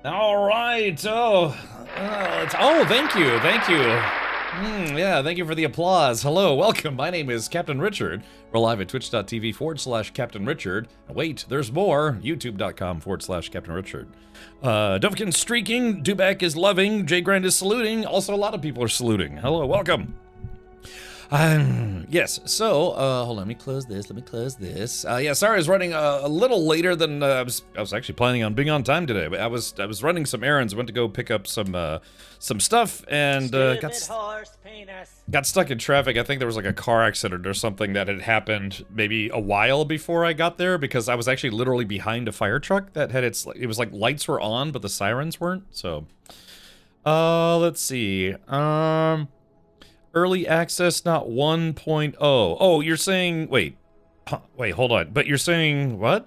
All right. Oh, thank you. Thank you. Yeah, thank you for the applause. Hello, welcome. My name is Captain Richard. We're live at twitch.tv/Captain Richard. Wait, there's more. YouTube.com/Captain Richard. Dovkin streaking. Dubak is loving. J Grind is saluting. Also, a lot of people are saluting. Hello, welcome. Yes, so, hold on, let me close this. Yeah, sorry, I was running a little later than, I was actually planning on being on time today, but I was running some errands, went to go pick up some stuff, and, got stuck in traffic. I think there was like a car accident or something that had happened maybe a while before I got there, because I was actually literally behind a fire truck that had it was like lights were on, but the sirens weren't, so. Let's see, early access, not 1.0. Oh, you're saying, wait, hold on. But you're saying, what?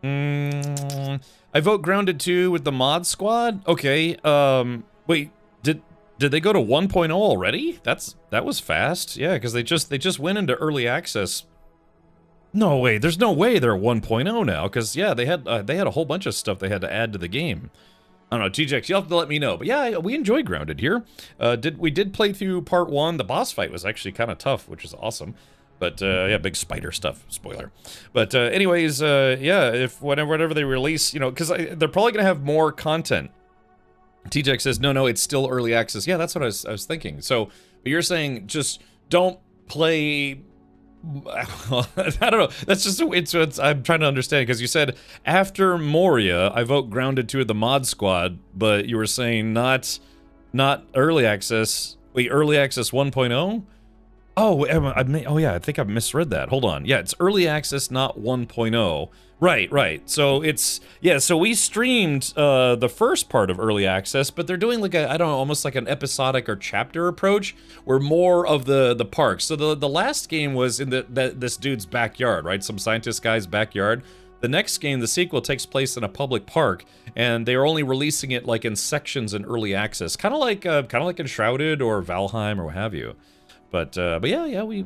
I vote Grounded 2 with the mod squad? Okay, wait, did they go to 1.0 already? That was fast. Yeah, because they just went into early access. No way, there's no way they're 1.0 now, because yeah, they had a whole bunch of stuff they had to add to the game. I don't know, TJX, you'll have to let me know. But yeah, we enjoyed Grounded here. We did play through part 1. The boss fight was actually kind of tough, which is awesome. But yeah, big spider stuff, spoiler. But anyways, yeah, if whenever they release, you know, because they're probably going to have more content. TJX says, no, it's still early access. Yeah, that's what I was thinking. So you're saying just don't play... I don't know. That's just it's I'm trying to understand, because you said after Moria, I vote Grounded 2 at the mod squad, but you were saying not early access. Wait, early access 1.0? Oh, oh yeah, I think I misread that. Hold on. Yeah, it's early access, not 1.0. Right. So it's, yeah, so we streamed the first part of early access, but they're doing like I don't know, almost like an episodic or chapter approach, where more of the parks. So the last game was in this dude's backyard, right? Some scientist guy's backyard. The next game, the sequel, takes place in a public park, and they are only releasing it like in sections in early access, kind of like Enshrouded or Valheim or what have you. But yeah, we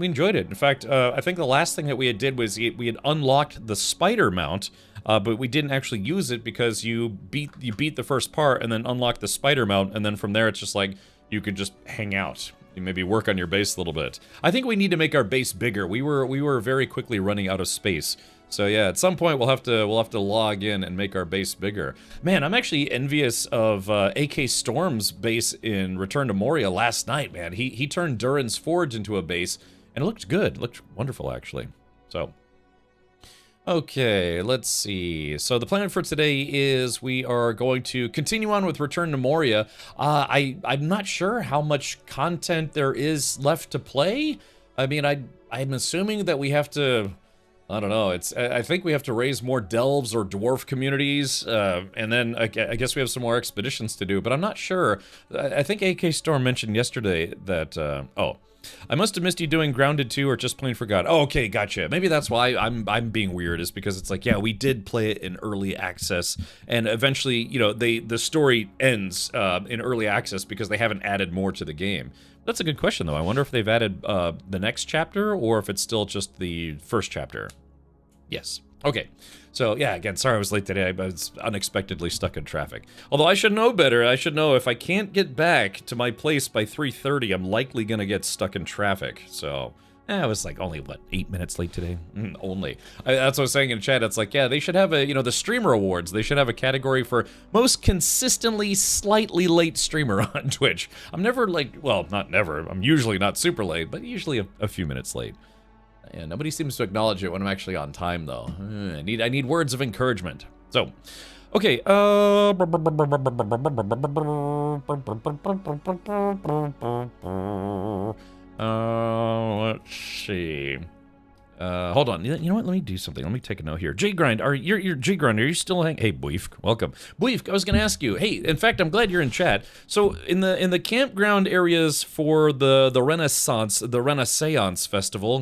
enjoyed it. In fact, I think the last thing that we did was we had unlocked the spider mount, but we didn't actually use it because you beat the first part and then unlock the spider mount, and then from there it's just like you could just hang out. You maybe work on your base a little bit. I think we need to make our base bigger. We were very quickly running out of space. So yeah, at some point we'll have to log in and make our base bigger. Man, I'm actually envious of AK Storm's base in Return to Moria last night, man. He turned DURIN'S Forge into a base, and it looked good. It looked wonderful, actually. So, okay, let's see. So the plan for today is we are going to continue on with Return to Moria. I'm not sure how much content there is left to play. I mean, I'm assuming that we have to... I don't know, I think we have to raise more delves or dwarf communities, and then I guess we have some more expeditions to do, but I'm not sure. I think AK Storm mentioned yesterday that, oh, I must have missed you doing Grounded 2 or just plain forgot. Oh, okay, gotcha. Maybe that's why I'm being weird, is because it's like, yeah, we did play it in early access, and eventually, you know, the story ends in early access because they haven't added more to the game. That's a good question, though. I wonder if they've added the next chapter, or if it's still just the first chapter. Yes. Okay. So, yeah, again, sorry I was late today. I was unexpectedly stuck in traffic. Although I should know better. I should know if I can't get back to my place by 3:30, I'm likely going to get stuck in traffic. So, I was like only, what, 8 minutes late today? Only. That's what I was saying in chat. It's like, yeah, they should have a, you know, the streamer awards. They should have a category for most consistently slightly late streamer on Twitch. I'm never like, well, not never. I'm usually not super late, but usually a few minutes late. Yeah, nobody seems to acknowledge it when I'm actually on time, though. I need words of encouragement. So, okay. Let's see. Hold on. You know what? Let me do something. Let me take a note here. J Grind, you're J Grind? Are you still hanging? Hey, Buif, welcome. Buif, I was gonna ask you. Hey, in fact, I'm glad you're in chat. So in the campground areas for the Renaissance Festival,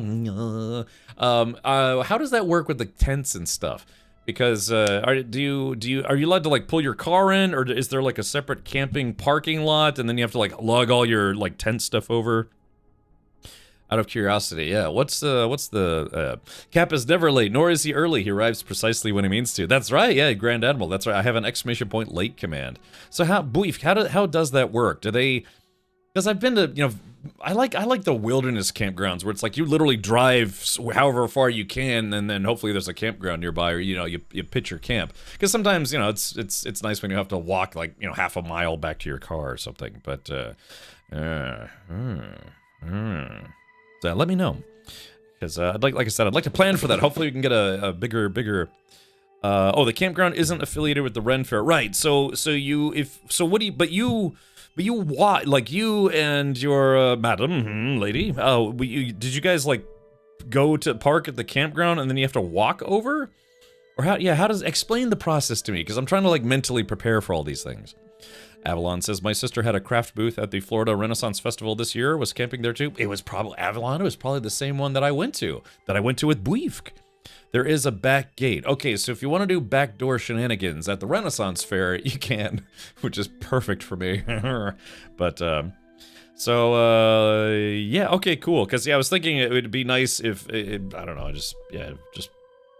how does that work with the tents and stuff? Because are you allowed to like pull your car in, or is there like a separate camping parking lot, and then you have to like lug all your like tent stuff over? Out of curiosity, yeah. What's the Cap is never late, nor is he early. He arrives precisely when he means to. That's right, yeah, Grand Admiral. That's right. I have an exclamation point late command. So how Beef, how does that work? Do they? Because I've been to, you know, I like the wilderness campgrounds where it's like you literally drive however far you can, and then hopefully there's a campground nearby, or you pitch your camp. Because sometimes, you know, it's nice when you have to walk like, you know, half a mile back to your car or something. But so let me know, because like I said, I'd like to plan for that. Hopefully we can get a bigger. Oh, the campground isn't affiliated with the Ren Fair, right? So what do you? But you what? Like you and your madam, lady. Did you guys like go to park at the campground and then you have to walk over, or how? Yeah, how does explain the process to me? Because I'm trying to like mentally prepare for all these things. Avalon says, my sister had a craft booth at the Florida Renaissance Festival this year. Was camping there too. It was probably Avalon. It was probably the same one that I went to with Buifk. There is a back gate. Okay, so if you want to do backdoor shenanigans at the Renaissance Fair, you can, which is perfect for me. But, yeah, okay, cool. Because, yeah, I was thinking it would be nice if, I don't know, just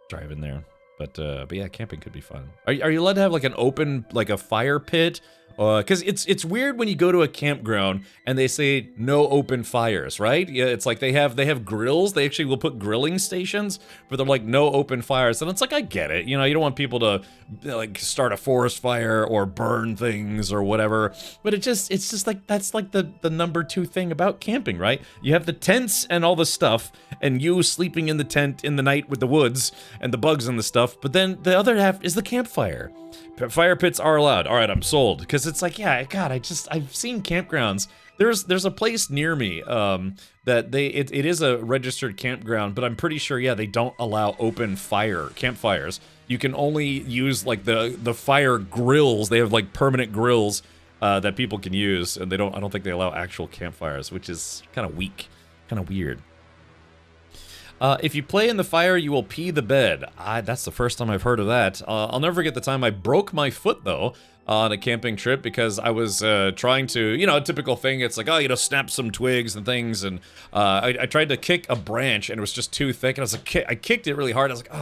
drive in there. But yeah, camping could be fun. Are you allowed to have, like, an open, like, a fire pit? Because it's weird when you go to a campground and they say no open fires, right? Yeah, it's like they have grills. They actually will put grilling stations, but they're like no open fires. And it's like, I get it. You know, you don't want people to like start a forest fire or burn things or whatever. But it's just like, that's like the number 2 thing about camping, right? You have the tents and all the stuff, and you sleeping in the tent in the night with the woods and the bugs and the stuff. But then the other half is the campfire. Fire pits are allowed. All right, I'm sold. Because it's like, yeah, God, I've seen campgrounds. There's a place near me that it is a registered campground, but I'm pretty sure, yeah, they don't allow open campfires. You can only use like the fire grills. They have like permanent grills that people can use, and I don't think they allow actual campfires, which is kind of weak, kind of weird. If you play in the fire, you will pee the bed. That's the first time I've heard of that. I'll never forget the time I broke my foot, though, on a camping trip because I was trying to, you know, a typical thing. It's like, oh, you know, snap some twigs and things. And I tried to kick a branch, and it was just too thick. And I kicked it really hard. I was like,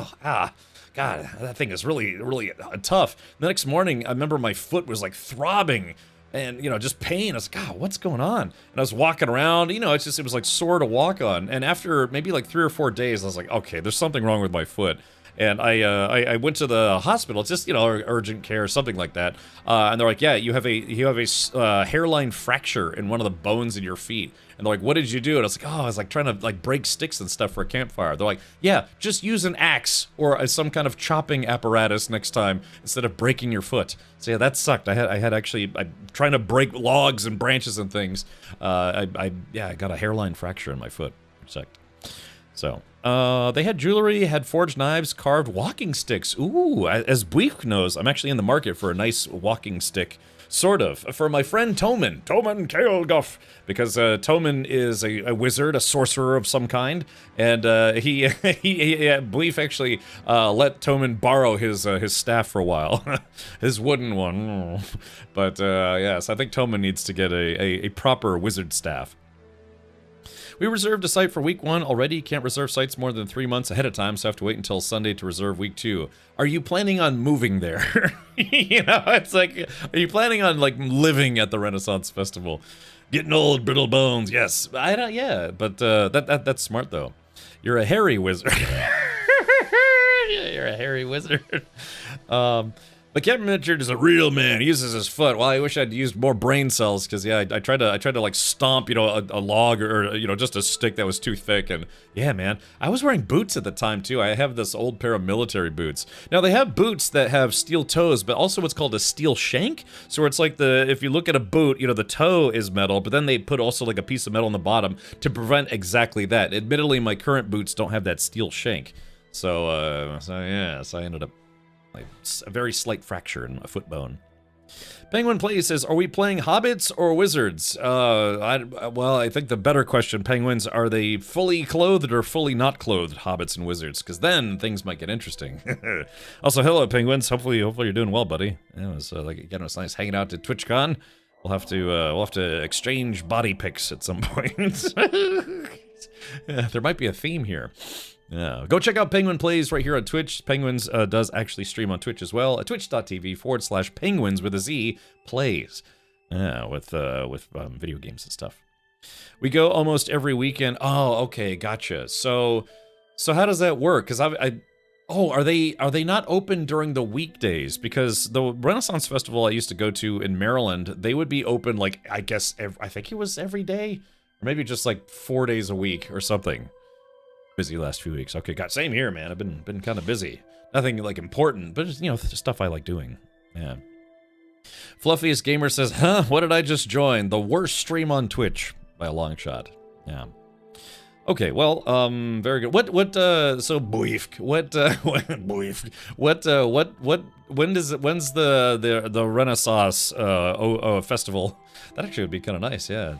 God, that thing is really, really tough. The next morning, I remember my foot was like throbbing. And, you know, just pain. I was like, God, what's going on? And I was walking around, you know, it was like sore to walk on. And after maybe like 3 or 4 days, I was like, okay, there's something wrong with my foot. And I went to the hospital. It's just, you know, urgent care, something like that. And they're like, yeah, you have a hairline fracture in one of the bones in your feet. And they're like, what did you do? And I was like, oh, I was like trying to like break sticks and stuff for a campfire. They're like, yeah, just use an axe or some kind of chopping apparatus next time instead of breaking your foot. So yeah, that sucked. I'm trying to break logs and branches and things. I got a hairline fracture in my foot. It sucked. So, they had jewelry, had forged knives, carved walking sticks. Ooh, as Buik knows, I'm actually in the market for a nice walking stick. Sort of. For my friend Toman Kaelgoff, because Toman is a wizard, a sorcerer of some kind, and Buif actually let Toman borrow his staff for a while, his wooden one. But yes, I think Toman needs to get a proper wizard staff. We reserved a site for week 1 already. Can't reserve sites more than 3 months ahead of time, so I have to wait until Sunday to reserve week 2. Are you planning on moving there? You know, it's like, are you planning on like living at the Renaissance Festival? Getting old, brittle bones. Yes, I don't. Yeah, but that's smart though. You're a hairy wizard. You're a hairy wizard. But Captain Richard is a real man. He uses his foot. Well, I wish I'd used more brain cells, because yeah, I tried to like stomp, you know, a log or you know, just a stick that was too thick. And yeah, man, I was wearing boots at the time too. I have this old pair of military boots. Now they have boots that have steel toes, but also what's called a steel shank. So it's like if you look at a boot, you know, the toe is metal, but then they put also like a piece of metal on the bottom to prevent exactly that. Admittedly, my current boots don't have that steel shank. So I ended up like a very slight fracture in my foot bone. Penguin Plays says, are we playing hobbits or wizards? Well, I think the better question, Penguins, are they fully clothed or fully not clothed hobbits and wizards? Because then things might get interesting. Also, hello, Penguins. Hopefully you're doing well, buddy. It was it was nice hanging out at TwitchCon. We'll have to exchange body pics at some point. Yeah, there might be a theme here. Yeah. Go check out Penguin Plays right here on Twitch. Penguins does actually stream on Twitch as well at twitch.tv/penguins with a Z plays. Yeah, with video games and stuff. We go almost every weekend. Oh, okay, gotcha. So how does that work? Because oh, are they not open during the weekdays? Because the Renaissance Festival I used to go to in Maryland, they would be open like I guess I think it was every day, or maybe just like 4 days a week or something. Busy last few weeks. Okay, got same here, man. I've been kind of busy. Nothing like important, but just, you know, stuff I like doing. Yeah. Fluffiest Gamer says, "Huh? What did I just join? The worst stream on Twitch by a long shot." Yeah. Okay, well, very good. So Boifk, when's the Renaissance festival? That actually would be kind of nice, yeah.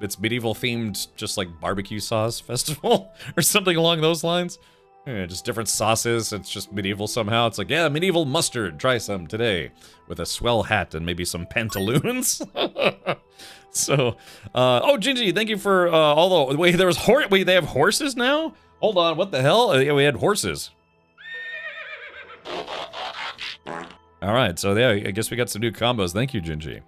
It's medieval themed, just like barbecue sauce festival or something along those lines. Yeah, just different sauces. It's just medieval somehow. It's like, yeah, medieval mustard. Try some today with a swell hat and maybe some pantaloons. So, oh, Gingy, thank you for all the wait. There was wait, they have horses now? Hold on, what the hell? Yeah, we had horses. All right, so yeah, I guess we got some new combos. Thank you, Gingy.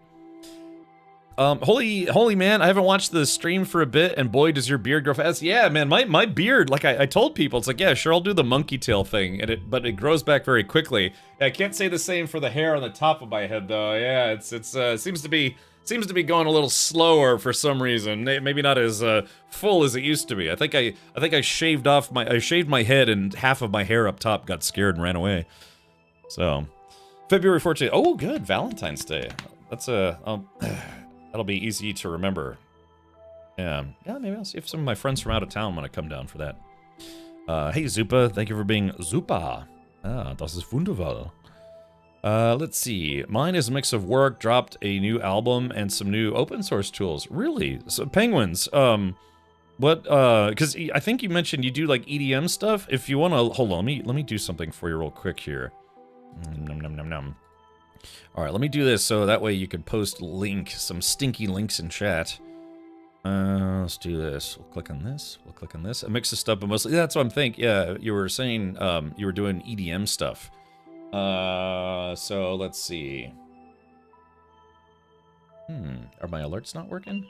Holy man, I haven't watched the stream for a bit, and boy, does your beard grow fast. Yeah, man, my beard, like I told people, it's like, yeah, sure, I'll do the monkey tail thing, but it grows back very quickly. I can't say the same for the hair on the top of my head, though. Yeah, it seems to be going a little slower for some reason. Maybe not as full as it used to be. I think I shaved my head, and half of my hair up top got scared and ran away. So, February 14th. Oh, good, Valentine's Day. That's that'll be easy to remember. Yeah, maybe I'll see if some of my friends from out of town want to come down for that. Hey, Zupa, thank you for being Zupa. Ah, das ist wunderbar. Let's see. Mine is a mix of work, dropped a new album, and some new open source tools. Really? So, Penguins, because I think you mentioned you do, like, EDM stuff. If you want to, hold on, let me do something for you real quick here. Nom, nom, nom, nom. All right, let me do this so that way you can post some stinky links in chat. Let's do this. We'll click on this. We'll click on this. A mix of stuff, but mostly, that's what I'm thinking. Yeah, you were saying you were doing EDM stuff. So let's see. Are my alerts not working?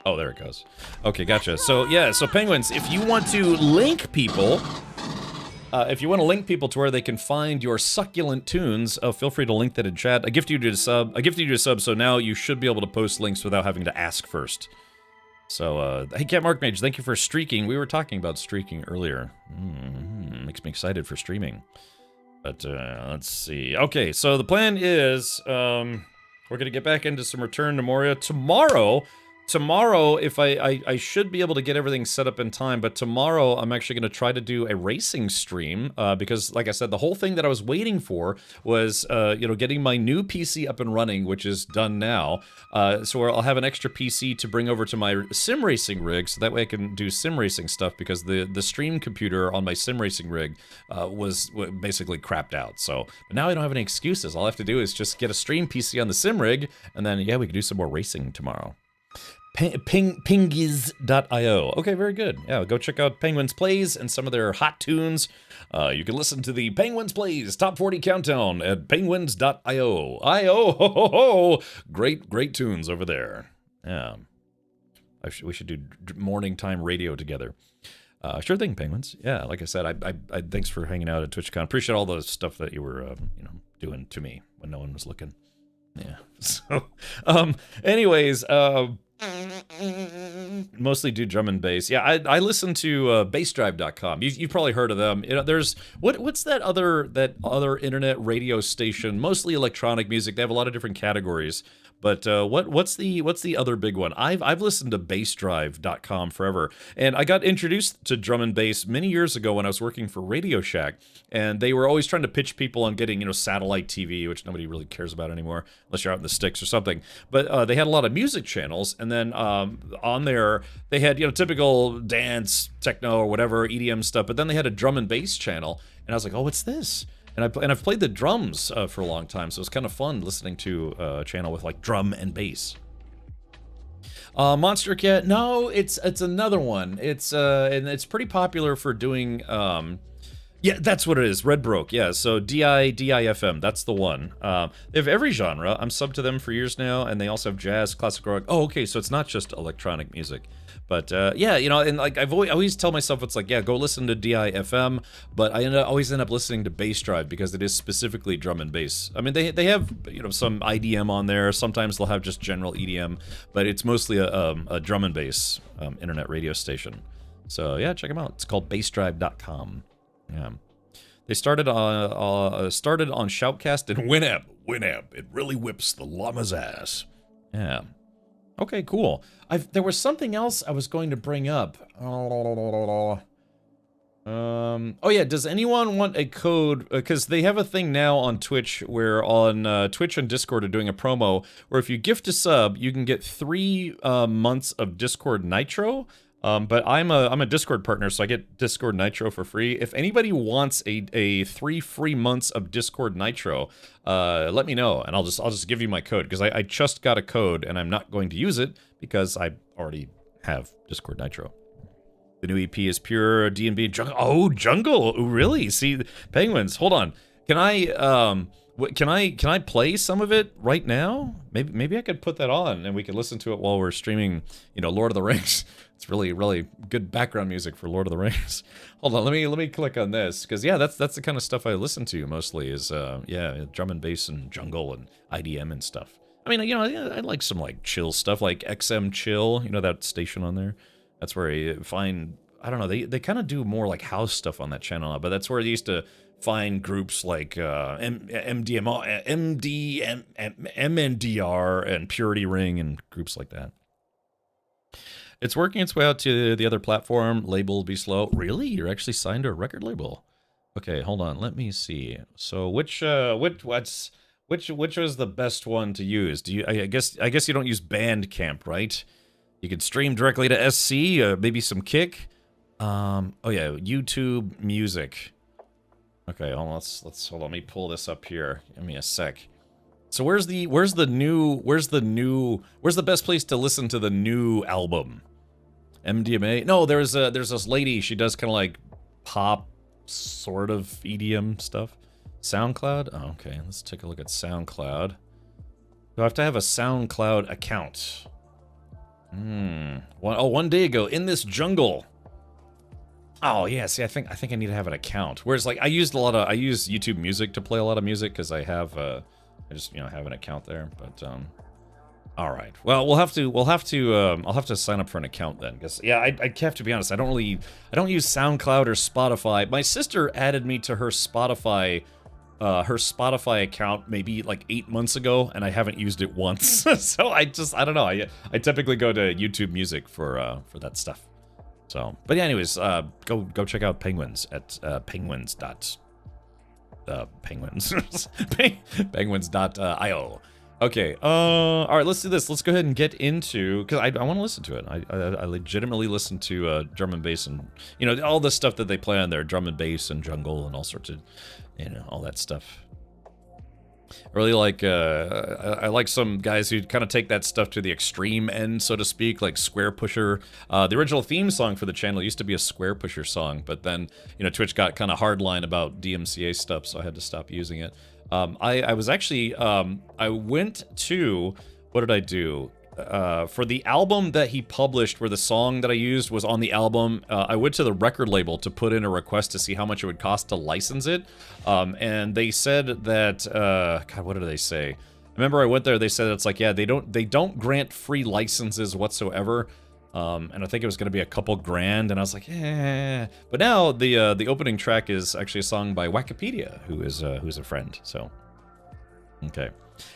Oh, there it goes. Okay, gotcha. So yeah, so Penguins, if you want to link people, to where they can find your succulent tunes, feel free to link that in chat. I gifted you to a sub, so now you should be able to post links without having to ask first. So, hey, Cat Mark Mage, thank you for streaking. We were talking about streaking earlier. Makes me excited for streaming. But, let's see. Okay, so the plan is, we're gonna get back into some Return to Moria tomorrow, if I should be able to get everything set up in time, but tomorrow I'm actually going to try to do a racing stream, because, like I said, the whole thing that I was waiting for was, getting my new PC up and running, which is done now, so I'll have an extra PC to bring over to my sim racing rig, so that way I can do sim racing stuff, because the stream computer on my sim racing rig was basically crapped out, so but now I don't have any excuses. All I have to do is just get a stream PC on the sim rig, and then, yeah, we can do some more racing tomorrow. Pingiz.io. Okay, very good. Yeah, go check out Penguins Plays and some of their hot tunes. You can listen to the Penguins Plays Top 40 Countdown at penguins.io. I-O, ho, ho, ho. Great tunes over there. Yeah. We should do morning time radio together. Sure thing, Penguins. Yeah, like I said, I thanks for hanging out at TwitchCon. Appreciate all the stuff that you were, doing to me when no one was looking. Yeah. So, anyways, mostly do drum and bass. Yeah, I listen to bassdrive.com. You've probably heard of them. There's what's that other internet radio station? Mostly electronic music. They have a lot of different categories. But what's the other big one? I've listened to bassdrive.com forever, and I got introduced to drum and bass many years ago when I was working for Radio Shack, and they were always trying to pitch people on getting satellite TV, which nobody really cares about anymore unless you're out in the sticks or something. But they had a lot of music channels, and then on there they had typical dance, techno, or whatever EDM stuff. But then they had a drum and bass channel, and I was like, oh, what's this? And I've played the drums for a long time, so it's kind of fun listening to a channel with like drum and bass. Monster Cat, no, it's another one. It's and it's pretty popular for doing yeah, that's what it is. Red Broke, yeah. So DIFM, that's the one. They have every genre. I'm subbed to them for years now, and they also have jazz, classic rock. Oh, okay, so it's not just electronic music. But yeah, you know, and like I always tell myself, it's like, yeah, go listen to DIFM, but I always end up listening to Bass Drive because it is specifically drum and bass. I mean, they have, you know, some IDM on there. Sometimes they'll have just general EDM, but it's mostly a drum and bass internet radio station. So yeah, check them out. It's called bassdrive.com. Yeah, they started on Shoutcast and Winamp. Winamp, it really whips the llama's ass. Yeah. Okay, cool. There was something else I was going to bring up. Oh yeah, does anyone want a code? Because they have a thing now on Twitch where on Twitch and Discord are doing a promo where if you gift a sub, you can get 3 months of Discord Nitro. But I'm a Discord partner, so I get Discord Nitro for free. If anybody wants a 3 free months of Discord Nitro, let me know, and I'll just give you my code, because I just got a code, and I'm not going to use it, because I already have Discord Nitro. The new EP is pure D&B jungle. Oh, jungle! Ooh, really? See, Penguins, hold on. Can I play some of it right now? Maybe I could put that on, and we could listen to it while we're streaming, you know, Lord of the Rings. It's really, really good background music for Lord of the Rings. Hold on, let me click on this, because yeah, that's the kind of stuff I listen to mostly is yeah, drum and bass and jungle and IDM and stuff. I mean, you know, I like some like chill stuff, like XM Chill, you know, that station on there. That's where you find, I don't know, they kind of do more like house stuff on that channel, but that's where they used to find groups like MNDR and Purity Ring and groups like that. It's working its way out to the other platform. Label will be slow. Really? You're actually signed to a record label? Okay, hold on. Let me see. So which was the best one to use? Do you? I guess you don't use Bandcamp, right? You could stream directly to SC. Maybe some Kick. Oh yeah, YouTube Music. Okay, hold on, let's hold on. Let me pull this up here. Give me a sec. So where's the best place to listen to the new album? MDMA? No, there's this lady. She does kind of like pop, sort of EDM stuff. SoundCloud? Oh, okay, let's take a look at SoundCloud. Do I have to have a SoundCloud account? One day ago, In This Jungle. Oh yeah, see, I think I need to have an account. Whereas like I use YouTube Music to play a lot of music because I have I just, you know, have an account there. But all right, well I'll have to sign up for an account then, because yeah, I have to be honest, I don't use SoundCloud or Spotify. My sister added me to her Spotify account maybe like 8 months ago, and I haven't used it once. So I don't know. I typically go to YouTube Music for that stuff. So, but yeah, anyways, go check out Penguins at penguins.io. Okay, all right, let's do this. Let's go ahead and get into, because I want to listen to it. I legitimately listen to drum and bass and, you know, all the stuff that they play on there, drum and bass and jungle and all sorts of, you know, all that stuff. I really like, I like some guys who kind of take that stuff to the extreme end, so to speak, like Square Pusher. The original theme song for the channel used to be a Square Pusher song, but then, you know, Twitch got kind of hardline about DMCA stuff, so I had to stop using it. I was actually, I went to, what did I do? For the album that he published, where the song that I used was on the album, I went to the record label to put in a request to see how much it would cost to license it. And they said that, God, what did they say? I remember I went there, they said it's like, yeah, they don't grant free licenses whatsoever. And I think it was going to be a couple grand, and I was like, yeah. But now the opening track is actually a song by Wikipedia, who's a friend. So, okay.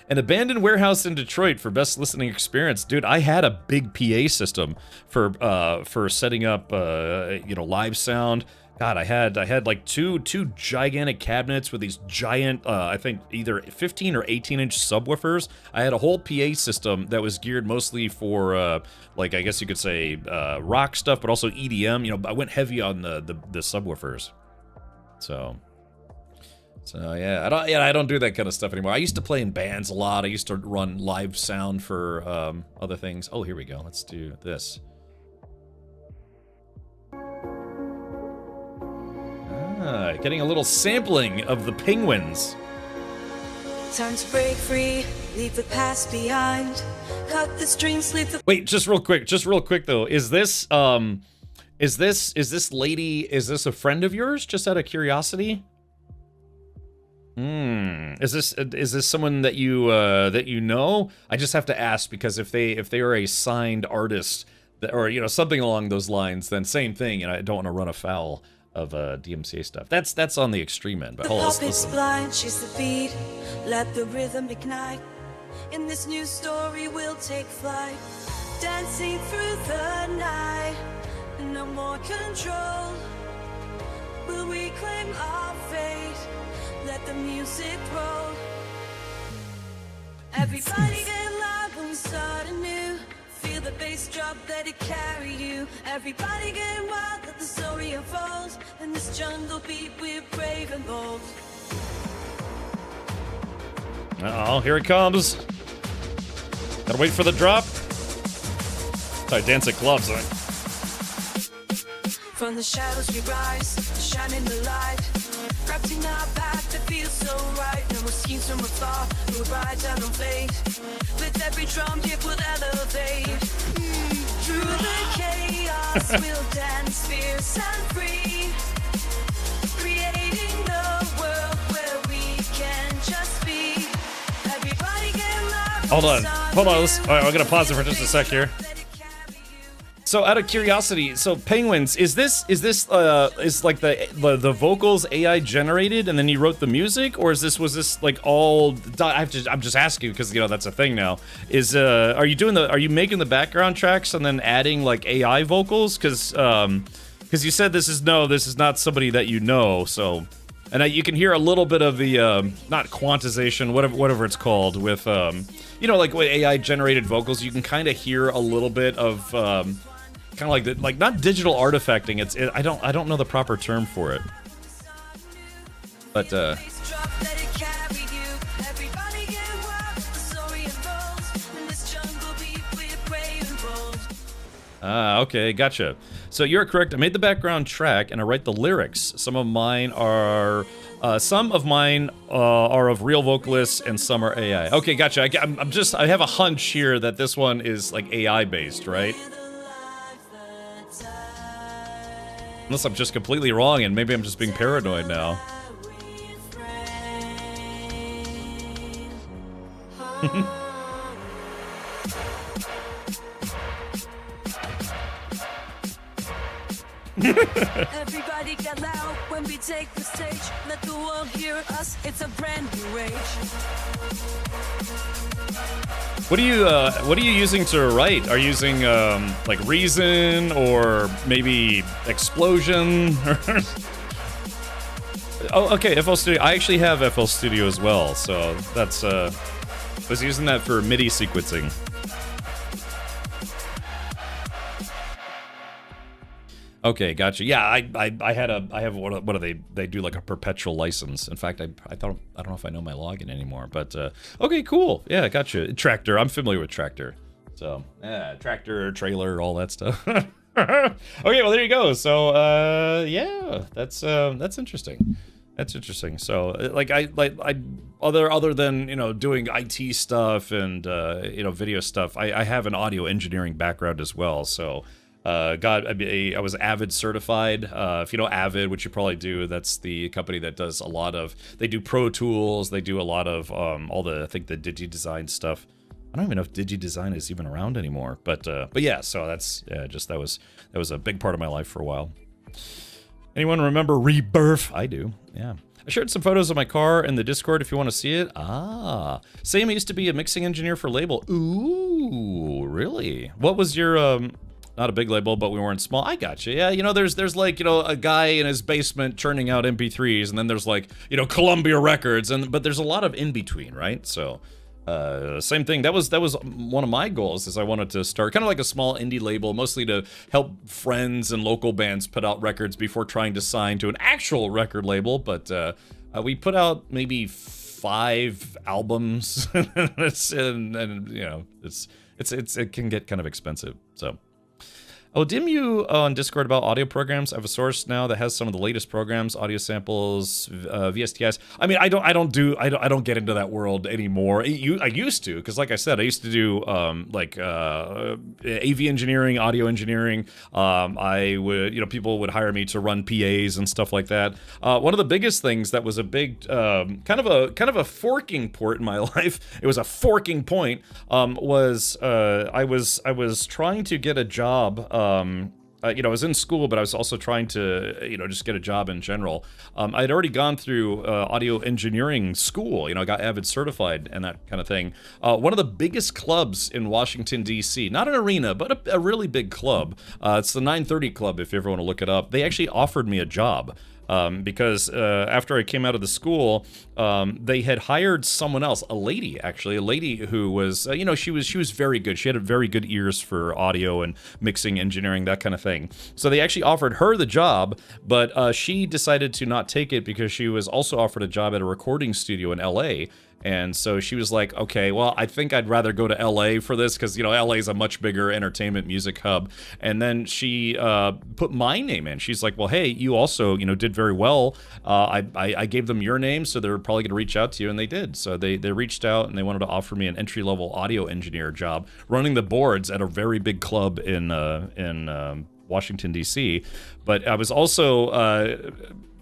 An abandoned warehouse in Detroit for best listening experience. Dude, I had a big PA system for setting up you know, live sound. God, I had like two gigantic cabinets with these giant I think either 15 or 18-inch subwoofers. I had a whole PA system that was geared mostly for like, I guess you could say rock stuff, but also EDM. You know, I went heavy on the subwoofers. So So yeah, I don't do that kind of stuff anymore. I used to play in bands a lot. I used to run live sound for other things. Oh, here we go. Let's do this. Getting a little sampling of the Penguins. Time to break free, leave the past behind. Cut the strings, leave the... Wait, just real quick though. Is this lady, is this a friend of yours, just out of curiosity? Is this someone that you know? I just have to ask, because if they are a signed artist, or something along those lines, then same thing, and I don't want to run afoul of DMCA stuff. That's on the extreme end. But hold on, listen. Blind, she's the beat. Let the rhythm ignite. In this new story, we'll take flight. Dancing through the night. No more control. We'll reclaim our fate. Let the music roll. Everybody get loud when we start anew. Feel the bass drop, let it carry you. Everybody get wild, let the story unfold. In this jungle beat, we're brave and bold. Uh-oh, here it comes. Gotta wait for the drop. Sorry, dance at clubs, right? From the shadows we rise, shining the light. Wrapped in our path that feels so right. No more schemes from afar, we'll ride down on fate. With every drum hit we'll elevate. Through the chaos we'll dance fierce and free. Creating the world where we can just be. Everybody get loud. Hold on. All right, I'm gonna pause it for just a sec here. So out of curiosity, so Penguins, is like the vocals AI generated and then you wrote the music, or was this like all? I'm just asking because that's a thing now. Are you making the background tracks and then adding like AI vocals? Because you said this is not somebody that you know. So, and you can hear a little bit of the not quantization, whatever it's called, with like with AI generated vocals. You can kind of hear a little bit of kind of like not digital artifacting. I don't know the proper term for it, but okay, gotcha. So you're correct. I made the background track and I write the lyrics. Some of mine are of real vocalists and some are AI. Okay, gotcha. I have a hunch here that this one is like AI based, right? Unless I'm just completely wrong and maybe I'm just being paranoid now. Everybody get loud when we take the stage. Let the world hear us. It's a brand new age. What are you using to write? Are you using like Reason or maybe Explosion? Oh, okay, FL Studio. I actually have FL Studio as well, so that's I was using that for MIDI sequencing. Okay, gotcha. Yeah, I have what are they do like a perpetual license. In fact, I don't know if I know my login anymore, but okay, cool. Yeah, gotcha. Tractor. I'm familiar with Tractor. So, yeah, Tractor, trailer, all that stuff. Okay, well there you go. So, yeah, that's interesting. That's interesting. So, like I other than doing IT stuff and video stuff, I have an audio engineering background as well. So. I was Avid certified. If you know Avid, which you probably do, that's the company that does a lot of. They do Pro Tools. They do a lot of all the I think the DigiDesign stuff. I don't even know if DigiDesign is even around anymore. But yeah, so that's that was a big part of my life for a while. Anyone remember Rebirth? I do. Yeah. I shared some photos of my car in the Discord if you want to see it. Ah, Sam used to be a mixing engineer for Label. Ooh, really? What was your not a big label, but we weren't small. I got you. Yeah, there's like, a guy in his basement churning out MP3s, and then there's like, Columbia Records, but there's a lot of in between, right? So, Same thing. That was one of my goals. Is I wanted to start kind of like a small indie label, mostly to help friends and local bands put out records before trying to sign to an actual record label. But we put out maybe 5 albums, and you know, it can get kind of expensive. So. I'll dim you on Discord about audio programs. I have a source now that has some of the latest programs, audio samples, VSTIs. I mean, I don't get into that world anymore. I used to, because like I said, I used to do AV engineering, audio engineering. I would, you know, people would hire me to run PAs and stuff like that. One of the biggest things that was a big kind of a forking point in my life. It was a forking point. Was I was trying to get a job. You know, I was in school, but I was also trying to, you know, just get a job in general. I'd already gone through audio engineering school. You know, I got Avid certified and that kind of thing. One of the biggest clubs in Washington, D.C., not an arena, but a really big club. It's the 930 Club, if you ever want to look it up. They actually offered me a job. Because after I came out of the school, they had hired someone else, a lady who was, you know, she was very good. She had very good ears for audio and mixing, engineering, that kind of thing. So they actually offered her the job, but she decided to not take it because she was also offered a job at a recording studio in LA. And so she was like, okay, well, I think I'd rather go to LA for this because, you know, LA is a much bigger entertainment music hub. And then she put my name in. She's like, well, hey, you also, you know, did very well. I gave them your name, so they're probably going to reach out to you. And they did. So they reached out and they wanted to offer me an entry-level audio engineer job running the boards at a very big club in Washington, D.C. But I was also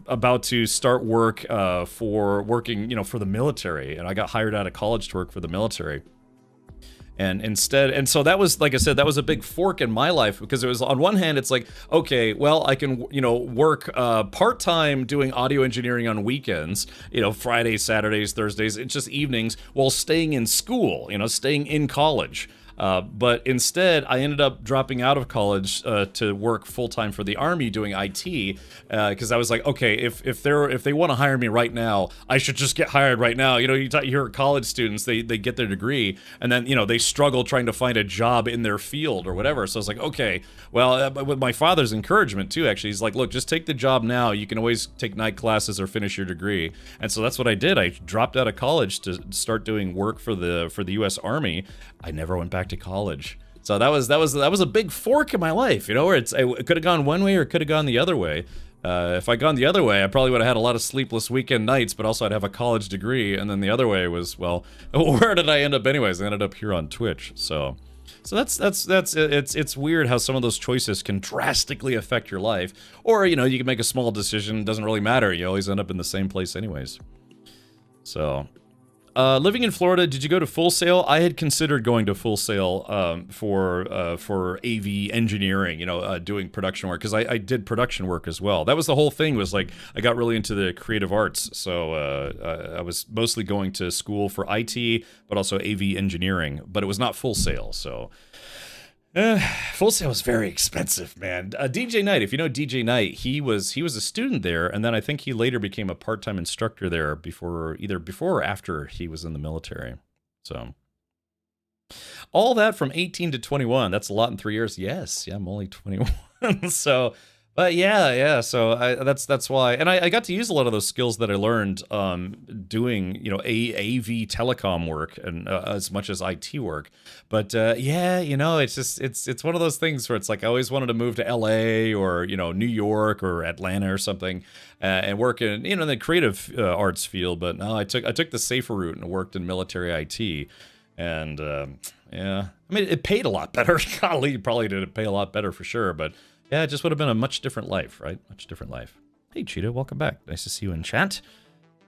about to start work for working, you know, for the military, and I got hired out of college to work for the military. And so that was, like I said, that was a big fork in my life, because it was, on one hand, it's like, okay, well, I can, you know, work part-time doing audio engineering on weekends, you know, Fridays, Saturdays, Thursdays, it's just evenings, while staying in school, you know, staying in college. But instead, I ended up dropping out of college to work full-time for the Army doing IT, because I was like, okay, if they want to hire me right now, I should just get hired right now. You know, you hear college students, they get their degree, and then, you know, they struggle trying to find a job in their field or whatever. So I was like, okay, well, with my father's encouragement too, actually, he's like, look, just take the job now. You can always take night classes or finish your degree. And so that's what I did. I dropped out of college to start doing work for the U.S. Army. I never went back to college. So that was a big fork in my life, you know, where it could have gone one way or it could have gone the other way. If I'd gone the other way, I probably would have had a lot of sleepless weekend nights, but also I'd have a college degree. And then the other way was, well, where did I end up anyways? I ended up here on Twitch. So that's it's weird how some of those choices can drastically affect your life. Or, you know, you can make a small decision, it doesn't really matter. You always end up in the same place anyways. So living in Florida, did you go to Full Sail? I had considered going to Full Sail for AV engineering, you know, doing production work, because I did production work as well. That was the whole thing, was like, I got really into the creative arts, so I was mostly going to school for IT, but also AV engineering, but it was not Full Sail, so... Full Sail was very expensive, man. DJ Knight, if you know DJ Knight, he was a student there, and then I think he later became a part-time instructor there before or after he was in the military. So all that from 18 to 21. That's a lot in 3 years. Yes, yeah, I'm only 21. So, but yeah. So that's why, and I got to use a lot of those skills that I learned doing, you know, AV telecom work and as much as IT work. But yeah, you know, it's just it's one of those things where it's like I always wanted to move to LA or, you know, New York or Atlanta or something and work in, you know, the creative arts field. But no, I took the safer route and worked in military IT. And yeah, I mean, it paid a lot better. Golly, probably didn't pay a lot better for sure, but yeah, it just would have been a much different life, right? Much different life. Hey, Cheetah, welcome back. Nice to see you in chat.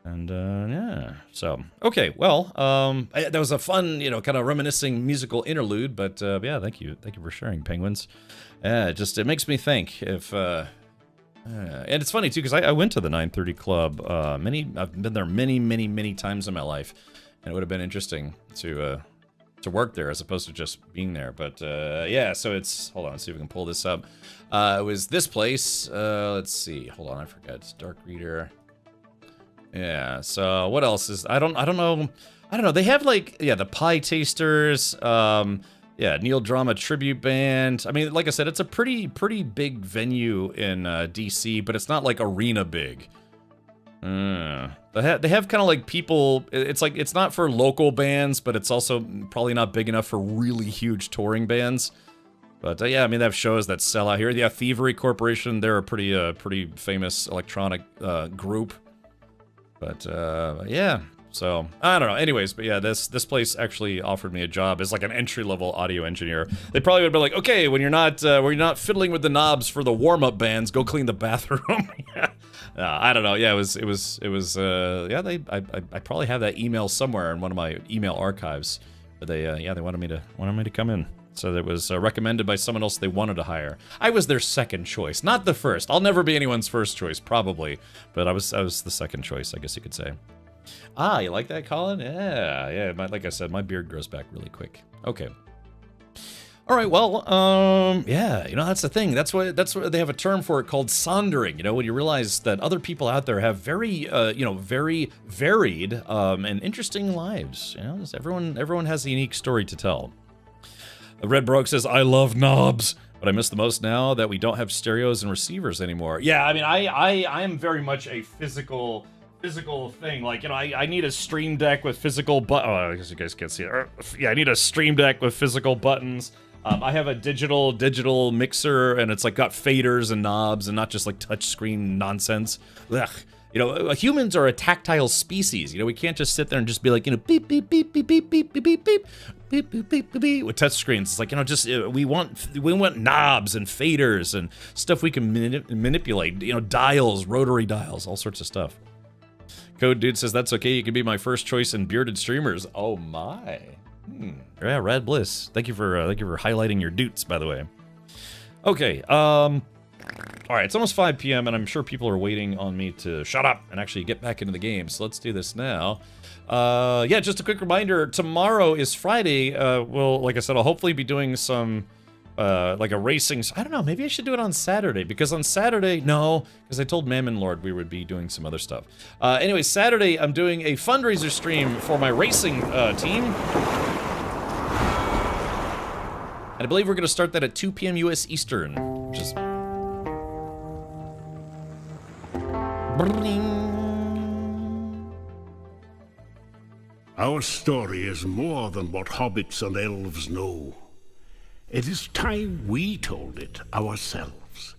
And yeah, so okay, well, that was a fun, you know, kind of reminiscing musical interlude. But yeah, thank you for sharing, Penguins. Yeah, it makes me think if. And it's funny too, because I went to the 930 Club. I've been there many times in my life, and it would have been interesting to work there as opposed to just being there. But yeah, so it's, hold on, let's see if we can pull this up. It was this place. Let's see, hold on, I forgot. It's Dark Reader. Yeah, so what else is, I don't know. I don't know. They have like, yeah, the Pie Tasters. Yeah, Neil Drama Tribute Band. I mean, like I said, it's a pretty big venue in DC, but it's not like arena big. They have kind of like people. It's like it's not for local bands, but it's also probably not big enough for really huge touring bands. But yeah, I mean, they have shows that sell out here. Yeah, Thievery Corporation. They're a pretty famous electronic group. But yeah. So, I don't know. Anyways, but yeah, this place actually offered me a job as like an entry-level audio engineer. They probably would have been like, okay, when you're not fiddling with the knobs for the warm-up bands, go clean the bathroom. Yeah. I don't know. Yeah, it was yeah, I probably have that email somewhere in one of my email archives. But they wanted me to come in. So it was recommended by someone else they wanted to hire. I was their second choice, not the first. I'll never be anyone's first choice, probably, but I was the second choice, I guess you could say. Ah, you like that, Colin? Yeah. Like I said, my beard grows back really quick. Okay. All right. Well, yeah. You know, that's the thing. That's what they have a term for it called sondering. You know, when you realize that other people out there have very, very varied and interesting lives. You know, everyone has a unique story to tell. Red Brogue says, "I love knobs, but I miss the most now that we don't have stereos and receivers anymore." Yeah, I mean, I am very much a physical thing. Like, you know, I need a stream deck with physical oh, I guess you guys can't see it. Yeah, I need a stream deck with physical buttons. I have a digital mixer, and it's like got faders and knobs and not just like touch screen nonsense. Ugh. You know, humans are a tactile species. You know, we can't just sit there and just be like, you know, beep beep beep beep beep beep beep beep beep beep beep beep beep with touch screens. It's like, you know, just we want knobs and faders and stuff we can manipulate. You know, dials, rotary dials, all sorts of stuff. Code Dude says, that's okay, you can be my first choice in bearded streamers. Oh my. Yeah, Rad Bliss. Thank you for highlighting your dudes, by the way. Okay, alright, it's almost 5 p.m. and I'm sure people are waiting on me to shut up and actually get back into the game, so let's do this now. Yeah, just a quick reminder, tomorrow is Friday. Well, like I said, I'll hopefully be doing some like a racing. I don't know, maybe I should do it on Saturday, because on Saturday, no, because I told Mammon Lord we would be doing some other stuff. Anyway, Saturday I'm doing a fundraiser stream for my racing team. And I believe we're going to start that at 2 p.m. US Eastern, which is... Our story is more than what hobbits and elves know. It is time we told it ourselves.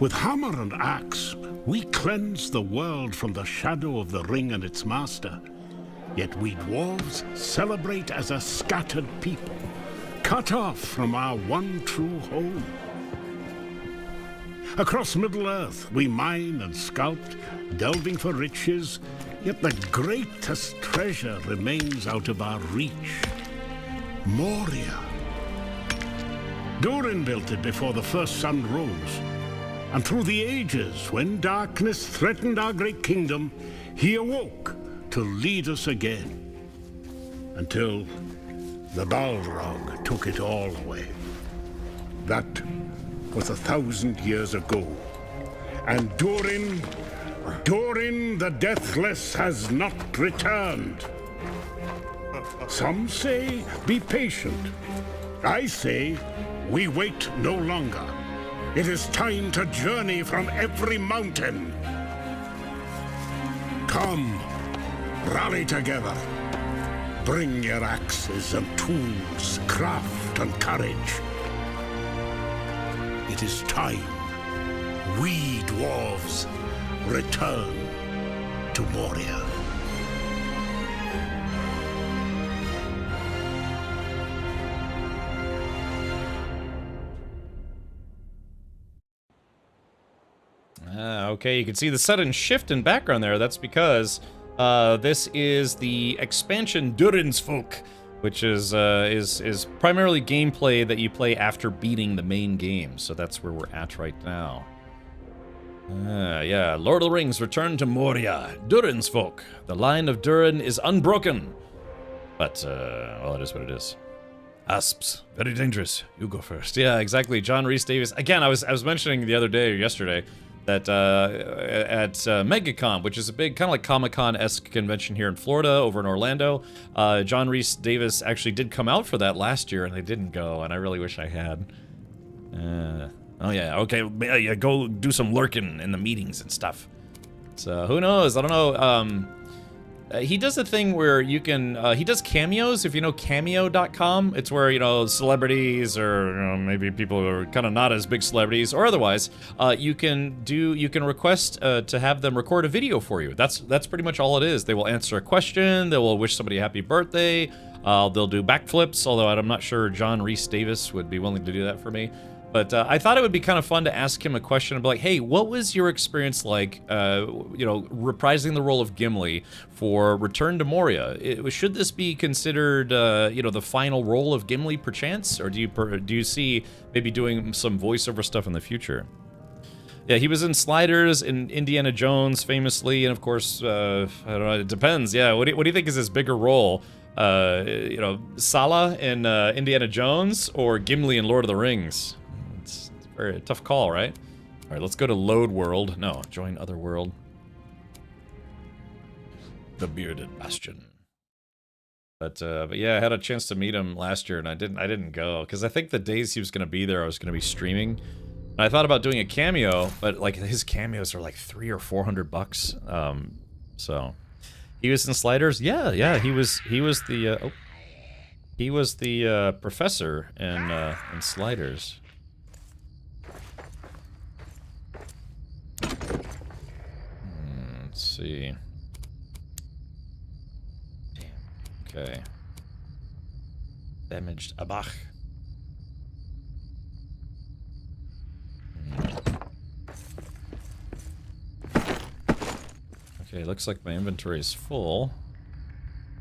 With hammer and axe, we cleanse the world from the shadow of the ring and its master. Yet we dwarves celebrate as a scattered people, cut off from our one true home. Across Middle-earth, we mine and sculpt, delving for riches, yet the greatest treasure remains out of our reach. Moria. Durin built it before the first sun rose. And through the ages, when darkness threatened our great kingdom, he awoke to lead us again. Until the Balrog took it all away. That was 1,000 years ago. And Durin the Deathless has not returned. Some say, be patient. I say, we wait no longer. It is time to journey from every mountain. Come, rally together. Bring your axes and tools, craft and courage. It is time we dwarves return to Moria. Okay, you can see the sudden shift in background there. That's because this is the expansion DURIN'S, which is primarily gameplay that you play after beating the main game. So that's where we're at right now. Yeah, Lord of the Rings, return to Moria. Durin's folk. The line of Durin is unbroken. But, well, it is what it is. Asps, very dangerous. You go first. Yeah, exactly. John Rhys Davies. Again, I was mentioning the other day or yesterday that at MegaCon, which is a big kind of like Comic-Con-esque convention here in Florida, over in Orlando, John Rhys Davies actually did come out for that last year, and I didn't go, and I really wish I had. Oh yeah, okay, yeah, go do some lurking in the meetings and stuff. So who knows? I don't know. He does a thing where you can, he does cameos, if you know cameo.com. It's where, you know, celebrities or, you know, maybe people who are kind of not as big celebrities or otherwise, you can request to have them record a video for you. That's pretty much all it is. They will answer a question, they will wish somebody a happy birthday, they'll do backflips, although I'm not sure John Rhys Davies would be willing to do that for me. But I thought it would be kind of fun to ask him a question and be like, hey, what was your experience like, you know, reprising the role of Gimli for Return to Moria? Should this be considered, you know, the final role of Gimli, perchance? Or do you see maybe doing some voiceover stuff in the future? Yeah, he was in Sliders, in Indiana Jones, famously, and of course, I don't know, it depends. Yeah, what do you think is his bigger role? You know, Sala in Indiana Jones or Gimli in Lord of the Rings? Very tough call, right? All right, let's go to load world. No, join other world. The Bearded Bastion. But yeah, I had a chance to meet him last year, and I didn't go because I think the days he was gonna be there, I was gonna be streaming. And I thought about doing a cameo, but like his cameos are like $300 or $400. So he was in Sliders. Yeah, he was the professor in Sliders. Let's see. Damn. Okay. Damaged Abach. Okay, looks like my inventory is full.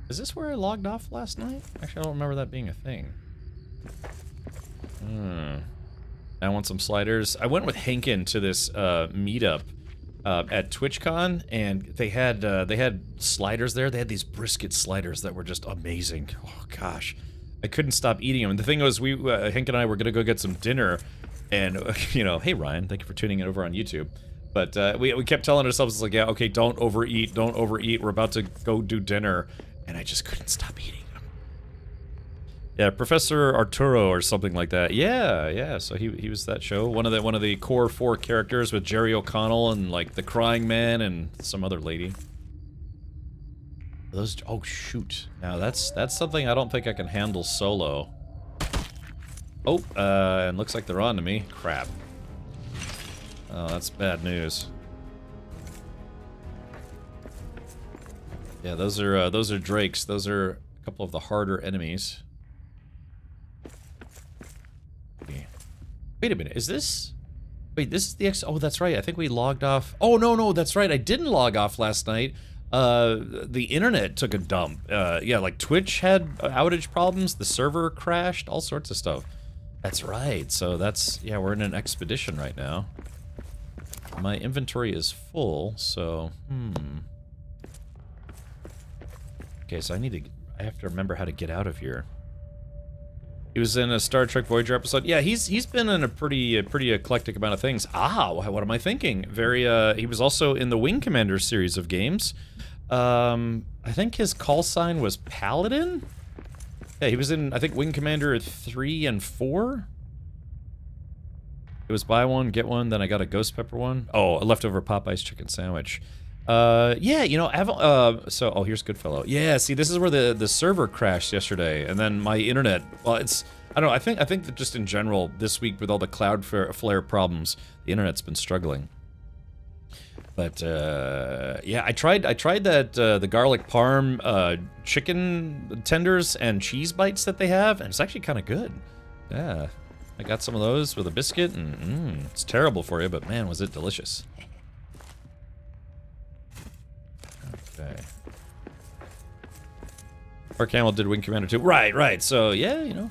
Is this where I logged off last night? Actually, I don't remember that being a thing. I want some sliders. I went with Henkin to this meetup at TwitchCon, and they had sliders there. They had these brisket sliders that were just amazing. Oh gosh, I couldn't stop eating them. And the thing was, Henk and I were gonna go get some dinner, and you know, hey Ryan, thank you for tuning in over on YouTube. But we kept telling ourselves, like, yeah, okay, don't overeat, don't overeat. We're about to go do dinner, and I just couldn't stop eating them. Yeah, Professor Arturo or something like that. Yeah. So he was that show. One of the core 4 characters with Jerry O'Connell and like the Crying Man and some other lady. Those, oh shoot. Now that's something I don't think I can handle solo. Oh, and looks like they're on to me. Crap. Oh, that's bad news. Yeah, those are drakes. Those are a couple of the harder enemies. Wait a minute, is this... Wait, this is the X... Oh, that's right, I think we logged off... Oh, no, that's right, I didn't log off last night. The internet took a dump. Yeah, like Twitch had outage problems, the server crashed, all sorts of stuff. That's right, so that's... Yeah, we're in an expedition right now. My inventory is full, so... Okay, so I have to remember how to get out of here. He was in a Star Trek Voyager episode. Yeah, he's been in a pretty eclectic amount of things. Ah, what am I thinking? He was also in the Wing Commander series of games. I think his call sign was Paladin? Yeah, he was in, I think, Wing Commander 3 and 4? It was buy one, get one, then I got a Ghost Pepper one. Oh, a leftover Popeye's chicken sandwich. Yeah, you know, oh, here's Goodfellow. Yeah, see, this is where the server crashed yesterday, and then my internet, well, I don't know, I think that just in general, this week with all the Cloudflare problems, the internet's been struggling. But, yeah, I tried that, the garlic parm, chicken tenders and cheese bites that they have, and it's actually kind of good. Yeah, I got some of those with a biscuit, and, it's terrible for you, but man, was it delicious. Okay. Mark Hamill did Wing Commander 2. Right, so, yeah, you know.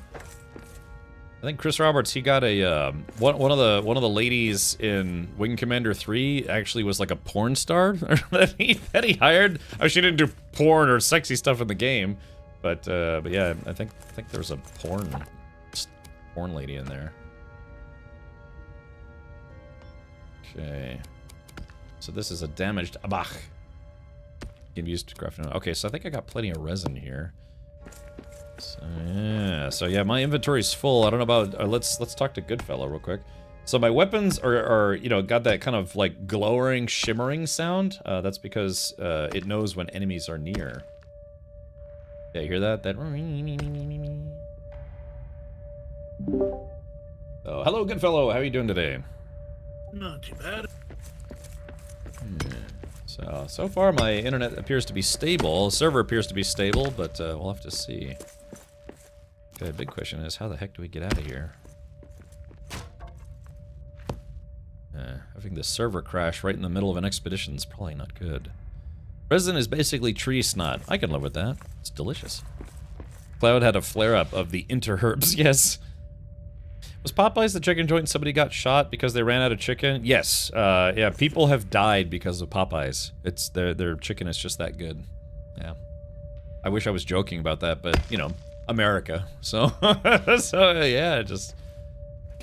I think Chris Roberts, he got a one of the ladies in Wing Commander 3 actually was like a porn star that he hired. Oh, she didn't do porn or sexy stuff in the game, but yeah, I think there was a porn lady in there. Okay, so this is a damaged abach. Can be used to craft. Okay, so I think I got plenty of resin here. So yeah, my inventory's full. I don't know about. Let's talk to Goodfellow real quick. So my weapons are you know, got that kind of like glowing, shimmering sound. That's because it knows when enemies are near. Yeah, you hear that? Oh, hello, Goodfellow. How are you doing today? Not too bad. So far my internet appears to be stable. The server appears to be stable, but we'll have to see. Okay, big question is, how the heck do we get out of here? Having the server crash right in the middle of an expedition is probably not good. Resin is basically tree snot. I can live with that. It's delicious. Cloud had a flare-up of the interherbs, yes. Was Popeyes the chicken joint somebody got shot because they ran out of chicken? Yes. Yeah, people have died because of Popeyes. It's their chicken is just that good. Yeah. I wish I was joking about that, but, you know, America. So, so yeah, just...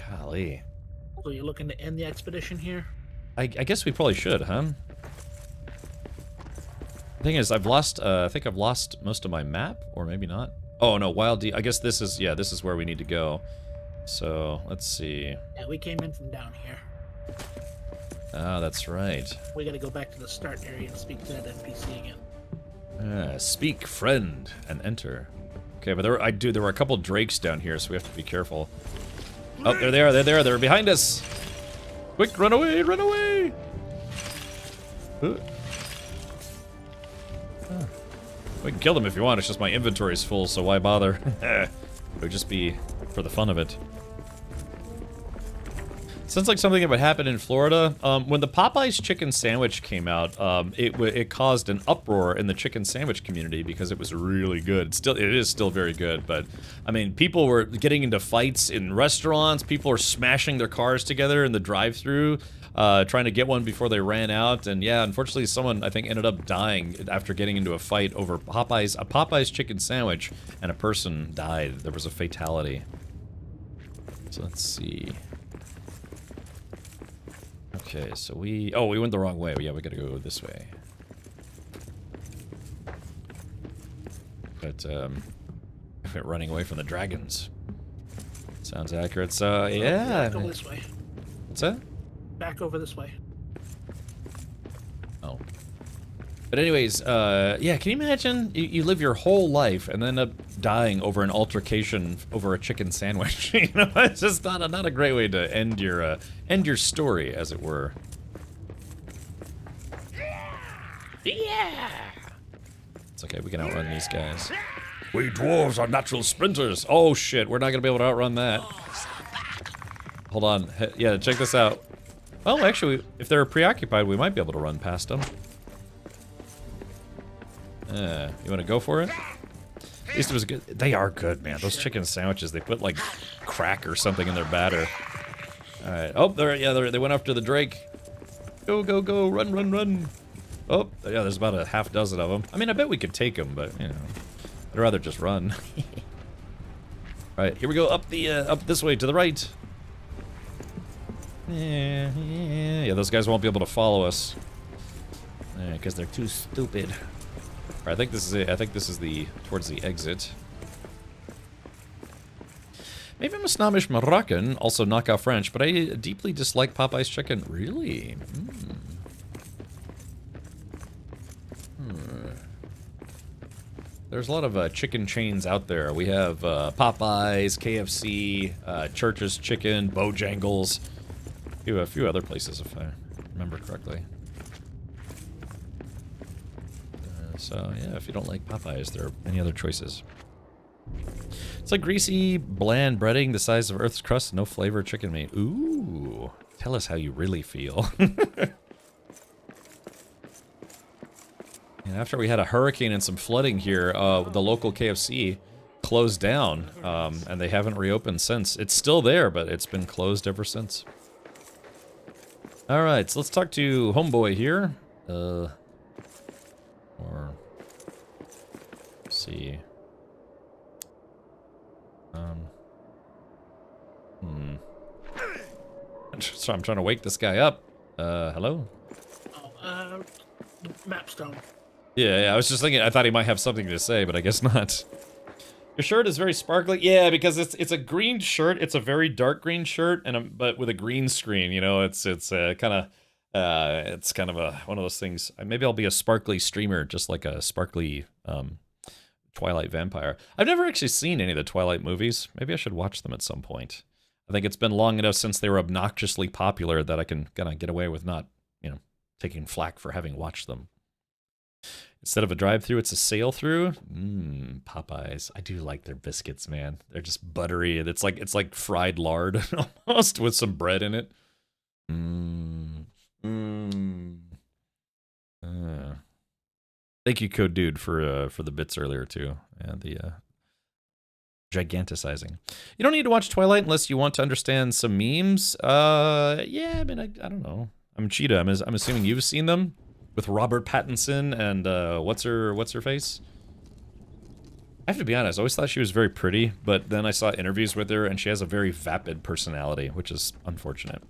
Golly. So you're looking to end the expedition here? I guess we probably should, huh? The thing is, I've lost, I think I've lost most of my map, or maybe not. Oh, no, Wild D... I guess this is, yeah, this is where we need to go. So, let's see. Yeah, we came in from down here. Ah, that's right. We gotta go back to the start area and speak to that NPC again. Speak, friend, and enter. Okay, but there were a couple drakes down here, so we have to be careful. Oh, there they are, they're behind us! Quick, run away, run away! We can kill them if you want, it's just my inventory's full, so why bother? It would just be for the fun of it. Sounds like something that would happen in Florida. When the Popeyes chicken sandwich came out, it caused an uproar in the chicken sandwich community because it was really good. It is still very good, but I mean, people were getting into fights in restaurants. People were smashing their cars together in the drive-thru, trying to get one before they ran out. And yeah, unfortunately, someone I think ended up dying after getting into a fight over a Popeyes chicken sandwich, and a person died. There was a fatality. So let's see. Okay, so we went the wrong way. Yeah, we gotta go this way. But, we're running away from the dragons. Sounds accurate, so, yeah. Back over this way. What's that? Back over this way. Oh. But anyways, yeah, can you imagine you live your whole life and then end up dying over an altercation over a chicken sandwich? You know, it's just not a great way to end your story, as it were. Yeah. It's okay, we can outrun these guys. We dwarves are natural sprinters. Oh shit, we're not gonna be able to outrun that. Hold on, yeah, check this out. Well, actually, if they're preoccupied, we might be able to run past them. You want to go for it? At least it was good. They are good, man. Those chicken sandwiches, they put like crack or something in their batter. All right. Oh, they went after the drake. Go, go, go! Run, run, run! Oh, yeah. There's about a half dozen of them. I mean, I bet we could take them, but you know, I'd rather just run. All right, here we go. Up this way to the right. Yeah. Those guys won't be able to follow us because they're too stupid. Alright, I think this is it. I think this is towards the exit. Maybe I'm a snobbish Moroccan, also knockout French, but I deeply dislike Popeye's chicken. Really? There's a lot of chicken chains out there. We have Popeyes, KFC, Church's Chicken, Bojangles. A few other places, if I remember correctly. So, yeah, if you don't like Popeyes, there are many other choices. It's like greasy, bland breading the size of Earth's crust, no flavor chicken meat. Ooh, tell us how you really feel. And after we had a hurricane and some flooding here, the local KFC closed down, and they haven't reopened since. It's still there, but it's been closed ever since. All right, so let's talk to Homeboy here. Or let's see. So I'm trying to wake this guy up. Hello? Oh, Mapstone. Yeah, I was just thinking, I thought he might have something to say, but I guess not. Your shirt is very sparkly. Yeah, because it's a green shirt. It's a very dark green shirt, but with a green screen. You know, it's kind of one of those things. Maybe I'll be a sparkly streamer, just like a sparkly Twilight vampire. I've never actually seen any of the Twilight movies. Maybe I should watch them at some point. I think it's been long enough since they were obnoxiously popular that I can kind of get away with not, taking flack for having watched them. Instead of a drive-through, it's a sail-through. Popeyes. I do like their biscuits, man. They're just buttery. It's like fried lard almost with some bread in it. Thank you, Code Dude, for the bits earlier too, and the giganticizing. You don't need to watch Twilight unless you want to understand some memes. Yeah, I mean, I don't know. I'm Cheetah. I'm assuming you've seen them with Robert Pattinson and what's her face? I have to be honest, I always thought she was very pretty, but then I saw interviews with her and she has a very vapid personality, which is unfortunate.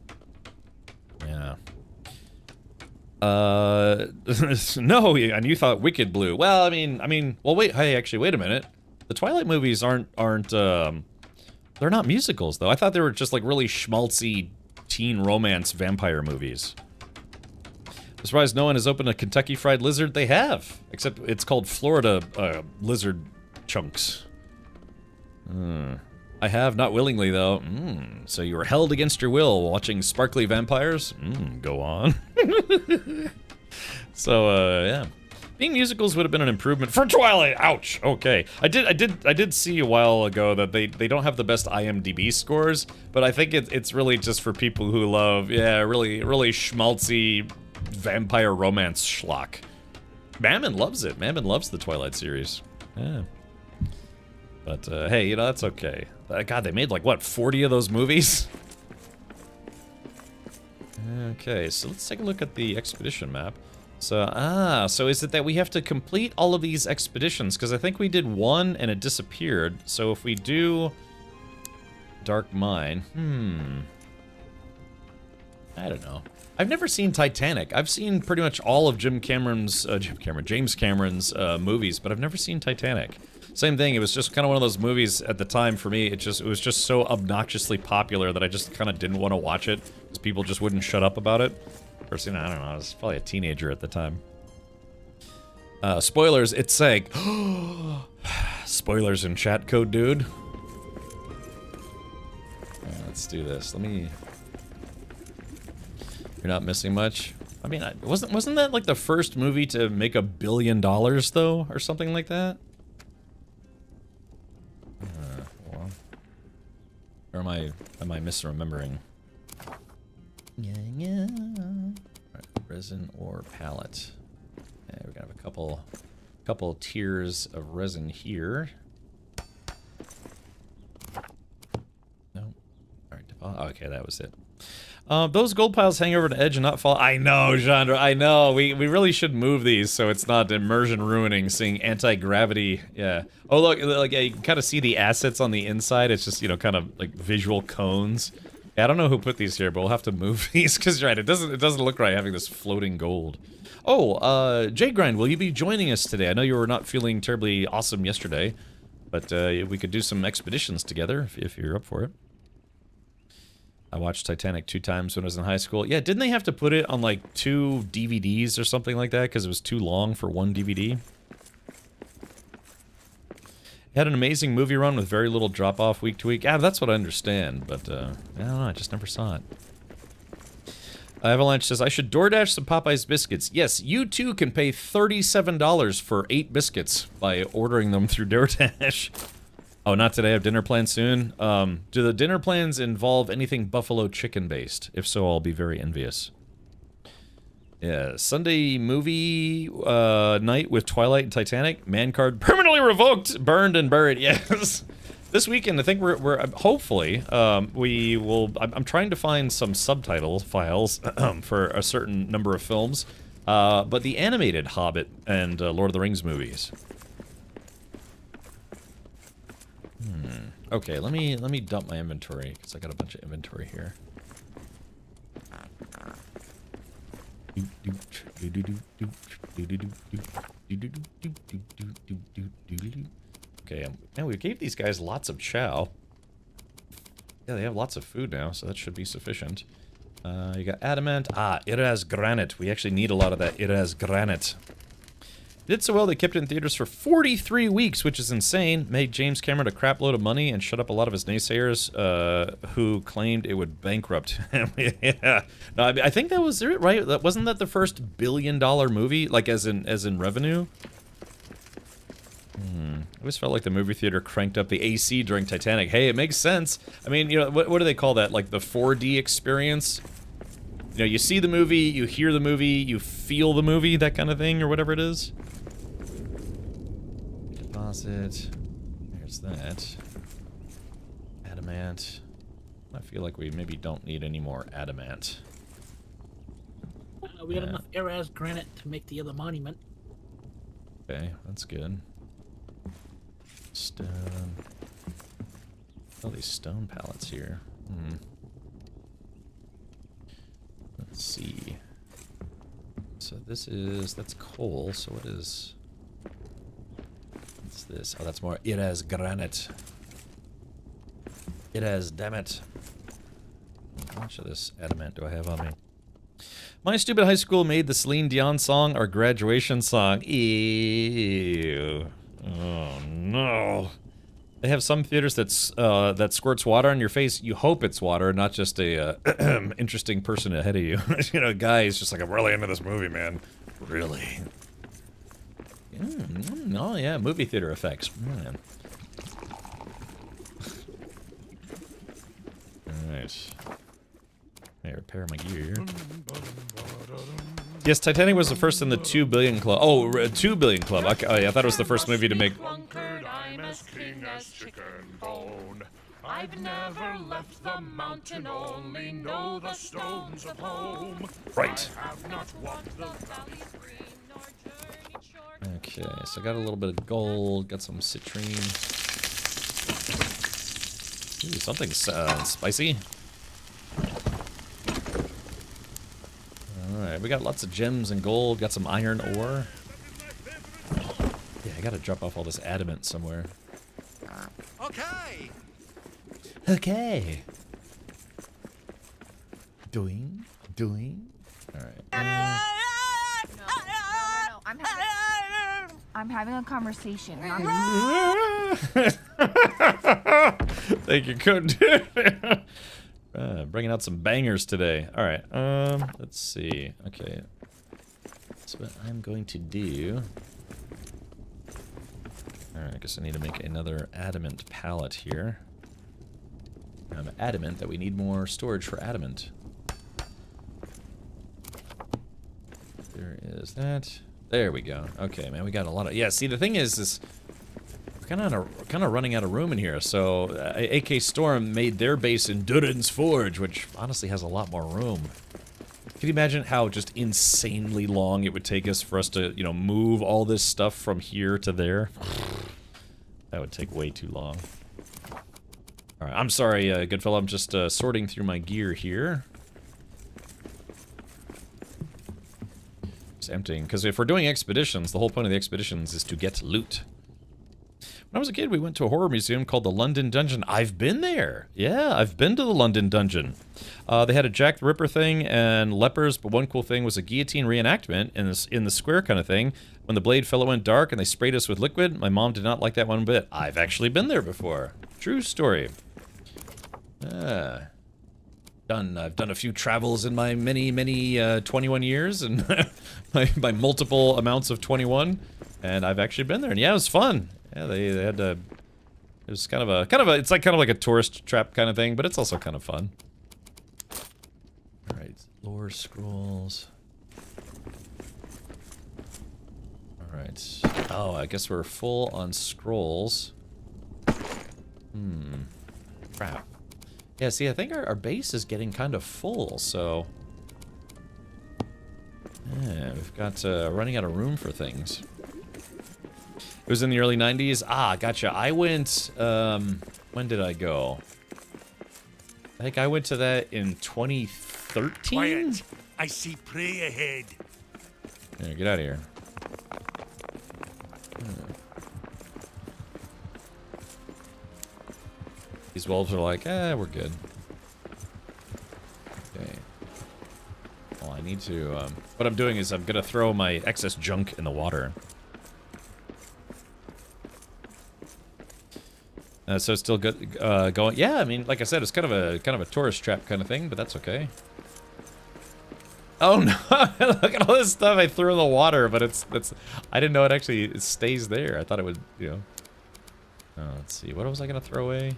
Yeah. No, and you thought Wicked Blue. Well, I mean, well, wait, hey, actually, wait a minute. The Twilight movies aren't, they're not musicals, though. I thought they were just, like, really schmaltzy teen romance vampire movies. I'm surprised no one has opened a Kentucky Fried Lizard. They have, except it's called Florida, Lizard Chunks. I have, not willingly, though. So you were held against your will watching sparkly vampires? Go on. So, yeah. Being musicals would have been an improvement for Twilight. Ouch. Okay. I did see a while ago that they don't have the best IMDb scores, but I think it's really just for people who love, yeah, really schmaltzy vampire romance schlock. Mammon loves it. Mammon loves the Twilight series. Yeah. But, hey, that's okay. God, they made, like, what, 40 of those movies? Okay, so let's take a look at the expedition map. So, so is it that we have to complete all of these expeditions? Because I think we did one and it disappeared. So if we do Dark Mine, I don't know. I've never seen Titanic. I've seen pretty much all of James Cameron's movies, but I've never seen Titanic. Same thing, it was just kind of one of those movies at the time for me, it was just so obnoxiously popular that I just kind of didn't want to watch it, because people just wouldn't shut up about it. First thing, I don't know, I was probably a teenager at the time. Spoilers, it's saying, spoilers in chat code, dude. Let's do this, you're not missing much. I mean, wasn't that like the first movie to make $1 billion, though, or something like that? Or am I misremembering? Yeah. Right, resin or palette. Yeah, we're gonna have a couple tiers of resin here. No. Alright, okay, that was it. Those gold piles hang over the edge and not fall. I know, Chandra, I know. We really should move these so it's not immersion ruining, seeing anti-gravity. Yeah. Oh, look, yeah, you can kind of see the assets on the inside. It's just, kind of like visual cones. Yeah, I don't know who put these here, but we'll have to move these because, right, it doesn't look right having this floating gold. Oh, J-Grind, will you be joining us today? I know you were not feeling terribly awesome yesterday, but we could do some expeditions together if you're up for it. I watched Titanic 2 times when I was in high school. Yeah, didn't they have to put it on, like, 2 DVDs or something like that because it was too long for 1 DVD? It had an amazing movie run with very little drop-off week to week. Yeah, that's what I understand, but, I don't know, I just never saw it. Avalanche says, I should DoorDash some Popeye's biscuits. Yes, you too can pay $37 for 8 biscuits by ordering them through DoorDash. Oh, not today. I have dinner plans soon. Do the dinner plans involve anything buffalo chicken based? If so, I'll be very envious. Yeah, Sunday movie night with Twilight and Titanic. Man card permanently revoked, burned and buried. Yes. This weekend, I think we're hopefully we will. I'm trying to find some subtitle files for a certain number of films, but the animated Hobbit and Lord of the Rings movies. Okay, let me dump my inventory because I got a bunch of inventory here. Okay, now we gave these guys lots of chow. Yeah, they have lots of food now, so that should be sufficient. You got adamant. Ah, it has granite. We actually need a lot of that. It has granite. Did so well they kept it in theaters for 43 weeks, which is insane. Made James Cameron a crap load of money and shut up a lot of his naysayers who claimed it would bankrupt him. Yeah. No, I think that was it, right? Wasn't that the first $1 billion movie, like as in revenue? I always felt like the movie theater cranked up the AC during Titanic. Hey, it makes sense. I mean, you know, what do they call that? Like the 4D experience? You know, you see the movie, you hear the movie, you feel the movie, that kind of thing, or whatever it is. Deposit. There's that. Adamant. I feel like we maybe don't need any more adamant. We got enough Eraz granite to make the other monument. Okay, that's good. Stone. All these stone pallets here. Let's see. So that's coal, so what is... What's this? Oh, that's more Eraz granite. Eraz, damn it. How much of this adamant do I have on me? My stupid high school made the Celine Dion song our graduation song. Ew. Oh no. They have some theaters that squirts water on your face. You hope it's water, not just a interesting person ahead of you. You know, a guy is just like, I'm really into this movie, man. Really? Oh yeah, movie theater effects. Man. Alright. Hey, repair my gear. Yes, Titanic was the first in the 2 billion club. Oh, 2 billion club. Okay, oh, yeah, I thought it was the first movie to make... I'm as king as chicken bone. I've never left the mountain, only know the stones of home. Right. I have not walked the valley green, nor journeyed short. Okay, so I got a little bit of gold, got some citrine. Ooh, something spicy. Alright, we got lots of gems and gold, got some iron ore. Yeah, I gotta drop off all this adamant somewhere. Okay. Okay. Doing. Alright. No. I'm having a conversation. Thank you, Code. Bringing out some bangers today. All right. Let's see. Okay. That's what I'm going to do. All right. I guess I need to make another adamant pallet here. I'm adamant that we need more storage for adamant. There is that. There we go. Okay, man. We got a lot of. Yeah. See, the thing is kind of running out of room in here. So AK Storm made their base in DURIN'S Forge, which honestly has a lot more room. Can you imagine how just insanely long it would take us for us to, you know, move all this stuff from here to there? That would take way too long. All right, I'm sorry, Goodfellow. I'm just sorting through my gear here. Just emptying, because if we're doing expeditions, the whole point of the expeditions is to get loot. When I was a kid, we went to a horror museum called the London Dungeon. I've been there. Yeah, I've been to the London Dungeon. They had a Jack the Ripper thing and lepers, but one cool thing was a guillotine reenactment in the square kind of thing. When the blade fell, it went dark, and they sprayed us with liquid. My mom did not like that one bit. I've actually been there before. True story. I've done a few travels in my many 21 years, and my multiple amounts of 21, and I've actually been there. And yeah, it was fun. Yeah, they had to. It was kind of a. It's like a tourist trap kind of thing, but it's also kind of fun. All right, lore scrolls. Alright. Oh, I guess we're full on scrolls. Crap. Yeah, see, I think our base is getting kind of full, so... Yeah, we've got running out of room for things. It was in the early 90s. Ah, gotcha. I went, when did I go? I think I went to that in 2013? Quiet. I see prey ahead. Yeah, get out of here. These wolves are like, we're good. Okay. Well, I need to, what I'm doing is I'm gonna throw my excess junk in the water. So it's still good, going. Yeah, I mean, like I said, it's kind of a tourist trap kind of thing, but that's okay. Oh no! Look at all this stuff I threw in the water, but I didn't know it actually stays there. I thought it would, you know. Oh, let's see. What was I gonna throw away?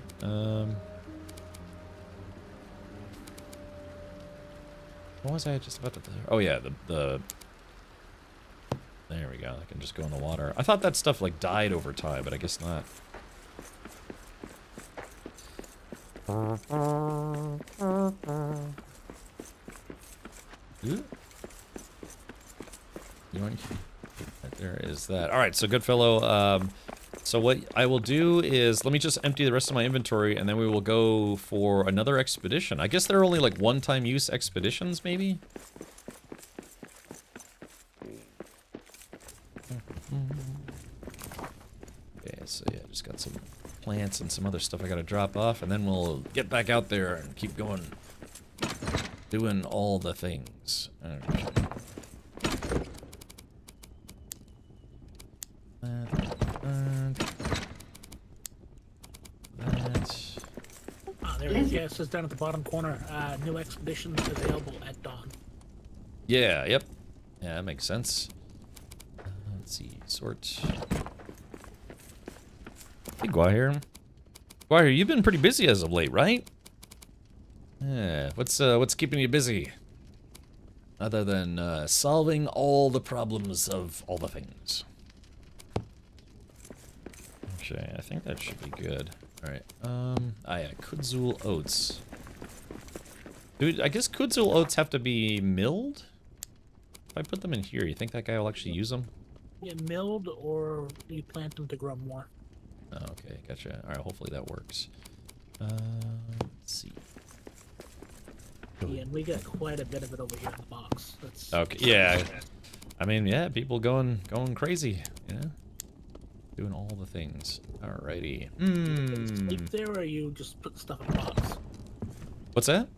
What was I just about to throw? Oh yeah, the. There we go. I can just go in the water. I thought that stuff like died over time, but I guess not. Ooh. There is that. All right, so Goodfellow. So what I will do is let me just empty the rest of my inventory, and then we will go for another expedition. I guess they're only like one-time use expeditions, maybe. Okay, so yeah, just got some plants and some other stuff I gotta drop off, and then we'll get back out there and keep going, doing all the things. Okay. There it is. Yeah, it says down at the bottom corner, new expeditions available at dawn. Yeah, yep. Yeah, that makes sense. Let's see, sort. Hey, Guahir. Guahir, you've been pretty busy as of late, right? Yeah, what's keeping you busy? Other than, solving all the problems of all the things. Okay, I think that should be good. Alright, yeah, Kudzul oats. Dude, I guess Kudzul oats have to be milled? If I put them in here, you think that guy will actually use them? Yeah, milled, or you plant them to grow more. Oh, okay, gotcha. Alright, hopefully that works. Let's see. Yeah, and we got quite a bit of it over here in the box. That's okay, yeah. I mean, yeah, people going crazy, you know? Doing all the things. Alrighty. Sleep there, or you just put stuff in a box? What's that?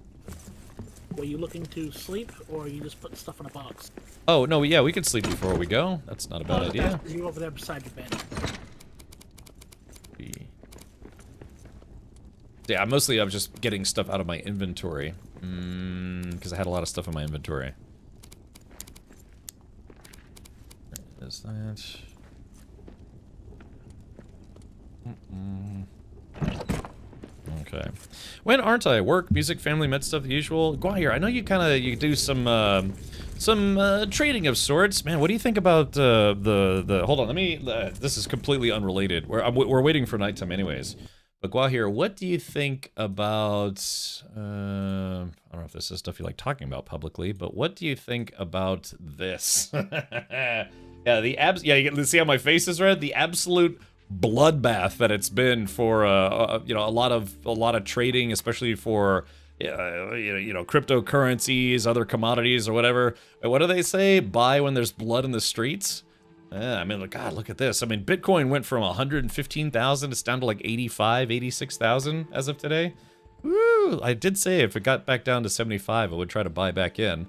Were you looking to sleep, or you just put stuff in a box? Oh, no, yeah, we could sleep before we go. That's not a bad idea. You're over there beside your bed. Yeah, mostly I'm just getting stuff out of my inventory. Because I had a lot of stuff in my inventory. Where is that? Okay. When aren't I? Work, music, family, med stuff, the usual. Guahir, I know you you do some trading of sorts. Man, what do you think about the hold on, let me this is completely unrelated. We're waiting for nighttime anyways. But Guahir, what do you think about I don't know if this is stuff you like talking about publicly, but what do you think about this? Yeah, yeah, you can see how my face is red? The absolute bloodbath that it's been for you know, a lot of trading, especially for you know, cryptocurrencies, other commodities or whatever. What do they say? Buy when there's blood in the streets. I mean, God, look at this. I mean, Bitcoin went from 115,000, it's down to like 85, 86,000 as of today. Woo! I did say if it got back down to 75, I would try to buy back in.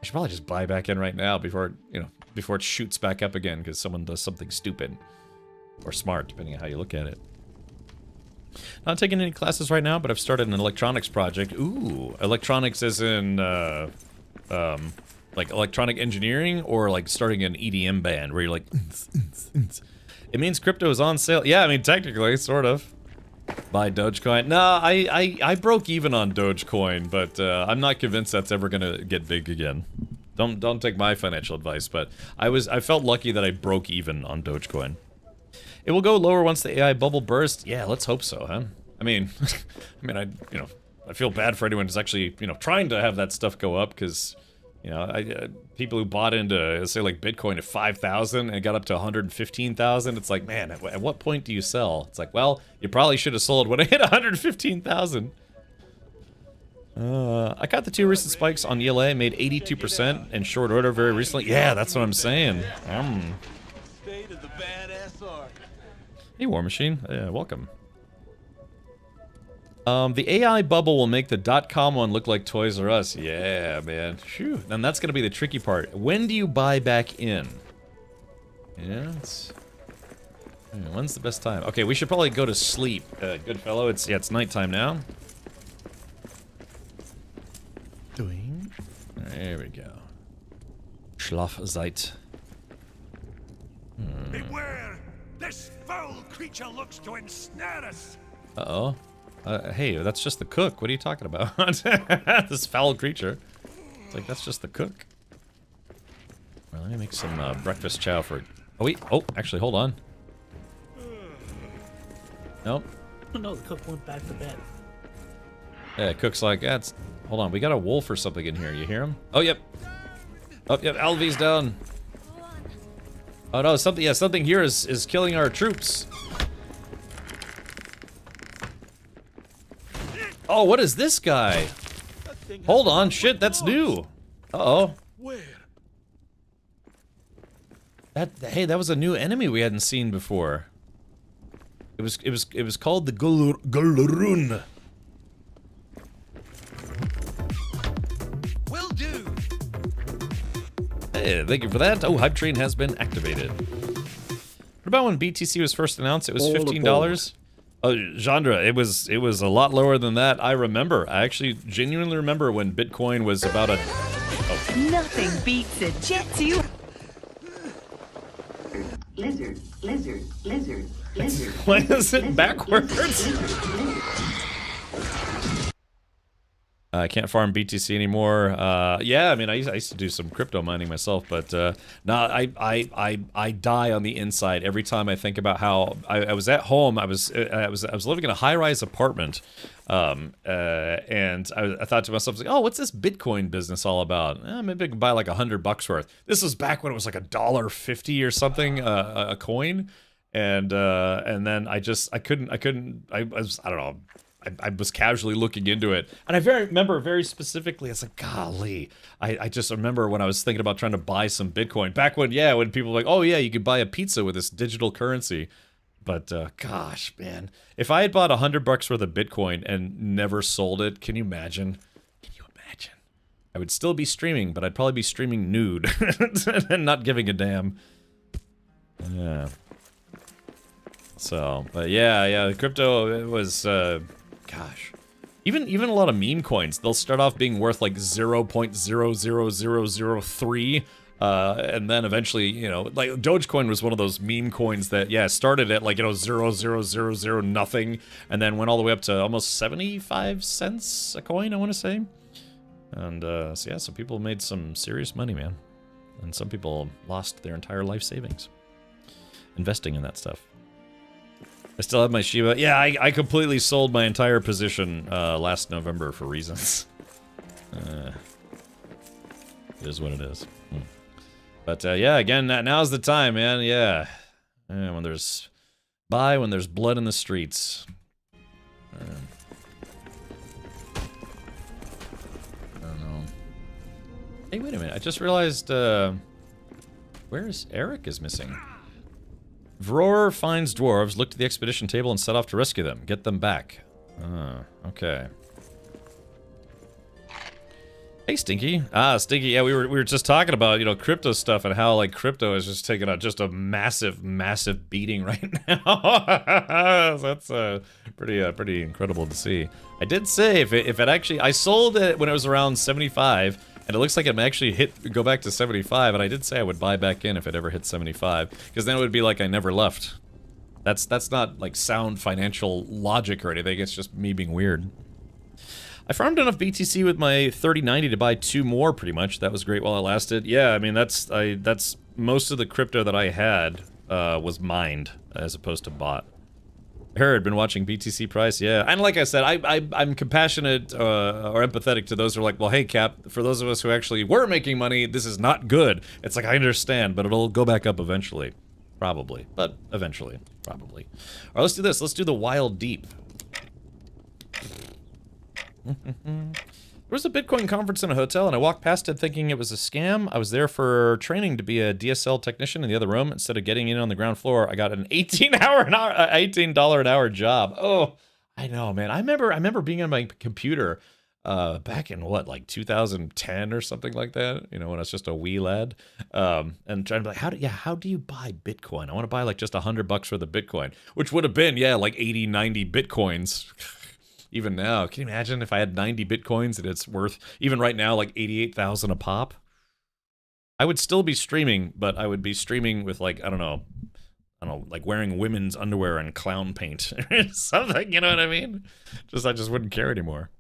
I should probably just buy back in right now before it shoots back up again because someone does something stupid. Or smart, depending on how you look at it. Not taking any classes right now, but I've started an electronics project. Ooh, electronics as in, like electronic engineering, or like starting an EDM band where you're like, it means crypto is on sale. Yeah, I mean, technically, sort of. Buy Dogecoin. No, I broke even on Dogecoin, but I'm not convinced that's ever gonna get big again. Don't take my financial advice, but I felt lucky that I broke even on Dogecoin. It will go lower once the AI bubble bursts. Yeah, let's hope so, huh? I mean, I feel bad for anyone who's actually, trying to have that stuff go up, because, people who bought into, say, like Bitcoin at 5,000 and got up to 115,000. It's like, man, at what point do you sell? It's like, well, you probably should have sold when it hit 115,000. I got the 2 recent spikes on ELA, made 82% in short order very recently. Yeah, that's what I'm saying. Hey, War Machine. Yeah, welcome. The AI bubble will make the .com one look like Toys R Us. Yeah, man. Phew. And that's going to be the tricky part. When do you buy back in? Yeah, when's the best time? Okay, we should probably go to sleep, good fellow. It's nighttime now. There we go. Schlafzeit. Beware! This foul creature looks to ensnare us! Uh-oh. Hey, that's just the cook. What are you talking about? This foul creature. It's like, that's just the cook. Well, let me make some breakfast chow for... Oh, wait. Oh, actually, hold on. Nope. Oh, no, the cook went back to bed. Yeah, cook's like, that's... Hold on, we got a wolf or something in here. You hear him? Oh, yep. Oh, yep, Alvy's down. Oh, no, something here is killing our troops. Oh, what is this guy? Hold on, shit, that's new. Uh-oh. Where? Hey, that was a new enemy we hadn't seen before. It was called the Gulrun. Will do. Hey, thank you for that. Oh, Hype Train has been activated. What about when BTC was first announced? It was $15. Oh, genre, it was a lot lower than that. I remember. I actually genuinely remember when Bitcoin was about a... Oh. Nothing beats a Jet 2. Lizard. Why is it backwards? I can't farm BTC anymore. Yeah, I mean, I used to do some crypto mining myself, but no, I die on the inside every time I think about how I was at home. I was living in a high-rise apartment, and I thought to myself, like, oh, what's this Bitcoin business all about? Maybe I can buy like $100 worth. This was back when it was like $1.50 or something a coin, and then I couldn't. I don't know. I was casually looking into it, and I remember very specifically, it's like, golly, I just remember when I was thinking about trying to buy some Bitcoin, back when people were like, oh yeah, you could buy a pizza with this digital currency, but gosh, man, if I had bought $100 worth of Bitcoin and never sold it, can you imagine? I would still be streaming, but I'd probably be streaming nude, and not giving a damn. Yeah. So, but yeah, crypto, it was, gosh. Even a lot of meme coins, they'll start off being worth like 0.00003, and then eventually, like Dogecoin was one of those meme coins that, yeah, started at like, 0.0000 nothing, and then went all the way up to almost 75 cents a coin, I want to say. And, so yeah, some people made some serious money, man. And some people lost their entire life savings investing in that stuff. I still have my Shiba. Yeah, I completely sold my entire position last November for reasons. It is what it is. But yeah, again, now's the time, man. Yeah, when there's blood in the streets. I don't know. Hey, wait a minute! I just realized. Where's Eric is missing? Vror finds dwarves, look to the expedition table, and set off to rescue them. Get them back. Okay. Hey, Stinky. Stinky, yeah, we were just talking about, crypto stuff and how, like, crypto is just taking just a massive beating right now. That's pretty incredible to see. I did say, if it actually... I sold it when it was around 75, and it looks like it may actually go back to 75, and I did say I would buy back in if it ever hit 75, because then it would be like I never left. That's not, like, sound financial logic or anything, it's just me being weird. I farmed enough BTC with my 3090 to buy 2 more, pretty much. That was great while it lasted. Yeah, I mean, that's most of the crypto that I had was mined as opposed to bought. I heard, been watching BTC price, yeah. And like I said, I'm compassionate or empathetic to those who are like, well, hey, Cap, for those of us who actually were making money, this is not good. It's like, I understand, but it'll go back up eventually. Probably, but eventually, probably. All right, let's do this. Let's do the Wild Deep. There was a Bitcoin conference in a hotel, and I walked past it thinking it was a scam. I was there for training to be a DSL technician in the other room. Instead of getting in on the ground floor, I got an $18 an hour job. Oh, I know, man. I remember being on my computer back in what, like 2010 or something like that. You know, when I was just a wee lad, and trying to be like, how do you buy Bitcoin? I want to buy like just $100 worth of Bitcoin, which would have been like 80, 90 Bitcoins. Even now, can you imagine if I had 90 Bitcoins and it's worth, even right now, like 88,000 a pop? I would still be streaming, but I would be streaming with like, I don't know, like wearing women's underwear and clown paint or something, you know what I mean? I just wouldn't care anymore.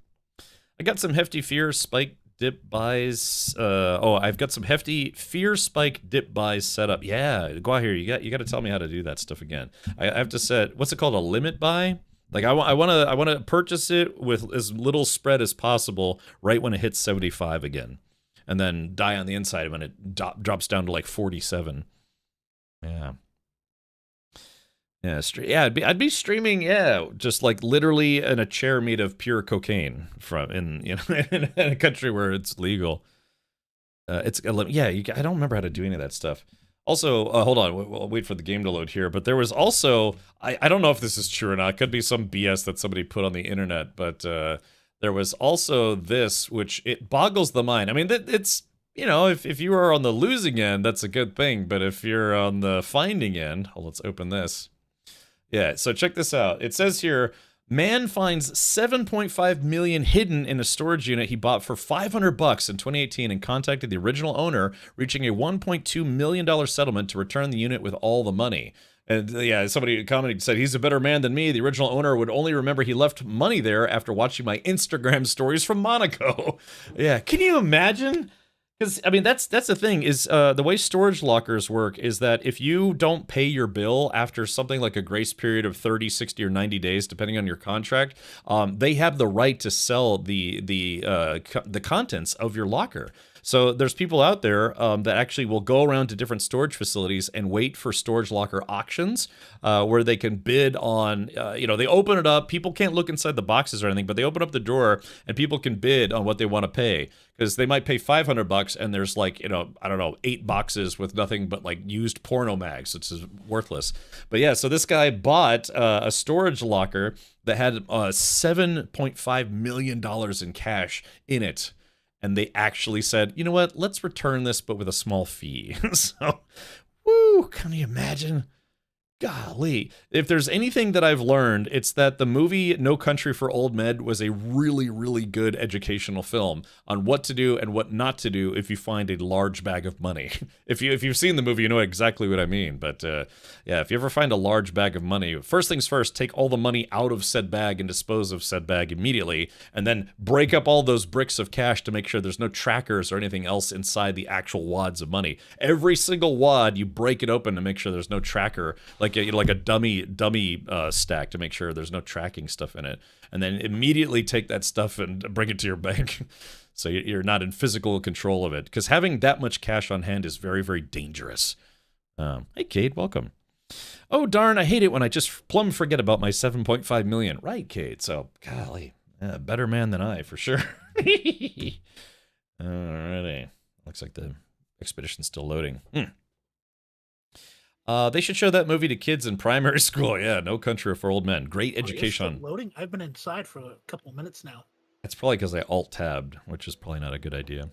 I got some hefty fear spike dip buys. I've got some hefty fear spike dip buys set up. Yeah, go out here. You got to tell me how to do that stuff again. I have to set, what's it called, a limit buy? Like I want to purchase it with as little spread as possible right when it hits 75 again, and then die on the inside when it drops down to like 47. Yeah. Yeah, I'd be streaming, just like literally in a chair made of pure cocaine in a country where it's legal. I don't remember how to do any of that stuff. Also, hold on, we'll wait for the game to load here, but there was also, I don't know if this is true or not, it could be some BS that somebody put on the internet, but there was also this, which it boggles the mind. I mean, it's, you know, if you are on the losing end, that's a good thing, but if you're on the finding end, let's open this. Yeah, so check this out. It says here, man finds 7.5 million hidden in a storage unit he bought for $500 in 2018 and contacted the original owner, reaching a $1.2 million settlement to return the unit with all the money. And yeah, somebody commented, said, he's a better man than me. The original owner would only remember he left money there after watching my Instagram stories from Monaco. Yeah, can you imagine? Because, I mean, that's the thing, is the way storage lockers work is that if you don't pay your bill after something like a grace period of 30, 60, or 90 days, depending on your contract, they have the right to sell the contents of your locker. So there's people out there that actually will go around to different storage facilities and wait for storage locker auctions where they can bid on, they open it up. People can't look inside the boxes or anything, but they open up the drawer and people can bid on what they want to pay. Because they might pay $500 and there's like, I don't know, 8 boxes with nothing but like used porno mags, which is worthless. But yeah, so this guy bought a storage locker that had $7.5 million in cash in it. And they actually said, you know what, let's return this, but with a small fee. So, woo, can you imagine? Golly. If there's anything that I've learned, it's that the movie No Country for Old Men was a really, really good educational film on what to do and what not to do if you find a large bag of money. If you've seen the movie, you know exactly what I mean. But yeah, if you ever find a large bag of money, first things first, take all the money out of said bag and dispose of said bag immediately, and then break up all those bricks of cash to make sure there's no trackers or anything else inside the actual wads of money. Every single wad, you break it open to make sure there's no tracker, like a dummy stack to make sure there's no tracking stuff in it, and then immediately take that stuff and bring it to your bank so you're not in physical control of it, because having that much cash on hand is very, very dangerous. Hey Kate, welcome. Oh darn, I hate it when I just plumb forget about my 7.5 million. Right, Kate? So golly, better man than I for sure. Alrighty, looks like the expedition's still loading. They should show that movie to kids in primary school. Yeah, No Country for Old Men. Great education. Still loading? I've been inside for a couple of minutes now. It's probably because I alt-tabbed, which is probably not a good idea.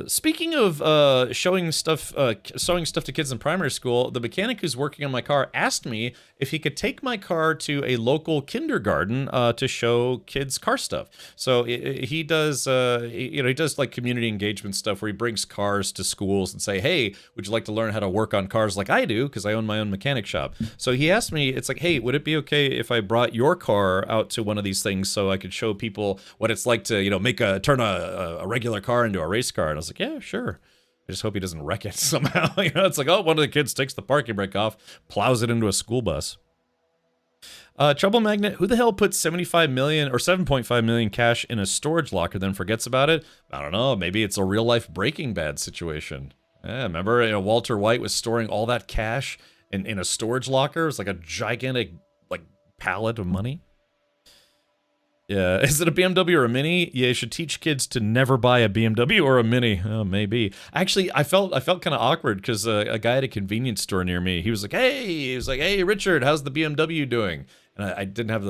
Speaking of showing stuff, showing stuff to kids in primary school, the mechanic who's working on my car asked me if he could take my car to a local kindergarten to show kids car stuff. So he does, you know, he does like community engagement stuff where he brings cars to schools and say, hey, would you like to learn how to work on cars like I do? Because I own my own mechanic shop. So he asked me, it's like, hey, would it be okay if I brought your car out to one of these things so I could show people what it's like to, you know, turn a regular car into a race car? And I was like, yeah, sure. I just hope he doesn't wreck it somehow. You know, it's like, oh, one of the kids takes the parking brake off, plows it into a school bus. Trouble Magnet, who the hell put 75 million or 7.5 million cash in a storage locker then forgets about it? I don't know. Maybe it's a real life Breaking Bad situation. Yeah, remember, you know, Walter White was storing all that cash in a storage locker. It was like a gigantic like pallet of money. Yeah, is it a BMW or a Mini? Yeah, you should teach kids to never buy a BMW or a Mini. Oh, maybe. Actually, I felt kind of awkward because a guy at a convenience store near me, he was like, hey, Richard, how's the BMW doing? And I didn't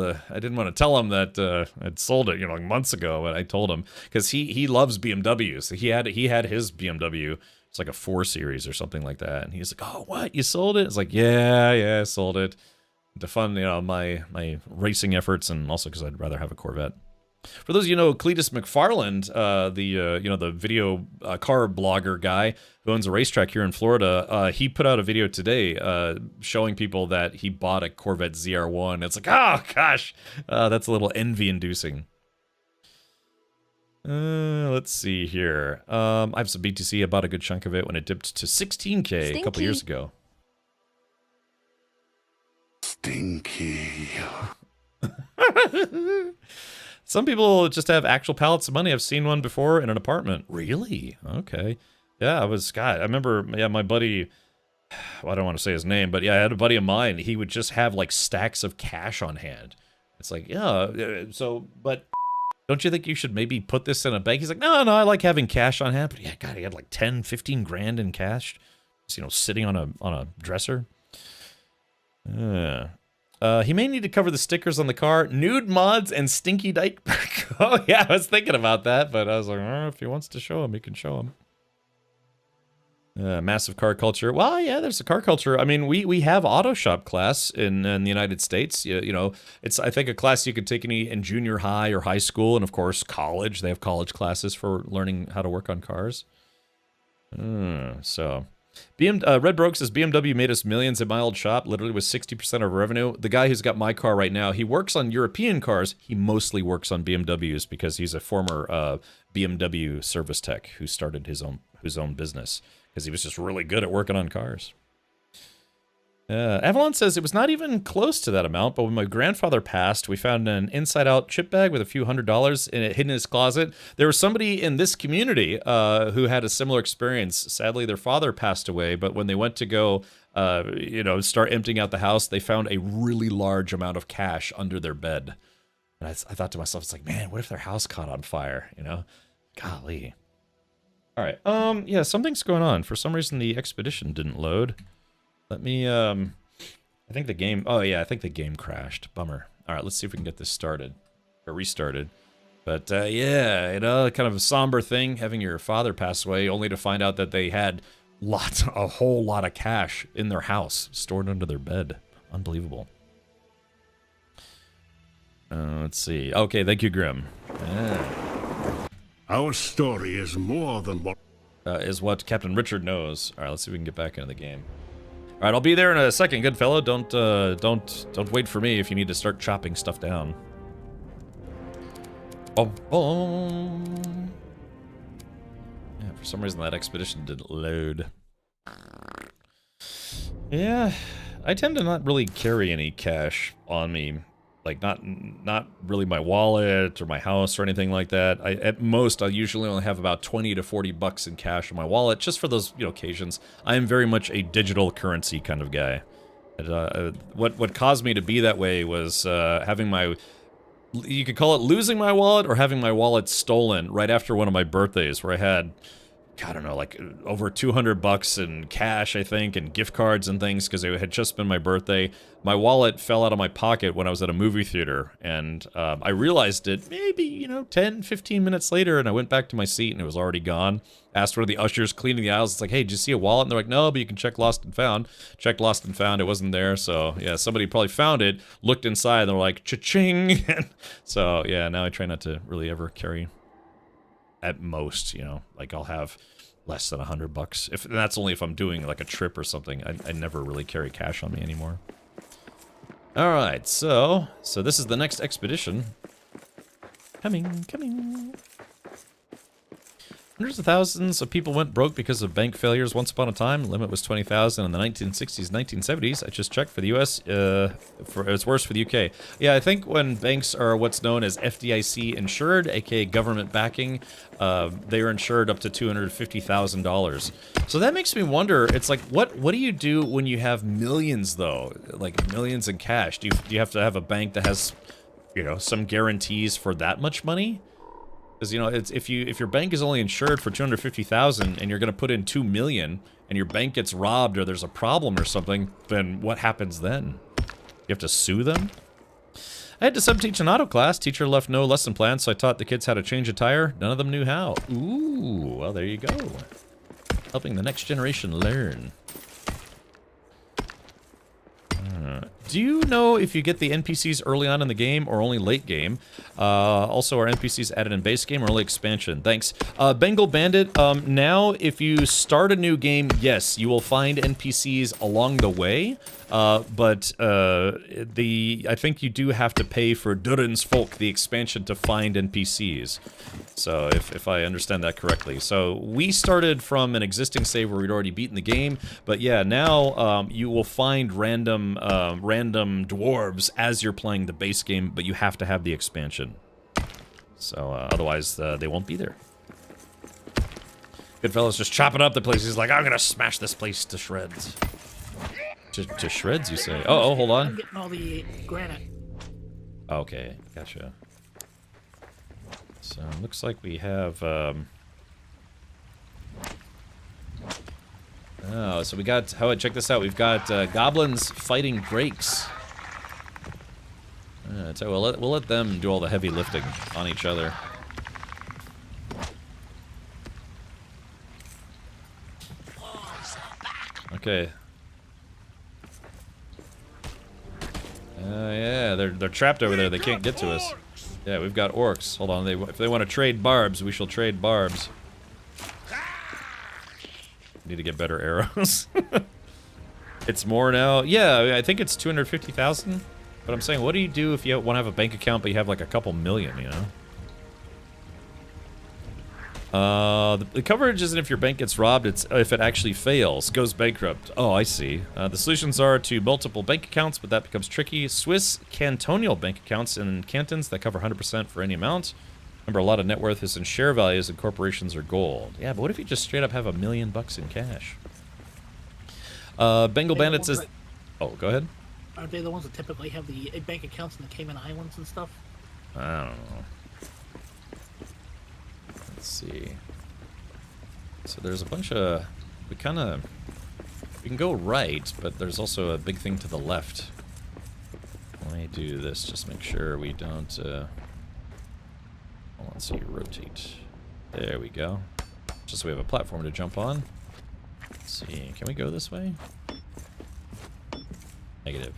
want to tell him that I'd sold it, you know, like months ago. But I told him because he loves BMWs. He had his BMW. It's like a 4 Series or something like that. And he's like, oh, what? You sold it? It's like, yeah, I sold it. To fund, you know, my racing efforts, and also because I'd rather have a Corvette. For those of you who know, Cletus McFarland, you know, the video car blogger guy who owns a racetrack here in Florida, he put out a video today showing people that he bought a Corvette ZR1. It's like, oh gosh, that's a little envy-inducing. Let's see here. I have some BTC. I bought a good chunk of it when it dipped to 16K a couple years ago. Stinky. Some people just have actual pallets of money. I've seen one before in an apartment. Really? Okay. Yeah, I remember, yeah, my buddy, well, I don't want to say his name, but yeah, I had a buddy of mine. He would just have like stacks of cash on hand. It's like, yeah, so, but don't you think you should maybe put this in a bank? He's like, no, I like having cash on hand. But yeah, God, he had like 10, 15 grand in cash, just, you know, sitting on a dresser. He may need to cover the stickers on the car, nude mods, and stinky dyke. Oh yeah, I was thinking about that, but I was like, if he wants to show him, he can show him. Massive car culture. Well, yeah, there's a car culture. I mean, we have auto shop class in the United States. You know, it's, I think, a class you could take in junior high or high school, and of course college. They have college classes for learning how to work on cars. So. Red Broke says BMW made us millions at my old shop, literally with 60% of revenue. The guy who's got my car right now, he works on European cars. He mostly works on BMWs because he's a former BMW service tech who started his own business because he was just really good at working on cars. Avalon says it was not even close to that amount, but when my grandfather passed, we found an inside-out chip bag with a few $100s in it hidden in his closet. There was somebody in this community who had a similar experience. Sadly, their father passed away, but when they went to go, you know, start emptying out the house, they found a really large amount of cash under their bed. And I thought to myself, it's like, man, what if their house caught on fire? You know, golly. All right, yeah, something's going on. For some reason, the expedition didn't load. Let me, I think the game, oh yeah, I think the game crashed. Bummer. All right, let's see if we can get this started, or restarted. But yeah, you know, kind of a somber thing, having your father pass away, only to find out that they had a whole lot of cash in their house, stored under their bed. Unbelievable. Let's see. Okay, thank you, Grim. Our story is more than what... is what Captain Richard knows. All right, let's see if we can get back into the game. All right, I'll be there in a second, good fellow. Don't wait for me if you need to start chopping stuff down. Oh. Yeah, for some reason that expedition didn't load. Yeah, I tend to not really carry any cash on me. Like, not really my wallet or my house or anything like that. At most, I usually only have about 20 to 40 bucks in cash in my wallet, just for those, you know, occasions. I am very much a digital currency kind of guy. What caused me to be that way was having my, you could call it losing my wallet or having my wallet stolen right after one of my birthdays, where I had I don't know, like over $200 in cash, I think, and gift cards and things, because it had just been my birthday. My wallet fell out of my pocket when I was at a movie theater, and I realized it maybe, you know, 10, 15 minutes later, and I went back to my seat, and it was already gone. Asked one of the ushers cleaning the aisles, it's like, hey, did you see a wallet? And they're like, no, but you can check lost and found. Checked lost and found, it wasn't there, so, yeah, somebody probably found it, looked inside, and they're like, cha-ching! So, yeah, now I try not to really ever carry, at most, you know, like, I'll have less than $100. If that's only if I'm doing like a trip or something. I never really carry cash on me anymore. All right, so this is the next expedition. Coming. Hundreds of thousands of people went broke because of bank failures once upon a time. The limit was 20,000 in the 1960s, 1970s. I just checked for the U.S. It's worse for the U.K. Yeah, I think when banks are what's known as FDIC insured, aka government backing, they are insured up to $250,000. So that makes me wonder. It's like, what do you do when you have millions though, like millions in cash? Do you have to have a bank that has, you know, some guarantees for that much money? Because, you know, it's if your bank is only insured for $250,000 and you're going to put in $2 million and your bank gets robbed or there's a problem or something, then what happens then? You have to sue them? I had to subteach an auto class. Teacher left no lesson plan, so I taught the kids how to change a tire. None of them knew how. Ooh, well, there you go. Helping the next generation learn. Do you know if you get the NPCs early on in the game or only late game? Also, are NPCs added in base game or only expansion? Thanks. Bengal Bandit, now if you start a new game, yes, you will find NPCs along the way. But I think you do have to pay for DURIN'S Folk, the expansion, to find NPCs. So, if I understand that correctly. So, we started from an existing save where we'd already beaten the game, but yeah, now you will find random dwarves as you're playing the base game, but you have to have the expansion. So, otherwise, they won't be there. Goodfellas just chopping up the place. He's like, I'm gonna smash this place to shreds. To shreds, you say? Oh, hold on. I'm getting all the granite. Okay, gotcha. So, looks like we have, oh, so we got, check this out. We've got goblins fighting drakes. So we'll let them do all the heavy lifting on each other. Okay. Yeah, they're trapped over there. They can't get to us. Yeah, we've got orcs. Hold on, if they want to trade barbs, we shall trade barbs. Need to get better arrows. It's more now. Yeah, I think it's 250,000. But I'm saying, what do you do if you want to have a bank account but you have like a couple million, you know? The coverage isn't if your bank gets robbed, it's if it actually fails, goes bankrupt. Oh, I see. The solutions are to multiple bank accounts, but that becomes tricky. Swiss cantonal bank accounts in cantons that cover 100% for any amount. Remember, a lot of net worth is in share values and corporations are gold. Yeah, but what if you just straight up have $1 million in cash? Bengal Bandits is... Oh, go ahead. Aren't they the ones that typically have the bank accounts in the Cayman Islands and stuff? I don't know. Let's see. So there's a bunch of... We can go right, but there's also a big thing to the left. Let me do this, just make sure we don't... Well, let's see, rotate. There we go. Just so we have a platform to jump on. Let's see, can we go this way? Negative.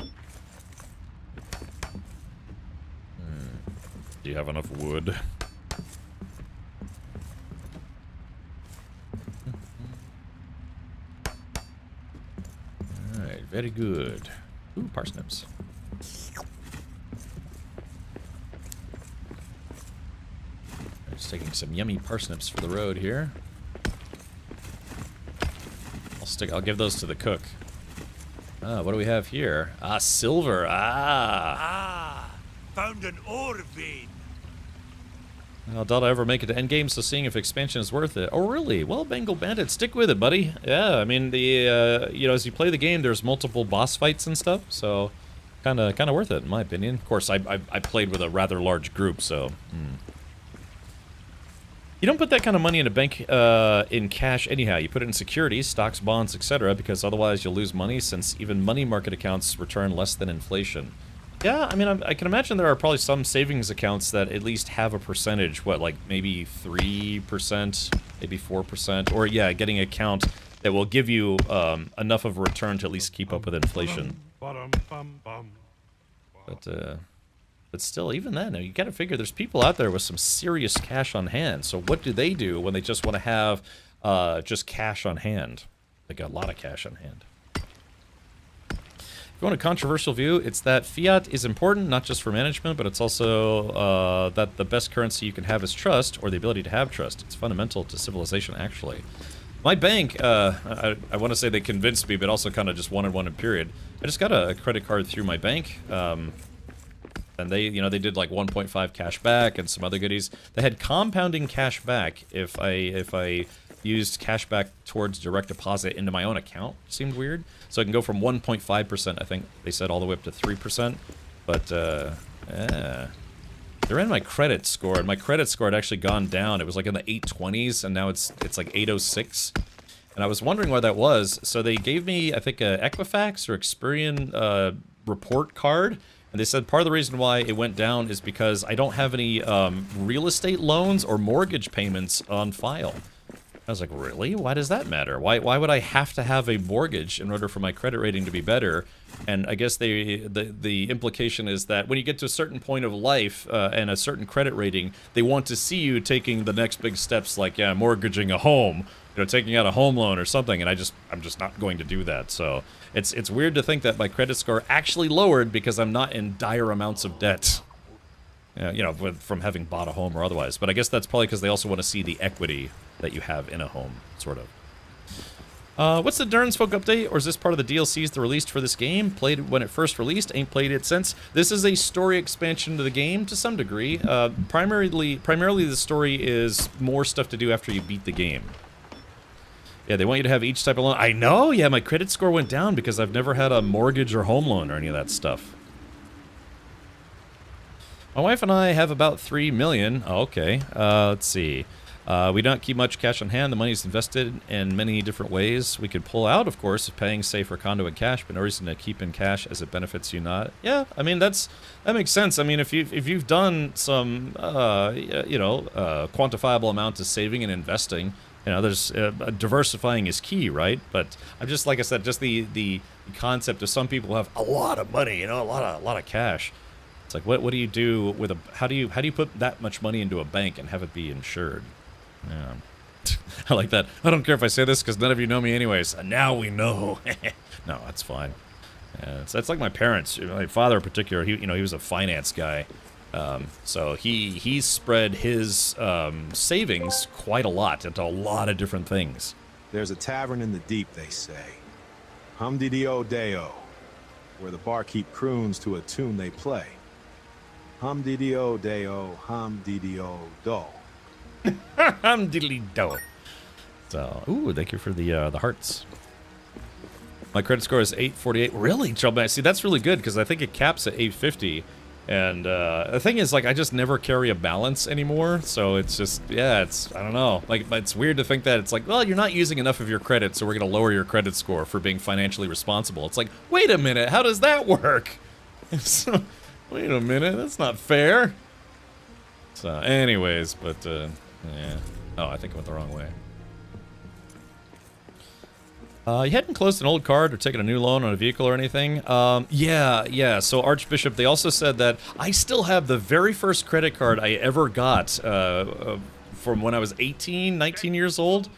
Do you have enough wood? Alright, very good. Ooh, parsnips. Just taking some yummy parsnips for the road here. I'll give those to the cook. Ah, what do we have here? Ah, silver. Found an ore vein. Well, doubt I ever make it to endgame, so seeing if expansion is worth it. Oh, really? Well, Bengal Bandit, stick with it, buddy. Yeah, I mean, the you know, as you play the game, there's multiple boss fights and stuff, so kind of worth it, in my opinion. Of course, I played with a rather large group, so... You don't put that kind of money in a bank in cash anyhow. You put it in securities, stocks, bonds, etc., because otherwise you'll lose money, since even money market accounts return less than inflation. Yeah, I mean, I can imagine there are probably some savings accounts that at least have a percentage, what, like maybe 3%, maybe 4%, or yeah, getting an account that will give you enough of a return to at least keep up with inflation. But still, even then, you gotta figure there's people out there with some serious cash on hand. So what do they do when they just want to have just cash on hand? They got a lot of cash on hand. If you want a controversial view, it's that fiat is important, not just for management, but it's also that the best currency you can have is trust, or the ability to have trust. It's fundamental to civilization, actually. My bank, I want to say they convinced me, but also kind of just wanted one in period. I just got a credit card through my bank. And they, you know, they did like 1.5 cash back and some other goodies. They had compounding cash back if I used cash back towards direct deposit into my own account. Seemed weird. So I can go from 1.5%, I think they said, all the way up to 3%. But yeah, they're in my credit score, and my credit score had actually gone down. It was like in the 820s, and now it's like 806. And I was wondering why that was. So they gave me, I think, a Equifax or Experian report card. And they said part of the reason why it went down is because I don't have any real estate loans or mortgage payments on file. I was like, really? Why does that matter? Why would I have to have a mortgage in order for my credit rating to be better? And I guess the implication is that when you get to a certain point of life and a certain credit rating, they want to see you taking the next big steps, like, yeah, mortgaging a home, you know, taking out a home loan or something. And I'm just not going to do that. So it's weird to think that my credit score actually lowered because I'm not in dire amounts of debt. You know, from having bought a home or otherwise. But I guess that's probably because they also want to see the equity that you have in a home, sort of. What's the DURIN'S folk update, or is this part of the DLCs that released for this game? Played it when it first released, ain't played it since. This is a story expansion to the game to some degree. Primarily the story is more stuff to do after you beat the game. Yeah, they want you to have each type of loan. I know, yeah, my credit score went down because I've never had a mortgage or home loan or any of that stuff. My wife and I have about 3 million. Oh, okay. Let's see. We don't keep much cash on hand. The money is invested in many different ways. We could pull out, of course, if paying, say, for condo and cash, but no reason to keep in cash as it benefits you not. Yeah, I mean, that makes sense. I mean, if you've done some, quantifiable amount of saving and investing, you know, there's diversifying is key, right? But I'm just, like I said, just the concept of some people have a lot of money, you know, a lot of cash. It's like, what do you do with how do you put that much money into a bank and have it be insured? Yeah. I like that. I don't care if I say this because none of you know me anyways. Now we know. No, that's fine. Yeah, it's like my parents. My father in particular, he was a finance guy. So he spread his savings quite a lot into a lot of different things. There's a tavern in the deep, they say. Hum-dee-dee-o Deo, where the barkeep croons to a tune they play. Hum-dee-dee-o Deo, hum-dee-dee-o do. Hum-diddly-do. So, ooh, thank you for the hearts. My credit score is 848. Really, Chubman? See, that's really good because I think it caps at 850. And the thing is, like, I just never carry a balance anymore. So it's just, yeah, I don't know. Like, it's weird to think that it's like, well, you're not using enough of your credit, so we're going to lower your credit score for being financially responsible. It's like, wait a minute, how does that work? So, wait a minute, that's not fair. So, anyways, but, yeah. Oh, I think I went the wrong way. You hadn't closed an old card or taken a new loan on a vehicle or anything? Yeah. So Archbishop, they also said that I still have the very first credit card I ever got from when I was 18, 19 years old.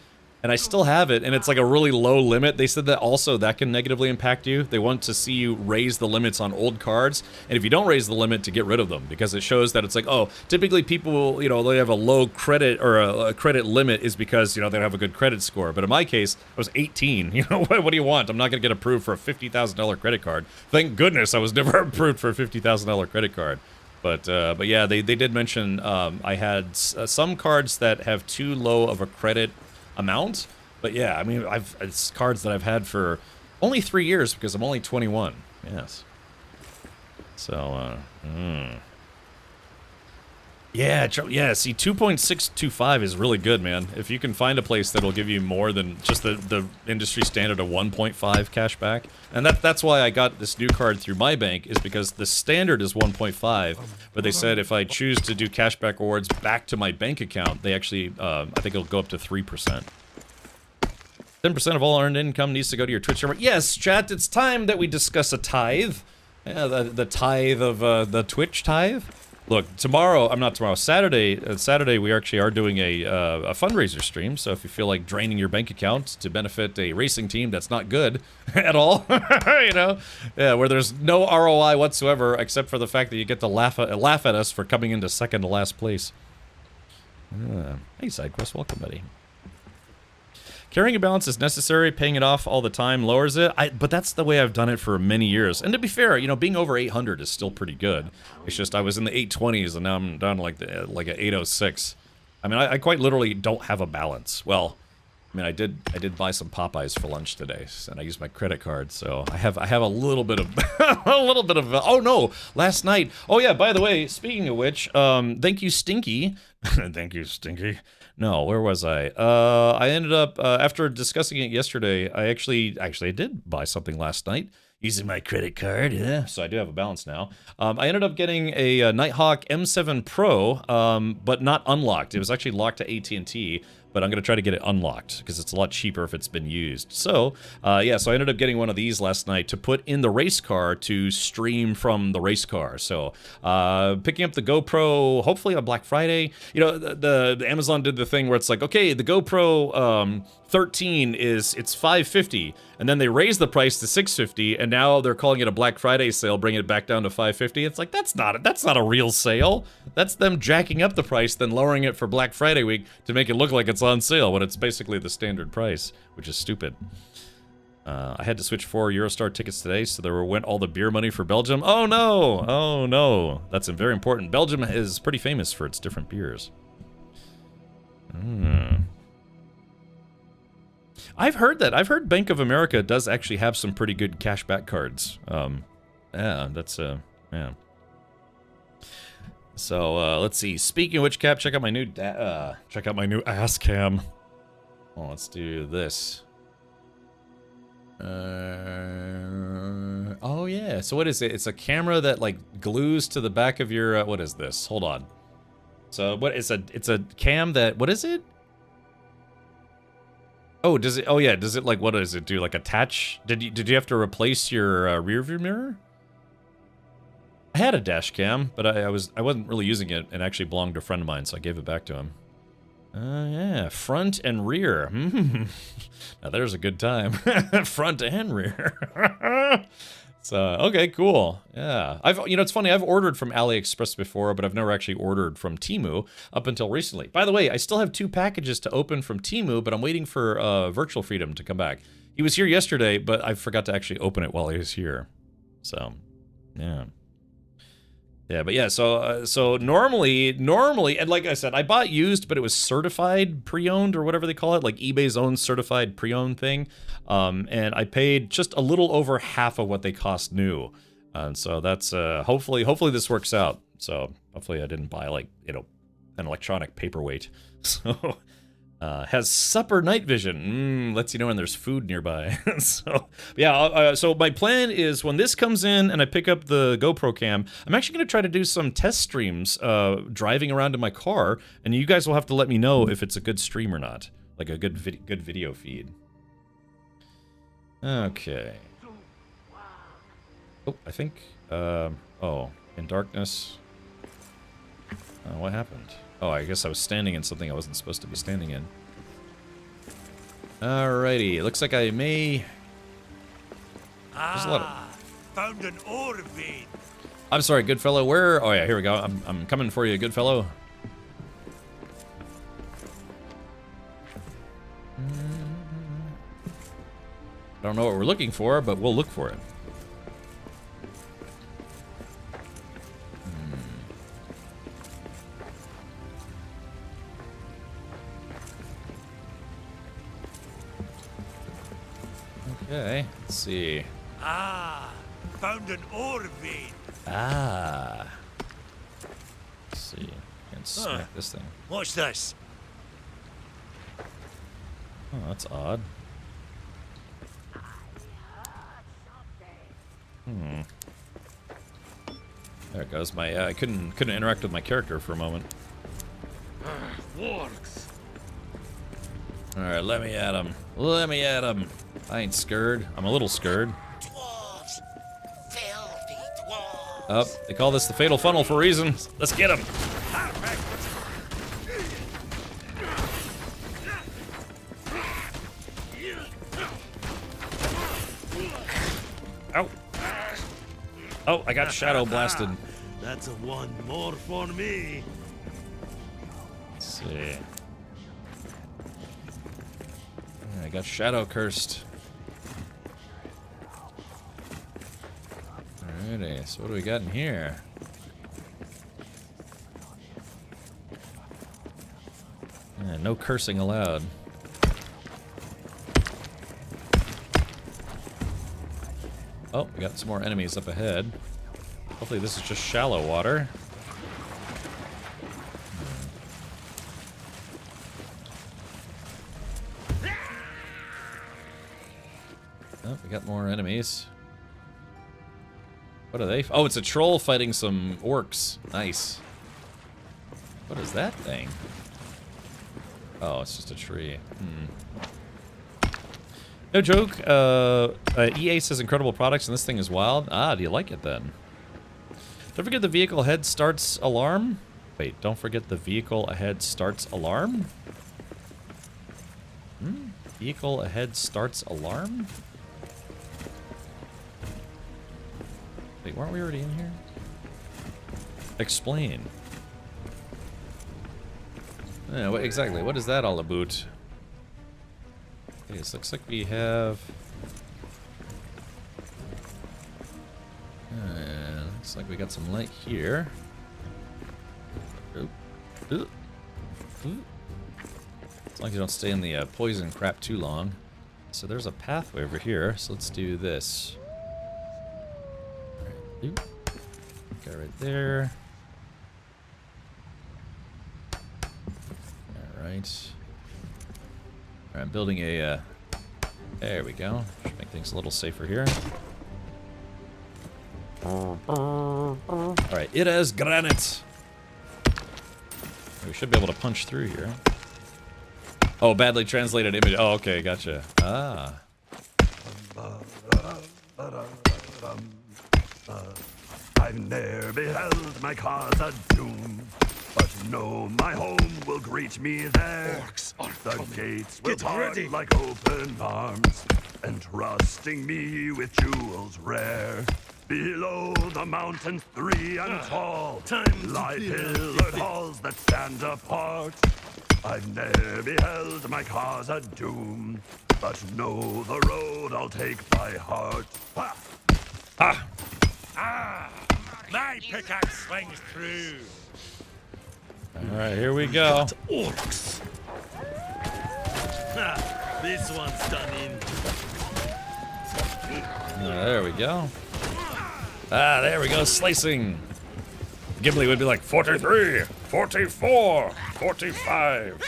And I still have it, and it's like a really low limit. They said that also that can negatively impact you. They want to see you raise the limits on old cards, and if you don't raise the limit, to get rid of them, because it shows that it's like, oh, typically people, they have a low credit or a credit limit is because, they don't have a good credit score. But in my case, I was 18. What do you want? I'm not going to get approved for a $50,000 credit card. Thank goodness I was never approved for a $50,000 credit card. But yeah, they did mention I had some cards that have too low of a credit amount, but yeah, I mean, it's cards that I've had for only 3 years because I'm only 21. Yes. So, Yeah, yeah. See, 2.625 is really good, man. If you can find a place that'll give you more than just the industry standard of 1.5 cash back, and that's why I got this new card through my bank, is because the standard is 1.5, but they said if I choose to do cashback rewards back to my bank account, they actually, I think it'll go up to 3%. 10% of all earned income needs to go to your Twitch. Yes, chat. It's time that we discuss a tithe. Yeah, the tithe of the Twitch tithe. Look, Saturday we actually are doing a fundraiser stream, so if you feel like draining your bank account to benefit a racing team that's not good at all, you know, yeah, where there's no ROI whatsoever except for the fact that you get to laugh at us for coming into second to last place. Hey, SideQuest, welcome, buddy. Carrying a balance is necessary, paying it off all the time lowers it, but that's the way I've done it for many years. And to be fair, you know, being over 800 is still pretty good. It's just I was in the 820s and now I'm down to like an 806. I mean, I quite literally don't have a balance. Well, I mean, I did buy some Popeyes for lunch today, and I used my credit card, so I have a little bit of oh no, last night. Oh yeah, by the way, speaking of which, thank you, Stinky. Thank you, Stinky. No, where was I? I ended up, after discussing it yesterday, I actually did buy something last night using my credit card, yeah, so I do have a balance now. I ended up getting a Nighthawk M7 Pro, but not unlocked. It was actually locked to AT&T, but I'm going to try to get it unlocked because it's a lot cheaper if it's been used. So, yeah, so I ended up getting one of these last night to put in the race car to stream from the race car. So, picking up the GoPro, hopefully on Black Friday. You know, the Amazon did the thing where it's like, okay, the GoPro 13 it's $550, and then they raised the price to $650, and now they're calling it a Black Friday sale, bringing it back down to $550. It's like that's not a real sale. That's them jacking up the price, then lowering it for Black Friday week to make it look like it's on sale when it's basically the standard price, which is stupid. I had to switch 4 Eurostar tickets today, so there went all the beer money for Belgium. Oh no! Oh no! That's very important. Belgium is pretty famous for its different beers. I've heard that. I've heard Bank of America does actually have some pretty good cashback cards. Yeah, that's yeah. So let's see. Speaking of which, Cap, check out my new ass cam. Oh, let's do this. Oh yeah. So what is it? It's a camera that like glues to the back of your. What is this? Hold on. So what? It's a cam that. What is it? Oh, does it? Oh yeah. Does it like? What does it do? Like attach? Did you have to replace your rear view mirror? I had a dash cam, but I wasn't really using it, and actually belonged to a friend of mine, so I gave it back to him. Yeah, front and rear. Now there's a good time. Front and rear. So okay, cool. Yeah, it's funny. I've ordered from AliExpress before, but I've never actually ordered from Temu up until recently. By the way, I still have 2 packages to open from Temu, but I'm waiting for Virtual Freedom to come back. He was here yesterday, but I forgot to actually open it while he was here. So, yeah. Yeah, but yeah, so normally, and like I said, I bought used, but it was certified pre-owned or whatever they call it, like eBay's own certified pre-owned thing, and I paid just a little over half of what they cost new, and so that's hopefully this works out. So hopefully I didn't buy like an electronic paperweight. So has supper night vision, lets you know when there's food nearby. So yeah, so my plan is when this comes in and I pick up the GoPro cam, I'm actually going to try to do some test streams driving around in my car, and you guys will have to let me know if it's a good stream or not, like a good video feed. Okay. Oh, I think oh, in darkness. What happened? Oh, I guess I was standing in something I wasn't supposed to be standing in. Alrighty, it looks like I may... Found an ore vein. I'm sorry, good fellow, where... Oh yeah, here we go. I'm coming for you, good fellow. I don't know what we're looking for, but we'll look for it. Okay, let's see. Found an ore vein. Let's see. And smack this thing. Watch this. Oh, that's odd. There it goes. My I couldn't interact with my character for a moment. Works. All right, let me at him. Let me at him. I ain't scared. I'm a little scared. Dwarves. Filthy dwarves. Oh, they call this the fatal funnel for a reason. Let's get him. Ow. Oh, I got shadow blasted. That's a one more for me. Let's see. I got shadow cursed. Alrighty, so what do we got in here? Yeah, no cursing allowed. Oh, we got some more enemies up ahead. Hopefully this is just shallow water. Oh, we got more enemies. What are they? Oh, it's a troll fighting some orcs. Nice. What is that thing? Oh, it's just a tree. No joke. EA says incredible products, and this thing is wild. Ah, do you like it then? Don't forget the vehicle ahead starts alarm. Wait, don't forget the vehicle ahead starts alarm? Vehicle ahead starts alarm? Wait, weren't we already in here? Explain. What, exactly, what is that all about? Okay, this looks like we have... looks like we got some light here. As long as you don't stay in the poison crap too long. So there's a pathway over here, so let's do this. Alright, go right there. Alright. Alright, I'm building a, there we go. Should make things a little safer here. Alright, it is granite! We should be able to punch through here. Oh, badly translated image. Oh, okay, gotcha. Ah. I've ne'er beheld my cause a doom, but know my home will greet me there. Orcs are the coming. Gates will part like open arms, entrusting me with jewels rare. Below the mountains 3 and tall, lie pillared halls that stand apart. I've ne'er beheld my cause a doom, but know the road I'll take by heart. Ha! Ah! Ah! My pickaxe swings through. Alright, here we go. Orcs. This one's done in. There we go. Ah, there we go, slicing. Gimli would be like 43, 44, 45.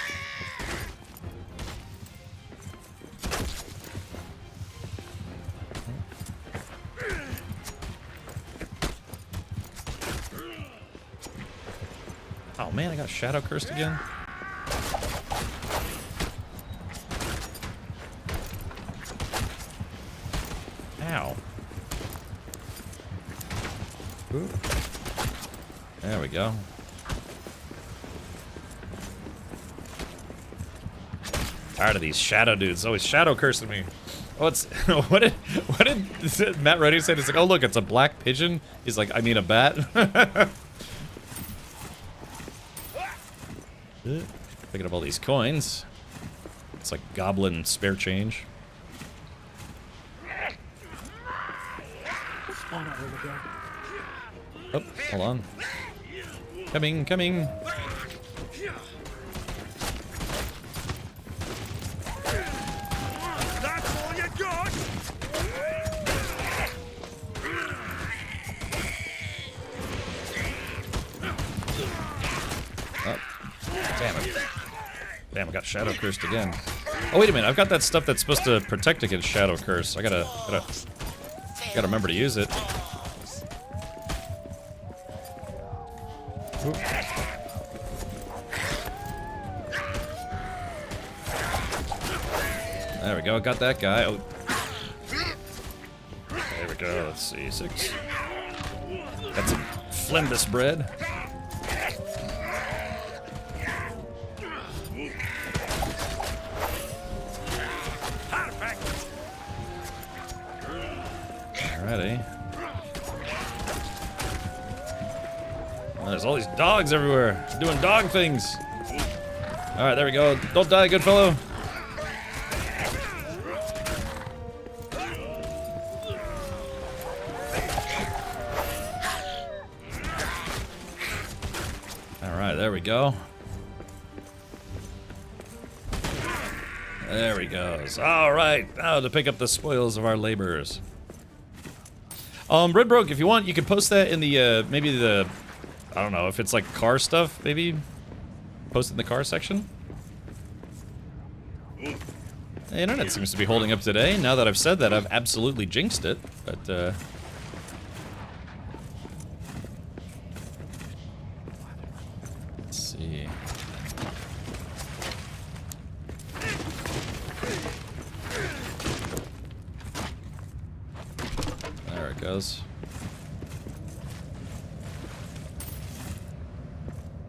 Oh man, I got shadow cursed again. Ow. Ooh. There we go. Tired of these shadow dudes. Always shadow cursing me. Oh, it's what did Matt Reddy say? It's like, oh look, it's a black pigeon. He's like, I mean a bat. Picking up all these coins. It's like goblin spare change. Oh, hold on. Coming, coming. That's all you got? I got shadow cursed again. Oh, wait a minute. I've got that stuff that's supposed to protect against shadow curse. I gotta remember to use it. Oop. There we go. Got that guy. Oh. There we go. Let's see. 6. Got some flambus bread. Alrighty. Oh, there's all these dogs everywhere, doing dog things. Alright, there we go. Don't die, good fellow. Alright, there we go. There he goes. Alright, now to pick up the spoils of our labors. Red Broke, if you want, you can post that in the, maybe the, I don't know, if it's like car stuff, maybe post it in the car section. The internet seems to be holding up today. Now that I've said that, I've absolutely jinxed it, but, let's see. There it goes.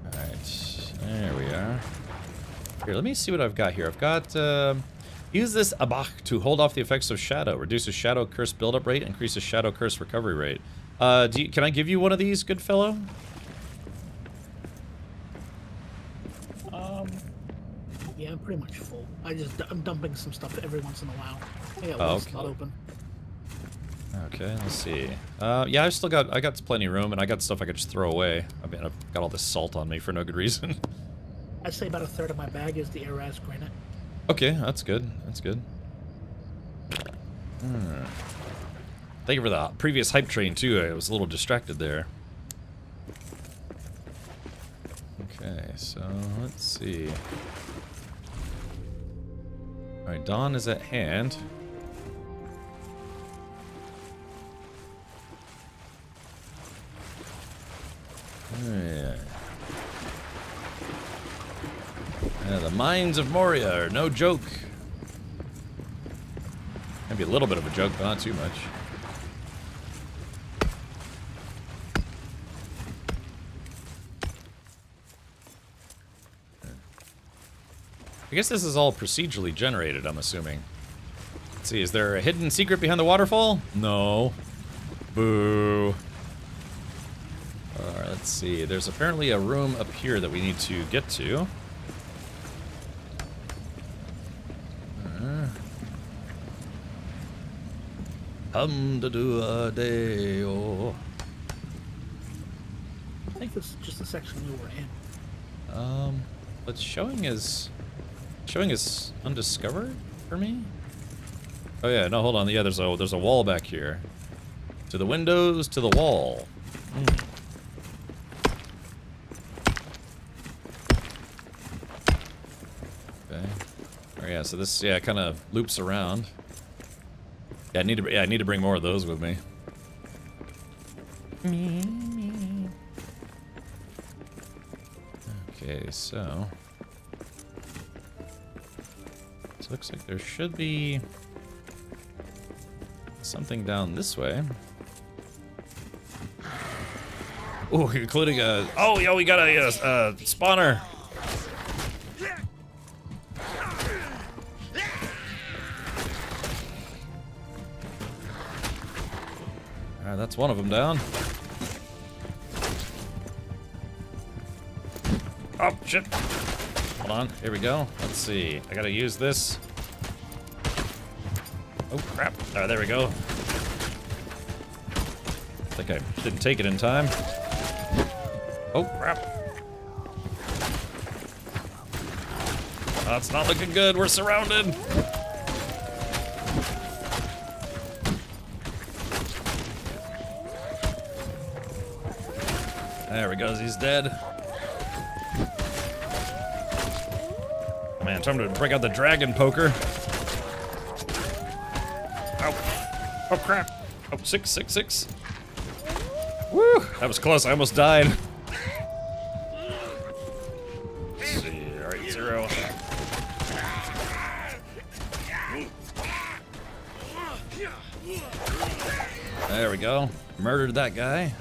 Alright, there we are. Here, let me see what I've got here. I've got, use this abach to hold off the effects of shadow. Reduces shadow curse buildup rate, increases shadow curse recovery rate. Can I give you one of these, good fellow? Yeah, I'm pretty much full. I'm dumping some stuff every once in a while. I got one slot open. Okay, let's see. Yeah, I got plenty of room, and I got stuff I could just throw away. I mean, I've got all this salt on me for no good reason. I'd say about a third of my bag is the Eraz granite. Okay, that's good. That's good. Thank you for the previous hype train, too. I was a little distracted there. Okay, so let's see. Alright, dawn is at hand. Yeah. The mines of Moria are no joke. Maybe a little bit of a joke, but not too much. I guess this is all procedurally generated, I'm assuming. Let's see, is there a hidden secret behind the waterfall? No. Boo. Alright, let's see. There's apparently a room up here that we need to get to. Hum-da-do-a-day-o. I think this is just the section we were in. But showing is undiscovered for me? Oh yeah, no, hold on. Yeah, there's a wall back here. To the windows, to the wall. Okay. Oh yeah, so this kind of loops around. Yeah, I need to bring more of those with me. Okay, so it looks like there should be something down this way. Oh, including a... Oh, yeah, we got a spawner. Alright, that's one of them down. Oh, shit. Hold on. Here we go. Let's see. I gotta use this. Oh, crap. Alright, there we go. I think I didn't take it in time. Oh, crap. Oh, it's not looking good. We're surrounded. There he goes. He's dead. Man, time to break out the dragon poker. Oh, oh crap. Oh, 666. Woo, that was close. I almost died. Let's see. All right, 0. There we go. Murdered that guy.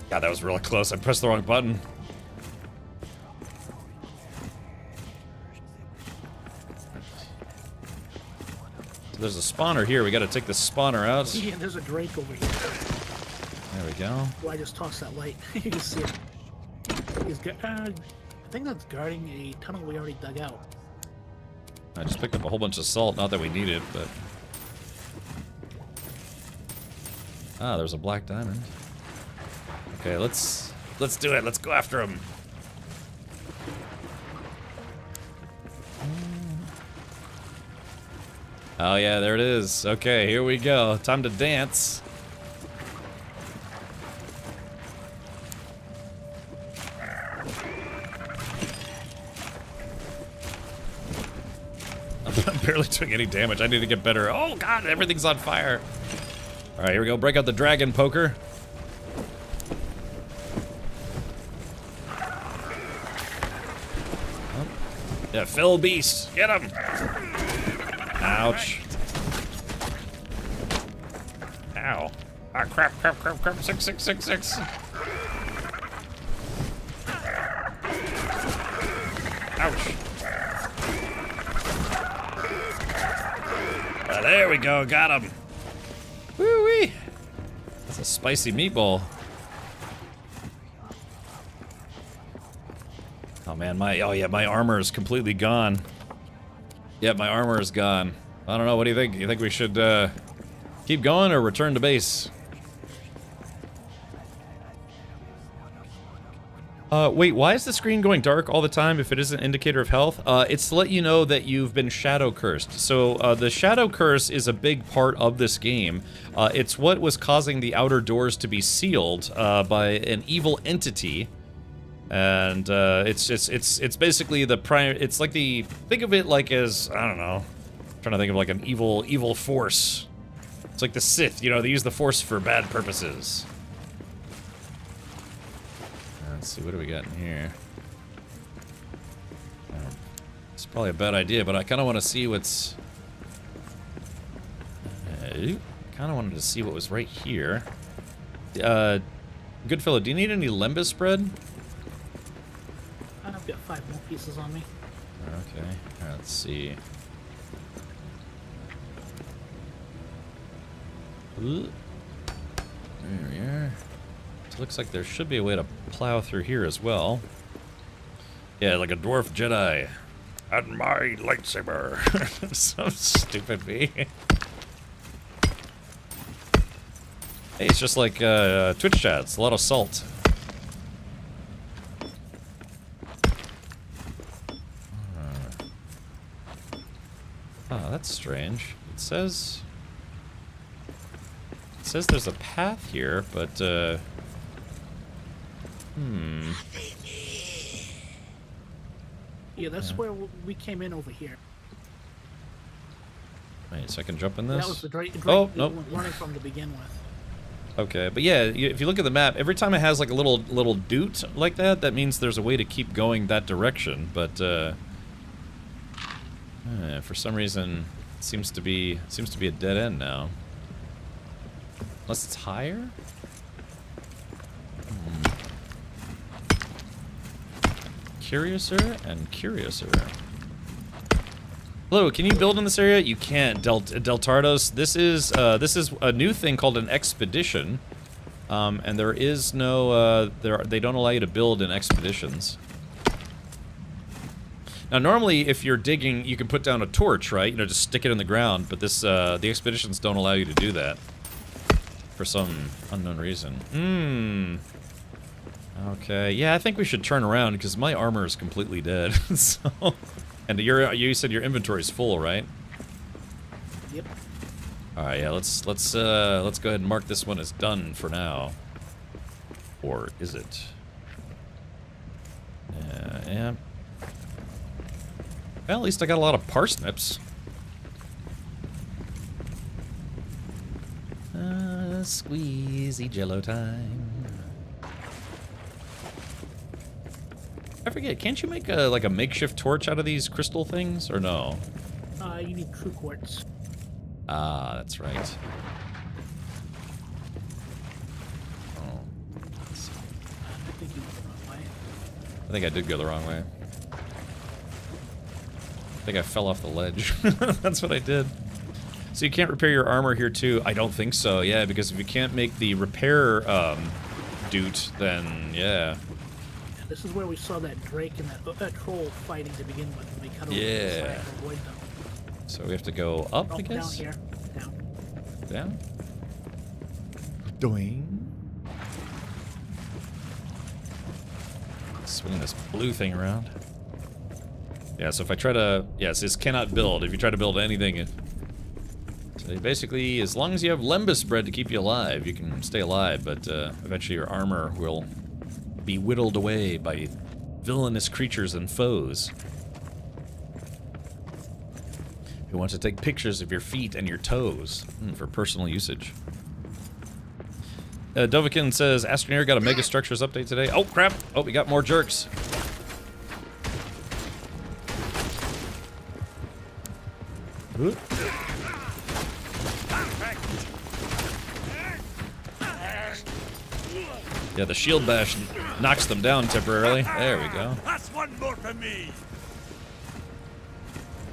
God, that was really close. I pressed the wrong button. So there's a spawner here. We got to take the spawner out. Yeah, there's a Drake over here. There we go. Oh, I just tossed that light. You can see it. He's I think that's guarding a tunnel we already dug out. I just picked up a whole bunch of salt. Not that we need it, but... Ah, there's a black diamond. Okay, let's do it. Let's go after him. Oh yeah, there it is. Okay, here we go. Time to dance. I'm barely doing any damage. I need to get better. Oh god, everything's on fire. All right, here we go. Break out the dragon poker. Oh. Yeah, Phil Beast. Get him. Ouch. Ow. Ah, crap. 6666. Ouch. Ah, there we go. Got him. Woo-wee. That's a spicy meatball. Oh man, my armor is completely gone. Yeah, my armor is gone. I don't know, what do you think? You think we should keep going or return to base? Wait, why is the screen going dark all the time if it is an indicator of health? It's to let you know that you've been shadow cursed. So the shadow curse is a big part of this game. It's what was causing the outer doors to be sealed by an evil entity. And it's basically the prime. It's like the, think of it like as, I don't know, I'm trying to think of like an evil force. It's like the Sith, you know, they use the Force for bad purposes. Let's see, what do we got in here? It's probably a bad idea, but I kind of want to see what's... kind of wanted to see what was right here. Goodfellow, do you need any lembas bread? I've got 5 more pieces on me. Okay, alright, let's see. Ooh. There we are. So looks like there should be a way to plow through here as well. Yeah, like a dwarf Jedi. And my lightsaber. So stupid me. Hey, it's just like Twitch chat. It's a lot of salt. Oh, that's strange. It says there's a path here, but Yeah, that's where we came in over here. Wait, so I can jump in this? That was the Drake oh, nope. We were running from to begin with. Okay, but yeah, if you look at the map, every time it has like a little doot like that, that means there's a way to keep going that direction. But for some reason, it seems to be a dead end now. Unless it's higher. Curiouser and curiouser. Hello, can you build in this area? You can't, Del Tardos. This is a new thing called an expedition, and there is no they don't allow you to build in expeditions. Now, normally, if you're digging, you can put down a torch, right? You know, just stick it in the ground. But this the expeditions don't allow you to do that for some unknown reason. Okay, yeah, I think we should turn around because my armor is completely dead. So, and you said your inventory's full, right? Yep. All right, yeah, let's go ahead and mark this one as done for now. Or is it? Yeah. Well, at least I got a lot of parsnips. Squeezy jello time. I forget, can't you make a like a makeshift torch out of these crystal things, or no? You need true quartz. Ah, that's right. Oh. I think you went the wrong way. I think I did go the wrong way. I think I fell off the ledge. That's what I did. So you can't repair your armor here too? I don't think so, yeah, because if you can't make the repair doot, then yeah. This is where we saw that Drake and that troll fighting to begin with, and we cut over to the Yeah. side to avoid them. So we have to go up, I guess? Down here. Down. Down? Doing. Swing this blue thing around. Yeah, so if I try to... Yes, this cannot build. If you try to build anything... So basically, as long as you have lembas bread to keep you alive, you can stay alive, but eventually your armor will be whittled away by villainous creatures and foes who want to take pictures of your feet and your toes for personal usage. Dovakin says, Astroneer got a Mega Structures update today. Oh, crap! Oh, we got more jerks. Ooh. Yeah, the shield bash knocks them down temporarily. There we go. That's one more for me.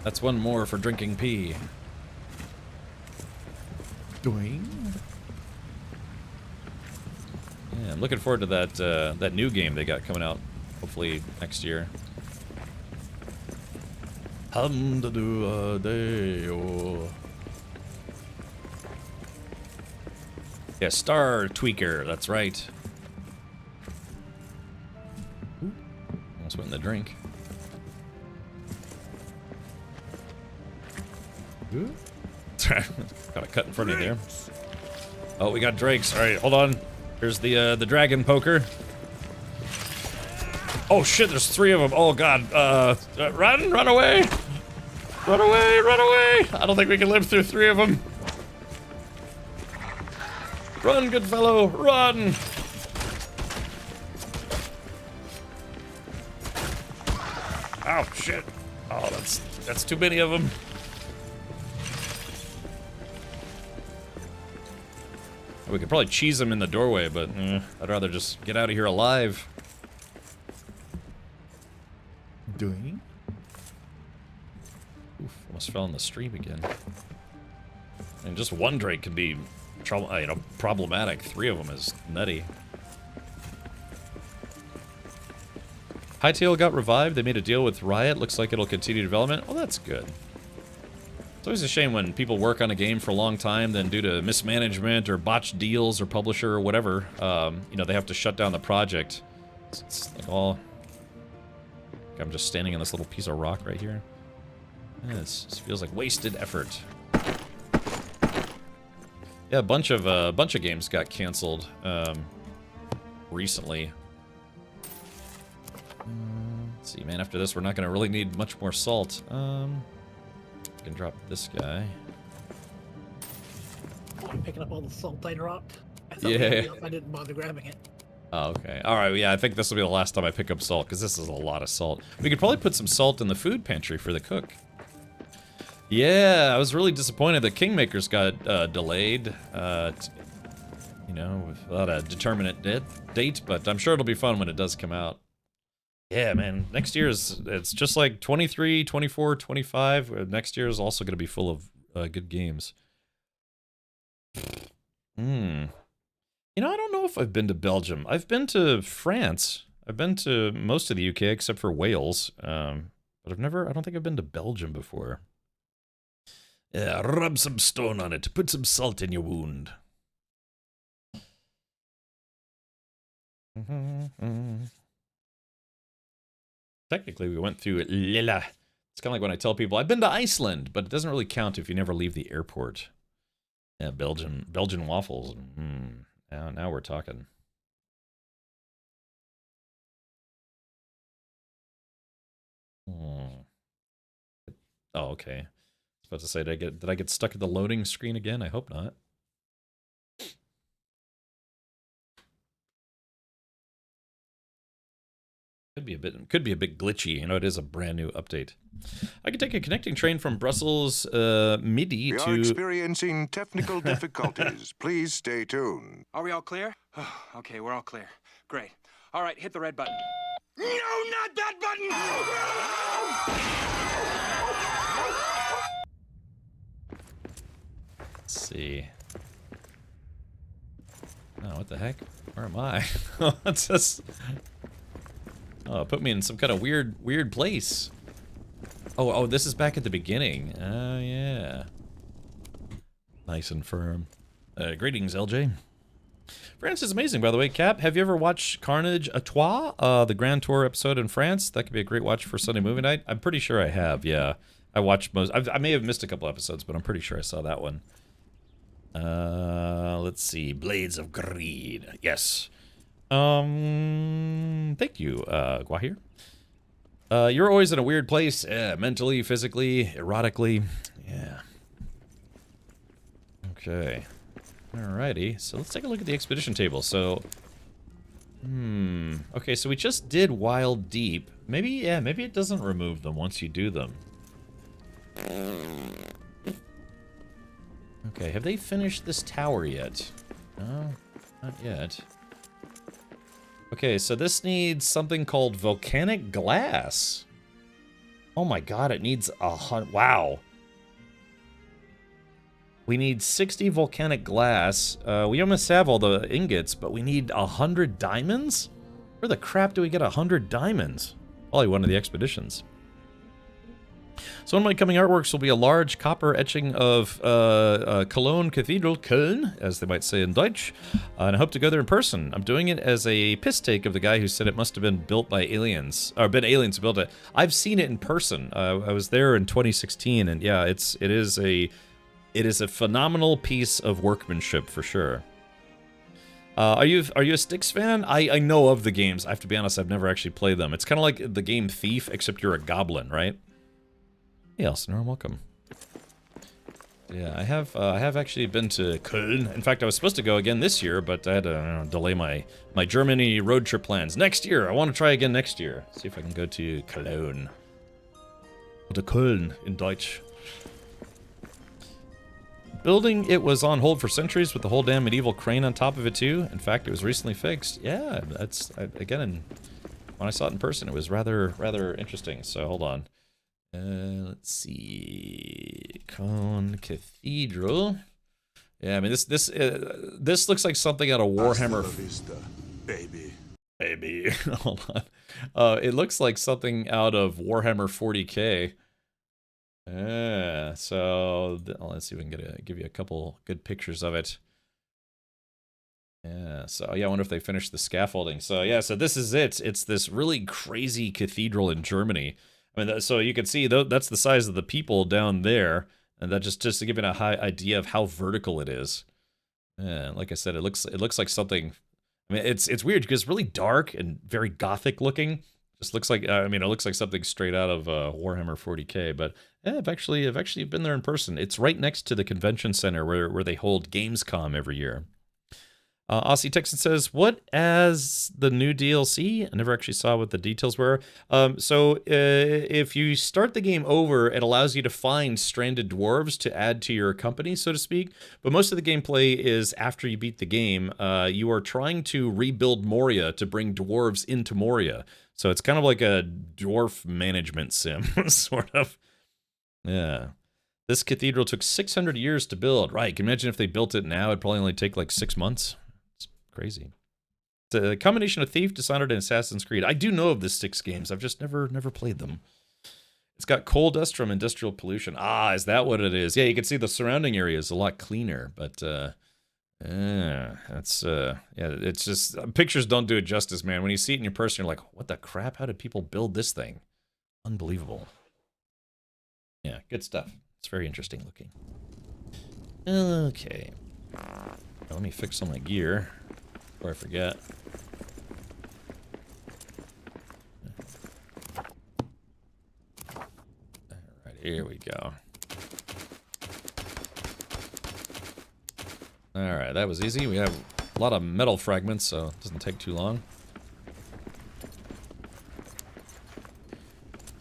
That's one more for drinking pee. Doing. Yeah, I'm looking forward to that that new game they got coming out, hopefully next year. Hamdadoo-a-day-o. Yeah, Star Tweaker, that's right. Ooh, almost went in the drink. Ooh. Got a cut in front of you there. Oh, we got drakes. All right, hold on. Here's the dragon poker. Oh shit, there's 3 of them. Oh god. Run away. Run away, run away. I don't think we can live through 3 of them. Run, good fellow, run. Oh shit. Oh, that's too many of them. We could probably cheese them in the doorway, but I'd rather just get out of here alive. Doing? Oof, almost fell in the stream again. And just one drake could be problematic. 3 of them is nutty. Hytale got revived. They made a deal with Riot. Looks like it'll continue development. Oh, that's good. It's always a shame when people work on a game for a long time, then due to mismanagement or botched deals or publisher or whatever, you know, they have to shut down the project. It's like all... I'm just standing on this little piece of rock right here. Yeah, this feels like wasted effort. Yeah, a bunch of games got canceled recently. Let's see, man. After this, we're not gonna really need much more salt. Can drop this guy. I'm picking up all the salt I dropped. I thought I didn't bother grabbing it. Oh, okay. Alright, yeah, I think this will be the last time I pick up salt, because this is a lot of salt. We could probably put some salt in the food pantry for the cook. Yeah, I was really disappointed that Kingmakers got delayed, you know, without a determinate date, but I'm sure it'll be fun when it does come out. Yeah, man, next year it's just like 23, 24, 25. Next year is also going to be full of good games. You know, I don't know if I've been to Belgium. I've been to France. I've been to most of the UK except for Wales. But I don't think I've been to Belgium before. Yeah, rub some stone on it. Put some salt in your wound. Technically, we went through Lille. It's kind of like when I tell people, I've been to Iceland, but it doesn't really count if you never leave the airport. Yeah, Belgian waffles. Now we're talking. Oh, okay. I was about to say, did I get stuck at the loading screen again? I hope not. Could be a bit glitchy. You know, it is a brand new update. I can take a connecting train from Brussels MIDI We to... are experiencing technical difficulties. Please stay tuned. Are we all clear? Okay, we're all clear. Great. All right, hit the red button. No, not that button! Let's see. Oh, what the heck? Where am I? It's just... Oh, it put me in some kind of weird place. Oh, this is back at the beginning. Oh, yeah. Nice and firm. Greetings, LJ. France is amazing, by the way. Cap, have you ever watched Carnage à Trois, the Grand Tour episode in France? That could be a great watch for Sunday movie night. I'm pretty sure I have, yeah. I watched most... I may have missed a couple episodes, but I'm pretty sure I saw that one. Let's see. Blades of Greed. Yes. Thank you, Guahir. You're always in a weird place, mentally, physically, erotically. Yeah. Okay. Alrighty, so let's take a look at the expedition table. So, okay, so we just did Wild Deep. Maybe, yeah, maybe it doesn't remove them once you do them. Okay, have they finished this tower yet? No, not yet. Okay, so this needs something called volcanic glass. Oh my god, it needs 100. Wow. We need 60 volcanic glass. We almost have all the ingots, but we need 100 diamonds? Where the crap do we get 100 diamonds? Probably one of the expeditions. So one of my coming artworks will be a large copper etching of Cologne Cathedral, Köln, as they might say in Deutsch, and I hope to go there in person. I'm doing it as a piss take of the guy who said it must have been built by aliens, or been aliens who built it. I've seen it in person. I was there in 2016, and yeah, it is a phenomenal piece of workmanship for sure. Are you a Styx fan? I know of the games. I have to be honest, I've never actually played them. It's kind of like the game Thief, except you're a goblin, right? Hey, Elsinore, welcome. Yeah, I have actually been to Köln. In fact, I was supposed to go again this year, but I had to delay my Germany road trip plans. Next year, I want to try again next year. See if I can go to Cologne. Oder Köln in Deutsch. Building it was on hold for centuries with the whole damn medieval crane on top of it too. In fact, it was recently fixed. Yeah, that's again. When I saw it in person, it was rather interesting. So hold on. Let's see, Cone Cathedral. Yeah, I mean this looks like something out of Warhammer. Vista, baby. Baby, hold on. It looks like something out of Warhammer 40K. Yeah, so let's see if we can give you a couple good pictures of it. Yeah, so yeah, I wonder if they finished the scaffolding. So yeah, so this is it. It's this really crazy cathedral in Germany. I mean, so you can see that's the size of the people down there, and that just to give you a high idea of how vertical it is. Yeah, like I said, it looks like something. I mean, it's weird because it's really dark and very gothic looking. Just looks like I mean, it looks like something straight out of Warhammer 40K. But yeah, I've actually been there in person. It's right next to the convention center where they hold Gamescom every year. Aussie Texan says, what as the new DLC? I never actually saw what the details were. So if you start the game over, it allows you to find stranded dwarves to add to your company, so to speak. But most of the gameplay is after you beat the game, you are trying to rebuild Moria to bring dwarves into Moria. So it's kind of like a dwarf management sim, sort of. Yeah. This cathedral took 600 years to build. Right, can you imagine if they built it now? It'd probably only take like 6 months. Crazy. It's a combination of Thief, Dishonored, and Assassin's Creed. I do know of the Styx games. I've just never played them. It's got coal dust from industrial pollution. Ah, is that what it is? Yeah, you can see the surrounding area is a lot cleaner, but yeah, it's just pictures don't do it justice, man. When you see it in your person, you're like, what the crap? How did people build this thing? Unbelievable. Yeah, good stuff. It's very interesting looking. Okay. Let me fix all my gear before I forget. Alrighty. Here we go. Alright, that was easy. We have a lot of metal fragments, so it doesn't take too long.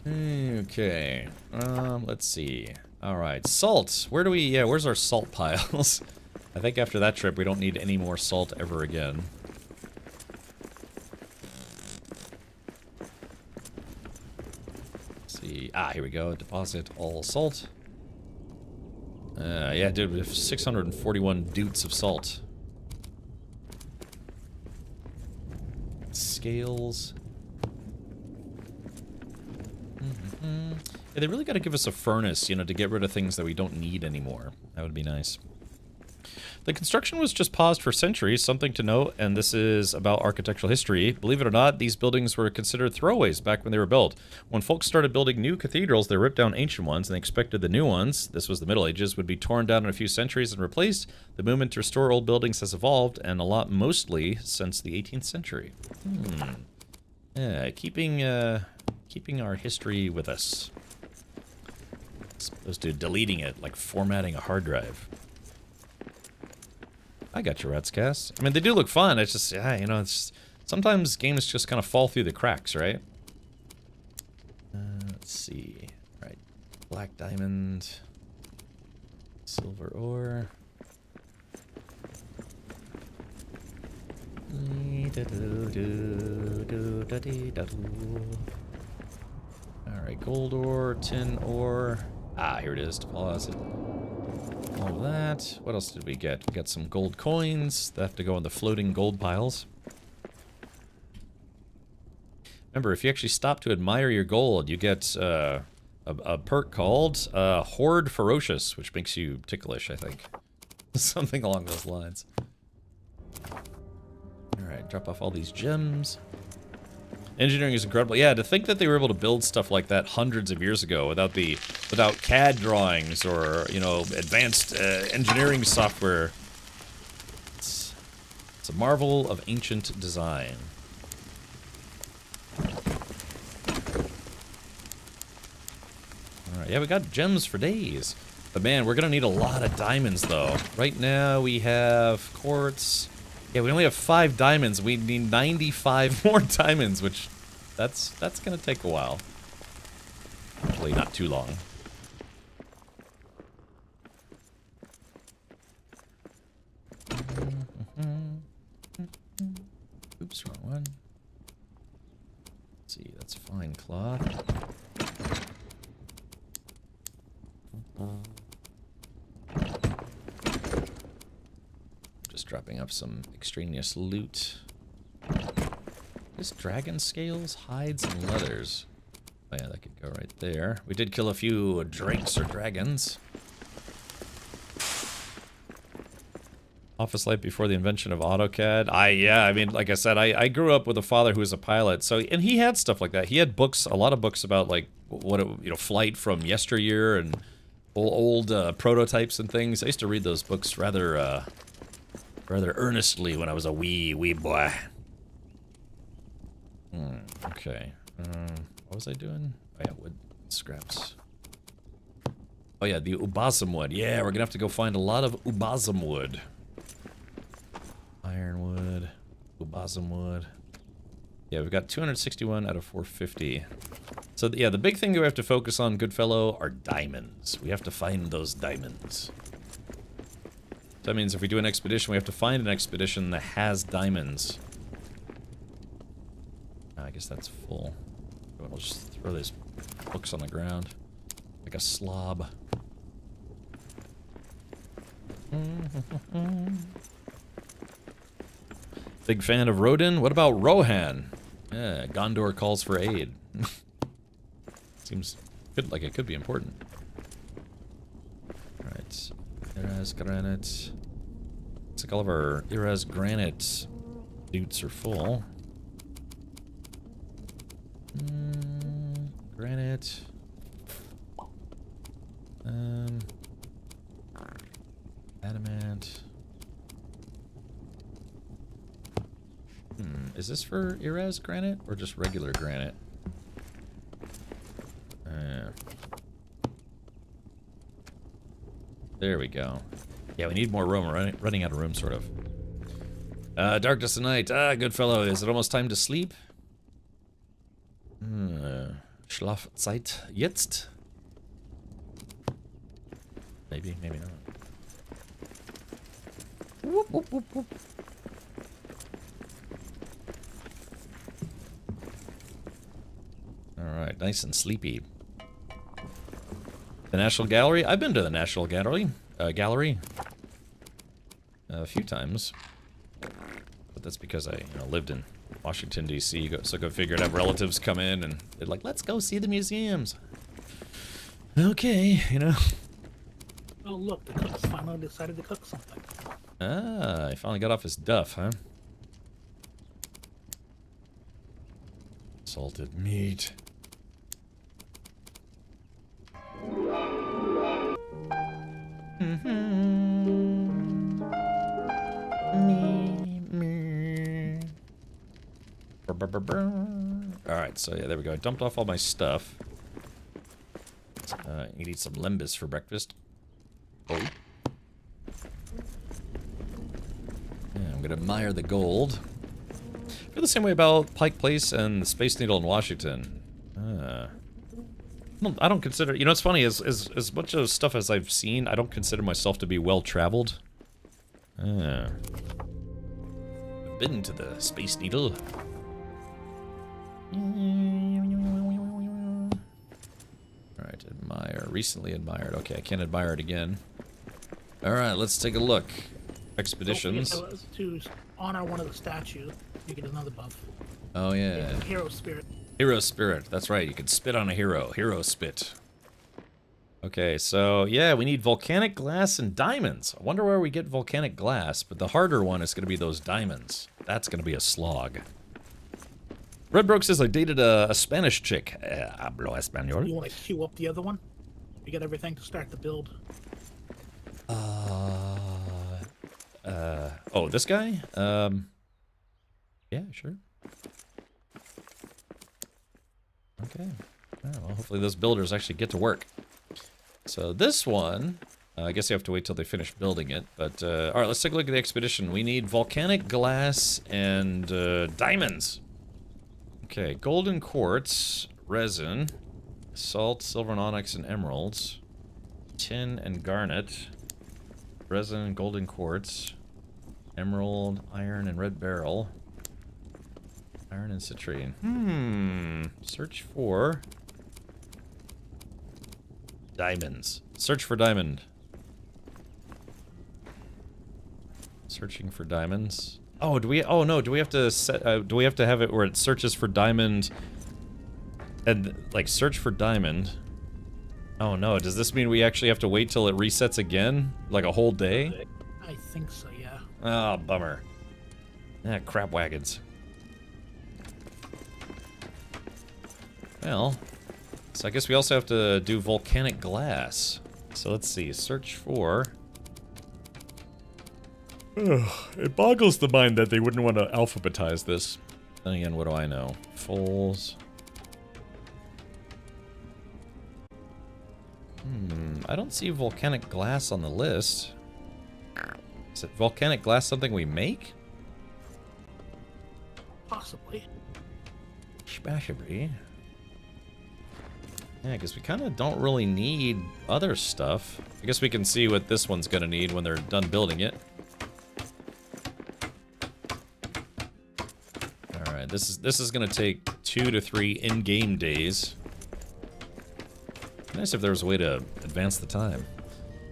Okay. Let's see. Alright, salt. Where do we... Yeah, where's our salt piles? I think after that trip, we don't need any more salt ever again. Let's see. Ah, here we go. Deposit all salt. Yeah, dude, we have 641 dutes of salt. Scales. Yeah, they really got to give us a furnace, you know, to get rid of things that we don't need anymore. That would be nice. The construction was just paused for centuries, something to note, and this is about architectural history. Believe it or not, these buildings were considered throwaways back when they were built. When folks started building new cathedrals, they ripped down ancient ones, and they expected the new ones, this was the Middle Ages, would be torn down in a few centuries and replaced. The movement to restore old buildings has evolved, and a lot mostly since the 18th century. Yeah, keeping our history with us. As opposed to deleting it, like formatting a hard drive. I got your Rats Cast. I mean, they do look fun. It's just, yeah, you know, it's just, sometimes games just kind of fall through the cracks, right? Let's see. All right, black diamond, silver ore. All right, gold ore, tin ore. Ah, here it is. Deposit. All of that. What else did we get? We got some gold coins. They have to go in the floating gold piles. Remember, if you actually stop to admire your gold, you get a perk called Horde Ferocious, which makes you ticklish, I think. Something along those lines. Alright, drop off all these gems. Engineering is incredible. Yeah, to think that they were able to build stuff like that hundreds of years ago without CAD drawings or, you know, advanced engineering software. It's a marvel of ancient design. Alright, yeah, we got gems for days. But man, we're gonna need a lot of diamonds though. Right now we have quartz. Yeah, we only have 5 diamonds. We need 95 more diamonds, which that's gonna take a while. Hopefully not too long. Oops, wrong one. Let's see, that's fine cloth. Just dropping up some extraneous loot. This dragon scales, hides, and leathers. Oh yeah, that could go right there. We did kill a few drakes or dragons. Office life before the invention of AutoCAD. I mean, like I said, I grew up with a father who was a pilot, so, and he had stuff like that. He had books, a lot of books about, like, what it, you know, flight from yesteryear and old prototypes and things. I used to read those books rather earnestly when I was a wee boy. Okay. What was I doing? Oh yeah, wood scraps. Oh yeah, the ubasum wood. Yeah, we're gonna have to go find a lot of ubasum wood. Ironwood, ubasum wood. Yeah, we've got 261 out of 450. So yeah, the big thing that we have to focus on, Goodfellow, are diamonds. We have to find those diamonds. So that means if we do an expedition, we have to find an expedition that has diamonds. I guess that's full. I'll just throw these books on the ground like a slob. Big fan of Rodin. What about Rohan? Yeah, Gondor calls for aid. Seems good, like it could be important. Alright. Iraz granite. Looks like all of our Iraz granite dudes are full. Granite. Adamant. Is this for Iraz granite or just regular granite? There we go. Yeah, we need more room. We're running out of room, sort of. Darkness of night. Good fellow. Is it almost time to sleep? Schlafzeit jetzt? Maybe, maybe not. Whoop, whoop, whoop, whoop. Alright, nice and sleepy. The National Gallery? I've been to the National Gallery. Gallery. A few times. But that's because I lived in Washington, D.C., so go figure I'd have relatives come in and they're like, let's go see the museums. Okay, Oh, look, the cook's finally decided to cook something. Ah, he finally got off his duff, huh? Salted meat. Alright, so yeah, there we go. I dumped off all my stuff. You can eat some lembas for breakfast. Oh. Yeah, I'm gonna admire the gold. I feel the same way about Pike Place and the Space Needle in Washington. I don't consider... it's funny, as much of stuff as I've seen, I don't consider myself to be well-traveled. I've been to the Space Needle. Alright, admire. Recently admired. Okay, I can't admire it again. Alright, let's take a look. Expeditions. To honor one of the statues, you get another buff. Oh, yeah. Hero spirit. Hero spirit. That's right. You can spit on a hero. Hero spit. Okay, so, yeah, we need volcanic glass and diamonds. I wonder where we get volcanic glass, but the harder one is going to be those diamonds. That's going to be a slog. Redbroke says, I dated a Spanish chick. Hablo español. You want to queue up the other one? You get everything to start the build. Oh, this guy? Yeah, sure. Okay. Oh, well, hopefully those builders actually get to work. So this one, I guess you have to wait till they finish building it. But, alright, let's take a look at the expedition. We need volcanic glass and diamonds. Okay, golden quartz, resin, salt, silver and onyx and emeralds, tin and garnet, resin, golden quartz, emerald, iron and red beryl, iron and citrine. Search for diamonds. Search for diamond. Searching for diamonds. Oh, do we? Oh no, do we have to set? Do we have to have it where it searches for diamond? And like search for diamond. Oh no, does this mean we actually have to wait till it resets again, like a whole day? I think so, yeah. Oh, bummer. Ah, crap wagons. Well, so I guess we also have to do volcanic glass. So let's see, search for... It boggles the mind that they wouldn't want to alphabetize this. Then again, what do I know? Foals. I don't see volcanic glass on the list. Is it volcanic glass something we make? Possibly. Possibly. Yeah, because we kind of don't really need other stuff. I guess we can see what this one's gonna need when they're done building it. Alright, this is gonna take 2 to 3 in-game days. Nice if there was a way to advance the time.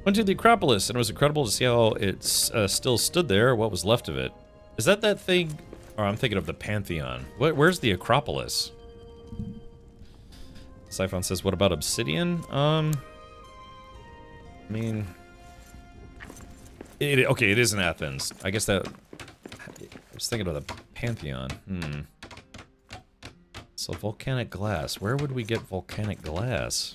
Went to the Acropolis, and it was incredible to see how it still stood there, what was left of it. Is that thing? Or I'm thinking of the Pantheon. Where's the Acropolis? Siphon says, what about Obsidian? I mean... okay, it is in Athens. I guess that... I was thinking of the Pantheon. So volcanic glass. Where would we get volcanic glass?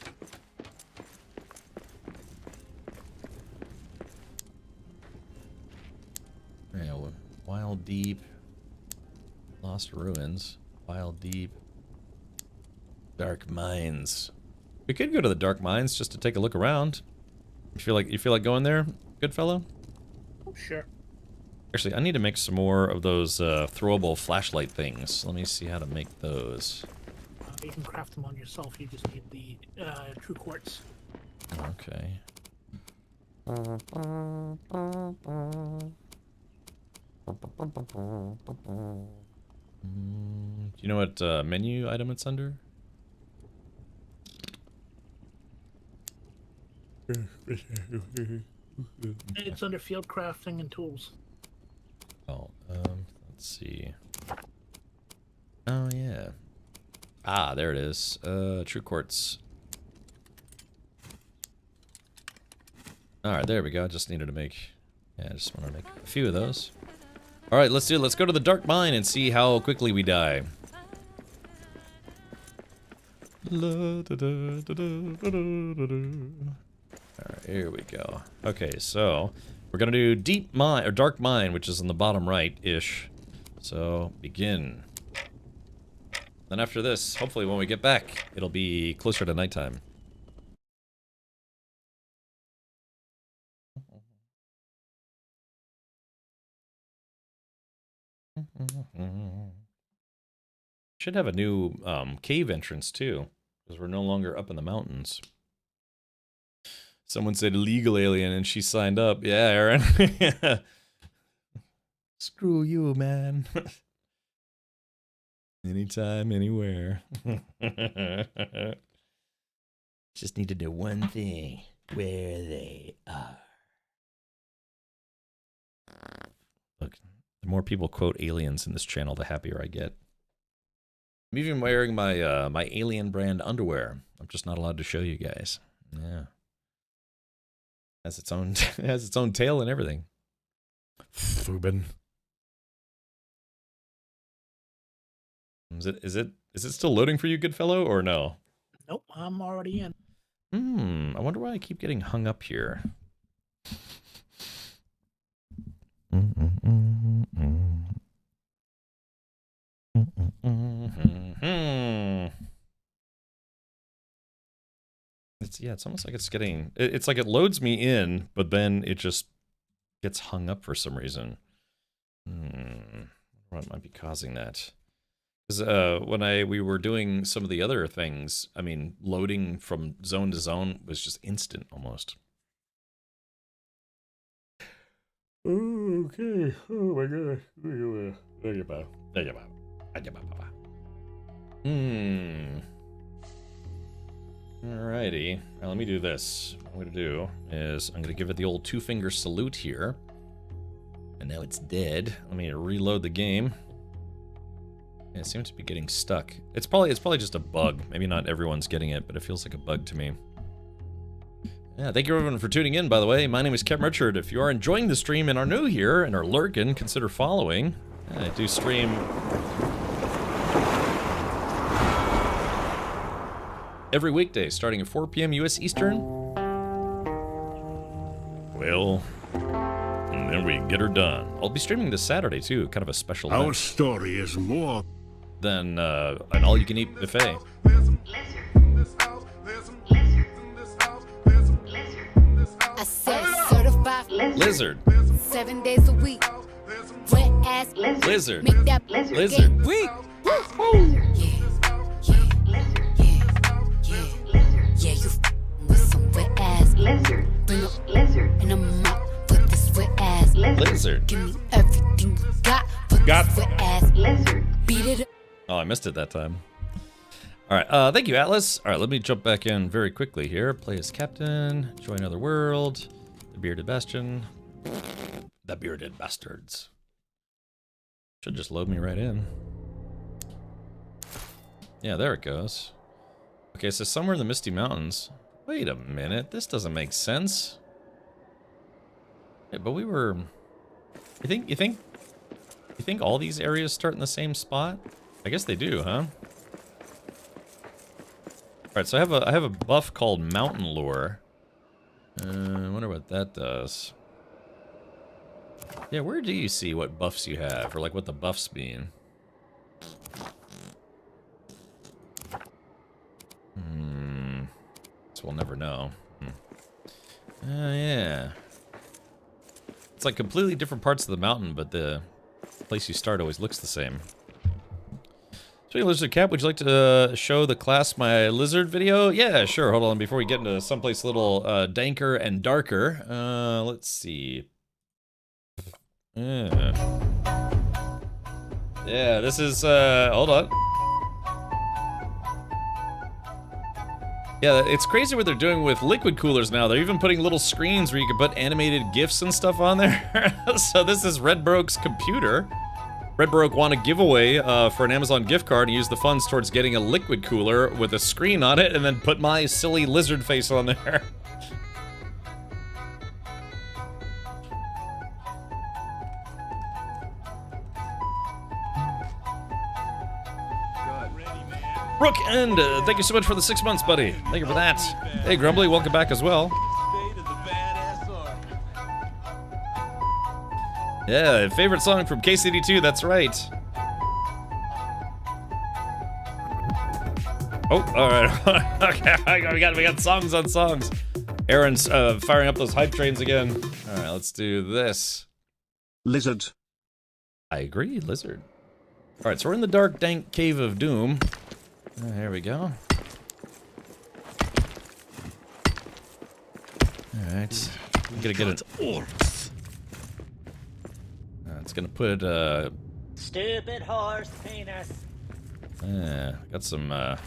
Yeah, Wild Deep, Lost Ruins, Wild Deep, Dark Mines. We could go to the Dark Mines just to take a look around. You feel like going there, good fellow? Oh, sure. Actually, I need to make some more of those throwable flashlight things. Let me see how to make those. You can craft them on yourself. You just need the true quartz. Okay. Do you know what menu item it's under? It's under field crafting and tools. Oh, let's see. Oh, yeah. Ah, there it is. True quartz. Alright, there we go. I just needed to make... Yeah, I just want to make a few of those. Alright, let's do it. Let's go to the dark mine and see how quickly we die. Alright, here we go. Okay, so we're gonna do deep mine or dark mine, which is on the bottom right-ish. So begin. Then after this, hopefully when we get back, it'll be closer to nighttime. Should have a new cave entrance too, because we're no longer up in the mountains. Someone said illegal alien and she signed up. Yeah, Aaron. Screw you, man. Anytime, anywhere. Just need to know one thing. Where they are. Look, the more people quote aliens in this channel, the happier I get. I'm even wearing my my alien brand underwear. I'm just not allowed to show you guys. Yeah. Has its own has its own tail and everything. Fubin. Is it still loading for you, good fellow, or no? Nope, I'm already in. I wonder why I keep getting hung up here. It's almost like it's getting, it's like it loads me in, but then it just gets hung up for some reason. What might be causing that? Because when we were doing some of the other things, I mean, loading from zone to zone was just instant almost. Okay. Oh my gosh. Alrighty. Now let me do this. What I'm gonna do is I'm gonna give it the old two-finger salute here. And now it's dead. Let me reload the game. Yeah, it seems to be getting stuck. It's probably just a bug. Maybe not everyone's getting it, but it feels like a bug to me. Yeah, thank you everyone for tuning in, by the way. My name is Captain Richard. If you are enjoying the stream and are new here and are lurking, consider following. Yeah, I do stream every weekday, starting at 4 p.m. U.S. Eastern. Well, and then we get her done. I'll be streaming this Saturday, too. Kind of a special Our event. story is more Than an all-you-can-eat buffet. I said certified Lizard. 7 days a week. Wet ass Lizard. Make that Lizard. weak. Yeah, you with some wet ass lizard. Bring up lizard and I'm up with this wet ass Lizard. Give me everything you got for this wet ass lizard. Beat it up. Oh, I missed it that time. Alright, thank you, Atlas. Alright, let me jump back in very quickly here. Play as Captain. Join other world. The Bearded Bastion. The Bearded Bastards. Should just load me right in. Yeah, there it goes. Okay, so somewhere in the Misty Mountains. Wait a minute, this doesn't make sense. Yeah, but we were... You think all these areas start in the same spot? I guess they do, huh? Alright, so I have a buff called Mountain Lure. I wonder what that does. Yeah, where do you see what buffs you have, or like what the buffs mean? So we'll never know. Oh, yeah. It's like completely different parts of the mountain, but the place you start always looks the same. Sweet Lizard Cap, would you like to show the class my lizard video? Yeah, sure. Hold on. Before we get into someplace a little danker and darker, let's see. Yeah, this is, hold on. Yeah, it's crazy what they're doing with liquid coolers now. They're even putting little screens where you can put animated GIFs and stuff on there. So this is Redbroke's computer. Redbroke won a giveaway for an Amazon gift card and used the funds towards getting a liquid cooler with a screen on it and then put my silly lizard face on there. Rook, and thank you so much for the 6 months, buddy. Thank you for that. Hey, Grumbly, welcome back as well. Yeah, favorite song from KCD2, that's right. Oh, alright. Okay, we got songs on songs. Aaron's firing up those hype trains again. Alright, let's do this. Lizard. I agree, lizard. Alright, so we're in the dark, dank cave of doom. Here we go. Alright. I'm gonna get an orcs. It's gonna put Stupid horse penis. Got some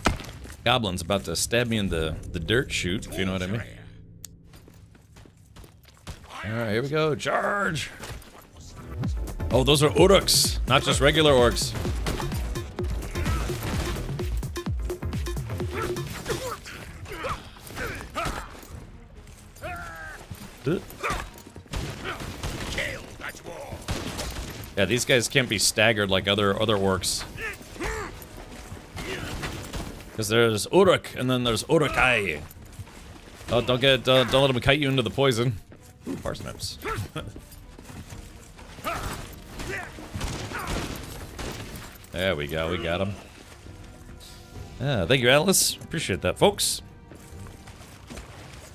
goblins about to stab me in the dirt chute, if you know what I mean. Alright, here we go. Charge! Oh, those are uruks, not just regular orcs. Yeah, these guys can't be staggered like other orcs. Because there's Uruk, and then there's Urukai. Oh, don't let them kite you into the poison. Ooh, parsnips. There we go, we got him. Thank you, Atlas. Appreciate that, folks.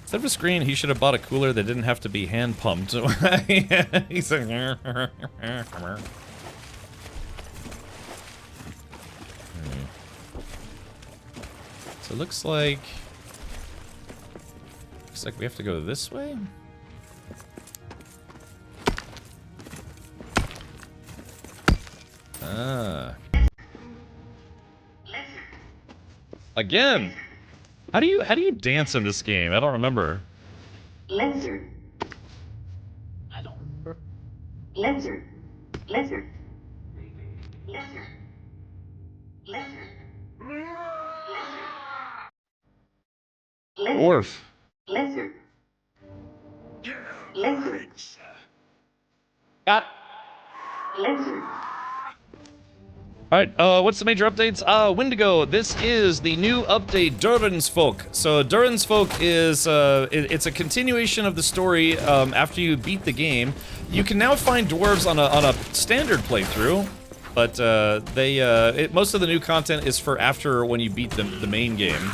Instead of a screen, he should have bought a cooler that didn't have to be hand pumped. He's like, so it looks like we have to go this way. Again. How do you dance in this game? I don't remember. Lizard. I don't remember. Lizard. Lizard. Lizard. Lizard. Lizard. Orf. Lizard. Lizard. Got. Lizard. Alright, what's the major updates? Wendigo, this is the new update, DURIN'S Folk. So DURIN'S Folk is, it's a continuation of the story after you beat the game. You can now find dwarves on a standard playthrough, but most of the new content is for after when you beat the main game.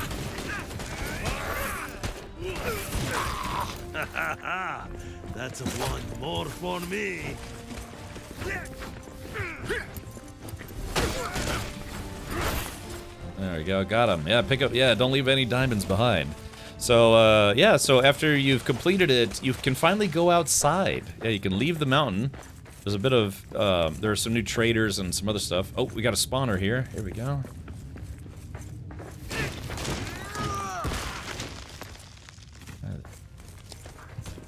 That's one more for me. There we go, got him. Yeah, pick up, yeah, don't leave any diamonds behind. So, yeah, so after you've completed it, you can finally go outside. Yeah, you can leave the mountain. There's a bit of, there are some new traders and some other stuff. Oh, we got a spawner here. Here we go.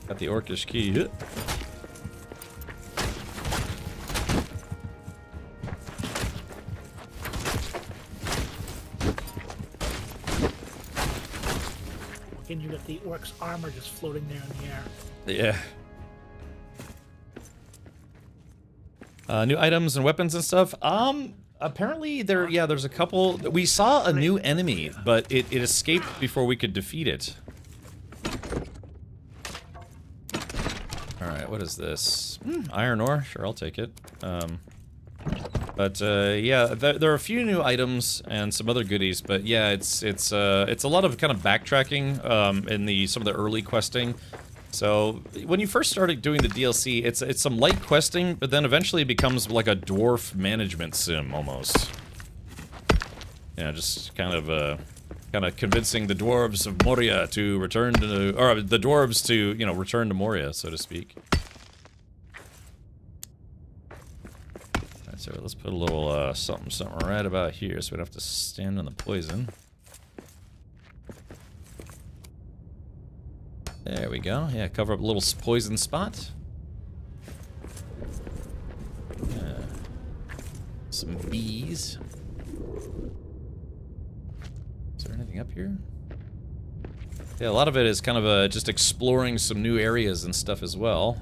Got the orcish key. Again, you got the orc's armor just floating there in the air. Yeah. New items and weapons and stuff. Apparently there's a couple. We saw a new enemy, but it escaped before we could defeat it. Alright, what is this? Iron ore? Sure, I'll take it. Yeah, there are a few new items and some other goodies, but yeah, it's a lot of kind of backtracking in some of the early questing. So when you first started doing the DLC, it's some light questing, but then eventually it becomes like a dwarf management sim almost. Yeah, just kind of convincing the dwarves of Moria to return to, or the dwarves to, you know, return to Moria, so to speak. Alright, so let's put a little something right about here, so we don't have to stand on the poison. There we go. Yeah, cover up a little poison spot. Some bees. Is there anything up here? Yeah, a lot of it is kind of just exploring some new areas and stuff as well.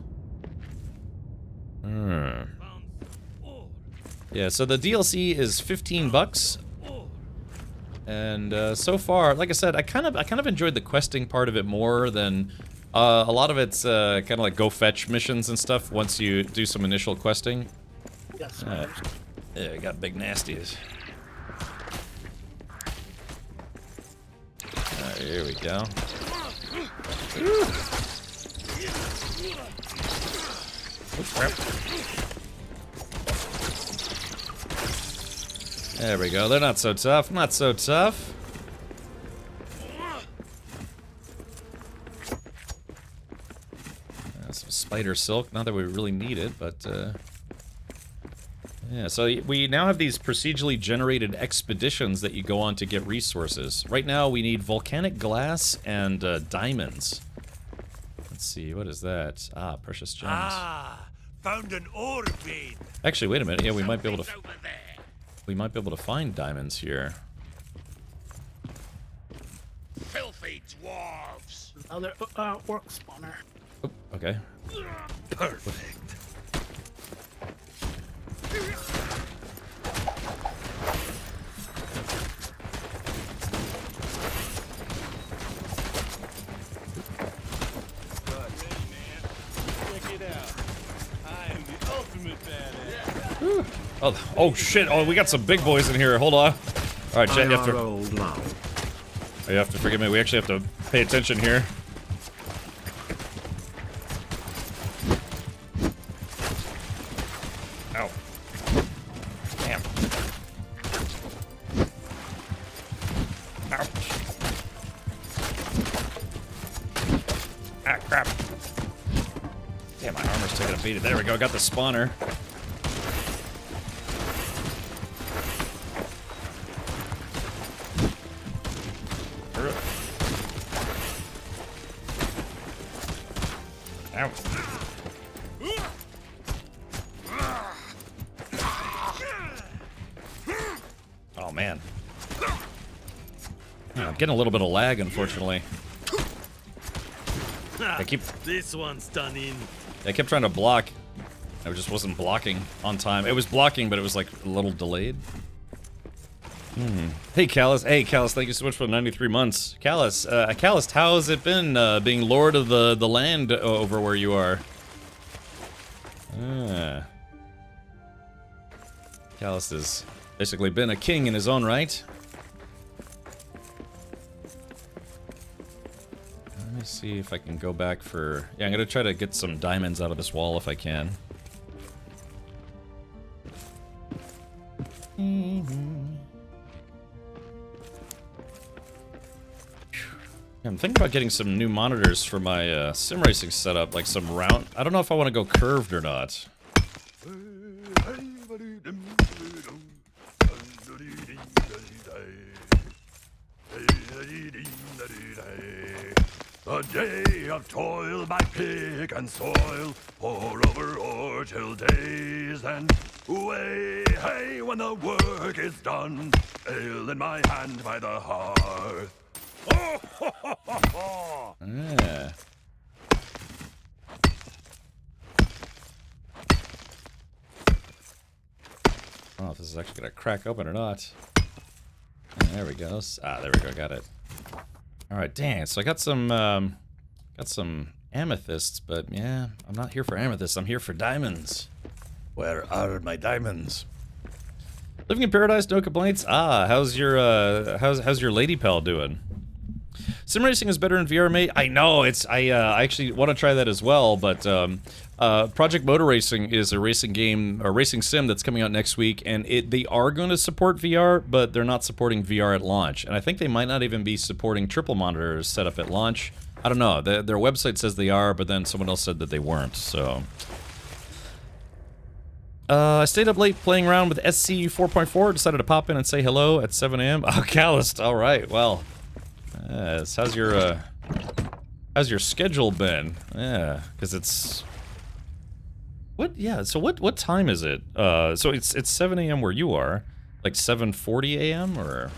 Yeah, so the DLC is $15. And so far, like I said, I kind of enjoyed the questing part of it more than a lot of it's kind of like go fetch missions and stuff once you do some initial questing. Yes. Yeah, I got big nasties. Here we go. Oh, crap. There we go. They're not so tough. Not so tough. Some spider silk. Not that we really need it, but yeah. So we now have these procedurally generated expeditions that you go on to get resources. Right now, we need volcanic glass and diamonds. Let's see. What is that? Ah, precious gems. Ah, found an ore vein. Actually, wait a minute. Yeah, we might be able to. We might be able to find diamonds here. Filthy dwarves! Another orc spawner. Oh, okay. Perfect. Check it out. I am the ultimate badass. Oh shit! Oh, we got some big boys in here. Hold on. All right, Jet, you have to. You have to forgive me. We actually have to pay attention here. Ow! Damn! Ouch! Ah, crap! Damn, my armor's taking a beating. There we go. Got the spawner. Ow. Oh man. Yeah, I'm getting a little bit of lag, unfortunately. This one's done in. I kept trying to block. I just wasn't blocking on time. It was blocking, but it was like a little delayed. Hey Callus, thank you so much for the 93 months. Callus, how has it been being lord of the land over where you are? Callus has basically been a king in his own right. Let me see if I can go back for... Yeah, I'm gonna try to get some diamonds out of this wall if I can. I'm thinking about getting some new monitors for my sim racing setup, like some round... I don't know if I want to go curved or not. A day of toil by pick and soil, pour over ore till days and away, hey, when the work is done, ale in my hand by the hearth. Oh, ho, ho, ho, ho. Yeah. I don't know if this is actually gonna crack open or not. There we go. Ah, there we go. Got it. All right, dang. So I got some amethysts, but yeah, I'm not here for amethysts. I'm here for diamonds. Where are my diamonds? Living in paradise, no complaints. Ah, how's your lady pal doing? Sim racing is better in VR, mate. I know it's. I actually want to try that as well. But Project Motor Racing is a racing game, a racing sim that's coming out next week, and they are going to support VR, but they're not supporting VR at launch. And I think they might not even be supporting triple monitors set up at launch. I don't know. Their website says they are, but then someone else said that they weren't. So. I stayed up late playing around with SC 4.4, decided to pop in and say hello at 7 a.m. Oh, Calloused, alright, well. How's your schedule been? Yeah, because it's... What? Yeah, so what time is it? So it's 7 a.m. where you are. Like 7:40 a.m. or...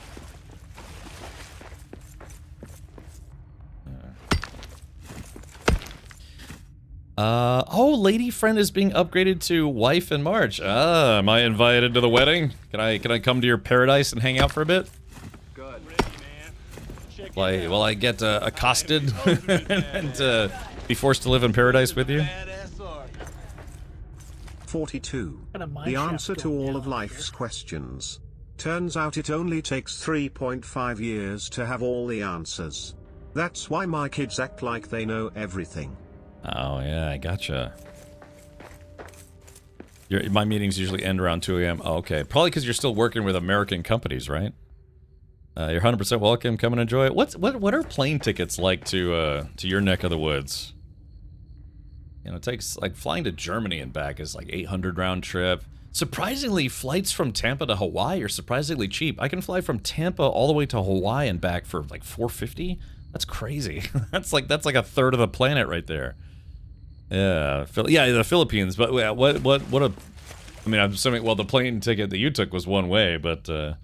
oh, lady friend is being upgraded to wife in March. Am I invited to the wedding? Can I come to your paradise and hang out for a bit? Good. Will I get accosted and be forced to live in paradise with you? 42. The answer to all of life's questions. Turns out it only takes 3.5 years to have all the answers. That's why my kids act like they know everything. Oh, yeah, I gotcha. My meetings usually end around 2 a.m. Oh, okay. Probably because you're still working with American companies, right? You're 100% welcome. Come and enjoy it. What are plane tickets like to your neck of the woods? You know, it takes, like, flying to Germany and back is like 800 round trip. Surprisingly, flights from Tampa to Hawaii are surprisingly cheap. I can fly from Tampa all the way to Hawaii and back for like $450. That's crazy. that's like a third of the planet right there. Yeah, the Philippines. But what a... I mean, I'm assuming, well, the plane ticket that you took was one way, but, I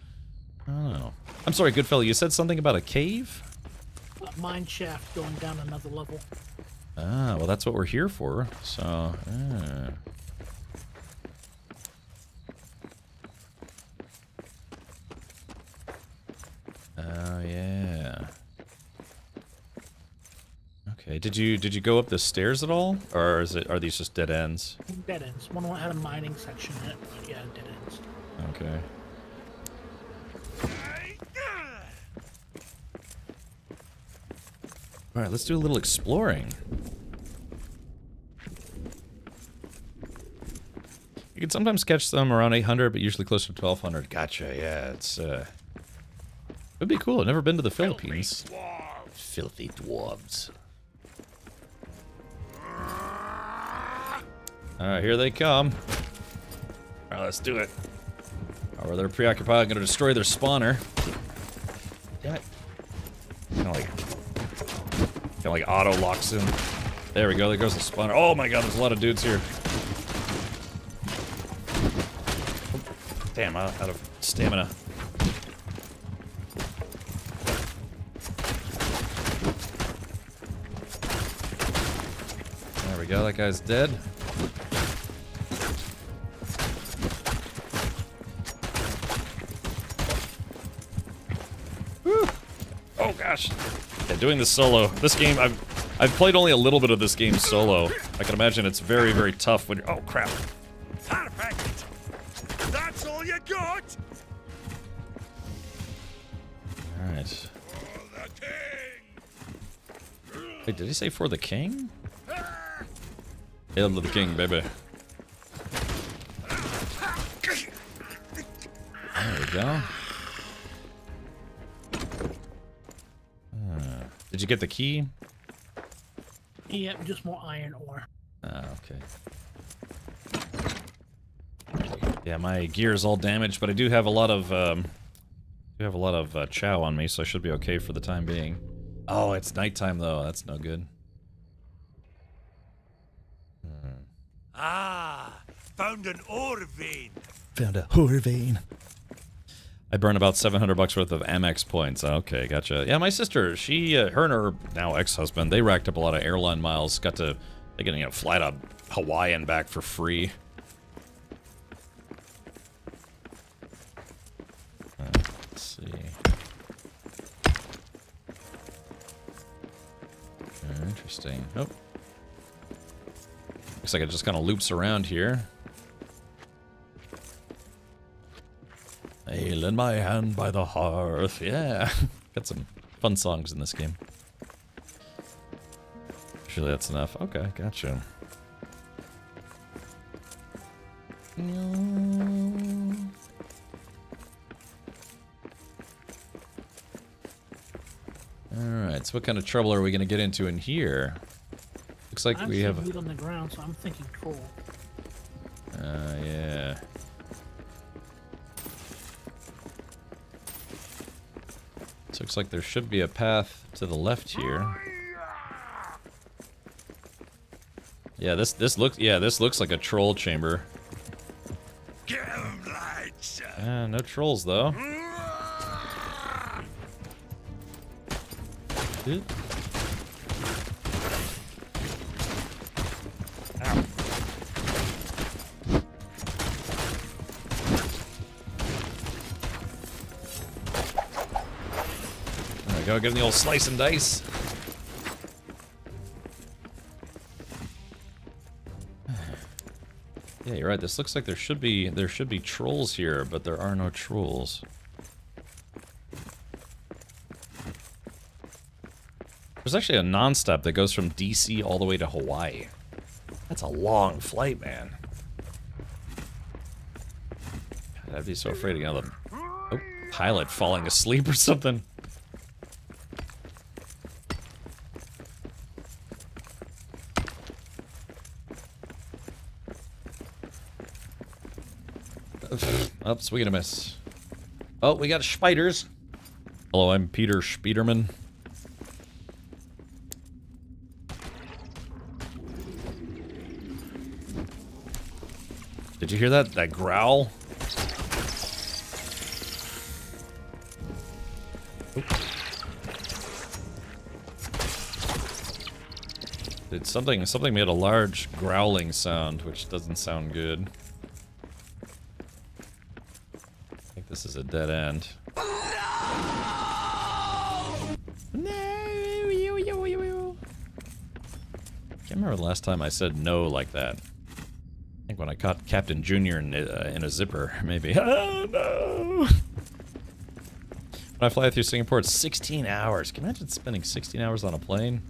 don't know. I'm sorry, good fella, you said something about a cave? A mine shaft going down another level. Ah, well, that's what we're here for, so, Oh, yeah. Okay, did you go up the stairs at all, or are these just dead ends? Dead ends. One had a mining section in it, but yeah, dead ends. Okay. All right, let's do a little exploring. You can sometimes catch them around 800, but usually closer to 1200. Gotcha. Yeah, it's it'd be cool. I've never been to the Philippines. Filthy dwarves. Alright, here they come. Alright, let's do it. Or they're preoccupied, I'm gonna destroy their spawner. Damn it. Kinda like auto locks in. There we go, there goes the spawner. Oh my god, there's a lot of dudes here. Damn, out of stamina. There we go, that guy's dead. Woo. Oh gosh. Yeah, doing this solo. This game, I've played only a little bit of this game solo. I can imagine it's very, very tough when you're... Oh crap. Perfect! That's all you got? Alright. Wait, did he say for the king? Hail to the king, baby. There we go. Did you get the key? Yep, just more iron ore. Ah, okay. Yeah, my gear is all damaged, but I do have a lot of chow on me, so I should be okay for the time being. Oh, it's nighttime though. That's no good. Ah, found an ore vein. Found a ore vein. I burned about $700 worth of Amex points. Okay, gotcha. Yeah, my sister, she, her and her now ex-husband, they racked up a lot of airline miles. They can, you know, fly to Hawaii and back for free. Let's see. Interesting. Oh. Looks like it just kind of loops around here. Hey, lend my hand by the hearth. Yeah. Got some fun songs in this game. Actually, that's enough. Okay, gotcha. Alright, so what kind of trouble are we going to get into in here? Looks like we have... meat on the ground, so I'm thinking troll. Yeah. So looks like there should be a path to the left here. Yeah, this looks like a troll chamber. No trolls though. Ow. There we go, give him the old slice and dice. Yeah, you're right. This looks like there should be trolls here, but there are no trolls. There's actually a non-stop that goes from DC all the way to Hawaii. That's a long flight, man. God, I'd be so afraid of another pilot falling asleep or something. Oh, swing and a miss. Oh, we got spiders. Hello, I'm Peter Spiderman. Did you hear that? That growl? Did something made a large growling sound, which doesn't sound good. I think this is a dead end. No! Can't remember the last time I said no like that. I think when I caught Captain Junior in a zipper, maybe. Oh no! When I fly through Singapore, it's 16 hours. Can you imagine spending 16 hours on a plane?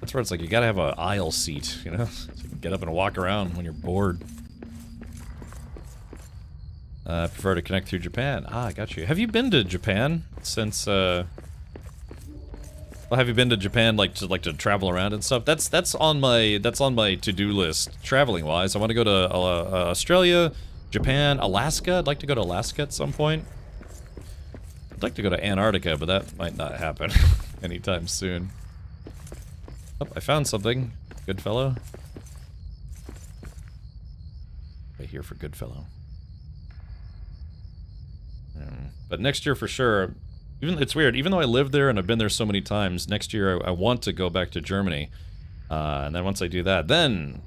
That's where it's like you gotta have an aisle seat, you know? So you can get up and walk around when you're bored. I prefer to connect through Japan. Ah, I got you. Have you been to Japan since, well, have you been to Japan like to travel around and stuff? That's on my to-do list, traveling wise. I want to go to Australia, Japan, Alaska. I'd like to go to Alaska at some point. I'd like to go to Antarctica, but that might not happen anytime soon. Oh, I found something. Goodfellow. Right here for Goodfellow. But next year for sure. It's weird. Even though I lived there and I've been there so many times, next year I want to go back to Germany. And then once I do that, then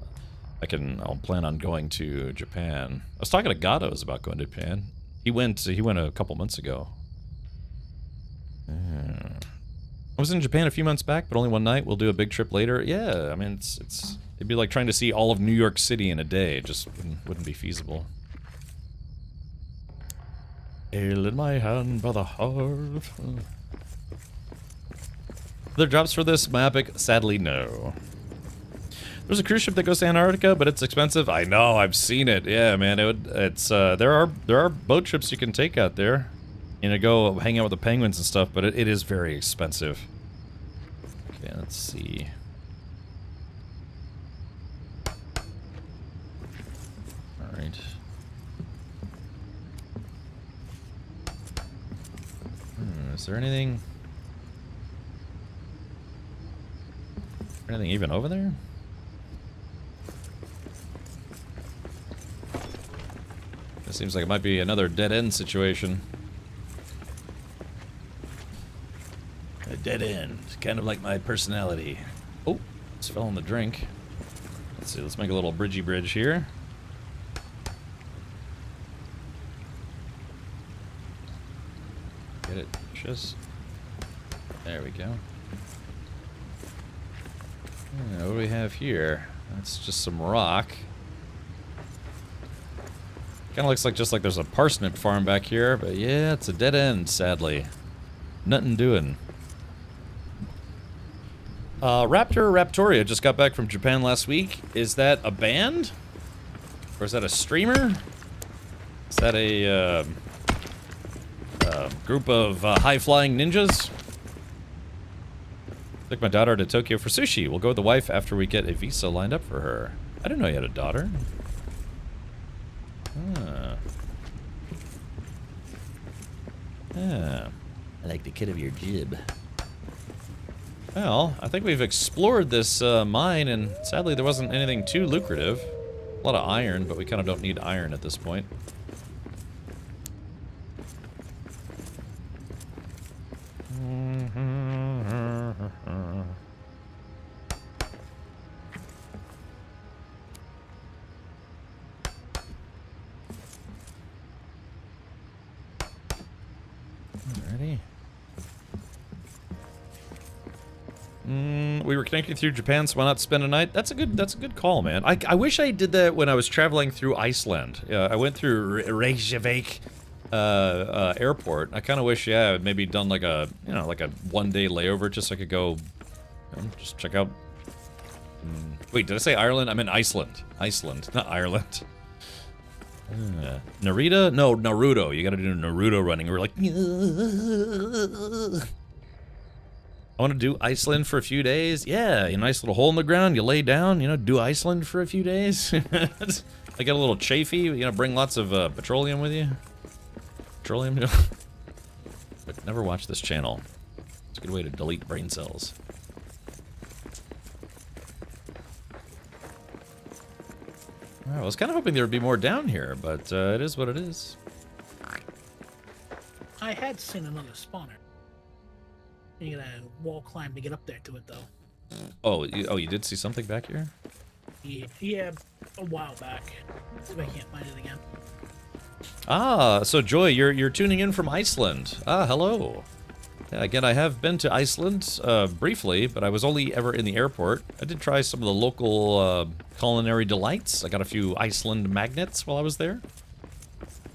I'll plan on going to Japan. I was talking to Gatos about going to Japan. He went a couple months ago. I was in Japan a few months back, but only one night. We'll do a big trip later. Yeah, I mean, it'd be like trying to see all of New York City in a day. It just wouldn't be feasible. Ale in my hand by the hearth. Are there jobs for this, my epic? Sadly, no. There's a cruise ship that goes to Antarctica, but it's expensive. I know, I've seen it. Yeah, man, there are boat trips you can take out there. You know, go hang out with the penguins and stuff, but it is very expensive. Okay, let's see. All right. Is there anything even over there? It seems like it might be another dead-end situation. A dead end, kind of like my personality. Oh, just fell in the drink. Let's see, let's make a little bridgey bridge here. Get it, just there we go. Yeah, what do we have here? That's just some rock. Kind of looks like just like there's a parsnip farm back here, but yeah, it's a dead end, sadly. Nothing doing. Raptor Raptoria just got back from Japan last week. Is that a band? Or is that a streamer? Is that a group of high-flying ninjas? Took my daughter to Tokyo for sushi. We'll go with the wife after we get a visa lined up for her. I didn't know you had a daughter. Yeah. I like the cut of your jib. Well, I think we've explored this mine, and sadly there wasn't anything too lucrative. A lot of iron, but we kind of don't need iron at this point. Alrighty. We were connected through Japan, so why not spend a night? That's a good call, man. I wish I did that when I was traveling through Iceland. I went through Reykjavik airport. I kind of wish, yeah, I'd maybe done like a, you know, like a one-day layover just so I could go, you know, just check out. Wait, did I say Ireland? I meant Iceland. Iceland, not Ireland. Narita? No, Naruto. You gotta do Naruto running. We're like, I want to do Iceland for a few days. Yeah, a nice little hole in the ground. You lay down, you know, do Iceland for a few days. I get a little chafy, you know, bring lots of petroleum with you. Petroleum? But never watch this channel. It's a good way to delete brain cells. I was kind of hoping there would be more down here, but it is what it is. I had seen another spawner. You gotta wall climb to get up there to it, though. Oh, you did see something back here? Yeah, a while back. See if I can't find it again. Ah, so Joy, you're tuning in from Iceland. Ah, hello. Yeah, again, I have been to Iceland briefly, but I was only ever in the airport. I did try some of the local culinary delights. I got a few Iceland magnets while I was there.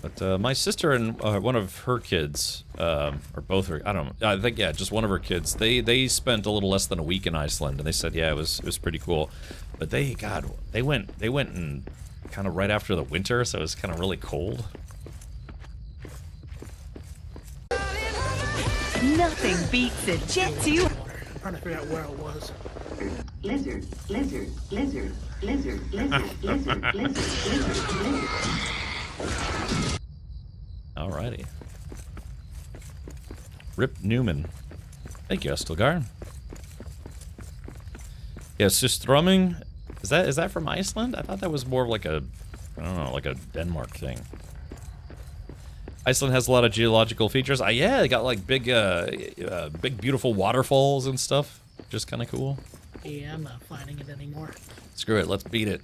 But my sister and one of her kids, or both her, I don't know, I think, yeah, just one of her kids, they spent a little less than a week in Iceland, and they said, yeah, it was pretty cool. But they went in kind of right after the winter, so it was kind of really cold. Nothing beats a jet to. I'm trying to figure out where it was. Lizard, lizard, lizard, lizard, lizard, lizard, lizard, lizard, lizard. Alrighty. Rip Newman. Thank you, Estelgar. Yeah, it's just thrumming. Is that from Iceland? I thought that was more of like a, I don't know, like a Denmark thing. Iceland has a lot of geological features. Yeah, they got like big beautiful waterfalls and stuff. Just kind of cool. Yeah, I'm not finding it anymore. Screw it, let's beat it.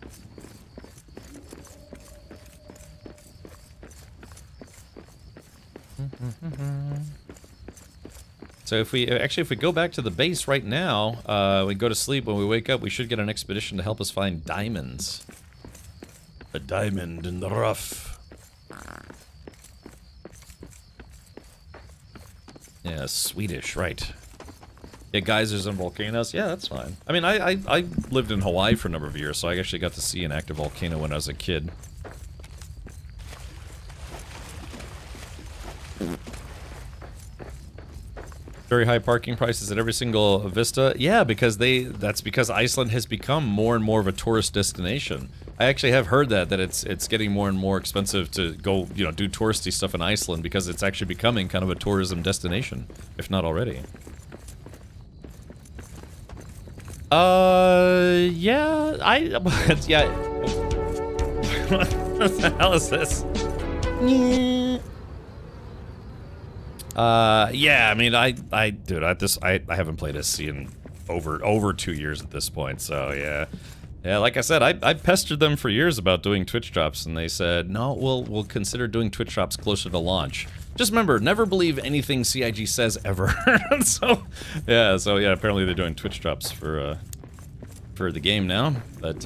So if we go back to the base right now, we go to sleep. When we wake up, we should get an expedition to help us find diamonds. A diamond in the rough. Yeah, Swedish, right. Yeah, geysers and volcanoes. Yeah, that's fine. I mean, I lived in Hawaii for a number of years, so I actually got to see an active volcano when I was a kid. Very high parking prices at every single Vista. Yeah, because that's because Iceland has become more and more of a tourist destination. I actually have heard that it's getting more and more expensive to go, you know, do touristy stuff in Iceland because it's actually becoming kind of a tourism destination, if not already. Yeah, yeah. What the hell is this? Yeah, I mean, dude, I haven't played SC in over 2 years at this point, so yeah. Yeah, like I said, I pestered them for years about doing Twitch drops, and they said, no, we'll consider doing Twitch drops closer to launch. Just remember, never believe anything CIG says ever. so yeah, apparently they're doing Twitch drops for the game now, but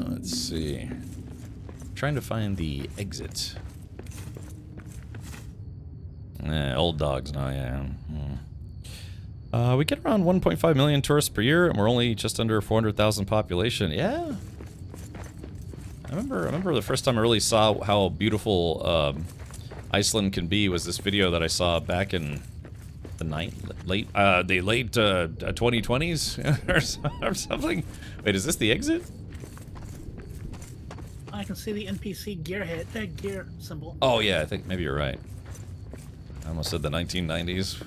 let's see. I'm trying to find the exit. Old dogs now, yeah. We get around 1.5 million tourists per year, and we're only just under 400,000 population. Yeah. I remember the first time I really saw how beautiful Iceland can be was this video that I saw back in the late 2020s or something. Wait, is this the exit? I can see the NPC gear symbol. Oh yeah, I think maybe you're right. I almost said the 1990s.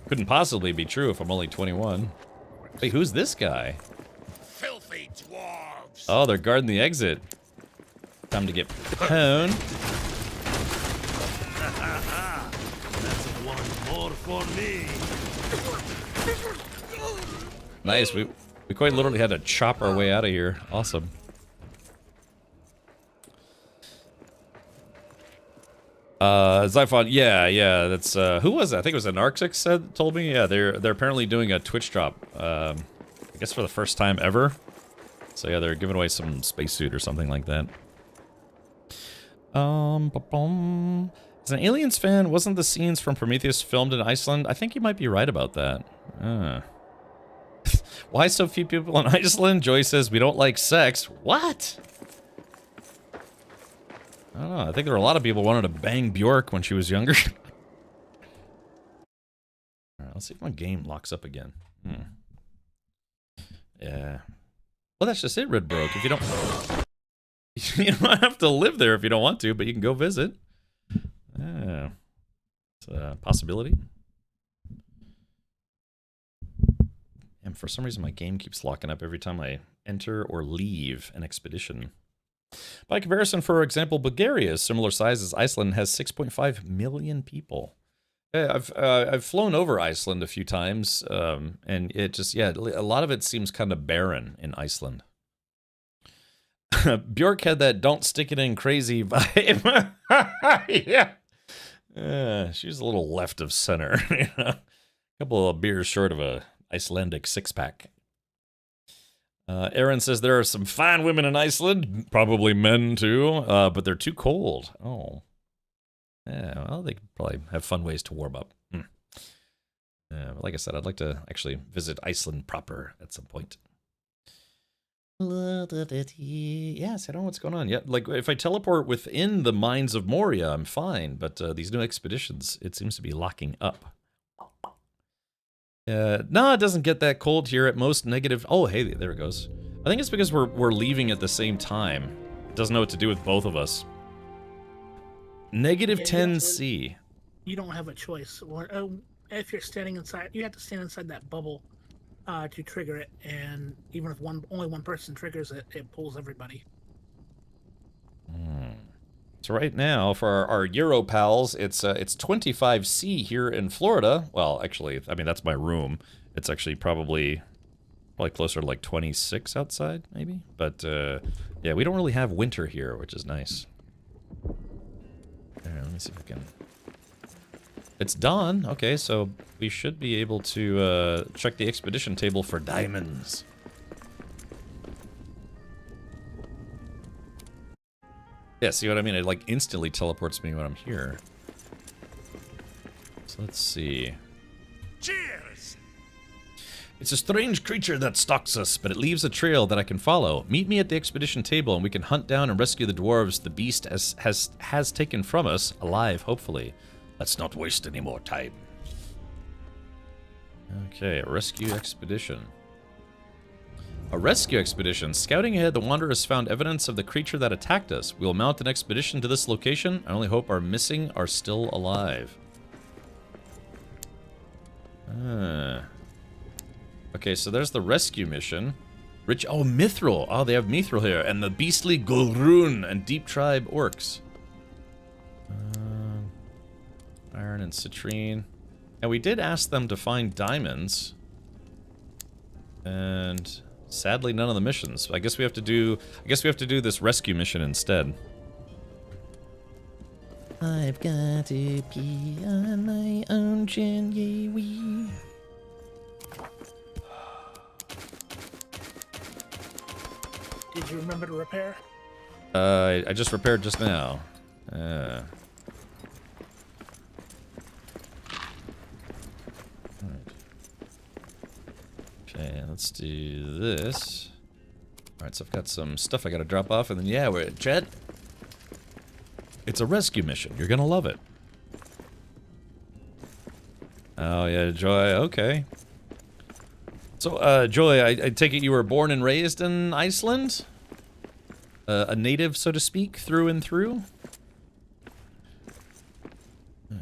Couldn't possibly be true if I'm only 21. Wait, who's this guy? Filthy dwarves! Oh, they're guarding the exit. Time to get pwned. That's one more for me. Nice, we quite literally had to chop our way out of here. Awesome. Zyphon, yeah, that's, who was that? I think it was Anarchix told me. Yeah, they're apparently doing a Twitch drop, I guess for the first time ever. So yeah, they're giving away some spacesuit or something like that. As an Aliens fan, wasn't the scenes from Prometheus filmed in Iceland? I think you might be right about that. Why so few people in Iceland? Joy says we don't like sex. What? I don't know. I think there were a lot of people who wanted to bang Bjork when she was younger. Alright, let's see if my game locks up again. Yeah. Well, that's just it, Red Broke. If you don't... you don't have to live there if you don't want to, but you can go visit. Yeah. It's a possibility. And for some reason, my game keeps locking up every time I enter or leave an expedition. By comparison, for example, Bulgaria is similar size as Iceland, has 6.5 million people. Yeah, I've flown over Iceland a few times, and it just, yeah, a lot of it seems kind of barren in Iceland. Bjork had that "don't stick it in crazy" vibe. Yeah, she was a little left of center. You know? A couple of beers short of a Icelandic six-pack. Aaron says there are some fine women in Iceland, probably men too, but they're too cold. Oh. Yeah, well, they could probably have fun ways to warm up. Like I said, I'd like to actually visit Iceland proper at some point. Yes, I don't know what's going on. Yeah, like if I teleport within the mines of Moria, I'm fine, but these new expeditions, it seems to be locking up. No, it doesn't get that cold here at most. Negative. Oh, hey, there it goes. I think it's because we're leaving at the same time. It doesn't know what to do with both of us. Negative 10C. You don't have a choice. If you're standing inside, you have to stand inside that bubble to trigger it. And even if only one person triggers it, it pulls everybody. So right now, for our Euro pals, it's 25C here in Florida. Well, actually, I mean, that's my room. It's actually probably closer to like 26 outside, maybe. But, yeah, we don't really have winter here, which is nice. All right, let me see if I can... It's dawn. Okay, so we should be able to check the expedition table for diamonds. Yeah, see what I mean? It like instantly teleports me when I'm here. So let's see. Cheers! It's a strange creature that stalks us, but it leaves a trail that I can follow. Meet me at the expedition table and we can hunt down and rescue the dwarves the beast has taken from us, alive, hopefully. Let's not waste any more time. Okay, a rescue expedition. A rescue expedition. Scouting ahead, the Wanderers found evidence of the creature that attacked us. We will mount an expedition to this location. I only hope our missing are still alive. Okay, so there's the rescue mission. Oh, Mithril. Oh, they have Mithril here. And the beastly Gulrun and Deep Tribe orcs. Iron and citrine. And we did ask them to find diamonds. And... sadly, none of the missions. I guess we have to do this rescue mission instead. I've got to pee on my own chin, yay wee. Did you remember to repair? I just repaired just now. let's do this. Alright, so I've got some stuff I gotta drop off, and then yeah, we're at Chet. It's a rescue mission. You're gonna love it. Oh yeah, Joy, okay. So, Joy, I take it you were born and raised in Iceland? A native, so to speak, through and through?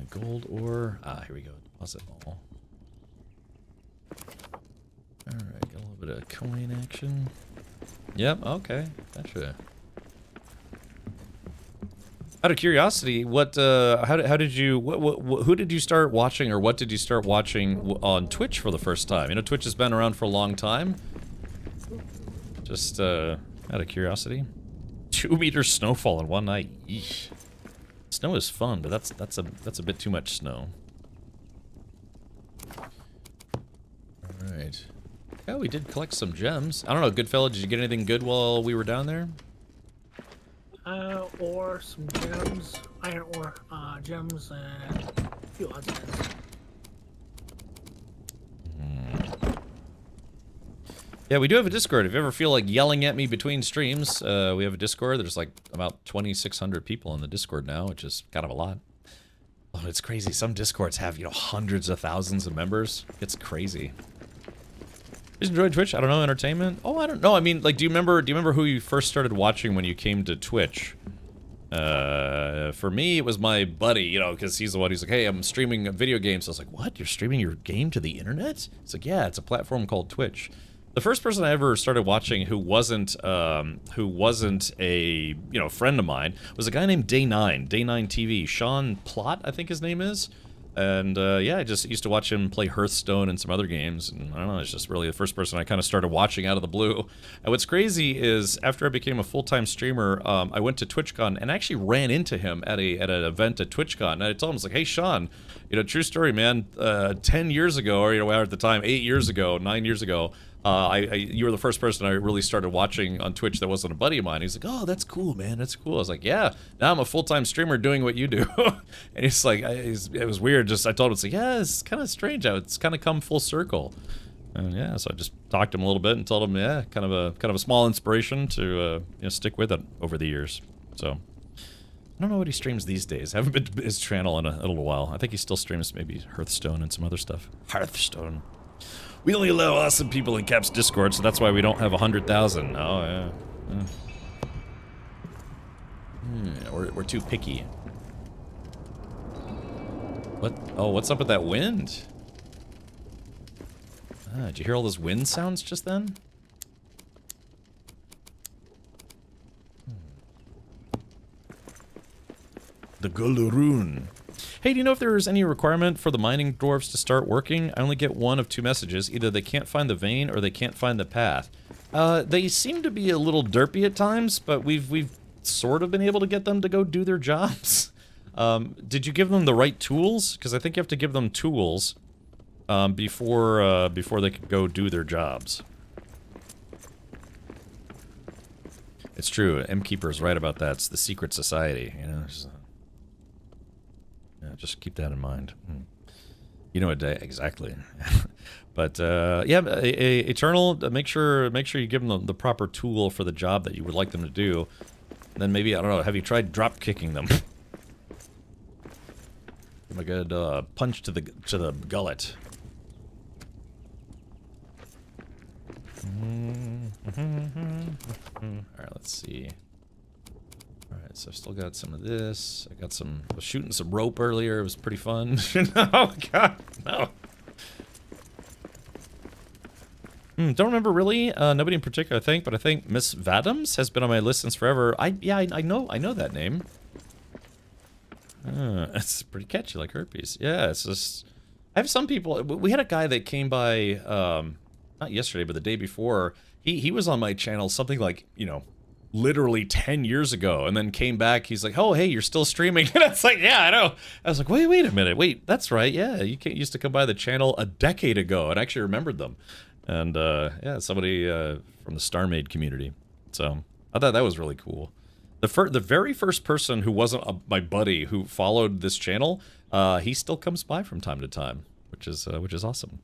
Gold ore. Ah, here we go. Deposit all. Alright, got a little bit of coin action. Yep, okay. Gotcha. Out of curiosity, what, how did you, who did you start watching, or what did you start watching on Twitch for the first time? You know, Twitch has been around for a long time. Just, out of curiosity. 2 meters snowfall in one night. Yeesh. Snow is fun, but that's a bit too much snow. Alright. Yeah, we did collect some gems. I don't know, Goodfella, did you get anything good while we were down there? Ore, some gems, iron ore, gems, and a few odds and ends. Yeah, we do have a Discord. If you ever feel like yelling at me between streams, we have a Discord. There's like about 2,600 people in the Discord now, which is kind of a lot. Oh, it's crazy. Some Discords have, you know, hundreds of thousands of members. It's crazy. Just enjoy Twitch? I don't know, entertainment? Oh, I don't know. I mean, like, do you remember who you first started watching when you came to Twitch? For me, it was my buddy, you know, because he's the one who's like, hey, I'm streaming video games. I was like, what? You're streaming your game to the internet? It's like, yeah, it's a platform called Twitch. The first person I ever started watching who wasn't a, you know, friend of mine was a guy named Day9 TV. Sean Plott, I think his name is. And, yeah, I just used to watch him play Hearthstone and some other games, and I don't know, it's just really the first person I kind of started watching out of the blue. And what's crazy is, after I became a full-time streamer, I went to TwitchCon and actually ran into him at an event at TwitchCon, and I told him, I was like, hey, Sean, you know, true story, man, 10 years ago, or, you know, at the time, 8 years ago, 9 years ago, you were the first person I really started watching on Twitch that wasn't a buddy of mine. He's like, oh, that's cool, man, that's cool. I was like, yeah, now I'm a full-time streamer doing what you do. And he's like, it was weird, just, I told him, it's like, yeah, it's kind of strange how it's kind of come full circle. And yeah, so I just talked to him a little bit and told him, yeah, kind of a small inspiration to, you know, stick with it over the years. So, I don't know what he streams these days. I haven't been to his channel in a little while. I think he still streams maybe Hearthstone and some other stuff. Hearthstone. We only allow awesome people in Cap's Discord, so that's why we don't have 100,000. Oh, yeah. We're too picky. What? Oh, what's up with that wind? Ah, did you hear all those wind sounds just then? The Gulurun. Hey, do you know if there's any requirement for the mining dwarves to start working? I only get one of two messages. Either they can't find the vein or they can't find the path. They seem to be a little derpy at times, but we've sort of been able to get them to go do their jobs. Did you give them the right tools? Because I think you have to give them tools before they can go do their jobs. It's true. M-Keeper is right about that. It's the secret society, you know. Yeah, just keep that in mind. You know, exactly. But yeah, Eternal. Make sure you give them the proper tool for the job that you would like them to do. And then maybe, I don't know. Have you tried drop kicking them? Give them a good punch to the gullet. All right, let's see. Alright, so I've still got some of this. I was shooting some rope earlier. It was pretty fun. Oh, God, no. Don't remember really. Nobody in particular, I think, but I think Miss Vadams has been on my list since forever. I know that name. It's pretty catchy, like herpes. Yeah, it's just... I have some people... We had a guy that came by, not yesterday, but the day before. He was on my channel something like, you know, literally 10 years ago, and then came back. He's like, oh, hey, you're still streaming. And I was like, yeah, I know. I was like, wait a minute. Wait, that's right. Yeah, you used to come by the channel a decade ago, and I actually remembered them. And, yeah, somebody from the StarMade community. So, I thought that was really cool. The very first person who wasn't my buddy who followed this channel, he still comes by from time to time, which is awesome.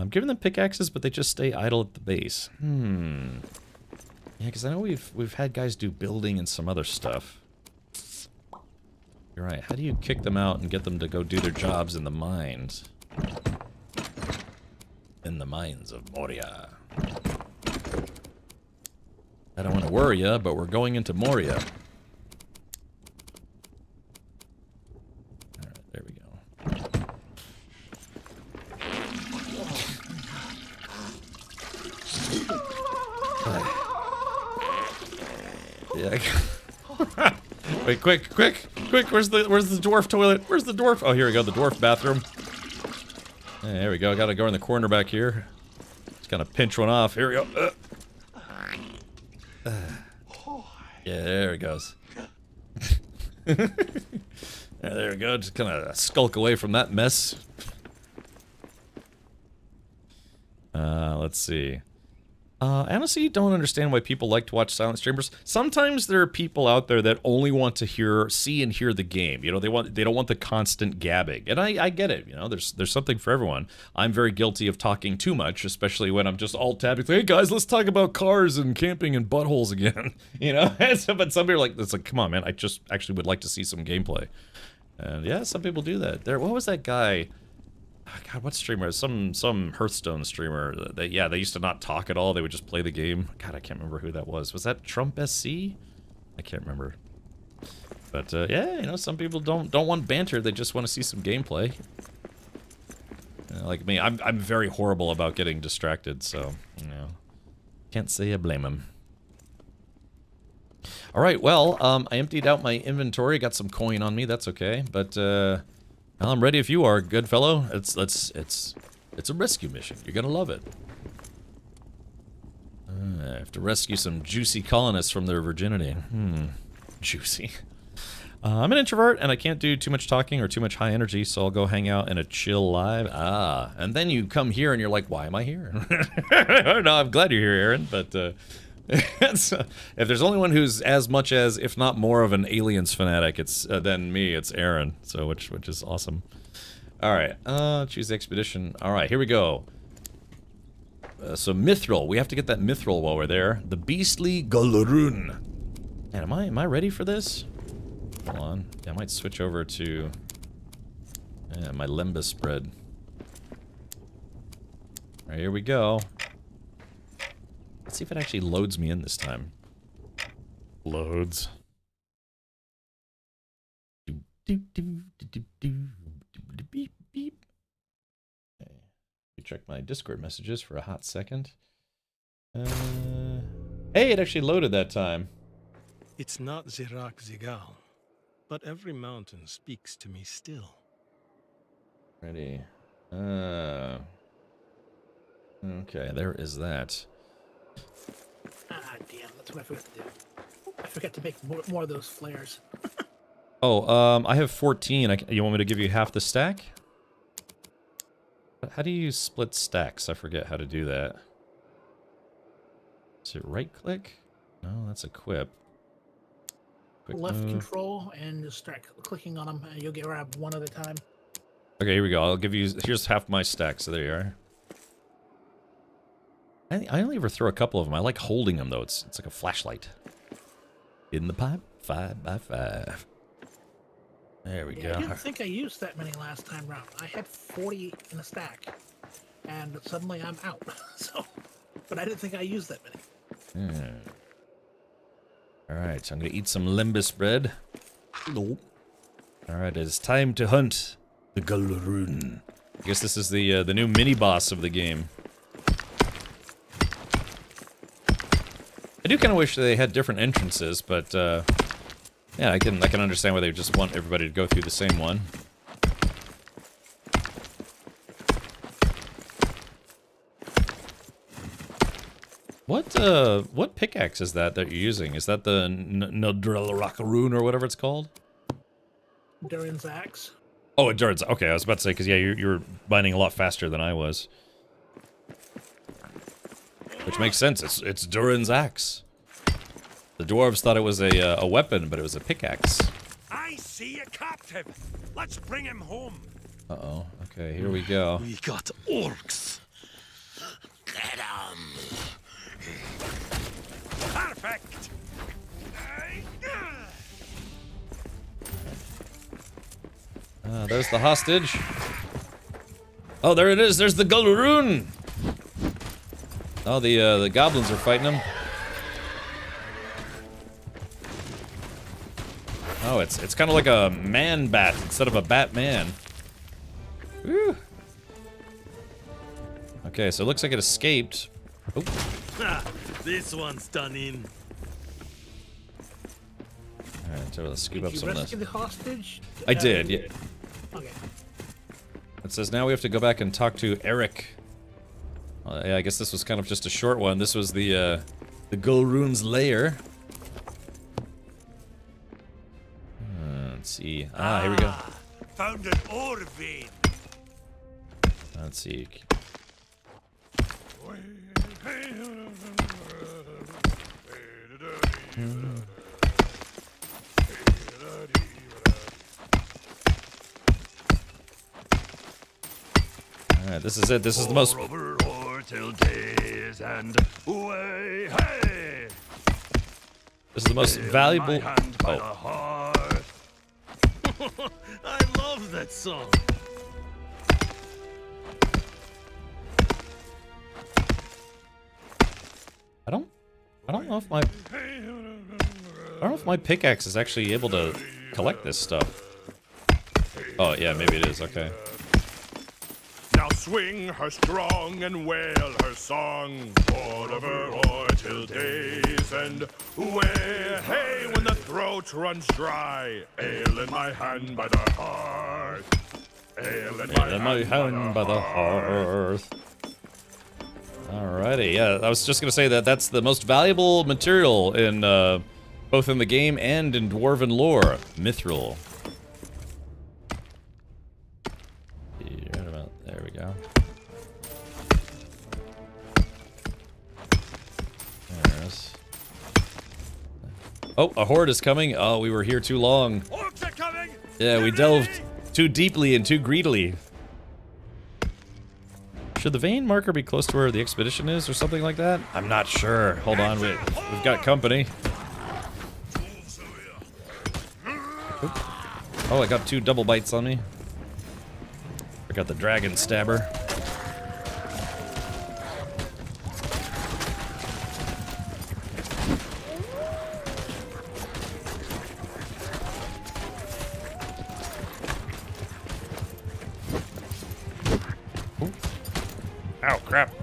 I'm giving them pickaxes, but they just stay idle at the base. Yeah, because I know we've had guys do building and some other stuff. You're right. How do you kick them out and get them to go do their jobs in the mines? In the mines of Moria. I don't want to worry ya, but we're going into Moria. Alright, there we go. Yeah. Wait, quick! Where's the dwarf toilet? Where's the dwarf? Oh, here we go, the dwarf bathroom. Yeah, there we go. Gotta go in the corner back here. Just gotta pinch one off. Here we go. Yeah, there it goes. Yeah, there we go. Just kind of skulk away from that mess. Let's see. I honestly don't understand why people like to watch silent streamers. Sometimes there are people out there that only want to see and hear the game. You know, they don't want the constant gabbing, and I get it. You know, there's something for everyone. I'm very guilty of talking too much, especially when I'm just alt tabbing. Hey guys, let's talk about cars and camping and buttholes again. You know, but some people are like, it's like, come on, man. I just actually would like to see some gameplay. And yeah, some people do that. What was that guy? God, what streamer? Some Hearthstone streamer. They used to not talk at all. They would just play the game. God, I can't remember who that was. Was that Trump SC? I can't remember. But yeah, you know, some people don't want banter. They just want to see some gameplay. Like me, I'm very horrible about getting distracted. So you know, can't say I blame him. All right, well, I emptied out my inventory. Got some coin on me. That's okay. But well, I'm ready if you are, good fellow. It's a rescue mission. You're gonna love it. I have to rescue some juicy colonists from their virginity. Juicy. I'm an introvert, and I can't do too much talking or too much high energy, so I'll go hang out in a chill live. And then you come here, and you're like, why am I here? No, I'm glad you're here, Aaron, but if there's only one who's as much as, if not more, of an Aliens fanatic, than me, it's Aaron. So which is awesome. All right, choose the expedition. All right, here we go. So Mithril, we have to get that Mithril while we're there. The beastly Galarun. Man, am I ready for this? Hold on, yeah, I might switch over to my Lembas spread. All right, here we go. Let's see if it actually loads me in this time. Loads. Beep, beep. Okay. Let me check my Discord messages for a hot second. Hey, it actually loaded that time. It's not Zirak Zigal, but every mountain speaks to me still. Ready. Okay, there is that. Ah, damn, that's what I forgot to do. I forgot to make more of those flares. Oh, I have 14. You want me to give you half the stack? How do you split stacks? I forget how to do that. Is it right click? No, that's equip. Quick Left move. control and just start clicking on them, and you'll grab one at a time. Okay, here we go. I'll give you. Here's half my stack. So there you are. I only ever throw a couple of them. I like holding them though. It's like a flashlight. In the pipe, 5x5. There we go. I didn't think I used that many last time round. I had 40 in a stack, and suddenly I'm out. So, but I didn't think I used that many. All right, so I'm gonna eat some Lembas bread. Nope. All right, it's time to hunt the Galarun. I guess this is the new mini boss of the game. I do kind of wish they had different entrances, but yeah, I can understand why they just want everybody to go through the same one. What pickaxe is that you're using? Is that the Nudrelrakaroon or whatever it's called? DURIN'S axe. Oh, DURIN'S. Okay, I was about to say, because yeah, you were mining a lot faster than I was. Which makes sense. It's DURIN'S axe. The dwarves thought it was a weapon, but it was a pickaxe. I see a captive. Let's bring him home. Uh-oh. Okay, here we go. We got orcs. effect. There's the hostage. Oh, there it is. There's the Gulrun. Oh, the goblins are fighting him. Oh, it's kind of like a man bat instead of a Batman. Woo. Okay, so it looks like it escaped. Oh. This one's done in. Alright, so let's scoop up Did some you of this. rescue the hostage? I did, yeah. Okay. It says now we have to go back and talk to Eric. Yeah, I guess this was kind of just a short one. This was the Gulrun's lair. Let's see. Ah, here we go. Found an ore vein. Let's see. Alright, this is it. This is the most... Till days and away, hey! This is the most valuable... I love that song. I don't know if my... I don't know if my pickaxe is actually able to collect this stuff. Oh, yeah, maybe it is. Okay. Now swing her strong and wail her song. All of her o'er till days and away. Hey, when the throat runs dry. Ale in my hand by the hearth. Ale in my hand by the hearth. Alrighty, yeah, I was just gonna say that that's the most valuable material in, both in the game and in Dwarven lore. Mithril. Right about, there we go. There's... Oh, a horde is coming. Oh, we were here too long. Orcs are coming! Yeah, we delved too deeply and too greedily. Should the vein marker be close to where the expedition is or something like that? I'm not sure. Hold on, we've got company. Oop. Oh, I got 2 double bites on me. I got the dragon stabber. Ow, crap.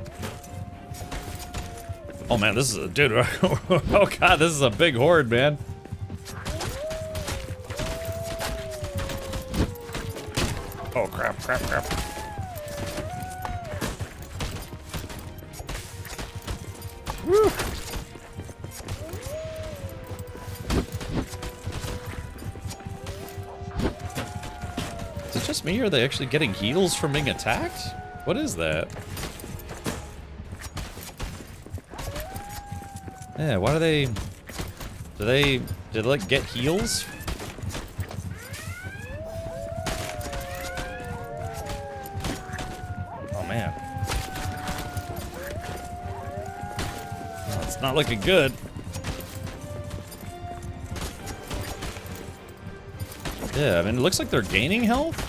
Oh man, this is a dude. Oh god, this is a big horde, man. Oh crap, crap, crap. Woo. Is it just me or are they actually getting heals from being attacked? What is that? Yeah, why do they... Did they like get heals? Oh man. Oh, it's not looking good. Yeah, I mean, it looks like they're gaining health.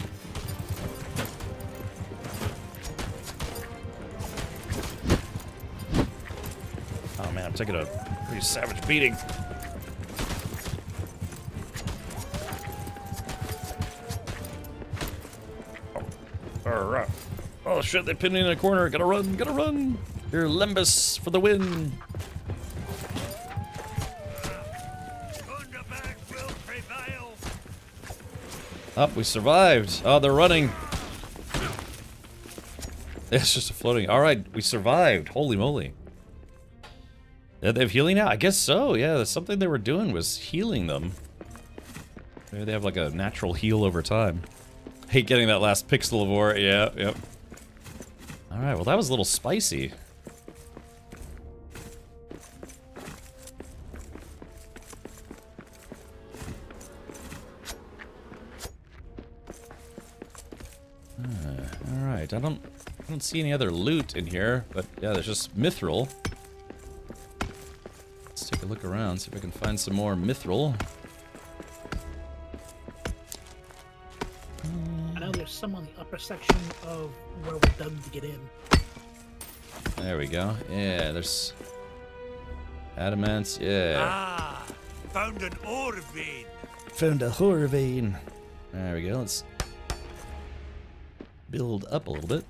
Oh man, I'm taking a pretty savage beating. Alright. Oh shit, they pinned me in a corner. Gotta run, gotta run. Here, Lembus for the win. Oh, we survived. Oh, they're running. It's just a floating. Alright, we survived. Holy moly. Yeah, they have healing now? I guess so, yeah. Something they were doing was healing them. Maybe they have like a natural heal over time. Hate getting that last pixel of ore. Yeah, yep. Alright, well that was a little spicy. Alright, I don't see any other loot in here, but yeah, there's just mithril. Let's take a look around, see if I can find some more mithril. I know there's some on the upper section of where we're done to get in. There we go. Yeah, there's adamants. Yeah. Ah, found an ore vein. Found a ore vein. There we go. Let's build up a little bit.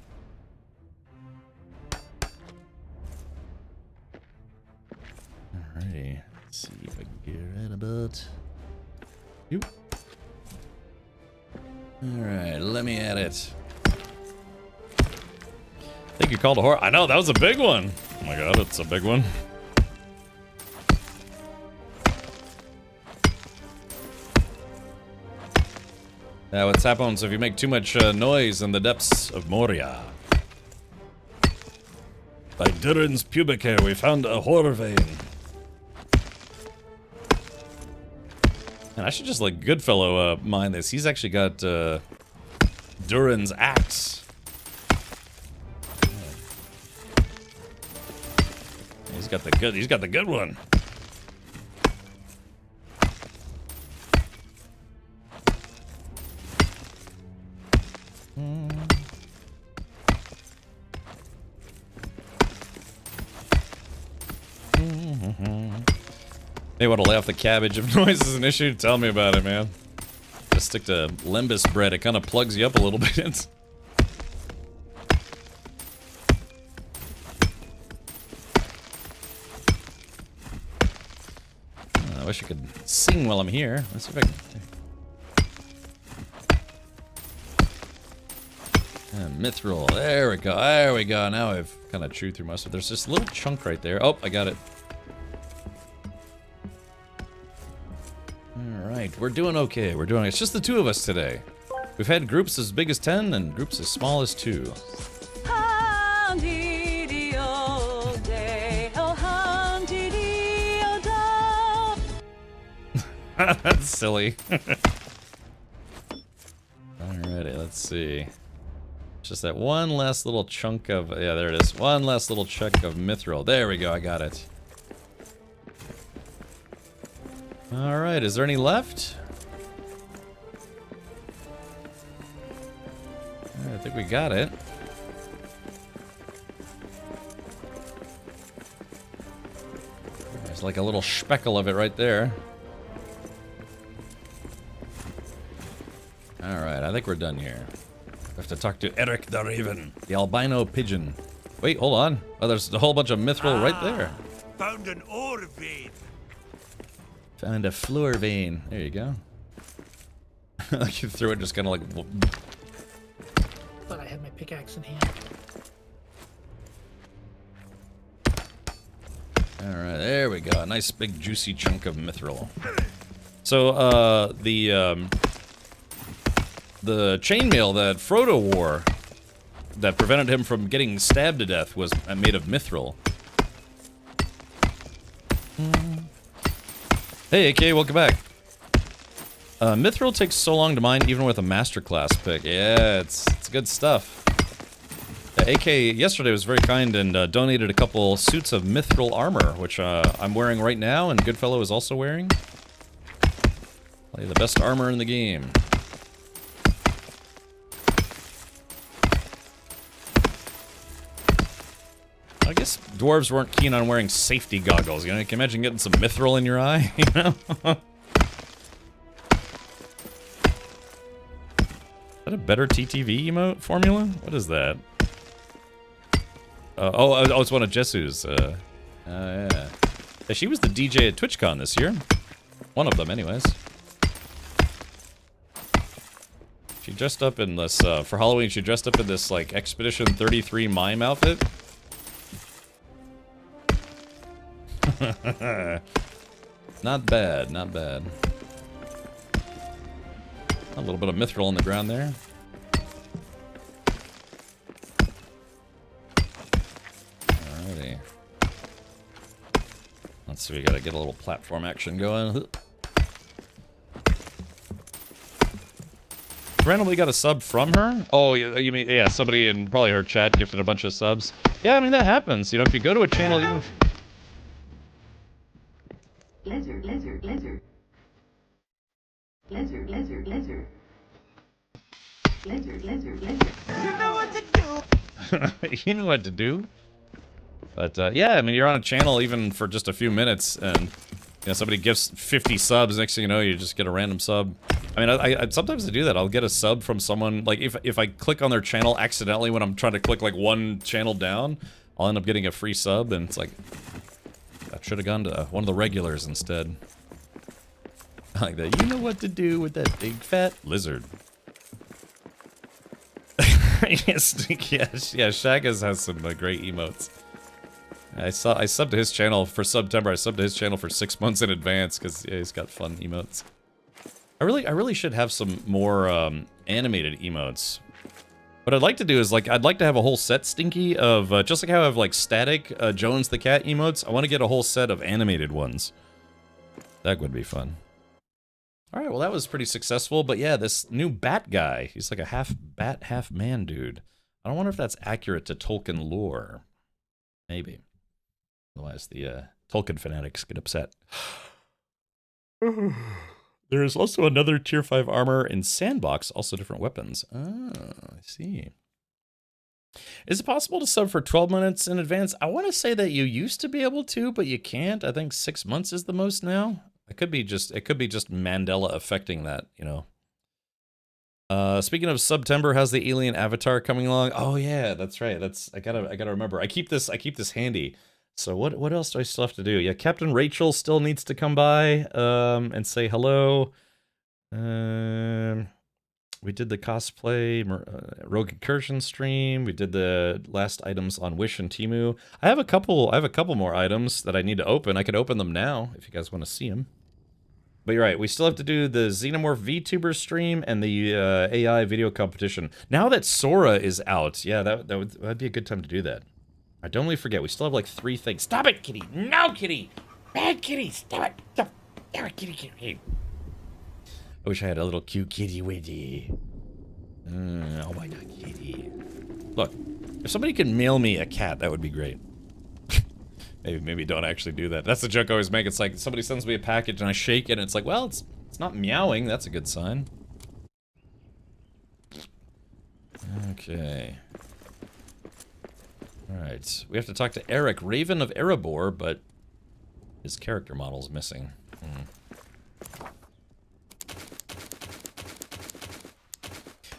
Alrighty. Let's see if I can get right about you. Alright, let me at it. I think you called a horror. I know, that was a big one. Oh my god, it's a big one. What happens if you make too much noise in the depths of Moria? By DURIN'S pubic hair, we found a horror vein. And I should just let Goodfellow mine this. He's actually got DURIN'S axe. He's got the good one. They want to lay off the cabbage if noise is an issue. Tell me about it, man. Just stick to lembas bread. It kind of plugs you up a little bit. I wish I could sing while I'm here. Let's see if I can. Mithril. There we go. There we go. Now I've kind of chewed through most of it. There's this little chunk right there. Oh, I got it. Alright, we're doing okay. We're doing. It's just the two of us today. We've had groups as big as 10 and groups as small as 2. That's silly. Alrighty, let's see. Just that one last little chunk of... Yeah, there it is. One last little chunk of mithril. There we go, I got it. Alright, is there any left? I think we got it. There's like a little speckle of it right there. Alright, I think we're done here. We have to talk to Eric the Raven, the albino pigeon. Wait, hold on. Oh, there's a whole bunch of mithril right there. Found an ore vein. Found a floor vein. There you go. Like you threw it just kind of like... Thought I had my pickaxe in hand. Alright, there we go. A nice big juicy chunk of mithril. So, the chainmail that Frodo wore that prevented him from getting stabbed to death was made of mithril. Hey, AK, welcome back. Mithril takes so long to mine even with a masterclass pick. Yeah, it's good stuff. AK yesterday was very kind and donated a couple suits of mithril armor, which I'm wearing right now and Goodfellow is also wearing. Probably the best armor in the game. I guess dwarves weren't keen on wearing safety goggles, you know? You can imagine getting some mithril in your eye, you know? Is that a better TTV emote formula? What is that? Oh, it's one of Jessu's. Yeah. She was the DJ at TwitchCon this year. One of them, anyways. She dressed up in this, for Halloween, she dressed up in this, like, Expedition 33 mime outfit. Not bad, not bad. A little bit of mithril on the ground there. Alrighty. Let's see, we gotta get a little platform action going. Randomly got a sub from her? Oh, you mean, yeah, somebody in probably her chat gifted a bunch of subs. Yeah, I mean, that happens. You know, if you go to a channel, even... lizard, lizard, lizard. Lizard, lizard, lizard. Lizard, lizard, lizard. You know what to do. You know what to do. But yeah, I mean, you're on a channel even for just a few minutes, and you know, somebody gives 50 subs. Next thing you know, you just get a random sub. I mean, I sometimes I do that. I'll get a sub from someone. Like if I click on their channel accidentally when I'm trying to click like one channel down, I'll end up getting a free sub, and it's like I should have gone to one of the regulars instead. Like that. You know what to do with that big fat lizard. Yes, yeah, Shagas has some great emotes. I subbed to his channel for September. I subbed to his channel for 6 months in advance because yeah, he's got fun emotes. I really should have some more animated emotes. What I'd like to do is I'd like to have a whole set, Stinky, of just like how I have like static Jones the Cat emotes. I want to get a whole set of animated ones. That would be fun. All right, well that was pretty successful, but yeah, this new bat guy, he's like a half bat, half man dude. I don't wonder if that's accurate to Tolkien lore. Maybe. Otherwise the Tolkien fanatics get upset. There is also another tier 5 armor in Sandbox, also different weapons. Oh, I see. Is it possible to sub for 12 minutes in advance? I want to say that you used to be able to, but you can't. I think 6 months is the most now. It could be just Mandela affecting that, you know. Speaking of September, how's the alien avatar coming along? Oh yeah, that's right. I gotta remember. I keep this handy. So what else do I still have to do? Yeah, Captain Rachel still needs to come by and say hello. We did the cosplay Rogue Incursion stream. We did the last items on Wish and Temu. I have a couple more items that I need to open. I could open them now if you guys want to see them. But you're right, we still have to do the Xenomorph VTuber stream and the AI video competition. Now that Sora is out, yeah, that'd be a good time to do that. I don't really forget, we still have like 3 things. Stop it, kitty! No, kitty! Bad kitty! Stop it! Stop it, kitty! I wish I had a little cute kitty witty. Oh my god, kitty. Look, if somebody could mail me a cat, that would be great. Maybe don't actually do that. That's the joke I always make. It's like somebody sends me a package and I shake it and it's like, well, it's not meowing. That's a good sign. Okay. Alright. We have to talk to Eric, Raven of Erebor, but his character model's missing.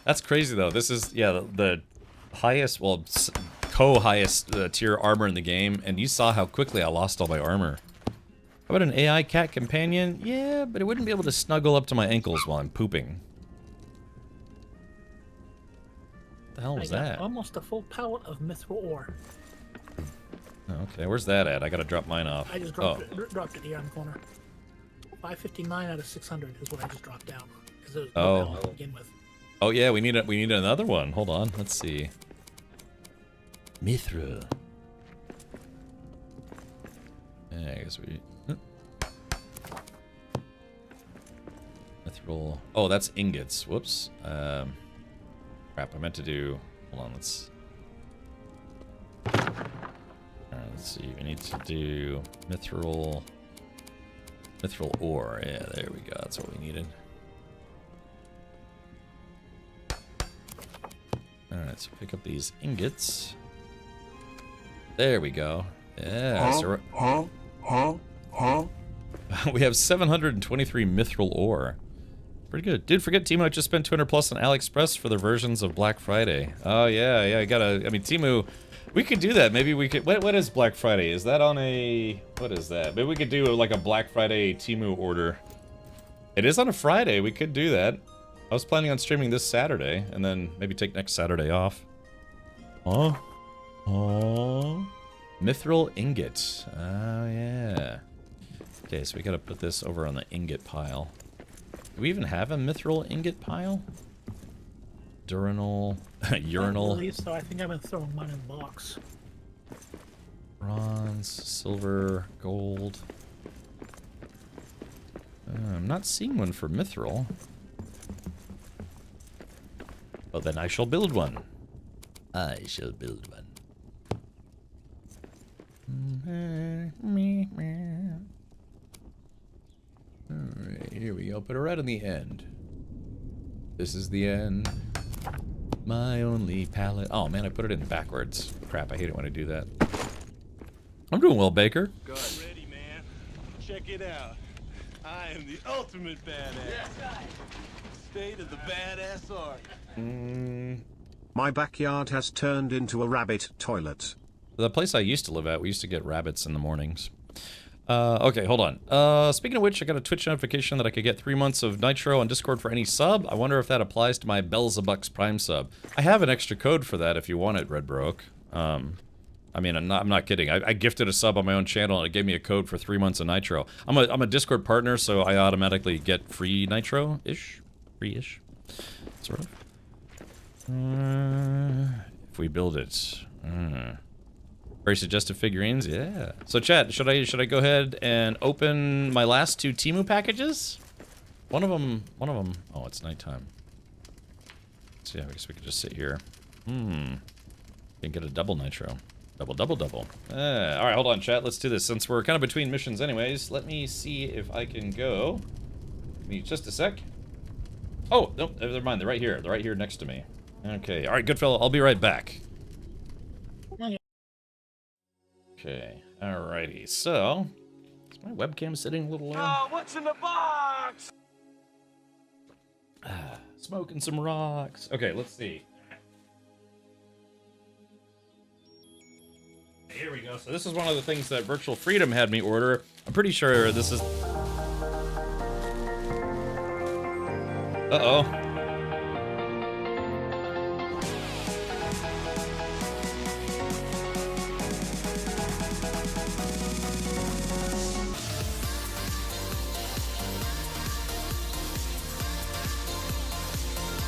That's crazy though. This is, yeah, the highest, well, co-highest tier armor in the game, and you saw how quickly I lost all my armor. How about an AI cat companion? Yeah, but it wouldn't be able to snuggle up to my ankles while I'm pooping. What the hell was that? Almost a full pallet of mithril ore. Okay, where's that at? I gotta drop mine off. I just dropped it here on the corner. 559 out of 600 is what I just dropped down. Because it was no pallet to begin with. Oh yeah, we need another one. Hold on, let's see. Mithril. Yeah, I guess we... Mithril... Oh, that's ingots. Whoops. Crap, I meant to do... Hold on, let's... Alright, let's see. We need to do mithril... Mithril ore. Yeah, there we go. That's what we needed. Alright, so pick up these ingots. There we go. Yeah, so we have 723 mithril ore. Pretty good. Dude, forget Temu just spent 200 plus on AliExpress for their versions of Black Friday. Oh yeah, I mean Temu, we could do that. Maybe we could, what is Black Friday? Is that on a, what is that? Maybe we could do like a Black Friday Temu order. It is on a Friday, we could do that. I was planning on streaming this Saturday, and then maybe take next Saturday off. Oh. Mithril ingot. Oh, yeah. Okay, so we gotta put this over on the ingot pile. Do we even have a mithril ingot pile? Urinal. Urinal. I believe so. I think I've been throwing mine in a box. Bronze, silver, gold. I'm not seeing one for mithril. Well, then I shall build one. I shall build one. I'll put a red on the end. This is the end. My only palette. Oh man, I put it in backwards. Crap, I hate it when I do that. I'm doing well, Baker. Good. Ready, man. Check it out. I am the ultimate badass. Yeah. State of the badass art. My backyard has turned into a rabbit toilet. The place I used to live at, we used to get rabbits in the mornings. Okay, hold on. Speaking of which, I got a Twitch notification that I could get 3 months of Nitro on Discord for any sub. I wonder if that applies to my Belzebucks Prime sub. I have an extra code for that if you want it, Red Broke. I mean, I'm not kidding. I gifted a sub on my own channel and it gave me a code for 3 months of Nitro. I'm a Discord partner, so I automatically get free Nitro-ish? Free-ish? Sort of. If we build it. Very suggestive figurines, yeah. So chat, should I go ahead and open my last 2 Temu packages? One of them, oh, it's nighttime. So yeah, I guess we could just sit here. Can get a double Nitro. Double. Alright, hold on, chat, let's do this. Since we're kind of between missions anyways, let me see if I can go. Give me just a sec. Oh, nope, never mind, they're right here. They're right here next to me. Okay, alright, good fellow, I'll be right back. Okay, alrighty, so... Is my webcam sitting a little low? Oh, what's in the box? Smoking some rocks. Okay, let's see. Here we go. So this is one of the things that Virtual Freedom had me order. I'm pretty sure this is... Uh-oh.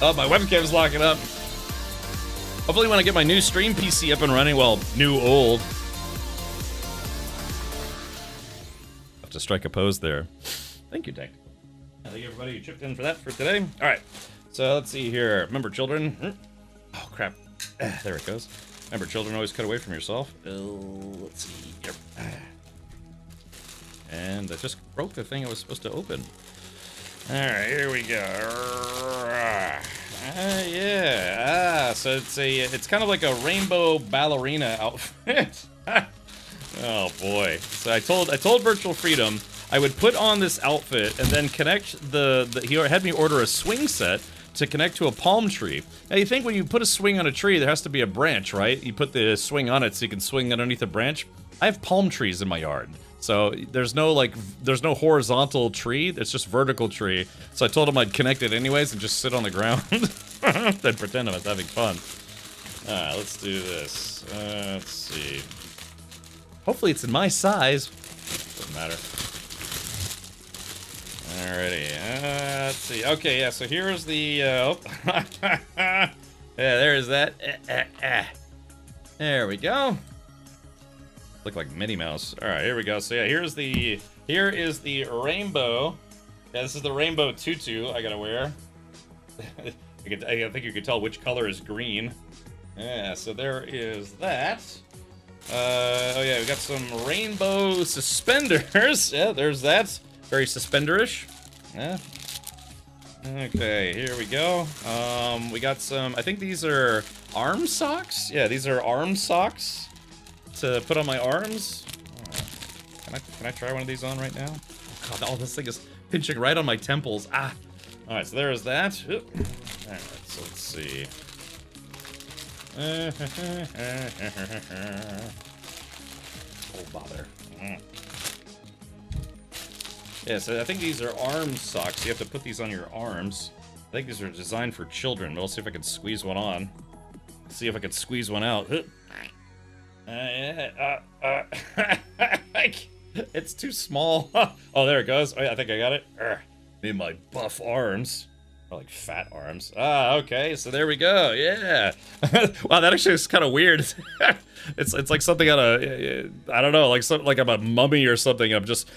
Oh, my webcam's locking up. Hopefully when I get my new stream PC up and running, well, old. Have to strike a pose there. Thank you, Tank. Thank you everybody who chipped in for that for today. All right, so let's see here. Remember, children. Oh, crap. There it goes. Remember, children, always cut away from yourself. Let's see. Yep. And I just broke the thing I was supposed to open. All right, here we go. Yeah. So it's kind of like a rainbow ballerina outfit. Oh boy. So I told Virtual Freedom I would put on this outfit and then connect he had me order a swing set to connect to a palm tree. Now you think when you put a swing on a tree, there has to be a branch, right? You put the swing on it so you can swing underneath a branch. I have palm trees in my yard. So there's no horizontal tree, it's just vertical tree. So I told him I'd connect it anyways and just sit on the ground then pretend I was having fun. Alright, let's do this. Let's see. Hopefully it's in my size. Doesn't matter. Alrighty, let's see. Okay, yeah, so here's the, yeah, there's that. There we go. Look like Minnie Mouse. All right, here we go. So yeah, here is the rainbow. Yeah, this is the rainbow tutu I gotta wear. I think you can tell which color is green. Yeah, so there is that. Oh yeah, we got some rainbow suspenders. Yeah, there's that. Very suspenderish. Yeah. Okay, here we go. We got some. I think these are arm socks. Yeah, these are arm socks to put on my arms. Can I try one of these on right now? Oh god, this thing is pinching right on my temples. Ah. All right, so there is that. All right, so let's see. Oh bother. Yeah, so I think these are arm socks. You have to put these on your arms. I think these are designed for children, but I'll see if I can squeeze one on. See if I can squeeze one out. It's too small. Oh, there it goes. Oh, yeah, I think I got it. Need my buff arms. Or like fat arms. Ah, okay. So there we go. Yeah. Wow, that actually is kind of weird. It's like something out of, I don't know, like I'm a mummy or something.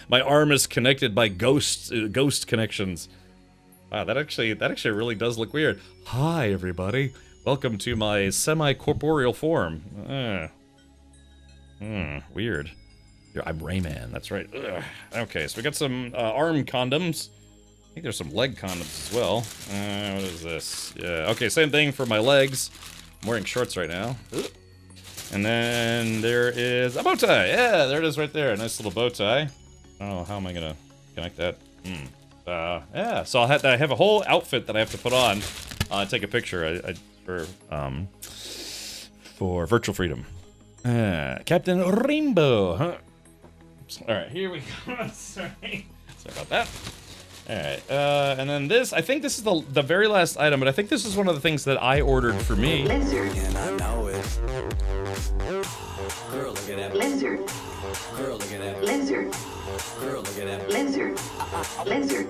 My arm is connected by ghost connections. Wow, that actually really does look weird. Hi, everybody. Welcome to my semi-corporeal form. Weird. I'm Rayman, that's right. Ugh. Okay, so we got some arm condoms. think there's some leg condoms as well. What is this? Yeah, okay, same thing for my legs. I'm wearing shorts right now. And then there is a bow tie. Yeah, there it is right there. A nice little bow tie. I don't know, how am I gonna connect that? Yeah, so I have a whole outfit that I have to put on. Take a picture for Virtual Freedom. Captain Rainbow, huh? Alright, here we go. Sorry about that. Alright, and then this, I think this is the very last item, but I think this is one of the things that I ordered for me. Lizard. And I know it. Girl, look at that. Lizard. Girl, look at that. Lizard. Girl, look at that. Lizard. Lizard.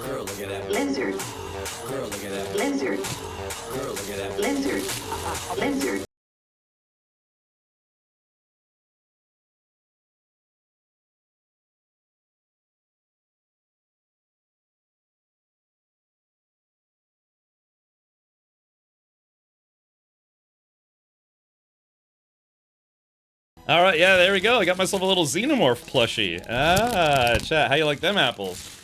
Girl, look at that. Lizard. Girl, look at that. Lizard. Girl, look at that. Lizard. Lizard. All right, yeah, there we go. I got myself a little xenomorph plushie. Chat, how you like them apples?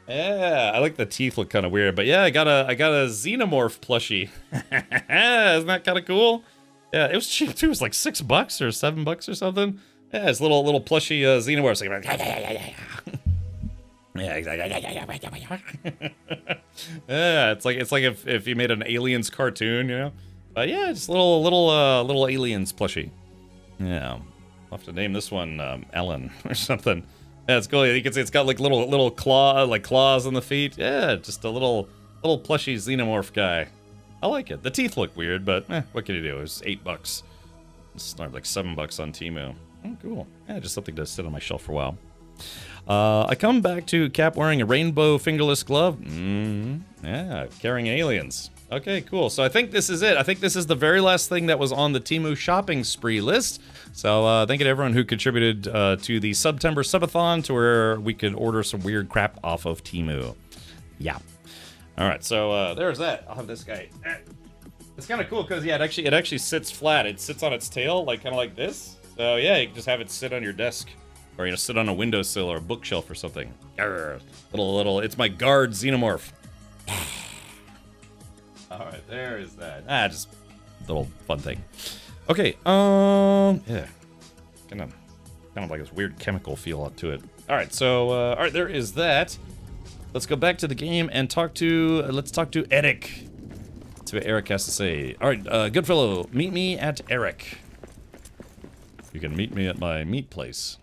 Yeah, I like the teeth look kind of weird, but yeah, I got a xenomorph plushie. Isn't that kind of cool? Yeah, it was cheap too. It was like $6 or $7 or something. Yeah, it's little plushie xenomorphs. Yeah, it's like if you made an aliens cartoon, you know. But yeah, just little aliens plushie. Yeah, I'll have to name this one Ellen or something. Yeah, it's cool. You can see it's got like little claws on the feet. Yeah, just a little plushy xenomorph guy. I like it. The teeth look weird, but what can you do? It was $8. It's not like $7 on Temu. Oh, cool. Yeah, just something to sit on my shelf for a while. I come back to Cap wearing a rainbow fingerless glove. Yeah, carrying aliens. Okay, cool. So I think this is it. I think this is the very last thing that was on the Temu shopping spree list. So thank you to everyone who contributed to the September Subathon, to where we could order some weird crap off of Temu. Yeah. All right, so there's that. I'll have this guy. It's kind of cool because yeah, it actually sits flat. It sits on its tail, like kind of like this. So yeah, you can just have it sit on your desk, or sit on a windowsill or a bookshelf or something. Little. It's my guard xenomorph. All right, there is that. Just a little fun thing. Okay, yeah, kind of like this weird chemical feel to it. All right, so all right, there is that. Let's go back to the game and talk to Eric. That's what Eric has to say. All right, good fellow, meet me at Eric. You can meet me at my meat place.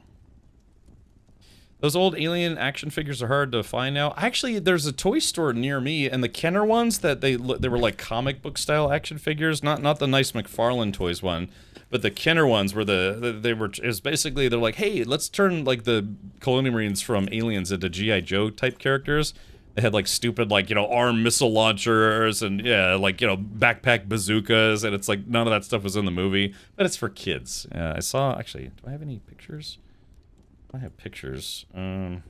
Those old alien action figures are hard to find now. Actually, there's a toy store near me, and the Kenner ones that they were like comic book style action figures, not the nice McFarlane Toys one, but the Kenner ones were basically they're like, hey, let's turn like the Colonial Marines from aliens into G.I. Joe type characters. They had like stupid arm missile launchers and backpack bazookas, and it's like none of that stuff was in the movie, but it's for kids. I saw actually. Do I have any pictures? I have pictures. Because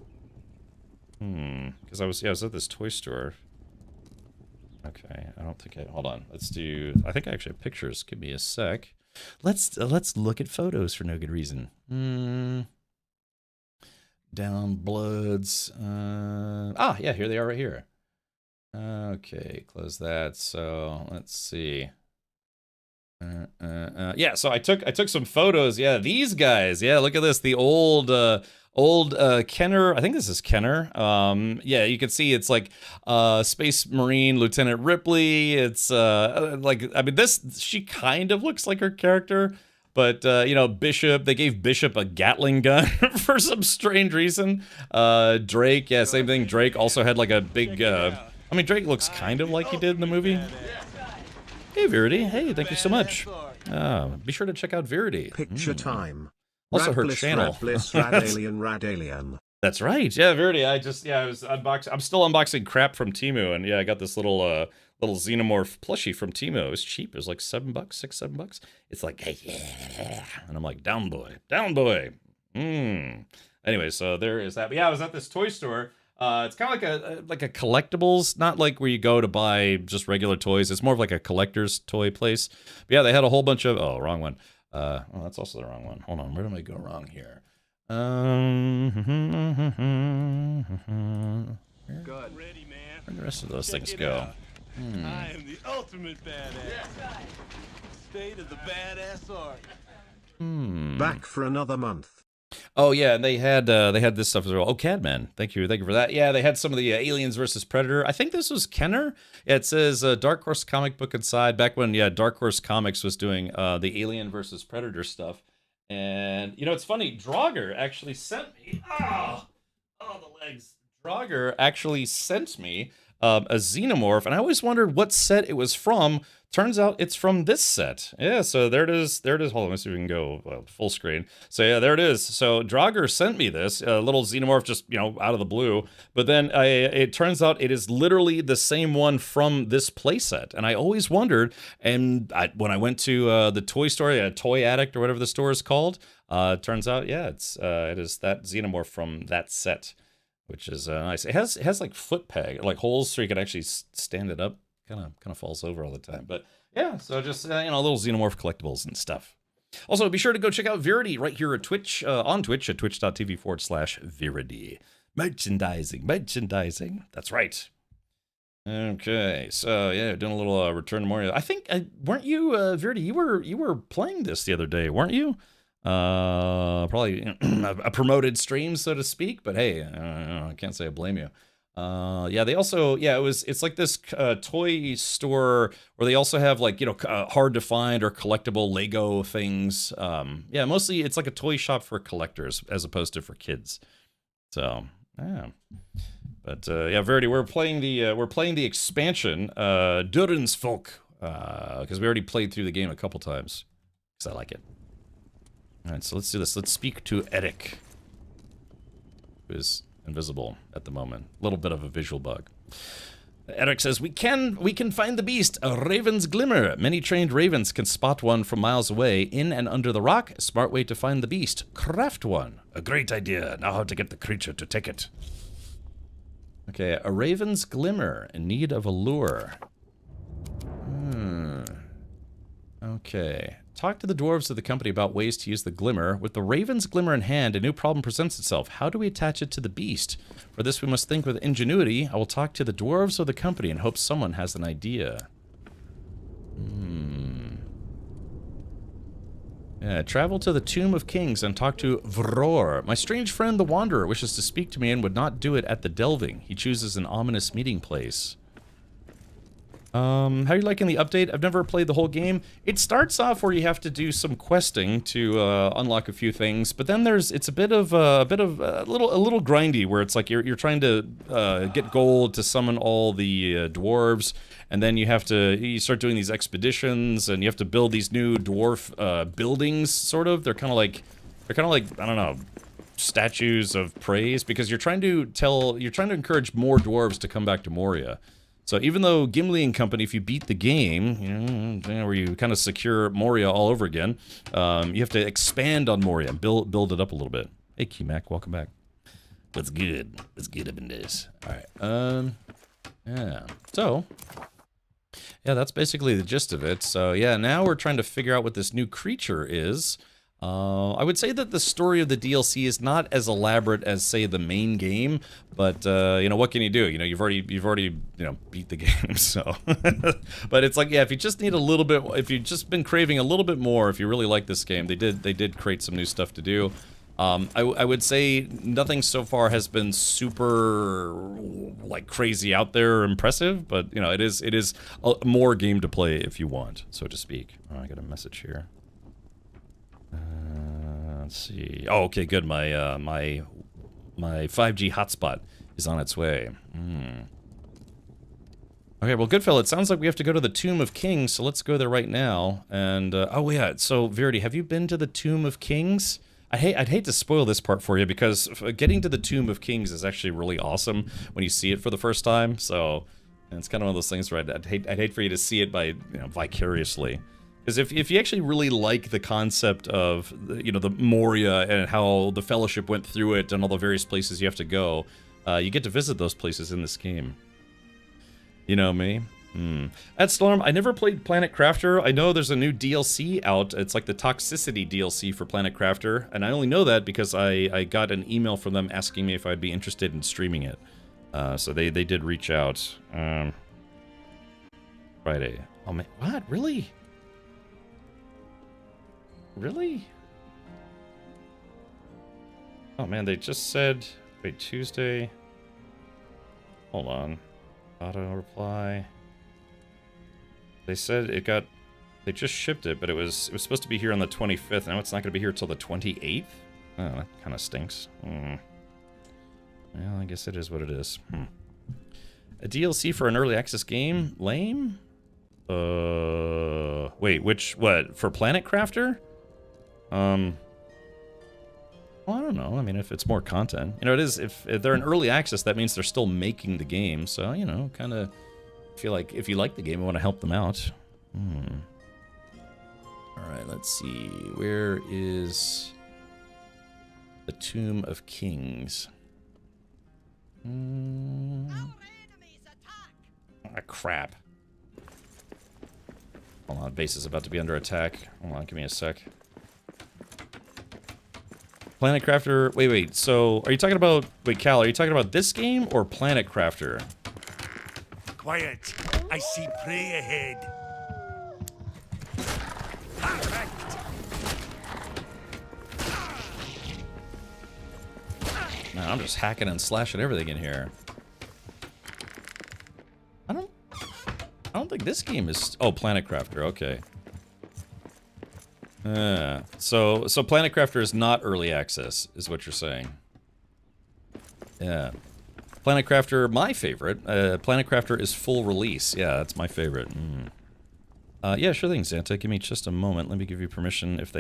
I was at this toy store. Okay, I don't think hold on. Let's do. I think I actually have pictures. Give me a sec. Let's look at photos for no good reason. Down bloods. Yeah, here they are right here. Okay, close that. So let's see. Yeah, so I took some photos. Yeah, these guys. Yeah, look at this. The old Kenner. I think this is Kenner. Yeah, you can see it's like Space Marine Lieutenant Ripley. It's she kind of looks like her character, but Bishop. They gave Bishop a Gatling gun for some strange reason. Drake. Yeah, same thing. Drake also had like a big. Drake looks kind of like he did in the movie. Hey, Verity. Hey, thank you so much. Be sure to check out Verity. Picture time. Also her channel. Radalien. That's right. Yeah, Verity. I was unboxing. I'm still unboxing crap from Temu, and yeah, I got this little xenomorph plushie from Temu. It was cheap. It was like $7, $6-7. It's like, hey, yeah, and I'm like, down boy. Anyway, so there is that. But yeah, I was at this toy store. It's kind of like a collectibles, not like where you go to buy just regular toys. It's more of like a collector's toy place. But yeah, they had a whole bunch of. Oh, wrong one. That's also the wrong one. Hold on, where did I go wrong here? Good. Ready, man. Where'd the rest of those Check things it go? out. I am the ultimate badass. State of the badass art. Back for another month. Oh yeah, and they had this stuff as well. Oh, Cadman, thank you for that. Yeah, they had some of the Aliens versus Predator. I think this was Kenner. Yeah, it says Dark Horse comic book inside. Back when Dark Horse Comics was doing the Alien versus Predator stuff. And you know, it's funny. Draugr actually sent me. Oh, the legs. Draugr actually sent me a Xenomorph, and I always wondered what set it was from. Turns out it's from this set. Yeah, so there it is. Hold on, let's see if we can go full screen. So yeah, there it is. So Draugr sent me this little Xenomorph just, out of the blue. But then it turns out it is literally the same one from this playset. And I always wondered, and when I went to the toy store, Toy Addict or whatever the store is called, turns out, yeah, it is that Xenomorph from that set, which is nice. It has like foot peg, like holes so you can actually stand it up. Kind of falls over all the time. But yeah, so just, little Xenomorph collectibles and stuff. Also, be sure to go check out Verity right here at Twitch, on Twitch at twitch.tv/Verity. Merchandising. That's right. Okay, so yeah, doing a little Return to Moria. I think, weren't you, Verity, you were playing this the other day, weren't you? Probably a promoted stream, so to speak, but hey, I can't say I blame you. Yeah, they also, it's like this toy store where they also have like, hard to find or collectible Lego things. Yeah, mostly it's like a toy shop for collectors as opposed to for kids. So, yeah. But yeah, Verity, we're playing the expansion, DURIN'S Folk, because we already played through the game a couple times, because I like it. All right, so let's do this. Let's speak to Eric, who is invisible at the moment. A little bit of a visual bug. Eric says, we can find the beast, a raven's glimmer. Many trained ravens can spot one from miles away, in and under the rock. A smart way to find the beast. Craft one. A great idea. Now how to get the creature to take it. Okay, a raven's glimmer in need of a lure. Okay. Talk to the dwarves of the company about ways to use the glimmer. With the raven's glimmer in hand, a new problem presents itself. How do we attach it to the beast? For this, we must think with ingenuity. I will talk to the dwarves of the company and hope someone has an idea. Yeah, travel to the Tomb of Kings and talk to Vror. My strange friend, the Wanderer, wishes to speak to me and would not do it at the Delving. He chooses an ominous meeting place. How are you liking the update? I've never played the whole game. It starts off where you have to do some questing to unlock a few things, but then it's a little grindy where it's like you're trying to get gold to summon all the dwarves, and then you start doing these expeditions, and you have to build these new dwarf buildings. Sort of, they're kind of like I don't know, statues of praise, because you're trying to encourage more dwarves to come back to Moria. So even though Gimli and company, if you beat the game, where you kind of secure Moria all over again, you have to expand on Moria and build it up a little bit. Hey, K-Mac, welcome back. What's good? What's good up in this? All right. Yeah. So, yeah, that's basically the gist of it. So, yeah, now we're trying to figure out what this new creature is. I would say that the story of the DLC is not as elaborate as, say, the main game, but what can you do? You've already beat the game, so. But it's like, yeah, if you just need a little bit, if you've just been craving a little bit more, if you really like this game, they did create some new stuff to do. I would say nothing so far has been super like crazy out there or impressive, but it is more game to play if you want, so to speak. Oh, I got a message here. Let's see. Oh, okay, good. My my 5G hotspot is on its way. Okay, well, good fella. It sounds like we have to go to the Tomb of Kings, so let's go there right now. And oh yeah, so Verity, have you been to the Tomb of Kings? I'd hate to spoil this part for you, because getting to the Tomb of Kings is actually really awesome when you see it for the first time. So it's kind of one of those things where I'd hate for you to see it by vicariously. Because if you actually really like the concept of the Moria and how the Fellowship went through it and all the various places you have to go, you get to visit those places in this game. You know me. At Storm, I never played Planet Crafter. I know there's a new DLC out. It's like the Toxicity DLC for Planet Crafter, and I only know that because I got an email from them asking me if I'd be interested in streaming it. So they did reach out. Friday. Oh man, what? Really? Really? Oh man, they just said, wait, Tuesday. Hold on. Auto reply. They said it got, they just shipped it, but it was supposed to be here on the 25th. Now it's not going to be here till the 28th. Oh, that kind of stinks. Well, I guess it is what it is. A DLC for an early access game? Lame? Wait, what? For Planet Crafter? Well, I don't know. I mean, if it's more content. You know, it is, if they're in early access, that means they're still making the game. So, you know, kind of feel like if you like the game, you want to help them out. Alright, let's see. Where is the Tomb of Kings? Ah, crap. Hold on, base is about to be under attack. Hold on, give me a sec. Planet Crafter, wait, so are you talking about, wait, Cal, are you talking about this game or Planet Crafter? Quiet. I see prey ahead. Man, I'm just hacking and slashing everything in here. I don't think this game is, oh, Planet Crafter, okay. So Planet Crafter is not early access, is what you're saying. Yeah. Planet Crafter, my favorite. Planet Crafter is full release. Yeah, that's my favorite. Yeah, sure thing, Xanta. Give me just a moment. Let me give you permission if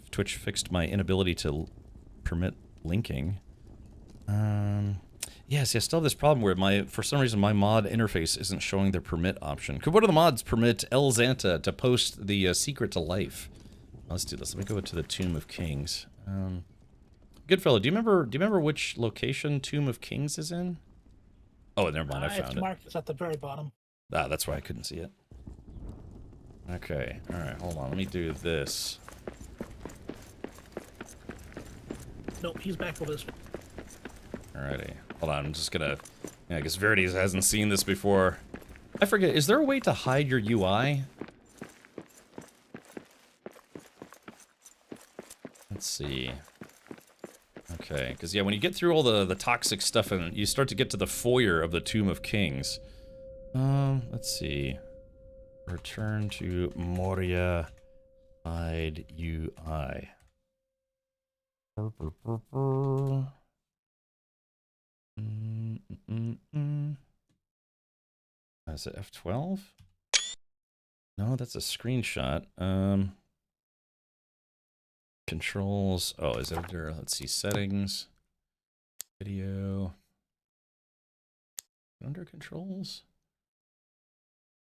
Twitch fixed my inability to permit linking. Yes, I still have this problem where for some reason my mod interface isn't showing the permit option. Could one of the mods permit El Xanta to post the secret to life? Let's do this. Let me go to the Tomb of Kings. Goodfellow, do you remember which location Tomb of Kings is in? Oh, never mind. I found it. It's at the very bottom. Ah, that's why I couldn't see it. Okay. All right. Hold on. Let me do this. Nope, he's back with us. Alrighty. Hold on. I'm just gonna. Yeah, I guess Verity hasn't seen this before. I forget. Is there a way to hide your UI? Let's see. Okay, because yeah, when you get through all the toxic stuff and you start to get to the foyer of the Tomb of Kings. Let's see. Return to Moria. Hide UI. Is it F12? No, that's a screenshot. Controls. Oh, is editor? Let's see. Settings. Video. Under controls.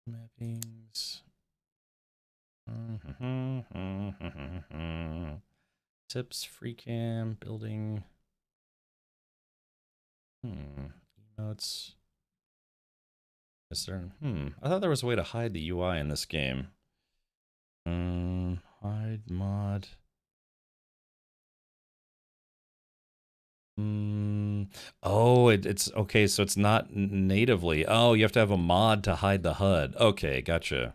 Mappings. Tips. Free cam. Building. Emotes. Is there? I thought there was a way to hide the UI in this game. Hide mod. Oh, it's okay, so it's not natively. Oh, you have to have a mod to hide the HUD. Okay, gotcha.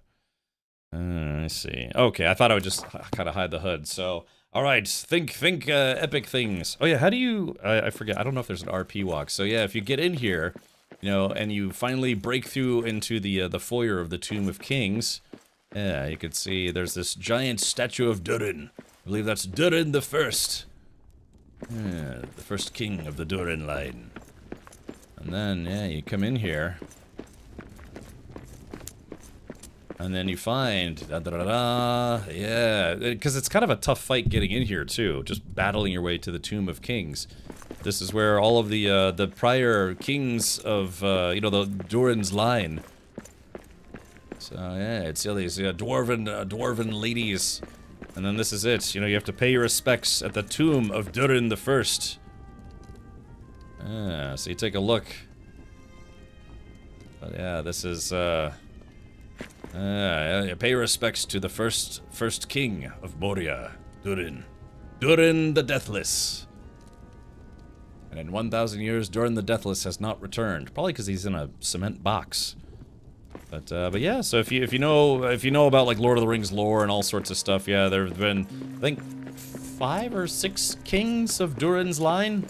I see. Okay, I thought I would just kind of hide the HUD. So, all right, think epic things. Oh yeah, how do you? I forget. I don't know if there's an RP walk. So yeah, if you get in here, you know, and you finally break through into the foyer of the Tomb of Kings, yeah, you could see there's this giant statue of Durin. I believe that's Durin the First. Yeah, the first king of the Durin line. And then, yeah, you come in here. And then you find, yeah, because it's kind of a tough fight getting in here too, just battling your way to the Tomb of Kings. This is where all of the prior kings of, you know, the Durin's line. So, yeah, it's all these dwarven ladies. And then this is it. You know, you have to pay your respects at the tomb of Durin the First. So you take a look. But yeah, this is, Pay respects to the first king of Moria, Durin. Durin the Deathless. And in 1,000 years, Durin the Deathless has not returned. Probably because he's in a cement box. But yeah, so if you know about like Lord of the Rings lore and all sorts of stuff, yeah, there have been, I think, 5 or 6 kings of Durin's line.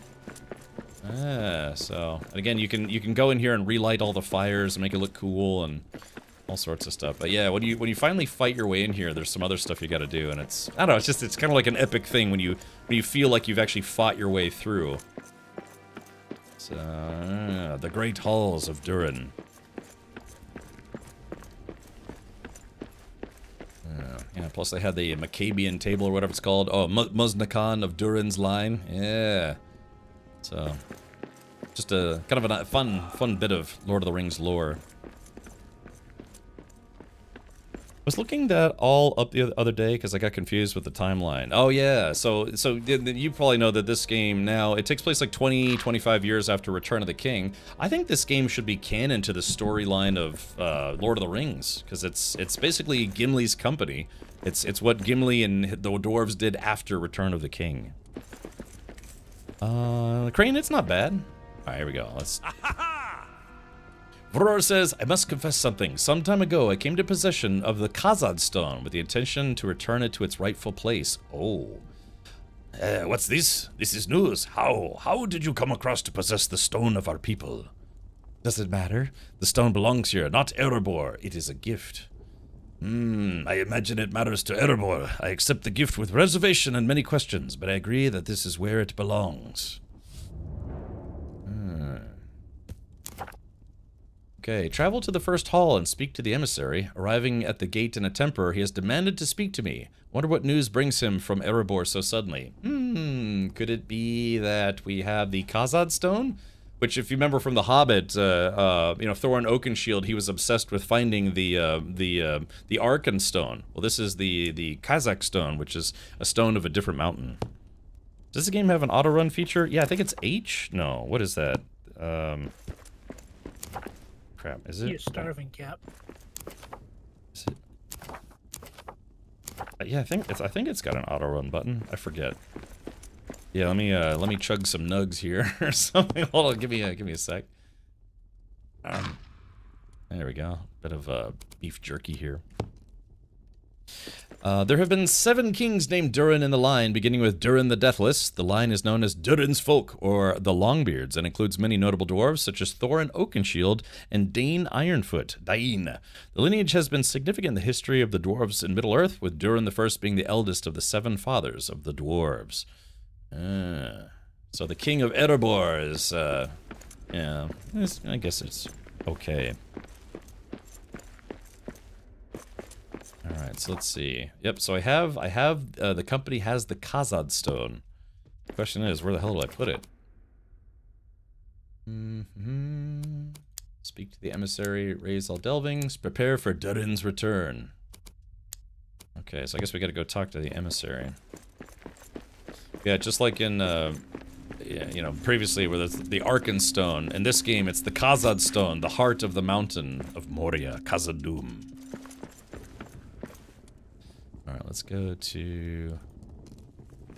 So and again, you can go in here and relight all the fires and make it look cool and all sorts of stuff. But yeah, when you finally fight your way in here, there's some other stuff you got to do, and it's, I don't know, it's kind of like an epic thing when you feel like you've actually fought your way through. So the great halls of Durin. Yeah, plus they had the Maccabean table or whatever it's called. Oh, Muznakan of Durin's line. Yeah. So, just a kind of a fun bit of Lord of the Rings lore. I was looking that all up the other day because I got confused with the timeline. Oh yeah, so you probably know that this game now, it takes place like 25 years after Return of the King. I think this game should be canon to the storyline of Lord of the Rings, because it's basically Gimli's company. It's what Gimli and the dwarves did after Return of the King. Crane, it's not bad. Alright, here we go. Let's... Vror says, I must confess something. Some time ago, I came to possession of the Khazad stone with the intention to return it to its rightful place. Oh. What's this? This is news. How did you come across to possess the stone of our people? Does it matter? The stone belongs here, not Erebor. It is a gift. I imagine it matters to Erebor. I accept the gift with reservation and many questions, but I agree that this is where it belongs. Okay, travel to the first hall and speak to the emissary. Arriving at the gate in a temper, he has demanded to speak to me. Wonder what news brings him from Erebor so suddenly. Could it be that we have the Khazad stone? Which, if you remember from The Hobbit, Thorin Oakenshield, he was obsessed with finding the Arkan stone. Well, this is the Kazakh stone, which is a stone of a different mountain. Does the game have an auto-run feature? Yeah, I think it's H? No, what is that? Crap, is it? You're starving, Cap. Is it? Yeah, I think it's got an auto-run button. I forget. Yeah, let me chug some nugs here or something. Hold on, give me a sec. There we go. Bit of beef jerky here. There have been 7 kings named Durin in the line, beginning with Durin the Deathless. The line is known as Durin's folk, or the Longbeards, and includes many notable dwarves such as Thorin Oakenshield and Dane Ironfoot. Dain. The lineage has been significant in the history of the dwarves in Middle-earth, with Durin the First being the eldest of the 7 fathers of the dwarves. So the king of Erebor is, yeah, I guess it's okay. Alright, so let's see. Yep, so I have, the company has the Khazad stone. The question is, where the hell do I put it? Speak to the emissary, raise all delvings, prepare for Durin's return. Okay, so I guess we gotta go talk to the emissary. Yeah, just like in, previously where there's the Arkan stone. In this game, it's the Khazad stone, the heart of the mountain of Moria, Khazad-dûm. Alright, let's go to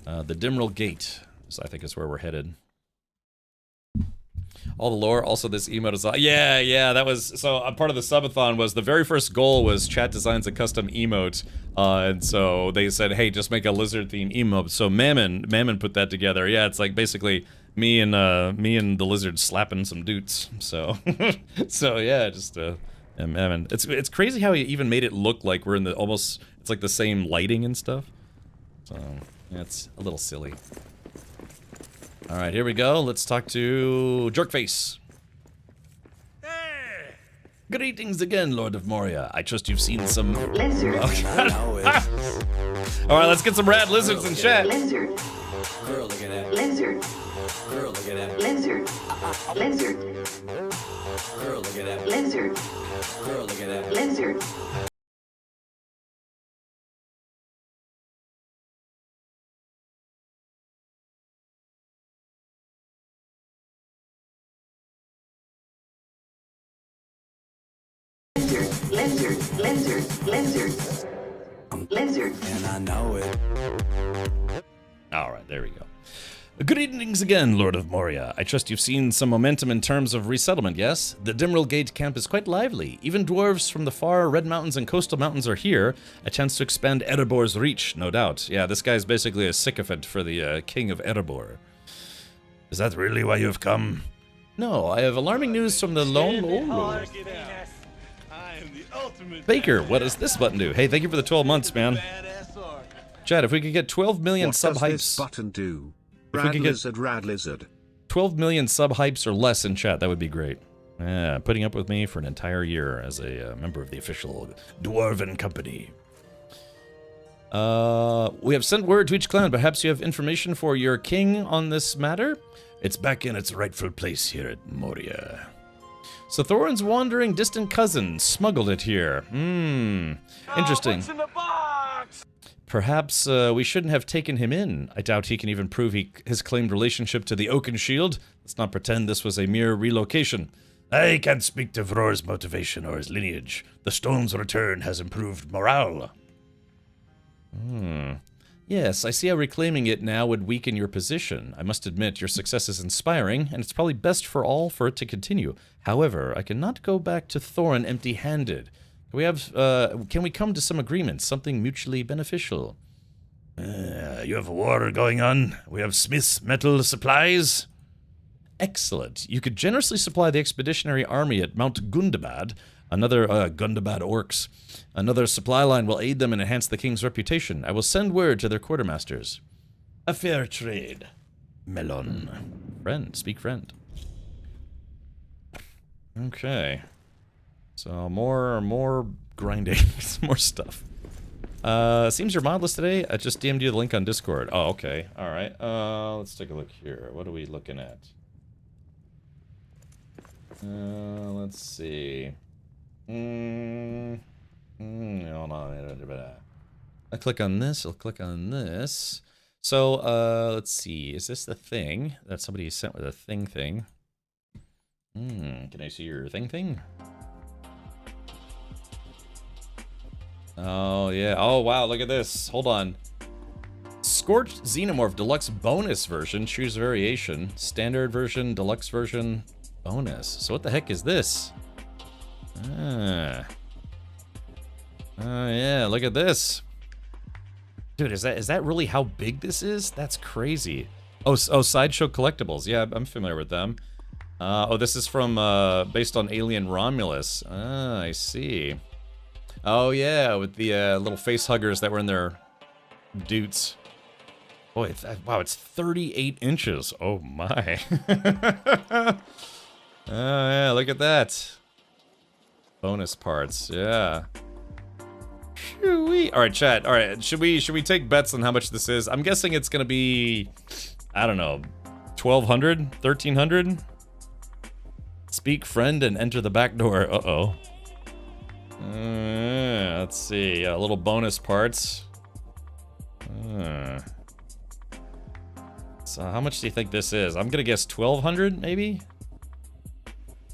the Dimral Gate. So I think is where we're headed. All the lore, also this emote is... Yeah, that was... So part of the subathon was the very first goal was chat designs a custom emote. And so they said, hey, just make a lizard-themed emote. So Mammon put that together. Yeah, it's like basically me and the lizard slapping some dudes. So, so yeah, just... And Mammon. It's crazy how he even made it look like we're in the almost... It's like the same lighting and stuff. So, yeah, it's a little silly. Alright, here we go. Let's talk to Jerkface. Hey! Greetings again, Lord of Moria. I trust you've seen some... Lizards. Alright, let's get some rad lizards in chat. Lizard. Girl, look at that. Lizard. Girl, look at that. Lizard. Lizard. Girl, look at that. Lizard. Girl, look at that. Lizard. lizard, lizard, lizard, lizard. And I know it. All right, there we go. Good evenings again, Lord of Moria. I trust you've seen some momentum in terms of resettlement, yes? The Dimril Gate camp is quite lively. Even dwarves from the far Red Mountains and Coastal Mountains are here. A chance to expand Erebor's reach, no doubt. Yeah, this guy's basically a sycophant for the King of Erebor. Is that really why you've come? No, I have alarming news from the lone... Oh. Baker, what does this button do? Hey, thank you for the 12 months, man. Chad, if we could get 12 million sub-hypes... What does this button do? Rad lizard, rad lizard. 12 million sub-hypes or less in chat, that would be great. Yeah, putting up with me for an entire year as a member of the official Dwarven Company. We have sent word to each clan. Perhaps you have information for your king on this matter? It's back in its rightful place here at Moria. So Thorin's wandering distant cousin smuggled it here. Interesting. What's in the box? Perhaps we shouldn't have taken him in. I doubt he can even prove his claimed relationship to the Oaken Shield. Let's not pretend this was a mere relocation. I can't speak to Vror's motivation or his lineage. The stone's return has improved morale. Yes, I see how reclaiming it now would weaken your position. I must admit, your success is inspiring, and it's probably best for all for it to continue. However, I cannot go back to Thorin empty-handed. Can we come to some agreement, something mutually beneficial? You have a war going on. We have smiths, metal, supplies. Excellent. You could generously supply the expeditionary army at Mount Gundabad. Gundabad orcs. Another supply line will aid them and enhance the king's reputation. I will send word to their quartermasters. A fair trade. Melon. Friend. Speak friend. Okay. So more grinding, more stuff. Seems you're modless today. I just DM'd you the link on Discord. Oh, okay. All right. Let's take a look here. What are we looking at? Let's see. Hold on. I'll click on this. I'll click on this. So, let's see. Is this the thing that somebody sent with a thing? Can I see your thing? Oh, yeah. Oh, wow. Look at this. Hold on. Scorched Xenomorph Deluxe Bonus Version. Choose variation. Standard version, Deluxe version, bonus. So what the heck is this? Oh, yeah. Look at this. Dude, is that really how big this is? That's crazy. Oh, Sideshow Collectibles. Yeah, I'm familiar with them. This is from, based on Alien Romulus. Ah, I see. Oh yeah, with the little face huggers that were in their dudes. Boy, wow, it's 38 inches. Oh my. Oh yeah, look at that. Bonus parts, yeah. Shoo-wee. All right, chat. All right, should we take bets on how much this is? I'm guessing it's gonna be, I don't know, 1,200, 1,300. Speak friend and enter the back door. Uh-oh. Let's see, little bonus parts. So how much do you think this is? I'm gonna guess 1,200, maybe?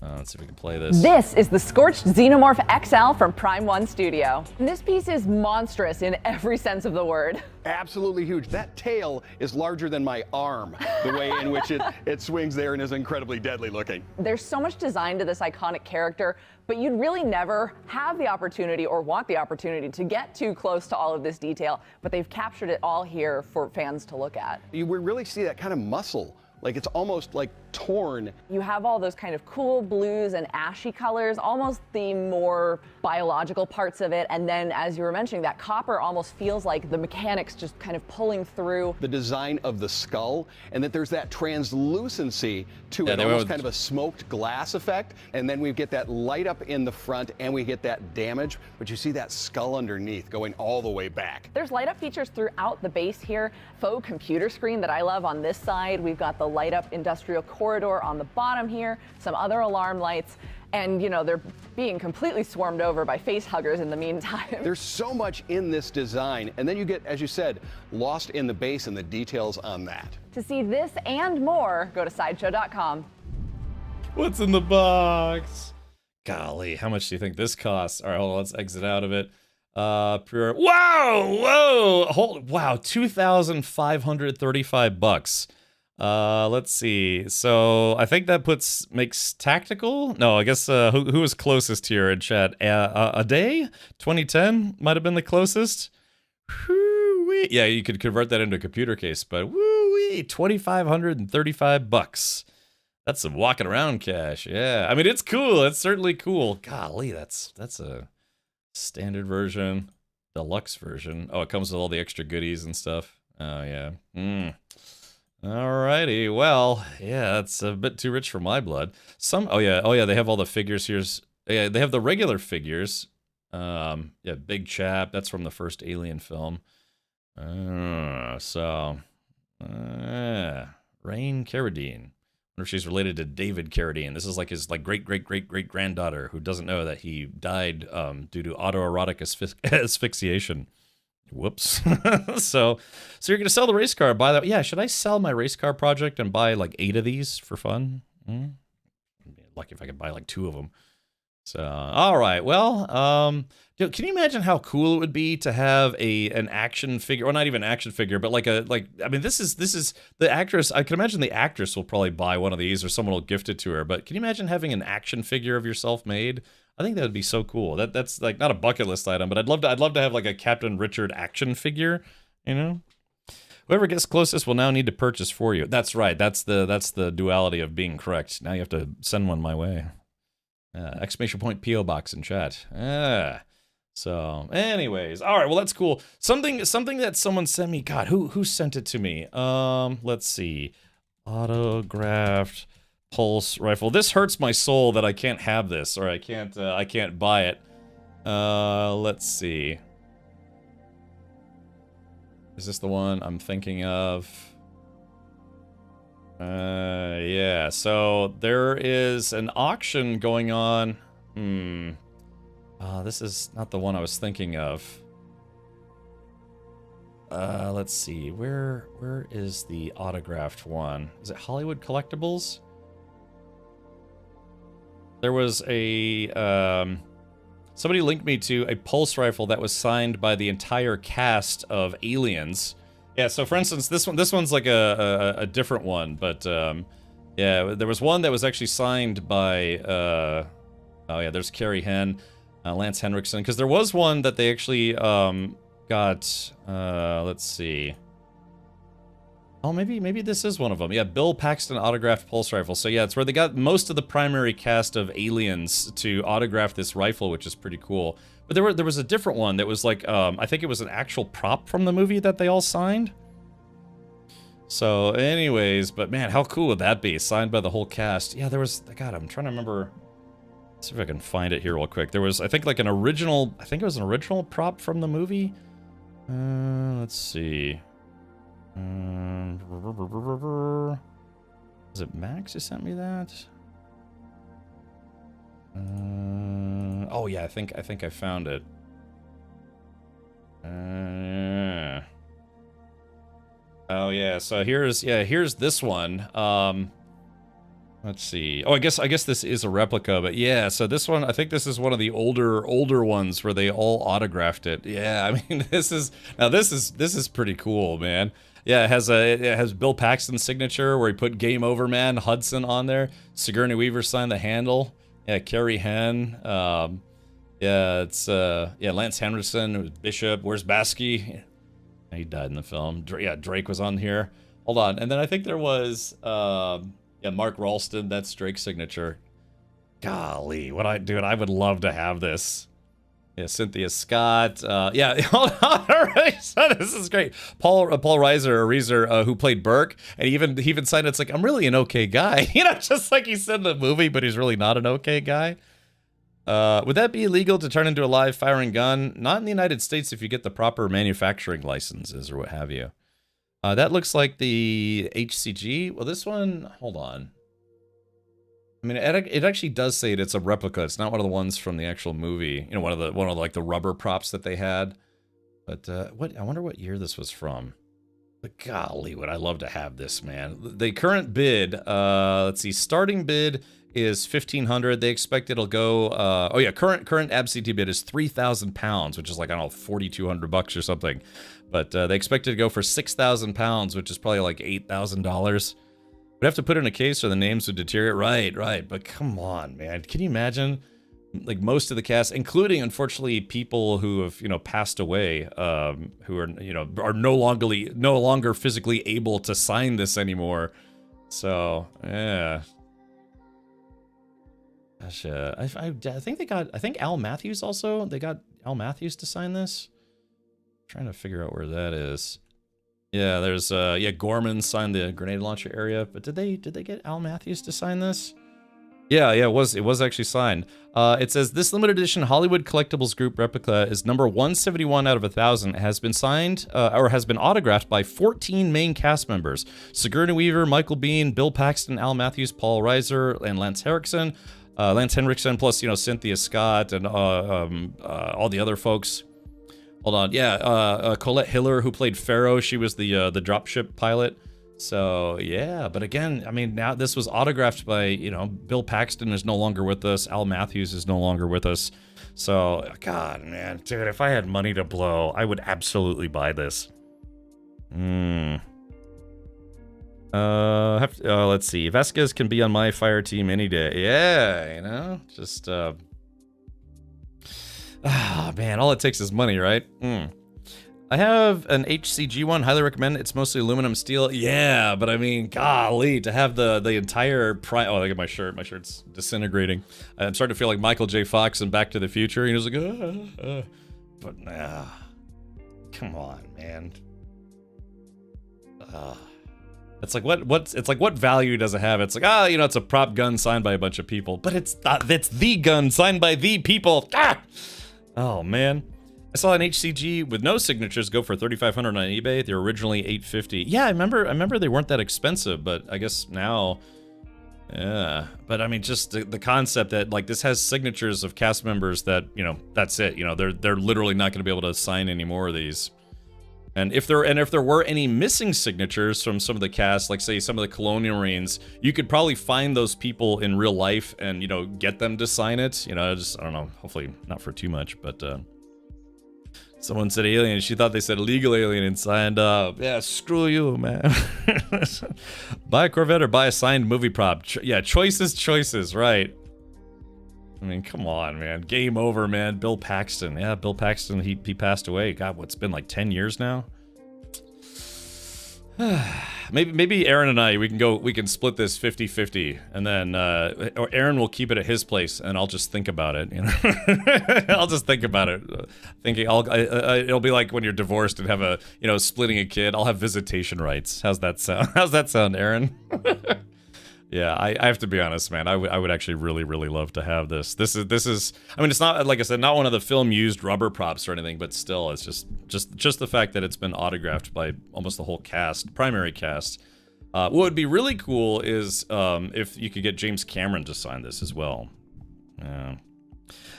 Let's see if we can play this. This is the Scorched Xenomorph XL from Prime 1 Studio. This piece is monstrous in every sense of the word. Absolutely huge. That tail is larger than my arm, the way in which it swings there and is incredibly deadly looking. There's so much design to this iconic character, but you'd really never have the opportunity or want the opportunity to get too close to all of this detail, but they've captured it all here for fans to look at. You really see that kind of muscle. Like it's almost like torn. You have all those kind of cool blues and ashy colors, almost the more biological parts of it. And then, as you were mentioning, that copper almost feels like the mechanics just kind of pulling through. The design of the skull, and that there's that translucency to it, almost kind of a smoked glass effect. And then we get that light up in the front, and we get that damage, but you see that skull underneath going all the way back. There's light up features throughout the base here. Faux computer screen that I love on this side. We've got the light up industrial corridor on the bottom here, some other alarm lights, and you know, they're being completely swarmed over by face huggers in the meantime. There's so much in this design, and then you get, as you said, lost in the base and the details on that. To see this and more, go to sideshow.com. What's in the box? Golly, how much do you think this costs? All right, hold on, let's exit out of it. Wow, whoa, wow, $2,535. Let's see. So I think that makes tactical. No, I guess who was closest here in chat? A day? 2010 might have been the closest. Whoo-wee. Yeah, you could convert that into a computer case, but woo-wee, $2,535. That's some walking around cash. Yeah, I mean it's cool. It's certainly cool. Golly, that's a standard version, deluxe version. Oh, it comes with all the extra goodies and stuff. Oh yeah. Alrighty, well, yeah, that's a bit too rich for my blood. Oh yeah, they have all the figures here. Yeah, they have the regular figures. Yeah, Big Chap, that's from the first Alien film. Rain Carradine. I wonder if she's related to David Carradine. This is like his great-great-great-great-granddaughter who doesn't know that he died due to autoerotic asphyxiation. Whoops. So you're gonna sell the race car? Buy that? Yeah. Should I sell my race car project and buy like 8 of these for fun? Lucky if I could buy like 2 of them. So all right. Well, can you imagine how cool it would be to have an action figure, or not even an action figure, but I mean, this is the actress. I can imagine the actress will probably buy one of these, or someone will gift it to her. But can you imagine having an action figure of yourself made? I think that would be so cool. That's like not a bucket list item, but I'd love to have like a Captain Richard action figure, you know? Whoever gets closest will now need to purchase for you. That's right. That's the duality of being correct. Now you have to send one my way. Exclamation point PO box in chat. So anyways, all right, well that's cool. Something that someone sent me. God, who sent it to me? Let's see. Autographed pulse rifle. This hurts my soul that I can't have this, or I can't buy it. Let's see. Is this the one I'm thinking of? Yeah, so there is an auction going on. This is not the one I was thinking of. Let's see. Where is the autographed one? Is it Hollywood Collectibles? There was a somebody linked me to a pulse rifle that was signed by the entire cast of Aliens. Yeah, so for instance, this one's like a different one, but yeah, there was one that was actually signed by oh yeah, there's Carrie Henn, Lance Henriksen, because there was one that they actually got. Let's see. Oh, maybe this is one of them. Yeah, Bill Paxton autographed pulse rifle. So yeah, it's where they got most of the primary cast of Aliens to autograph this rifle, which is pretty cool. But there was a different one that was like, I think it was an actual prop from the movie that they all signed. So anyways, but man, how cool would that be? Signed by the whole cast. Yeah, there was, God, I'm trying to remember. Let's see if I can find it here real quick. There was, I think, like an original, I think it was an original prop from the movie. Let's see. Is it Max who sent me that? Oh yeah, I think I found it. Oh yeah, so here's this one. Let's see. Oh, I guess this is a replica, but yeah, so this one, I think this is one of the older ones where they all autographed it. Yeah, I mean, this is pretty cool, man. Yeah, it has Bill Paxton's signature where he put Game Over Man Hudson on there. Sigourney Weaver signed the handle. Yeah, Carrie Henn. Yeah, it's Lance Henriksen, Bishop. Where's Baskey? He died in the film. Yeah, Drake was on here. Hold on, and then I think there was Mark Ralston. That's Drake's signature. Golly, I would love to have this. Yeah, Cynthia Scott. Yeah, hold on. So this is great. Paul Reiser, who played Burke, and he even signed it's like, I'm really an okay guy. You know, just like he said in the movie, but he's really not an okay guy. Would that be illegal to turn into a live firing gun? Not in the United States if you get the proper manufacturing licenses or what have you. That looks like the HCG. Well, this one, hold on. I mean, it actually does say it's a replica. It's not one of the ones from the actual movie. You know, one of like the rubber props that they had. But I wonder what year this was from. But golly, would I love to have this, man. The current bid, let's see, starting bid is 1,500. They expect it'll go. Oh yeah, current ABCT bid is 3,000 pounds, which is like, I don't know, 4,200 bucks or something. But they expect it to go for 6,000 pounds, which is probably like $8,000. We'd have to put it in a case or the names would deteriorate. Right. But come on, man. Can you imagine? Like most of the cast, including unfortunately people who have, you know, passed away, who are, you know, are no longer physically able to sign this anymore. So yeah. Gosh, I think Al Matthews also. They got Al Matthews to sign this. I'm trying to figure out where that is. Yeah, there's Gorman signed the grenade launcher area, but did they get Al Matthews to sign this? Yeah, it was actually signed. It says this limited edition Hollywood Collectibles Group replica is number 171 out of 1,000. It has been signed or has been autographed by 14 main cast members: Sigourney Weaver, Michael Biehn, Bill Paxton, Al Matthews, Paul Reiser, and Lance Henriksen. Plus, you know, Cynthia Scott and all the other folks. Hold on, yeah, Colette Hiller, who played Pharaoh. She was the dropship pilot. So yeah, but again, I mean, now this was autographed by, you know, Bill Paxton is no longer with us. Al Matthews is no longer with us. So God, man, dude, if I had money to blow, I would absolutely buy this. Let's see. Vasquez can be on my fire team any day. Yeah, you know, just man, all it takes is money, right? I have an HCG one, highly recommend it. It's mostly aluminum steel. Yeah, but I mean, golly, to have the entire oh, look at my shirt. My shirt's disintegrating. I'm starting to feel like Michael J. Fox in Back to the Future. He was like, but nah. Come on, man. It's like what value does it have? It's like, you know, it's a prop gun signed by a bunch of people, but it's the gun signed by the people. Oh man. I saw an HCG with no signatures go for $3,500 on eBay. They were originally $850. Yeah, I remember they weren't that expensive, but I guess now, yeah. But I mean, just the concept that like this has signatures of cast members that, you know, that's it. You know, they're literally not going to be able to sign any more of these. And if there were any missing signatures from some of the cast, like say some of the Colonial Marines, you could probably find those people in real life and, you know, get them to sign it. You know, I don't know. Hopefully not for too much, but. Someone said alien. She thought they said illegal alien and signed up. Yeah, screw you, man. Buy a Corvette or buy a signed movie prop. Yeah, choices, right. I mean, come on, man. Game over, man. Bill Paxton. Yeah, Bill Paxton, he passed away. God, what's been like 10 years now? Maybe Aaron and I, we can split this 50-50, and then or Aaron will keep it at his place, and I'll just think about it. You know, I'll just think about it. Thinking it'll be like when you're divorced and have a, you know, splitting a kid. I'll have visitation rights. How's that sound? How's that sound, Aaron? Yeah, I have to be honest, man. I would actually really love to have this. This is. I mean, it's not, like I said, not one of the film used rubber props or anything, but still, it's just the fact that it's been autographed by almost the whole cast, primary cast. What would be really cool is if you could get James Cameron to sign this as well. Yeah.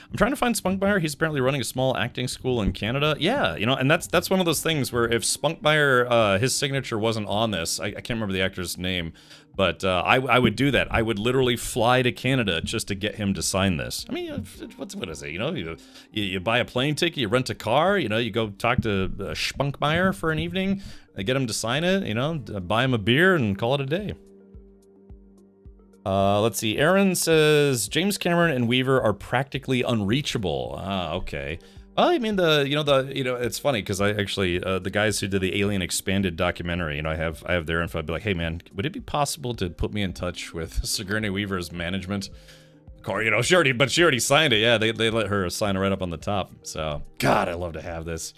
I'm trying to find Spunkmeyer. He's apparently running a small acting school in Canada. Yeah, you know, and that's one of those things where if Spunkmeyer, his signature wasn't on this, I can't remember the actor's name, but I would do that. I would literally fly to Canada just to get him to sign this. I mean, what is it? You know, you buy a plane ticket, you rent a car, you know, you go talk to Spunkmeyer for an evening, get him to sign it, you know, buy him a beer and call it a day. Let's see. Aaron says James Cameron and Weaver are practically unreachable. Okay. Well, I mean it's funny because I actually the guys who did the Alien Expanded documentary, you know, I have their info. I'd be like, hey man, would it be possible to put me in touch with Sigourney Weaver's management? You know, she already signed it. Yeah, they let her sign it right up on the top. So God, I love to have this.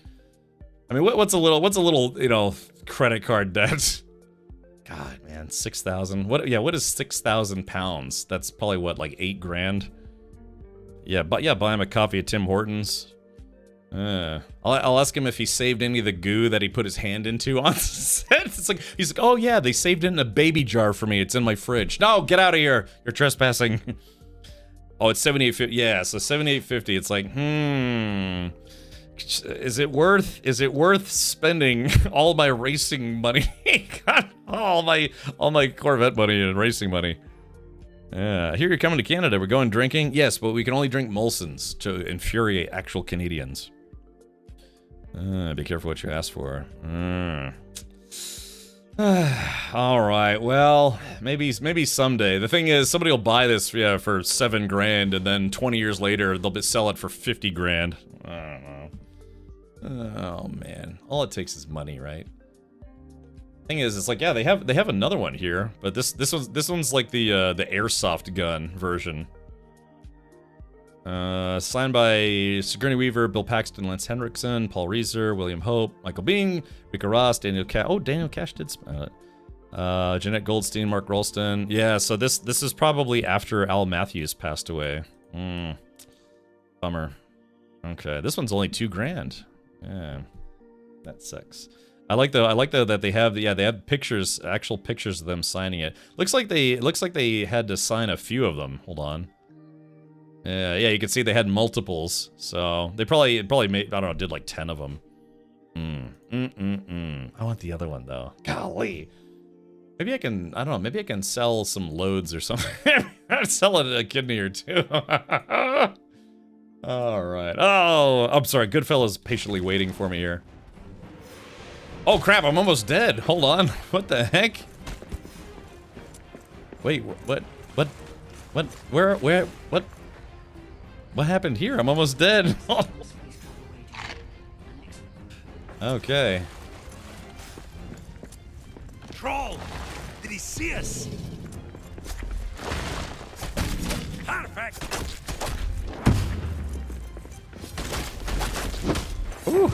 I mean, what's a little you know, credit card debt? God, man, 6,000. What is 6,000 pounds? That's probably what, like $8,000? Yeah, but yeah, buy him a coffee at Tim Hortons. I'll ask him if he saved any of the goo that he put his hand into on set. It's like, he's like, oh yeah, they saved it in a baby jar for me. It's in my fridge. No, get out of here. You're trespassing. Oh, it's $78.50. Yeah, so $78.50. It's like, is it worth spending all my racing money? God, all my Corvette money and racing money. Here you're coming to Canada. We're going drinking. Yes, but we can only drink Molson's to infuriate actual Canadians. Be careful what you ask for. All right. Well, maybe someday. The thing is, somebody will buy this for $7,000, and then 20 years later they'll sell it for 50 grand. I don't know. Oh man, all it takes is money, right? Thing is, it's like, yeah, they have another one here, but this one's like the airsoft gun version. Signed by Sigourney Weaver, Bill Paxton, Lance Henriksen, Paul Reiser, William Hope, Michael Biehn, Rika Ross, Daniel Cash. Oh, Daniel Cash did smile it. Jeanette Goldstein, Mark Rolston. Yeah, so this is probably after Al Matthews passed away. Bummer. Okay, this one's only $2,000. Yeah, that sucks. I like though that they have pictures, actual pictures of them signing it. Looks like they had to sign a few of them. Hold on. Yeah, you can see they had multiples, so they probably made, I don't know, did like 10 of them. I want the other one though. Golly. Maybe I can, I don't know, maybe I can sell some loads or something. I'd sell it a kidney or two. All right. Oh, I'm sorry. Goodfellas patiently waiting for me here. Oh crap, I'm almost dead. Hold on. What the heck? Wait, what? Where, what? What happened here? I'm almost dead. Okay. Troll! Did he see us? Perfect! Ooh.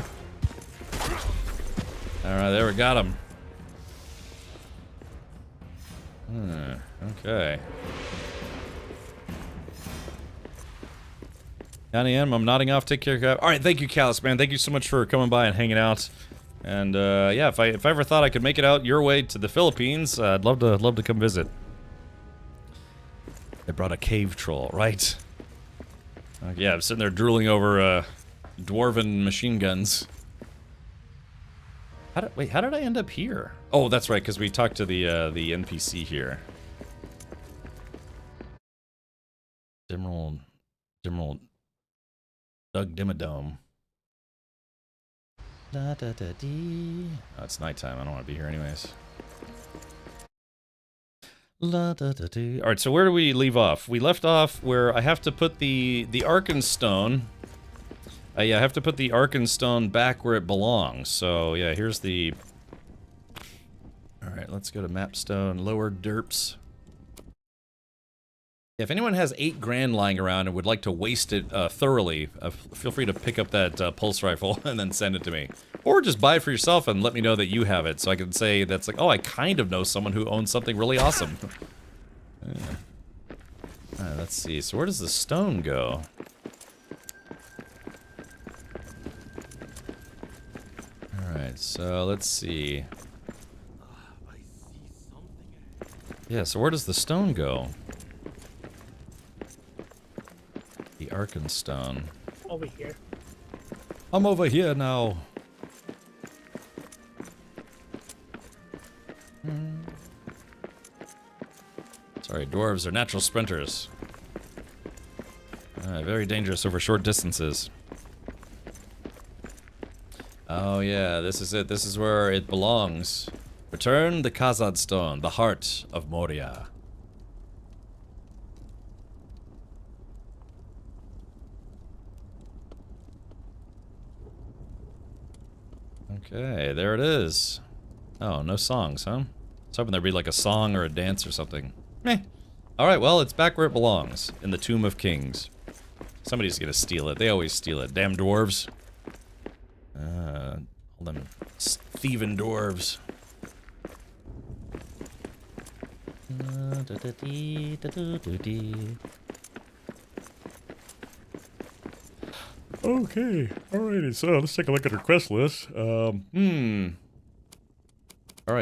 Alright, there we got him. Okay. Donnie M, I'm nodding off. Take care, guys. Alright, thank you, Callus, man. Thank you so much for coming by and hanging out. And yeah, if I ever thought I could make it out your way to the Philippines, I'd love to come visit. They brought a cave troll, right? Yeah, I'm sitting there drooling over dwarven machine guns. Wait, how did I end up here? Oh, that's right, because we talked to the NPC here. Dimerald Doug Dimmadome. Da, da, da, dee. Oh, it's nighttime. I don't want to be here anyways. La, da, da, dee. All right, so where do we leave off? We left off where I have to put the Arkenstone. Yeah, I have to put the Arkenstone back where it belongs. So yeah, here's the. All right, let's go to Mapstone, Lower Derps. If anyone has $8,000 lying around and would like to waste it thoroughly, feel free to pick up that pulse rifle and then send it to me. Or just buy it for yourself and let me know that you have it, so I can say that's like, oh, I kind of know someone who owns something really awesome. Alright, let's see. So where does the stone go? Alright, so let's see. Yeah, so where does the stone go? The Arkenstone. Over here. I'm over here now. Sorry, dwarves are natural sprinters. Very dangerous over short distances. Oh yeah, this is it. This is where it belongs. Return the Khazad Stone, the heart of Moria. Okay, there it is. Oh, no songs, huh? I was hoping there'd be like a song or a dance or something. Meh. Alright, well, it's back where it belongs. In the Tomb of Kings. Somebody's gonna steal it. They always steal it. Damn dwarves. All them thieving dwarves. Okay, alrighty, so let's take a look at our quest list. Alright,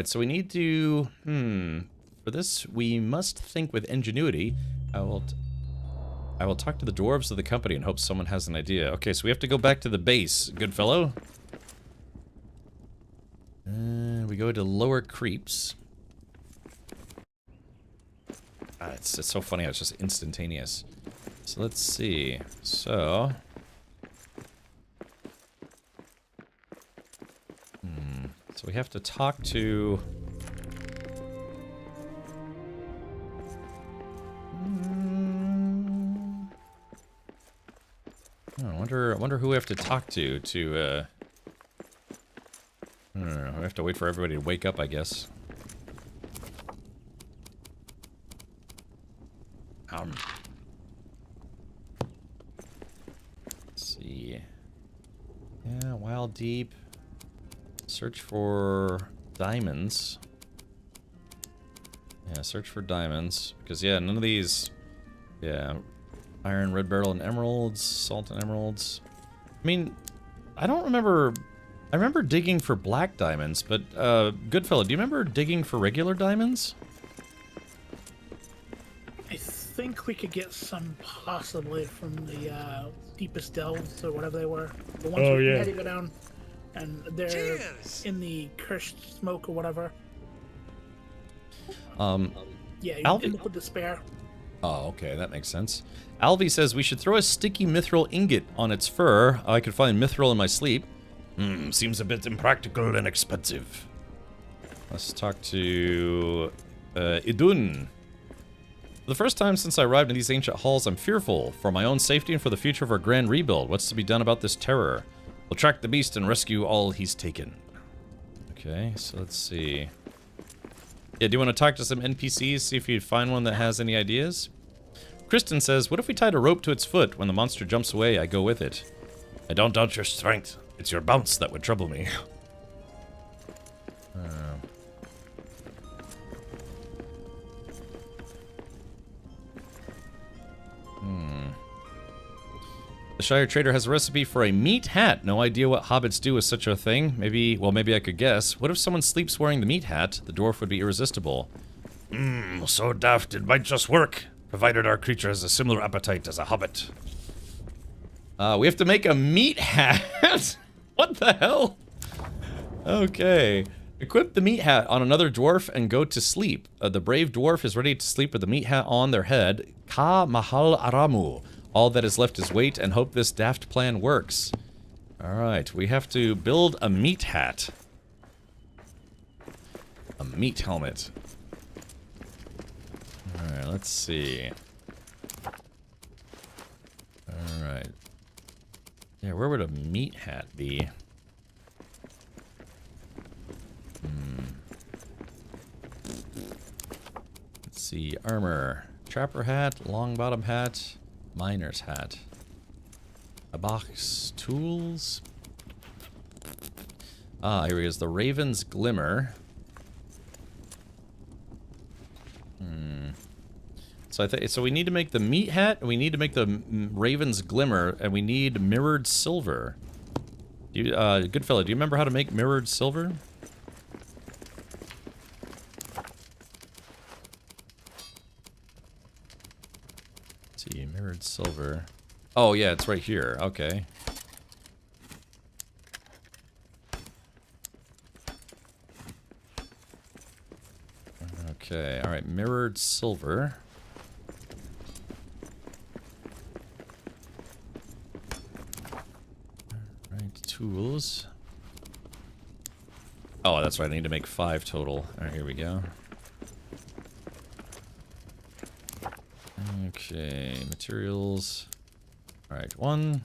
so we need to, for this, we must think with ingenuity. I will talk to the dwarves of the company and hope someone has an idea. Okay, so we have to go back to the base, good fellow. We go to Lower Creeps. It's so funny how it's just instantaneous. So let's see. So... So we have to talk to... I wonder who we have to talk to I don't know, we have to wait for everybody to wake up, I guess. Let's see. Yeah, Wild Deep. Search for diamonds. Yeah, search for diamonds. Because, yeah, none of these... Yeah, iron, red beryl, and emeralds. Salt and emeralds. I mean, I don't remember... I remember digging for black diamonds, but, Goodfella, do you remember digging for regular diamonds? I think we could get some possibly from the deepest delves or whatever they were. The ones where you had to go down and they're in the cursed smoke or whatever. Yeah, you end up with despair. Oh, okay, that makes sense. Alvi says we should throw a sticky mithril ingot on its fur. I could find mithril in my sleep. Seems a bit impractical and expensive. Let's talk to Idun. For the first time since I arrived in these ancient halls, I'm fearful for my own safety and for the future of our grand rebuild. What's to be done about this terror? We'll track the beast and rescue all he's taken. Okay, so let's see. Yeah, do you want to talk to some NPCs, see if you find one that has any ideas? Kristen says, what if we tied a rope to its foot? When the monster jumps away, I go with it. I don't doubt your strength. It's your bounce that would trouble me. The Shire Trader has a recipe for a meat hat. No idea what hobbits do with such a thing. Maybe I could guess. What if someone sleeps wearing the meat hat? The dwarf would be irresistible. So daft it might just work, provided our creature has a similar appetite as a hobbit. We have to make a meat hat? What the hell? Okay. Equip the meat hat on another dwarf and go to sleep. The brave dwarf is ready to sleep with the meat hat on their head. Ka mahal aramu. All that is left is wait and hope this daft plan works. Alright, we have to build a meat hat. A meat helmet. Alright, let's see. Alright. Yeah, where would a meat hat be? Let's see, armor. Trapper hat, long bottom hat, miner's hat. A box, tools. Ah, here he is, the Raven's Glimmer. So we need to make the meat hat, and we need to make the Raven's Glimmer, and we need mirrored silver. Goodfella, do you remember how to make mirrored silver? Let's see, mirrored silver. Oh yeah, it's right here. Okay. Okay, alright, mirrored silver. Alright, tools. Oh, that's right, I need to make 5 total. Alright, here we go. Okay, materials. Alright, 1.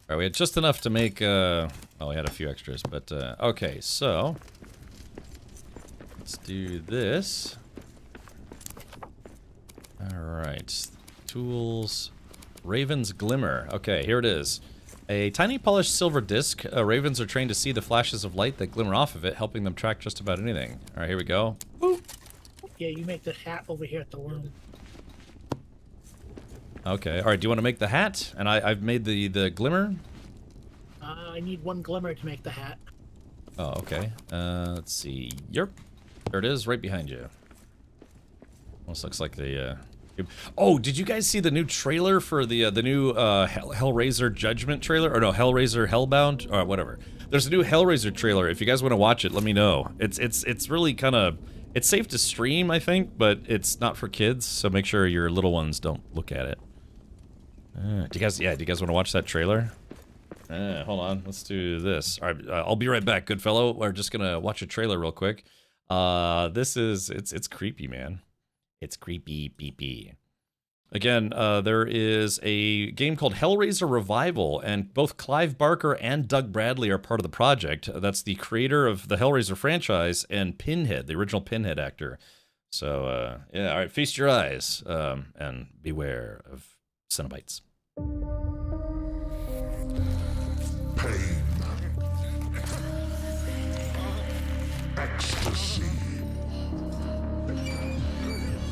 Alright, we had just enough to make, oh, we had a few extras, but, okay, so... Let's do this. Alright. Tools. Raven's Glimmer. Okay, here it is. A tiny polished silver disc. Ravens are trained to see the flashes of light that glimmer off of it, helping them track just about anything. Alright, here we go. Woo. Yeah, you make the hat over here at the loom. Okay, alright, do you want to make the hat? And I've made the glimmer? I need 1 glimmer to make the hat. Oh, okay. Let's see. Yep. There it is, right behind you. Almost looks like the, Oh, did you guys see the new trailer for the new, Hellraiser Judgment trailer? Or no, Hellraiser Hellbound? Or whatever. There's a new Hellraiser trailer. If you guys want to watch it, let me know. It's really kind of... It's safe to stream, I think, but it's not for kids, so make sure your little ones don't look at it. Do you guys want to watch that trailer? Hold on, let's do this. All right, I'll be right back, good fellow. We're just gonna watch a trailer real quick. It's creepy, man. It's creepy, pee-pee. Again, there is a game called Hellraiser Revival, and both Clive Barker and Doug Bradley are part of the project. That's the creator of the Hellraiser franchise and Pinhead, the original Pinhead actor. So, yeah, all right, feast your eyes, and beware of Cenobites. Pain. Ecstasy.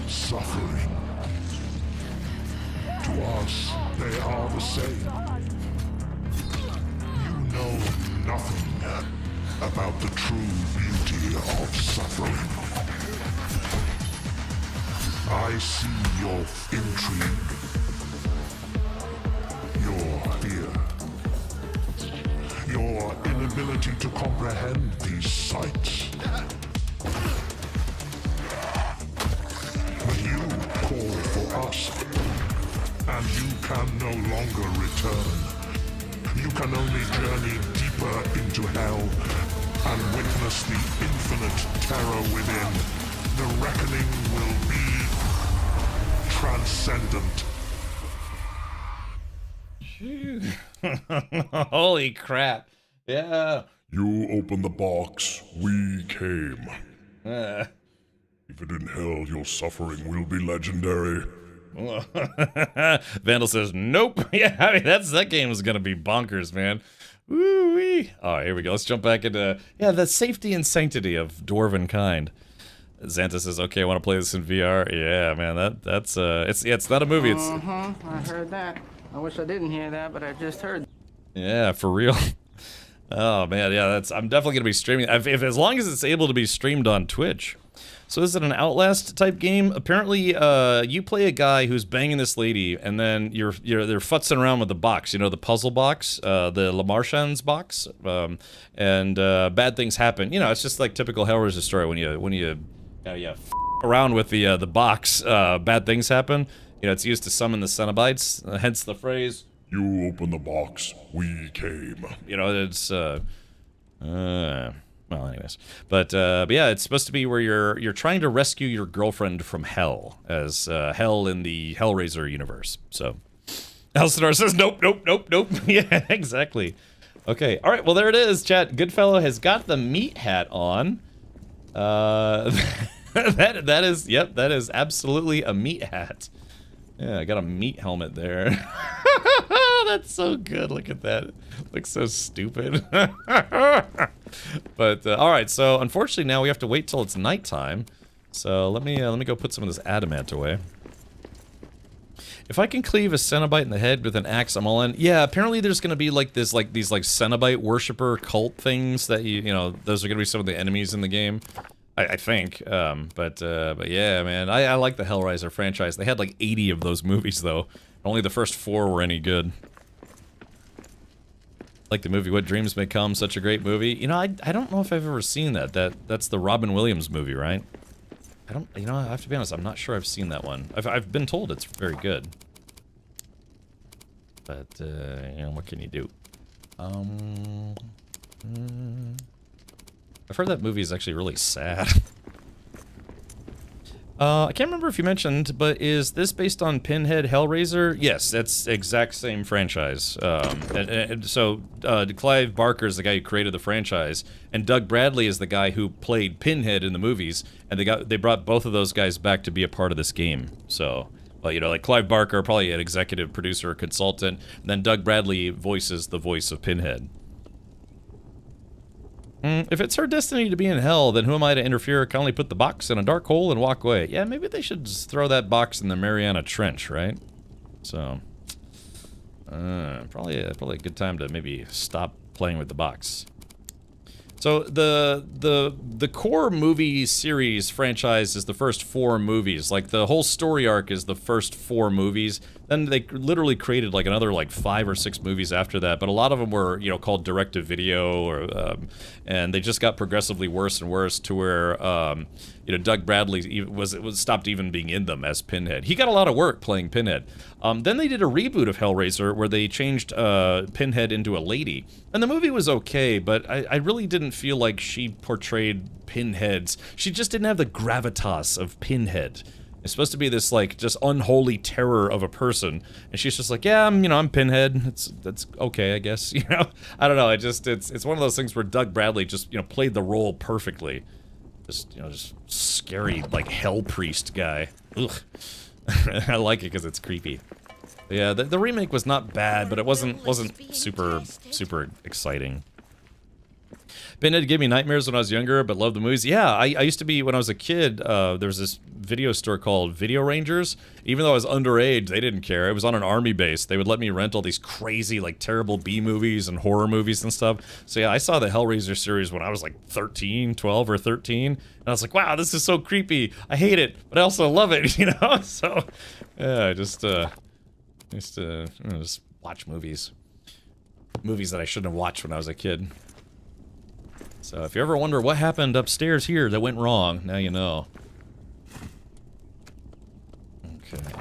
Suffering. To us, they are the same. You know nothing about the true beauty of suffering. I see your intrigue, your fear, your inability to comprehend these sights. But you call for us, and you can no longer return. You can only journey deeper into hell and witness the infinite terror within. The reckoning will be transcendent. Holy crap. Yeah. You open the box, we came. Even in hell, your suffering will be legendary. Vandal says, nope. Yeah, I mean, that game is going to be bonkers, man. Woo-wee. All right, here we go. Let's jump back into, the safety and sanctity of dwarven kind. Xanta says, okay, I want to play this in VR. Yeah, man, that's it's not a movie. It's I heard that. I wish I didn't hear that, but I just heard. Yeah, for real. Oh man, yeah, I'm definitely gonna be streaming. If as long as it's able to be streamed on Twitch. So is it an Outlast type game? Apparently, you play a guy who's banging this lady, and then they're futzing around with the box. You know, the puzzle box, the Le Marchand's box, and bad things happen. You know, it's just like typical Hellraiser story when you f around with the box, bad things happen. You know, it's used to summon the Cenobites, hence the phrase, you open the box, we came. You know, it's, well, anyways. But yeah, it's supposed to be where you're trying to rescue your girlfriend from hell, as hell in the Hellraiser universe. So, Elsinore says, nope. Yeah, exactly. Okay, all right, well, there it is, chat. Goodfellow has got the meat hat on. That is absolutely a meat hat. Yeah, I got a meat helmet there. That's so good. Look at that. Looks so stupid. But all right, so unfortunately now we have to wait till it's nighttime. So let me go put some of this adamant away. If I can cleave a Cenobite in the head with an axe, I'm all in. Yeah, apparently there's gonna be like these Cenobite worshiper cult things that you know, those are gonna be some of the enemies in the game. I think, but yeah, man, I like the Hellraiser franchise. They had like 80 of those movies, though. Only the first 4 were any good. Like the movie What Dreams May Come, such a great movie. You know, I don't know if I've ever seen that. That's the Robin Williams movie, right? You know, I have to be honest, I'm not sure I've seen that one. I've been told it's very good. But, you know, what can you do? I've heard that movie is actually really sad. I can't remember if you mentioned, but is this based on Pinhead Hellraiser? Yes, that's exact same franchise. So Clive Barker is the guy who created the franchise, and Doug Bradley is the guy who played Pinhead in the movies, and they brought both of those guys back to be a part of this game. So, well, you know, like Clive Barker, probably an executive producer or consultant, and then Doug Bradley voices the voice of Pinhead. If it's her destiny to be in hell, then who am I to interfere? Can only put the box in a dark hole and walk away. Yeah, maybe they should just throw that box in the Mariana Trench, right? So, probably a good time to maybe stop playing with the box. So the core movie series franchise is the first 4 movies. Like the whole story arc is the first 4 movies. Then they literally created like another like 5 or 6 movies after that, but a lot of them were, you know, called direct-to-video, or and they just got progressively worse and worse to where, you know, Doug Bradley was stopped even being in them as Pinhead. He got a lot of work playing Pinhead. Then they did a reboot of Hellraiser where they changed Pinhead into a lady, and the movie was okay, but I really didn't feel like she portrayed Pinheads. She just didn't have the gravitas of Pinhead. It's supposed to be this, like, just unholy terror of a person, and she's just like, yeah, I'm Pinhead. That's okay, I guess. You know, I don't know. It's one of those things where Doug Bradley just, you know, played the role perfectly. Just, you know, just scary, like, hell priest guy. Ugh. I like it because it's creepy. But yeah, the remake was not bad, but it wasn't super exciting. Pinhead gave me nightmares when I was younger, but loved the movies. Yeah, I used to be, when I was a kid, there was this video store called Video Rangers. Even though I was underage, they didn't care. It was on an army base. They would let me rent all these crazy, like, terrible B movies and horror movies and stuff. So yeah, I saw the Hellraiser series when I was like 12 or 13. And I was like, wow, this is so creepy. I hate it, but I also love it, you know? So, yeah, I just watch movies. Movies that I shouldn't have watched when I was a kid. So if you ever wonder what happened upstairs here that went wrong, now you know. Okay.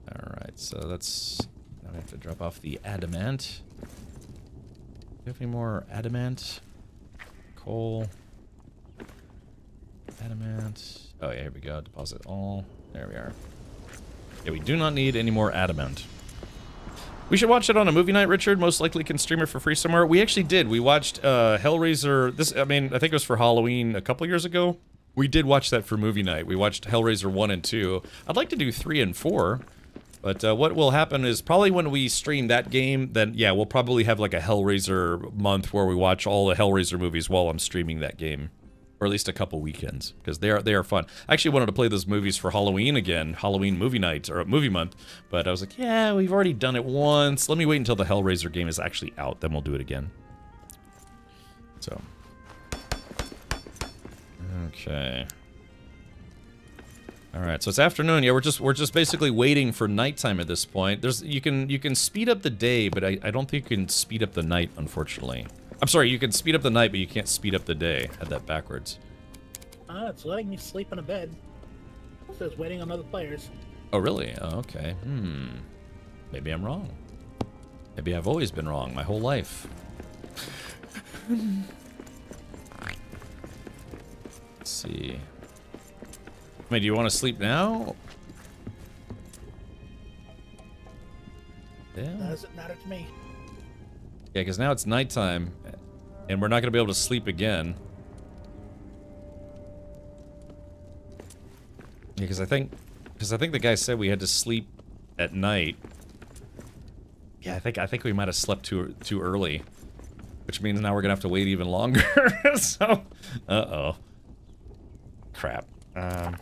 Alright, so that's... Now we have to drop off the adamant. Do you have any more adamant? Coal. Adamant. Oh yeah, here we go. Deposit all. There we are. Yeah, we do not need any more adamant. We should watch it on a movie night, Richard. Most likely can stream it for free somewhere. We actually did. We watched Hellraiser. I think it was for Halloween a couple years ago. We did watch that for movie night. We watched Hellraiser 1 and 2. I'd like to do 3 and 4. But what will happen is probably when we stream that game, then yeah, we'll probably have like a Hellraiser month where we watch all the Hellraiser movies while I'm streaming that game. Or at least a couple weekends, because they are fun. I actually wanted to play those movies for Halloween again, Halloween movie night, or movie month, but I was like, yeah, we've already done it once. Let me wait until the Hellraiser game is actually out, then we'll do it again. So. Okay. Alright, so it's afternoon. Yeah, we're just basically waiting for nighttime at this point. You can speed up the day, but I don't think you can speed up the night, unfortunately. I'm sorry, you can speed up the night, but you can't speed up the day. Had that backwards. It's letting me sleep in a bed. It says waiting on other players. Oh, really? Oh, okay. Maybe I'm wrong. Maybe I've always been wrong my whole life. Let's see. I mean, do you want to sleep now? Yeah. Doesn't matter to me. Yeah, because now it's nighttime, and we're not going to be able to sleep again. Yeah, because I think the guy said we had to sleep at night. Yeah, I think we might have slept too early, which means now we're gonna have to wait even longer. So, crap. Yeah,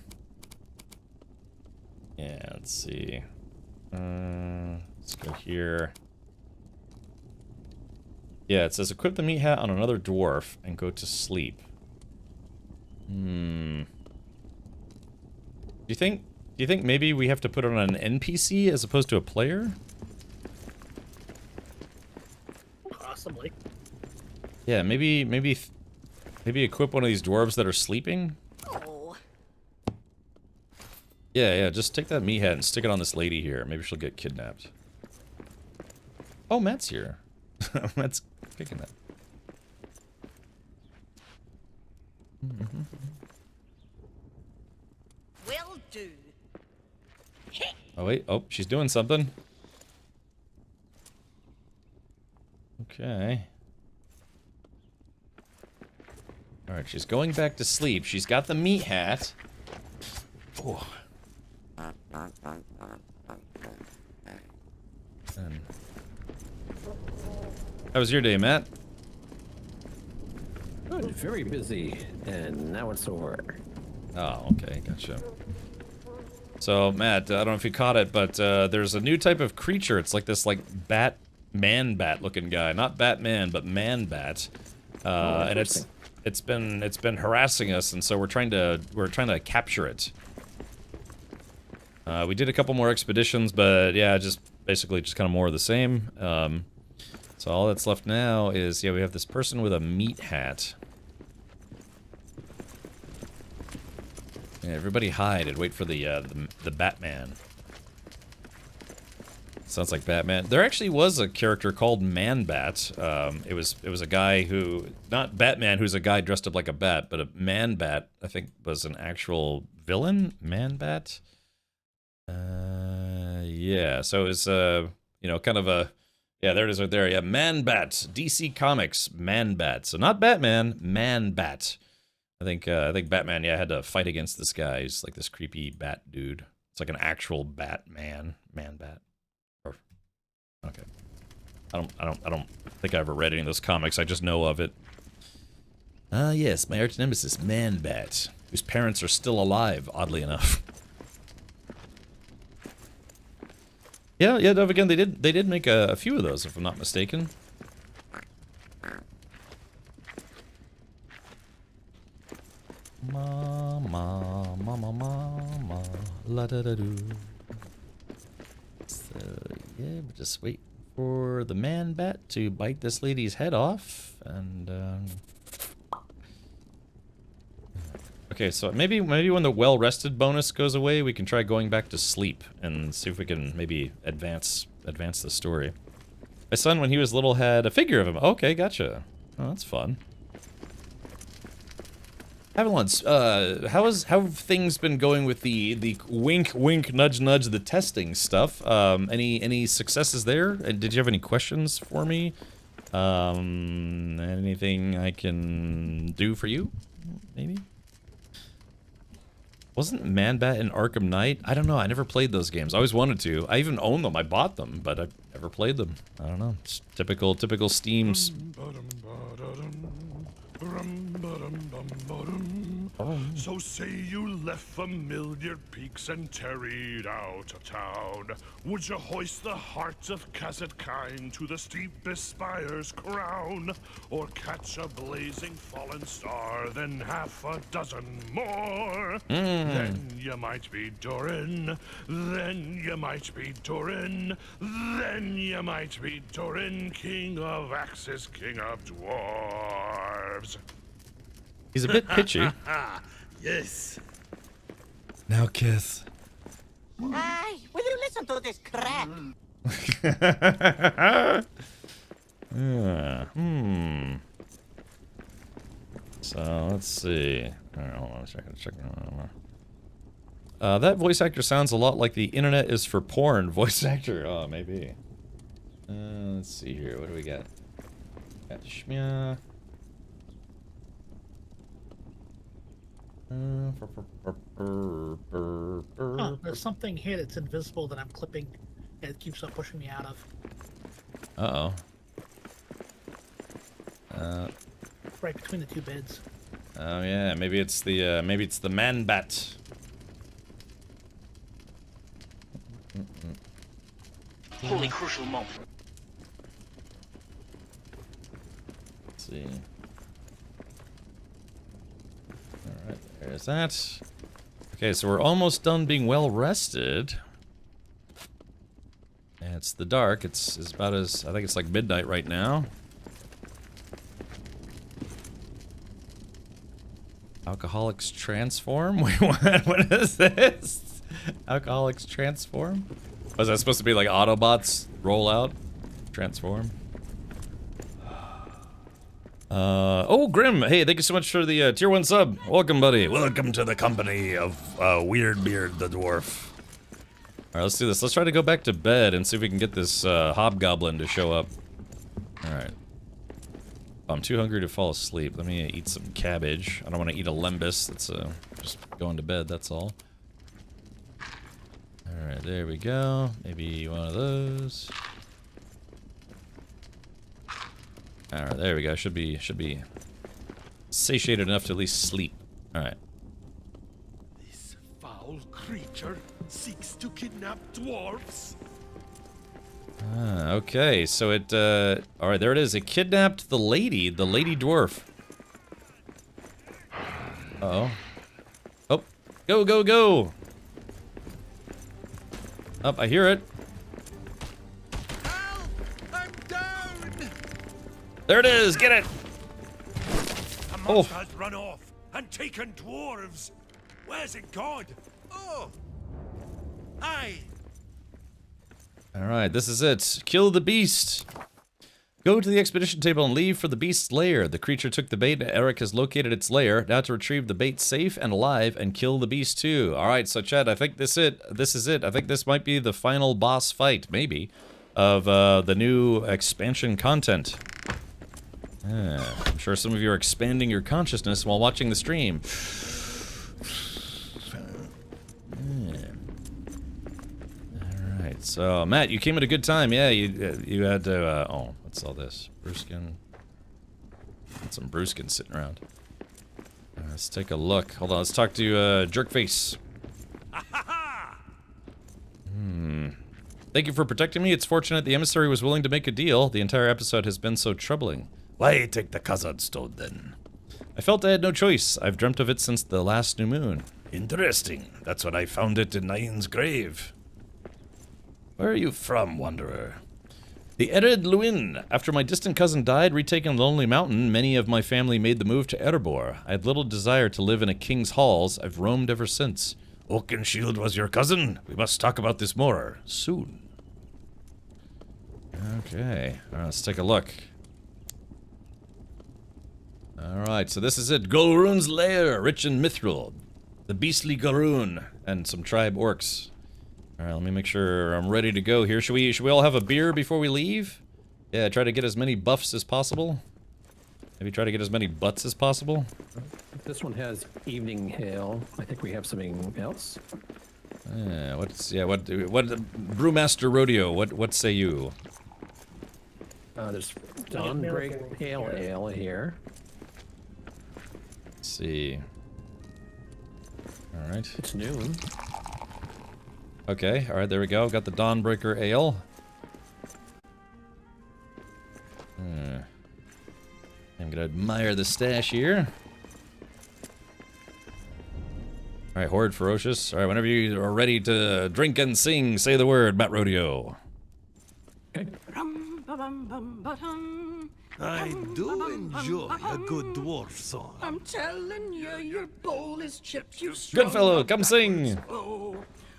let's see. Let's go here. Yeah, it says equip the meat hat on another dwarf and go to sleep. Do you think maybe we have to put it on an NPC as opposed to a player? Possibly. Yeah, maybe equip one of these dwarves that are sleeping. Oh. Yeah, just take that meat hat and stick it on this lady here. Maybe she'll get kidnapped. Oh, Matt's here. Matt's kicking that. Will do. Oh, wait. Oh, she's doing something. Okay. Alright, she's going back to sleep. She's got the meat hat. Oh. How was your day, Matt? Good, very busy, and now it's over. Oh, okay, gotcha. So, Matt, I don't know if you caught it, but there's a new type of creature. It's like this, like, man-bat looking guy. Not Batman, but man-bat. And it's been harassing us, and so we're trying to capture it. We did a couple more expeditions, but yeah, just basically just kind of more of the same. So all that's left now is, yeah, we have this person with a meat hat. Yeah, everybody hide and wait for the Batman. Sounds like Batman. There actually was a character called Man-Bat. It was a guy who, not Batman, who's a guy dressed up like a bat, but a Man-Bat, I think, was an actual villain. Man-Bat. Yeah. So it was you know, kind of a, yeah, there it is right there. Yeah, Man-Bat, DC Comics, Man-Bat. So not Batman, Man-Bat. I think Batman, yeah, had to fight against this guy. He's like this creepy bat dude. It's like an actual Batman, Man-Bat. Okay. I don't think I ever read any of those comics. I just know of it. Ah, yes, my arch nemesis, Man-Bat, whose parents are still alive, oddly enough. Yeah, Dove, again, they did make a few of those, if I'm not mistaken. Mama, mama, mama, la da da do. So, yeah, we'll just wait for the Man-Bat to bite this lady's head off, and, okay, so maybe when the well-rested bonus goes away, we can try going back to sleep, and see if we can maybe advance the story. My son, when he was little, had a figure of him. Okay, gotcha. Oh, that's fun. Avalons, how have things been going with the wink wink nudge nudge the testing stuff? Any successes there? And did you have any questions for me? Anything I can do for you? Maybe? Wasn't Man-Bat in Arkham Knight? I don't know, I never played those games. I always wanted to. I even own them, I bought them, but I never played them. I don't know. It's typical Steam's. So say you left familiar peaks and tarried out of town. Would you hoist the heart of Kazatkind to the steepest spire's crown? Or catch a blazing fallen star, then half a dozen more? Then you might be Durin, then you might be Durin, then you might be Durin, king of axes, king of dwarves. He's a bit pitchy. Yes. Now kiss. Hey, will you listen to this crap? So let's see. Alright, hold on a second. That voice actor sounds a lot like the internet is for porn voice actor. Oh, maybe. Let's see here. What do we got? Got Shmya. There's something here that's invisible that I'm clipping, and it keeps on pushing me out of. Uh-oh. Right between the two beds. Oh yeah, maybe it's the Man-Bat. Holy crucial moment. Let's see. Alright, there's that. Okay, so we're almost done being well rested. And it's the dark. It's about as, I think it's like midnight right now. Alcoholics transform? Wait, what is this? Alcoholics transform? Was that supposed to be like Autobots roll out? Transform? Oh, Grim, hey, thank you so much for the tier 1 sub. Welcome, buddy. Welcome to the company of Weird Beard the Dwarf. Alright, let's do this. Let's try to go back to bed and see if we can get this hobgoblin to show up. Alright. I'm too hungry to fall asleep. Let me eat some cabbage. I don't want to eat a lembus. That's just going to bed, that's all. Alright, there we go. Maybe one of those. Alright, there we go. Should be satiated enough to at least sleep. Alright. This foul creature seeks to kidnap dwarfs. Ah, okay, so it, alright, there it is. It kidnapped the lady dwarf. Uh-oh. Oh, go, go, go! Up, I hear it. There it is. Get it. A monster has run off and taken dwarves. Where's it gone? Oh. Aye. All right, this is it. Kill the beast. Go to the expedition table and leave for the beast's lair. The creature took the bait and Eric has located its lair. Now to retrieve the bait safe and alive and kill the beast too. All right, so Chad, I think this is it. I think this might be the final boss fight, maybe, of the new expansion content. I'm sure some of you are expanding your consciousness while watching the stream. Alright, so Matt, you came at a good time. Yeah, you had to, oh, what's all this? Brewskin. Got some Brewskin sitting around. Let's take a look. Hold on, let's talk to Jerkface. Thank you for protecting me. It's fortunate the emissary was willing to make a deal. The entire episode has been so troubling. Why take the Khazad stone then? I felt I had no choice. I've dreamt of it since the last new moon. Interesting. That's when I found it in Nain's grave. Where are you from, Wanderer? The Ered Luin. After my distant cousin died, retaking Lonely Mountain, many of my family made the move to Erebor. I had little desire to live in a king's halls. I've roamed ever since. Oakenshield was your cousin? We must talk about this more soon. Okay, all right, let's take a look. Alright, so this is it. Golrun's lair, rich in mithril. The beastly Golrun, and some tribe orcs. Alright, let me make sure I'm ready to go here. Should we all have a beer before we leave? Yeah, try to get as many buffs as possible. Maybe try to get as many butts as possible. This one has evening hail. I think we have something else. What Brewmaster Rodeo, what say you? There's Dawnbreak Pale Ale here. Let's see. Alright. It's noon. Okay, alright, there we go. Got the Dawnbreaker Ale. I'm gonna admire the stash here. Alright, Horde Ferocious. Alright, whenever you are ready to drink and sing, say the word, Matt Rodeo. Okay. I do enjoy a good dwarf song. I'm telling you, your bowl is chipped, you Good fellow, come sing!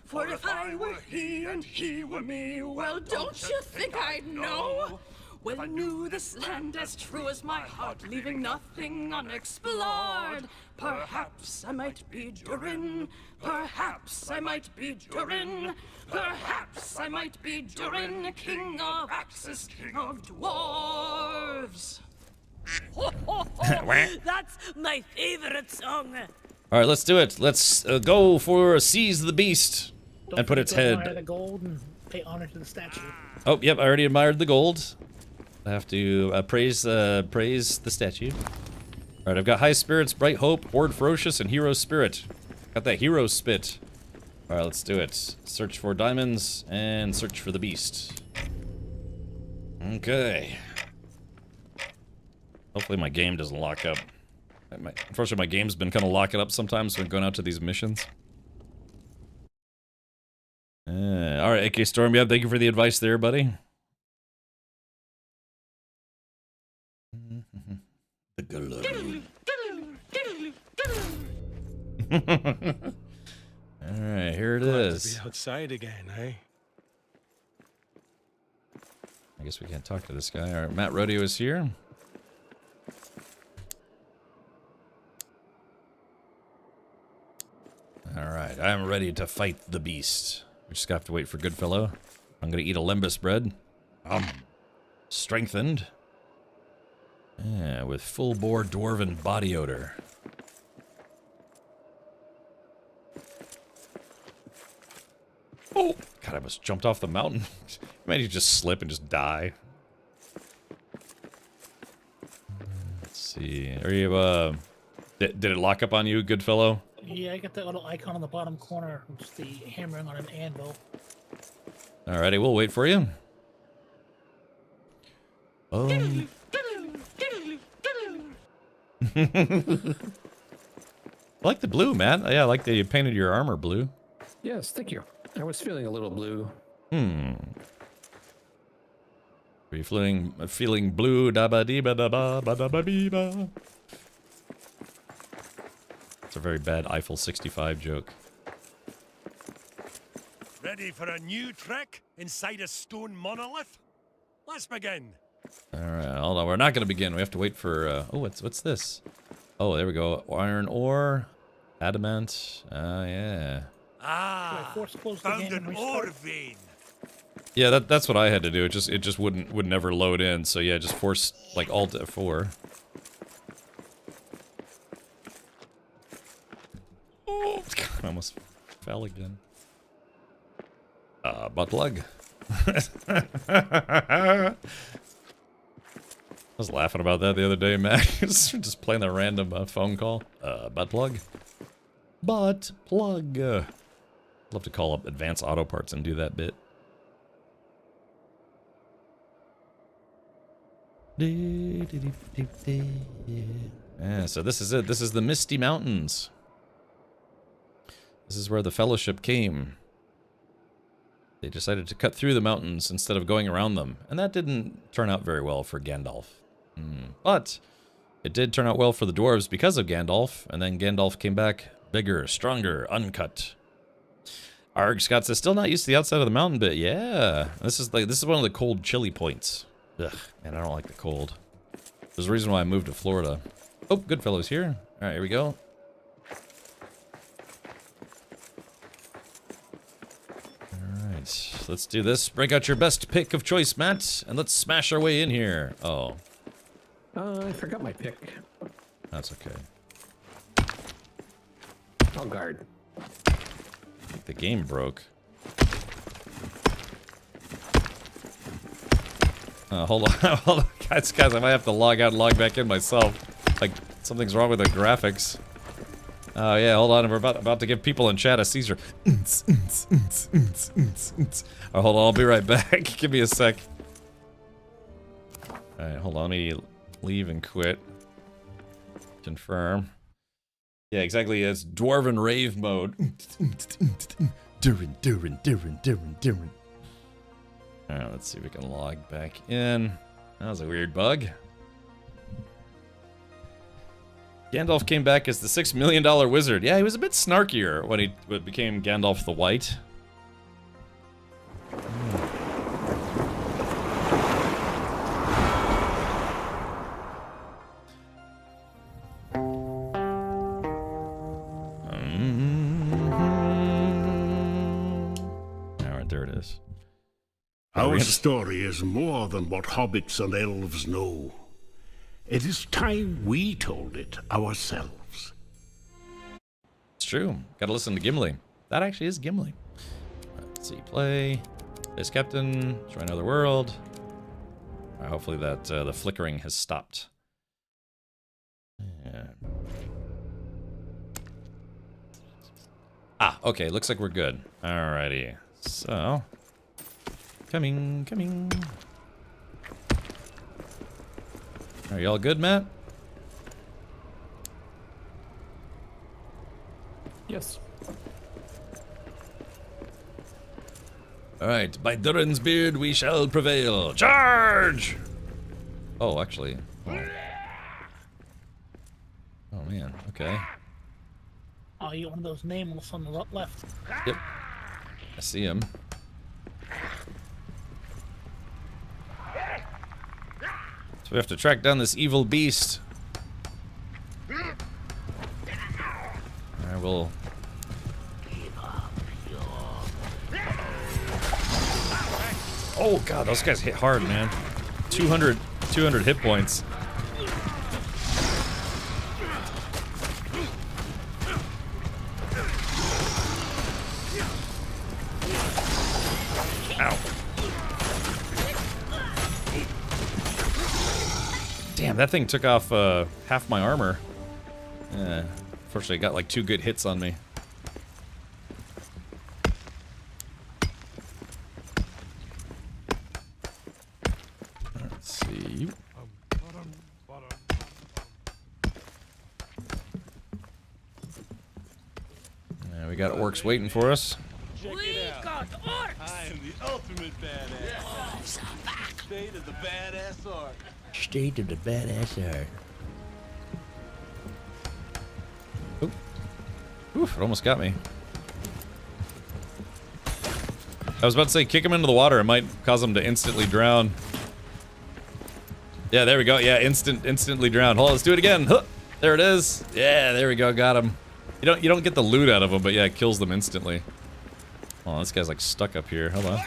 For if I were he and he were me, well, don't you think I'd know? Well, I knew this land as true as my heart, leaving nothing unexplored. Perhaps I might be Durin, perhaps I might be Durin, perhaps I might be Durin, king of axes, king of dwarves. That's my favorite song. All right, let's do it. Let's go for Seize the Beast and put its head. Admire the gold and pay honor to the statue. Oh, yep, I already admired the gold. I have to praise the statue. All right, I've got High Spirits, Bright Hope, Horde Ferocious, and Hero Spirit. Got that Hero Spit. All right, let's do it. Search for diamonds and search for the beast. Okay. Hopefully my game doesn't lock up. Unfortunately, my game's been kind of locking up sometimes when going out to these missions. All right, AK Storm, yeah, thank you for the advice there, buddy. The Golrun. All right, here it Glad is. to be outside again, eh? I guess we can't talk to this guy. All right, Matt Rodeo is here. All right, I'm ready to fight the beast. We just have to wait for Goodfellow. I'm gonna eat a lembas bread. Strengthened. Yeah, with full bore dwarven body odor. Oh, God, I almost jumped off the mountain. Imagine you just slip and just die. Let's see. Are you, did it lock up on you, Goodfellow? Yeah, I got that little icon on the bottom corner. It's the hammering on an anvil. Alrighty, we'll wait for you. I like the blue, man. Yeah, I like that you painted your armor blue. Yes, thank you. I was feeling a little blue. Are you feeling blue? Da ba dee ba da ba ba da ba bee ba. It's a very bad Eiffel 65 joke. Ready for a new trick inside a stone monolith? Let's begin. Alright, hold on. We're not going to begin. We have to wait for... oh, what's this? Oh, there we go. Iron ore. Adamant. Yeah. Ah, found an ore vein. Yeah, that's what I had to do. It just would never load in. So yeah, just force like Alt F4. Oh, God, I almost fell again. Butt plug. I was laughing about that the other day, Matt. Just playing the random phone call. Butt plug. Butt plug. Love to call up Advanced Auto Parts and do that bit. Yeah, so this is it. This is the Misty Mountains. This is where the Fellowship came. They decided to cut through the mountains instead of going around them, and that didn't turn out very well for Gandalf. But it did turn out well for the dwarves because of Gandalf, and then Gandalf came back bigger, stronger, uncut. Arg, Scott says, still not used to the outside of the mountain bit. Yeah, this is one of the cold, chilly points. Ugh, man, I don't like the cold. There's a reason why I moved to Florida. Oh, Goodfellow's here. All right, here we go. All right, let's do this. Break out your best pick of choice, Matt, and let's smash our way in here. Oh. I forgot my pick. That's okay. I'll guard. I think the game broke. Hold on, hold on. Guys, I might have to log out and log back in myself. Like, something's wrong with the graphics. Oh, yeah, hold on. We're about to give people in chat a seizure. Oh, hold on, I'll be right back. Give me a sec. Alright, hold on. Let me leave and quit. Confirm. Yeah, exactly. It's Dwarven Rave mode. Durin. Alright, let's see if we can log back in. That was a weird bug. Gandalf came back as the $6 million wizard. Yeah, he was a bit snarkier when he became Gandalf the White. Alright, there it is. Our story is more than what hobbits and elves know. It is time we told it ourselves. It's true. Gotta listen to Gimli. That actually is Gimli. Let's see. Play. This captain. Try another world. Hopefully that the flickering has stopped. Yeah. Ah, okay. Looks like we're good. Alrighty. So... Coming. Are y'all good, Matt? Yes. Alright, by Durin's beard we shall prevail. Charge! Oh, actually. Oh, man, okay. Oh, you one of those nameless on the left. Yep. I see him. So we have to track down this evil beast. Alright, we'll... Oh god, those guys hit hard, man. 200 hit points. Ow. Damn, that thing took off half my armor. Unfortunately, it got like 2 good hits on me. Let's see. Yeah, we got orcs waiting for us. Check it out. I am the ultimate badass. State of the badass art. State of the badass art. Oof, it almost got me. I was about to say, kick him into the water. It might cause him to instantly drown. Yeah, there we go. Yeah, instantly drown. Hold on, let's do it again. Huh, there it is. Yeah, there we go. Got him. You don't get the loot out of him, but yeah, it kills them instantly. Oh, this guy's like stuck up here. Hold on.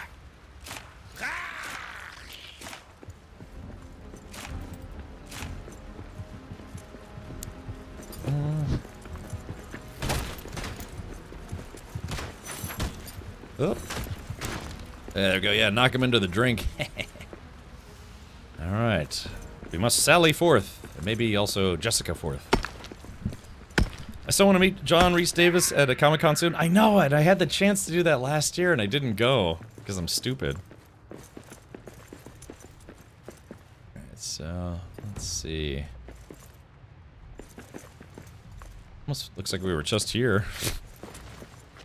Oh. There we go. Yeah, knock him into the drink. All right. We must sally forth. And maybe also Jessica forth. I still want to meet John Rhys Davis at a Comic-Con soon. I know it. I had the chance to do that last year and I didn't go because I'm stupid. Alright, so let's see. Almost looks like we were just here.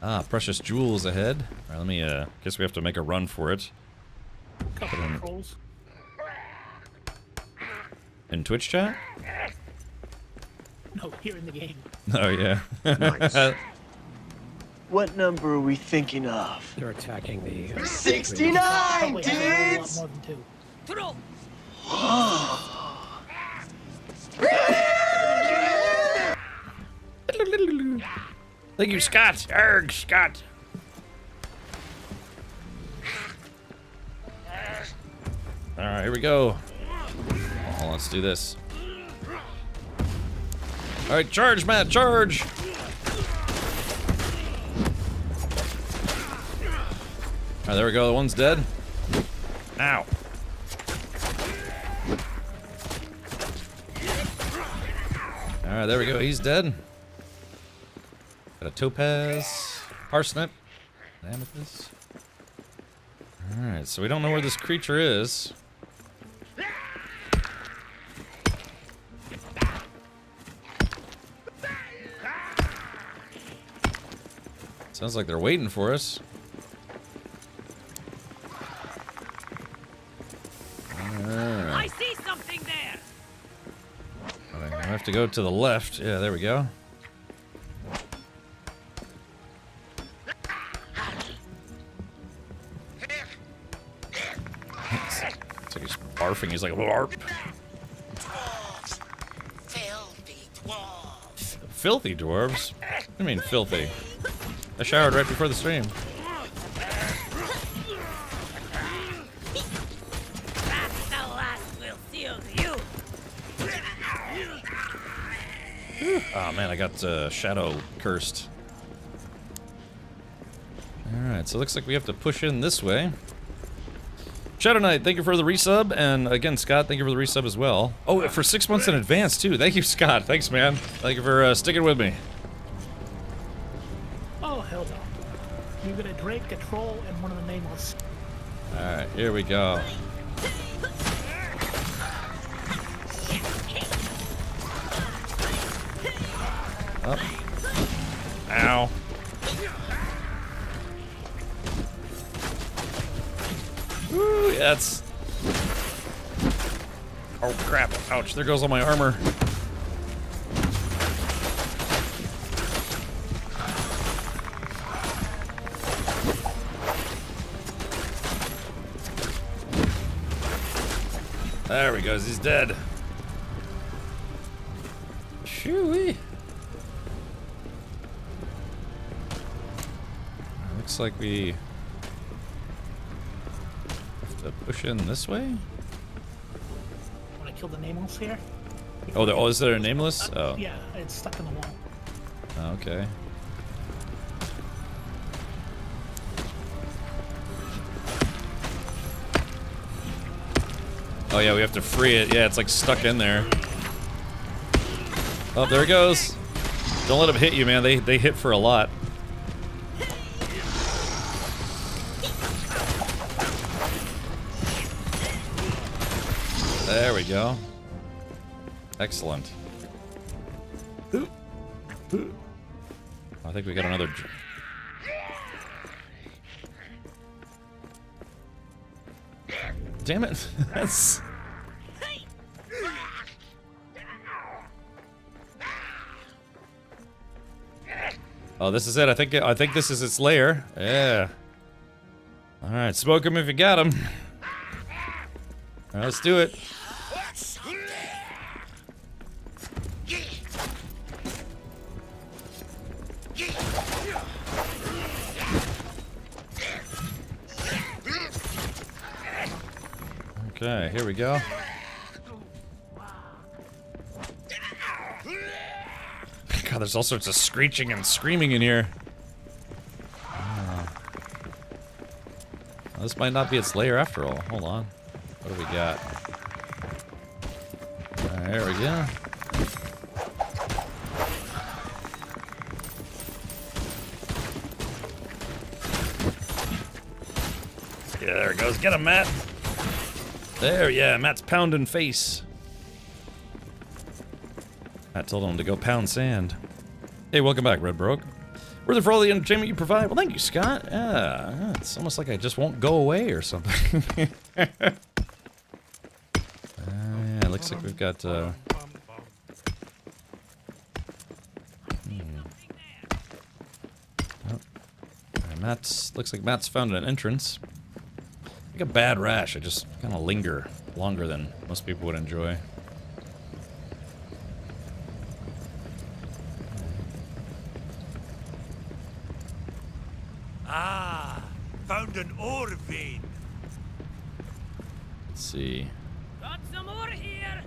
Ah, precious jewels ahead. Alright, let me, guess we have to make a run for it. Couple of trolls. In Twitch chat? No, here in the game. Oh, yeah. Nice. What number are we thinking of? They're attacking the... 69, dudes! More than two. Thank you, Scott. Erg, Scott. Alright, here we go. Oh, let's do this. Alright, charge, Matt, charge! Alright, there we go. The one's dead. Ow. Alright, there we go. He's dead. Got a topaz, parsnip, amethyst. Alright, so we don't know where this creature is. Sounds like they're waiting for us. I see something there. Okay, I have to go to the left. Yeah, there we go. It's like he's barfing. He's like, "Warp." Filthy dwarves. Filthy dwarves? What do you mean filthy? I showered right before the stream. That's the last we'll see of you. Oh man, I got shadow cursed. Alright, so it looks like we have to push in this way. Shadow Knight, thank you for the resub, and again, Scott, thank you for the resub as well. Oh, for 6 months in advance, too. Thank you, Scott. Thanks, man. Thank you for sticking with me. Oh, hell no. You get a Drake, a troll, and one of the nameless. Alright, here we go. Up. Ow. Woo, yeah, that's... Oh, crap. Ouch, there goes all my armor. There he goes, he's dead. Shoo-wee. Looks like we have to push in this way. Want to kill the nameless here? Oh, is there a nameless? Oh. Yeah, it's stuck in the wall. Okay. Oh yeah, we have to free it. Yeah, it's like stuck in there. Oh, there it goes. Don't let them hit you, man. They hit for a lot. There we go. Excellent. I think we got another... Damn it. That's... Oh, this is it. I think this is its lair. Yeah. All right, smoke him if you got him. All right, let's do it. Okay, here we go. God, there's all sorts of screeching and screaming in here. Well, this might not be its lair after all. Hold on. What do we got? There we go. Yeah, there it goes. Get him, Matt. There, yeah, Matt's pounding face. Matt told him to go pound sand. Hey, welcome back, Red Broke. Worth it for all the entertainment you provide. Well, thank you, Scott. Yeah, it's almost like I just won't go away or something. Yeah, looks like we've got. Oh, looks like Matt's found an entrance. Like a bad rash. I just kind of linger longer than most people would enjoy. Ah, found an ore vein. Let's see. Got some ore here.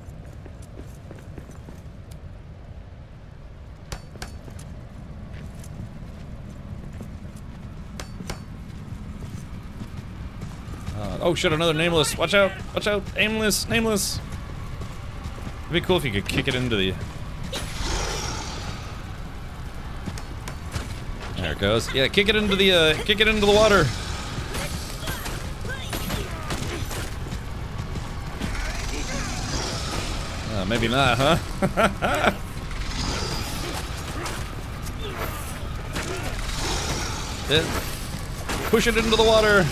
Oh shit, another nameless. Watch out. Watch out. Aimless. Nameless. It'd be cool if you could kick it into the... There it goes. Yeah, kick it into the water. Maybe not, huh? Push it into the water.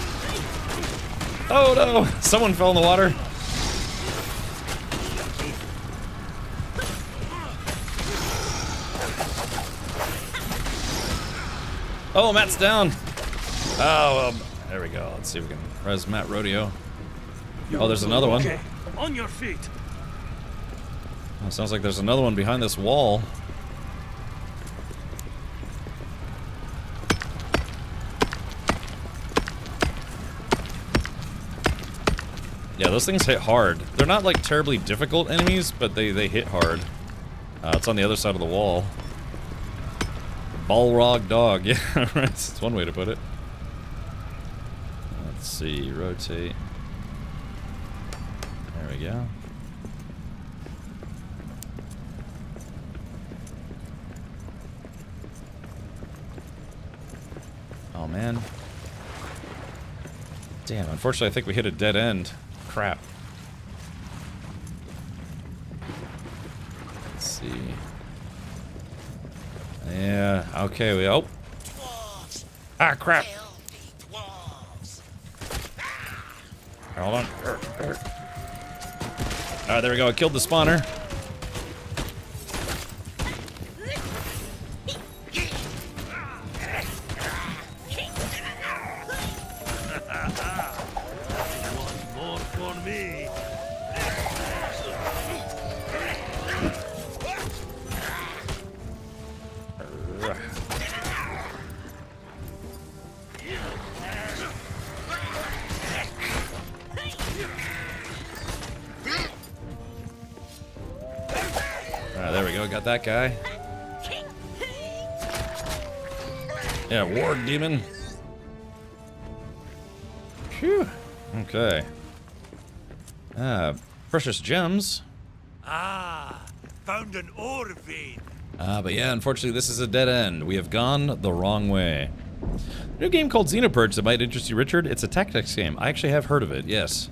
Oh no! Someone fell in the water. Oh, Matt's down. Oh, well, there we go. Let's see if we can res Matt Rodeo. Oh, there's another one. Okay, on your feet. Oh, sounds like there's another one behind this wall. Yeah, those things hit hard. They're not like terribly difficult enemies, but they hit hard. It's on the other side of the wall. Balrog dog, yeah, right. That's one way to put it. Let's see, rotate. There we go. Oh man. Damn, unfortunately I think we hit a dead end. Crap. Let's see. Yeah, okay, we... Oh! Ah, crap! Hold on. Alright, there we go. I killed the spawner. More for me. There we go, got that guy. Yeah, Ward Demon. Phew. Okay. Precious gems. Ah, found an ore vein. But yeah, unfortunately this is a dead end. We have gone the wrong way. A new game called Xenopurge that might interest you, Richard. It's a tactics game. I actually have heard of it, yes.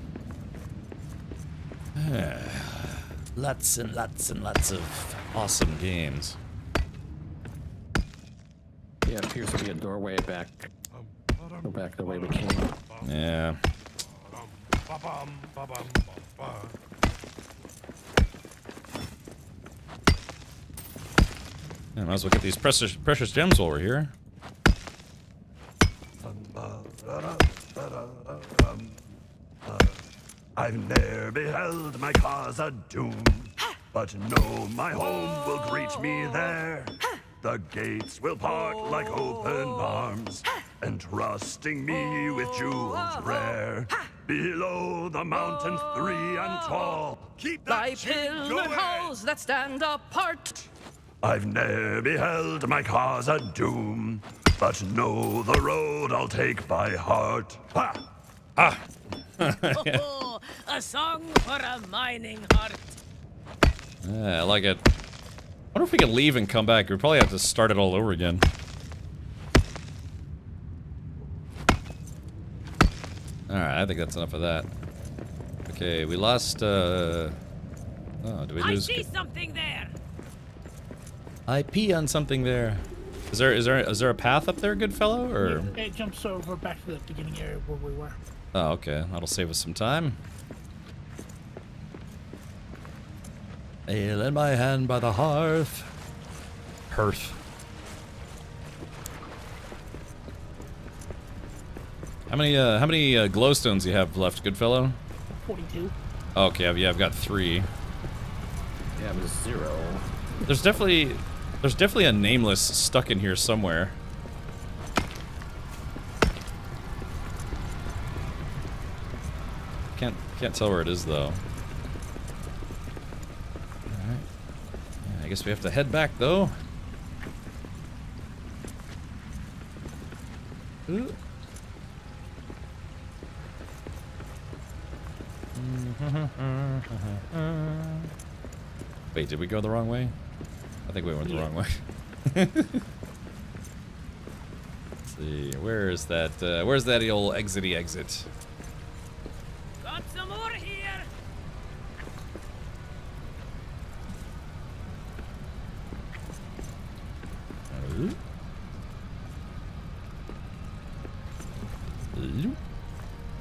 Lots and lots and lots of awesome games. Yeah, it appears to be a doorway back. Go back the way we came. Yeah. Ba-bum, ba-bum, ba-bum. Yeah, might as well get these precious gems while we're here. I've ne'er beheld my cause a doom, but know my home will greet me there. The gates will part like open arms, entrusting me with jewels rare. Below the mountains 3 and tall, Keep Thy that shit pillared going. halls that stand apart. I've ne'er beheld my cause a doom, but know the road I'll take by heart. Ha! Ah! Oh, a song for a mining heart. Yeah, I like it. I wonder if we could leave and come back. We'd probably have to start it all over again. Alright, I think that's enough of that. Okay, we lost, oh, do we lose? I see something there. I pee on something there. Is there a path up there, good fellow, or? It jumps over back to the beginning area where we were. Oh, okay. That'll save us some time. Ale in my hand by the hearth. Hearth. How many glowstones do you have left, good fellow? 42. Okay, yeah, I've got 3. Yeah, it was 0. There's definitely a nameless stuck in here somewhere. Can't tell where it is though. Alright. Yeah, I guess we have to head back though. Ooh. Wait, did we go the wrong way? I think we went the wrong way. Let's see, where's that old exity exit? Got some more here.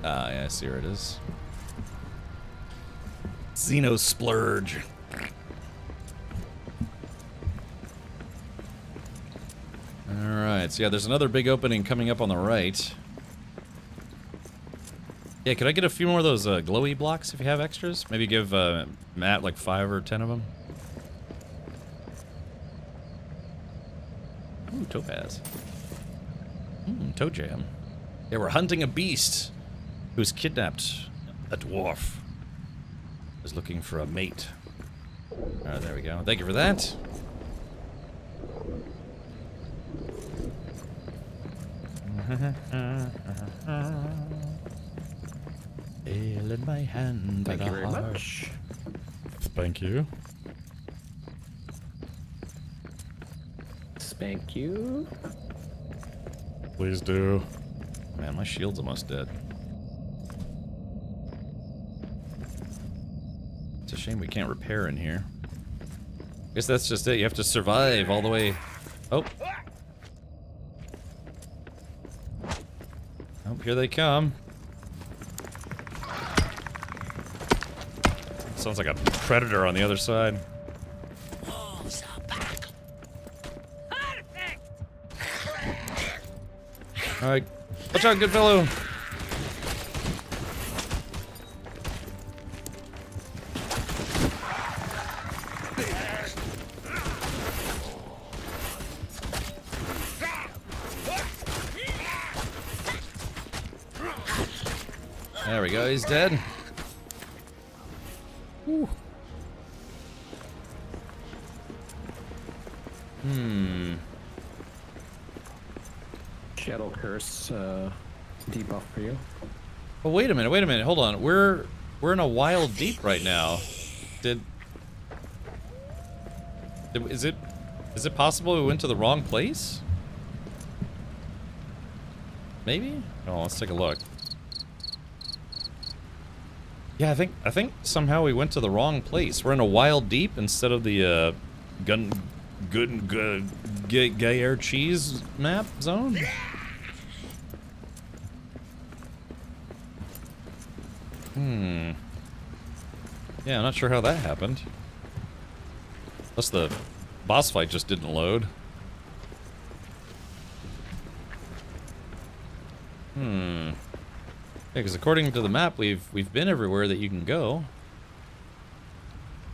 Ah, yeah, I see where it is. Xeno Splurge. Alright, so yeah, there's another big opening coming up on the right. Yeah, could I get a few more of those glowy blocks if you have extras? Maybe give Matt like 5 or 10 of them. Ooh, topaz. Toe jam. Yeah, we're hunting a beast who's kidnapped a dwarf. Is looking for a mate. Alright, there we go. Thank you for that. Ale in my hand. Thank you very much. Thank you. Spank you. Please do. Man, my shield's almost dead. It's a shame we can't repair in here. Guess that's just it. You have to survive all the way. Oh. Oh, here they come. Sounds like a predator on the other side. Alright. Watch out, good fellow. There we go, he's dead. Whew. Shadow Curse debuff for you. Oh, wait a minute, hold on. We're in a wild deep right now. Is it possible we went to the wrong place? Maybe? Oh, let's take a look. Yeah, I think somehow we went to the wrong place. We're in a wild deep instead of the gay air cheese map zone. Yeah, I'm not sure how that happened. Plus the boss fight just didn't load. Yeah, because according to the map, we've been everywhere that you can go.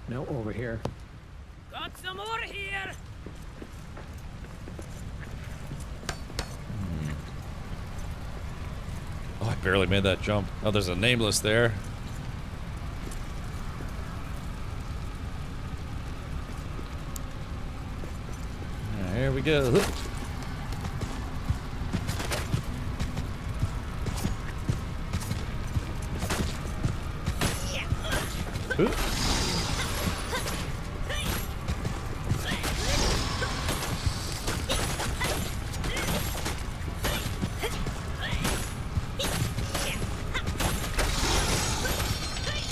No, over here. Got some more here. Oh, I barely made that jump. Oh, there's a nameless there. Here we go.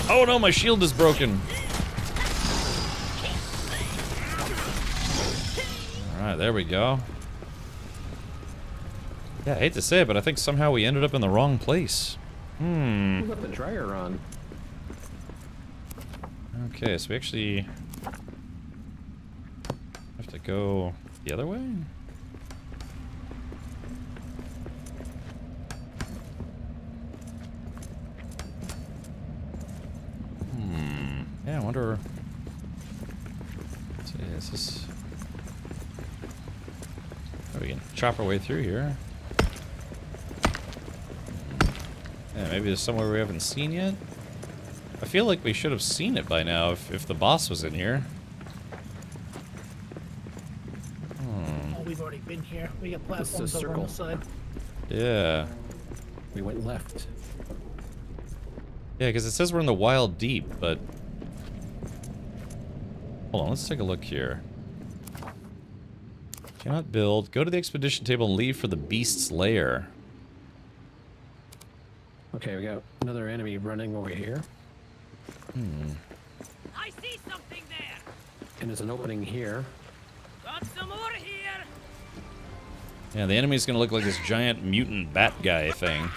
Oh no, my shield is broken. Alright, there we go. Yeah, I hate to say it, but I think somehow we ended up in the wrong place. We got the dryer on. Okay, so we actually have to go the other way? Yeah, I wonder... Let's see, is this... Oh, we can chop our way through here. Yeah, maybe there's somewhere we haven't seen yet? I feel like we should have seen it by now if the boss was in here. Oh, we've already been here. We got platforms over on the side. Yeah. We went left. Yeah, because it says we're in the wild deep, but... Hold on, let's take a look here. Cannot build. Go to the expedition table and leave for the beast's lair. Okay, we got another enemy running over here. I see something there. And there's an opening here. Got some more here. Yeah, the enemy's gonna look like this giant mutant bat guy thing.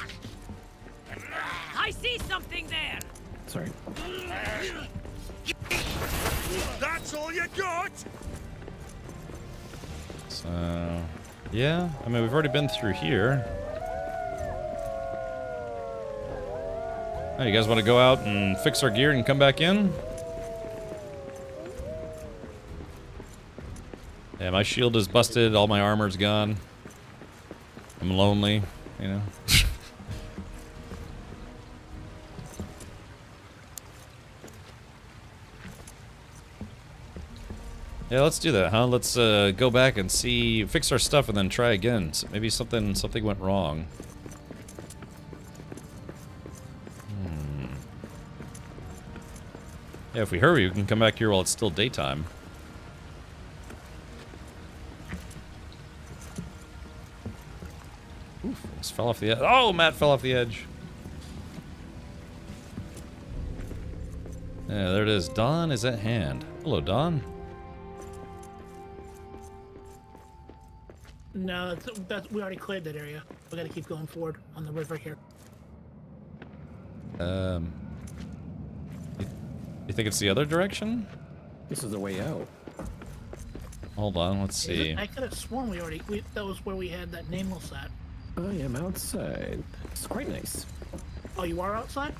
I see something there. Sorry. That's all you got? So, yeah, I mean, we've already been through here. Oh, you guys want to go out and fix our gear and come back in? Yeah, my shield is busted, all my armor's gone. I'm lonely, you know. Yeah, let's do that, huh? Let's go back and see, fix our stuff, and then try again. So maybe something went wrong. Yeah, if we hurry, we can come back here while it's still daytime. Oof, almost fell off the edge. Oh, Matt fell off the edge. Yeah, there it is. Dawn is at hand. Hello, Dawn. No, we already cleared that area. We gotta keep going forward on the river here. You think it's the other direction? This is the way out. Hold on, let's see. I could have sworn that was where we had that nameless at. I am outside. It's quite nice. Oh, you are outside?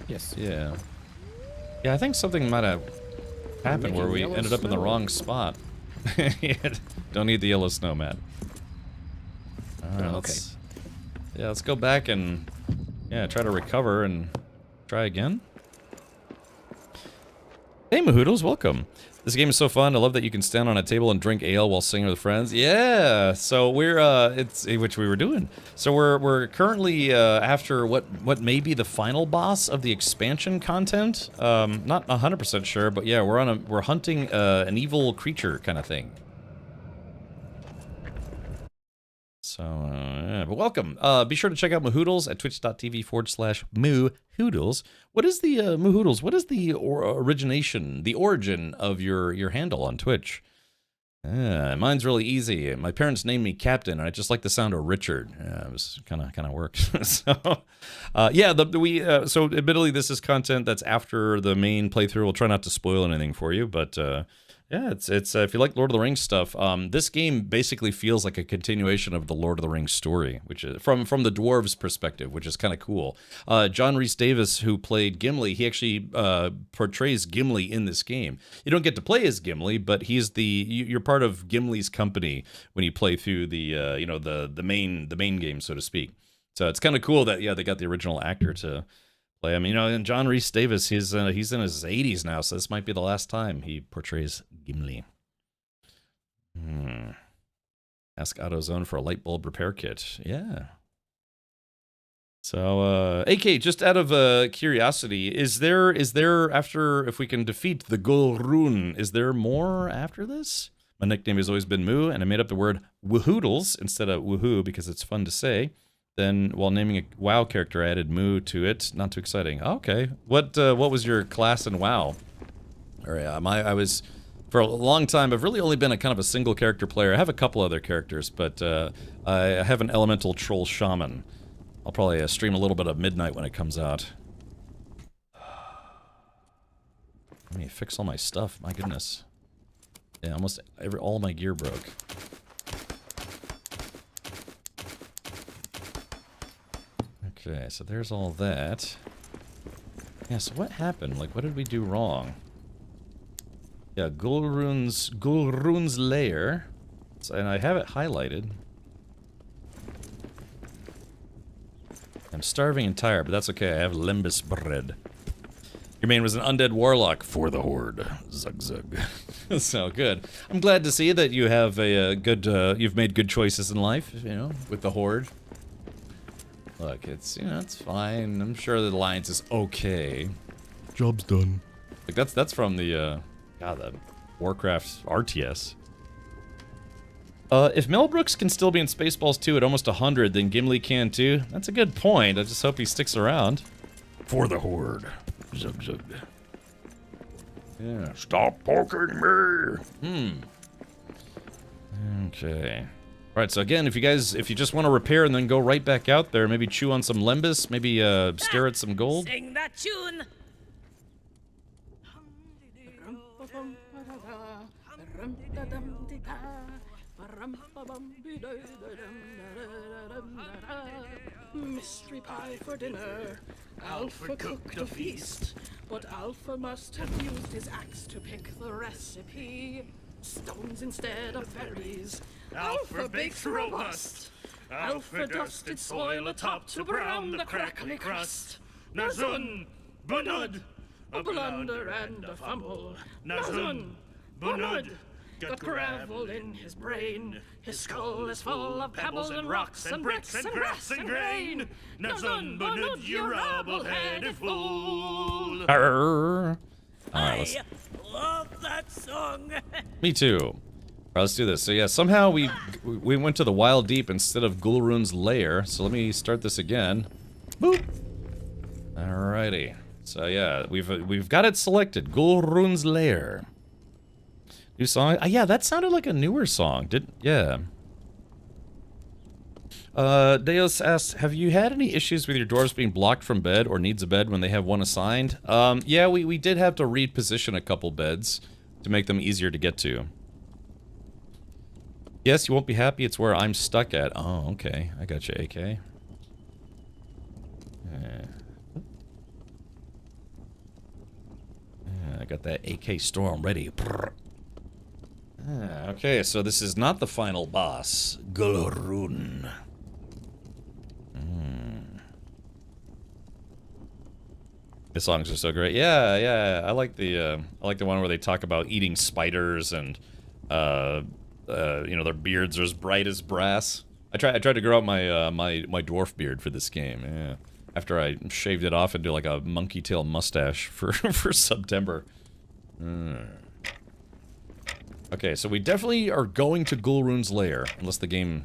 Yes. Yeah. Yeah, I think something might have happened where we ended up in the wrong spot. Don't need the yellow snow, Matt. Alright, let's... Yeah, let's go back and... Yeah, try to recover and try again. Hey, Mahoodles, welcome. This game is so fun. I love that you can stand on a table and drink ale while singing with friends. Yeah, so we're which we were doing. So we're currently after what may be the final boss of the expansion content. Not 100% sure, but yeah, we're hunting an evil creature kind of thing. So, yeah, but welcome. Be sure to check out Mahoodles at twitch.tv/Mahoodles. What is the, Mahoodles, what is the origin of your handle on Twitch? Mine's really easy. My parents named me Captain, and I just like the sound of Richard. It was kind of worked. So, so admittedly, this is content that's after the main playthrough. We'll try not to spoil anything for you, but yeah, it's if you like Lord of the Rings stuff, this game basically feels like a continuation of the Lord of the Rings story, which is from the dwarves' perspective, which is kind of cool. John Rhys Davis, who played Gimli, he actually portrays Gimli in this game. You don't get to play as Gimli, but you're part of Gimli's company when you play through the the main game, so to speak. So it's kind of cool that they got the original actor to play him. And John Rhys Davis, he's in his 80s now, so this might be the last time he portrays Gimli. Ask AutoZone for a light bulb repair kit. Yeah. So, AK, just out of curiosity, is there after, if we can defeat the Gulrun, is there more after this? My nickname has always been Moo, and I made up the word Woohoodles instead of Woohoo because it's fun to say. Then, while naming a WoW character, I added Moo to it. Not too exciting. Okay. What was your class in WoW? Or I was, for a long time, I've really only been a kind of a single character player. I have a couple other characters, but I have an elemental troll shaman. I'll probably stream a little bit of Midnight when it comes out. Let me fix all my stuff. My goodness. Yeah, almost all my gear broke. Okay, so there's all that. Yeah, so what happened? Like, what did we do wrong? Yeah, Gulrun's lair. So, and I have it highlighted. I'm starving and tired, but that's okay. I have limbus bread. Your main was an undead warlock for the horde. Zug zug. So good. I'm glad to see that you have a good. You've made good choices in life. With the horde. Look, it's it's fine. I'm sure the alliance is okay. Job's done. Like that's from the the Warcraft RTS. If Mel Brooks can still be in Spaceballs 2 at almost 100, then Gimli can too. That's a good point. I just hope he sticks around. For the horde. Zug zug. Yeah. Stop poking me. Okay. Alright, so again, if you just want to repair and then go right back out there, maybe chew on some limbus, maybe stare at some gold. Sing that tune. Mystery pie for dinner. Alpha cooked a feast, but Alpha must have used his axe to pick the recipe. Stones instead of berries. Alpha bakes robust. Alpha dusted soil atop to brown the crackly crust. Nazun, Bunud, a blunder and a fumble. Nazun, Bunud, got gravel in his brain. His skull is full of pebbles and rocks and bricks and grass and grain. Nazun, Bunud, you rubble-headed fool. Arr. I love that song. Me too. Alright, let's do this. So yeah, somehow we went to the Wild Deep instead of Gulrun's lair. So let me start this again. Boop. Alrighty. So yeah, we've got it selected. Gulrun's lair. New song. Yeah, that sounded like a newer song. Yeah. Deus asks, have you had any issues with your dwarves being blocked from bed or needs a bed when they have one assigned? Yeah, we did have to reposition a couple beds to make them easier to get to. Yes, you won't be happy. It's where I'm stuck at. Oh, okay. I got you, AK. I got that AK Storm ready. Okay, so this is not the final boss. Gulrun. The songs are so great. Yeah. I like the one where they talk about eating spiders and their beards are as bright as brass. I tried to grow out my my dwarf beard for this game. Yeah. After I shaved it off into like a monkey tail mustache for September. Okay, so we definitely are going to Gulrun's lair, unless the game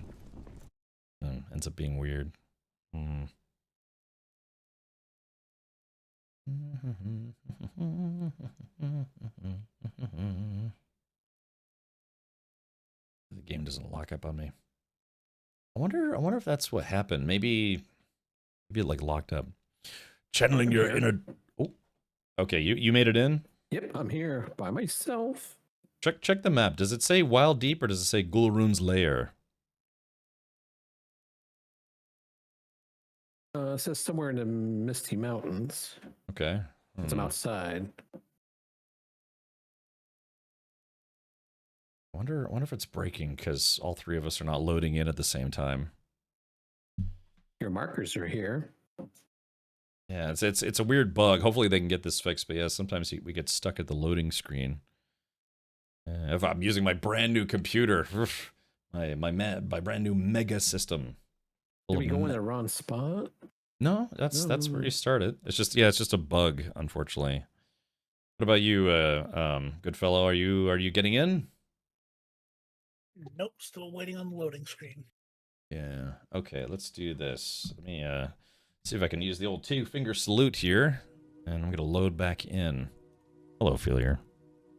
ends up being weird. doesn't lock up on me. I wonder if that's what happened. Maybe it like locked up. Channeling your inner. Oh, okay. You made it in. Yep, I'm here by myself. Check the map. Does it say Wild Deep or does it say Gulrun's Lair? It says somewhere in the Misty Mountains. Okay. I'm outside. I wonder if it's breaking because all three of us are not loading in at the same time. Your markers are here. Yeah, it's a weird bug. Hopefully they can get this fixed, but yeah, sometimes we get stuck at the loading screen. If I'm using my brand new computer, my brand new mega system. Did we go in the wrong spot? No, that's where you started. It's just a bug, unfortunately. What about you, Goodfellow? Are you getting in? Nope, still waiting on the loading screen. Yeah. Okay, let's do this. Let me see if I can use the old 2-finger salute here, and I'm gonna load back in. Hello, Failure.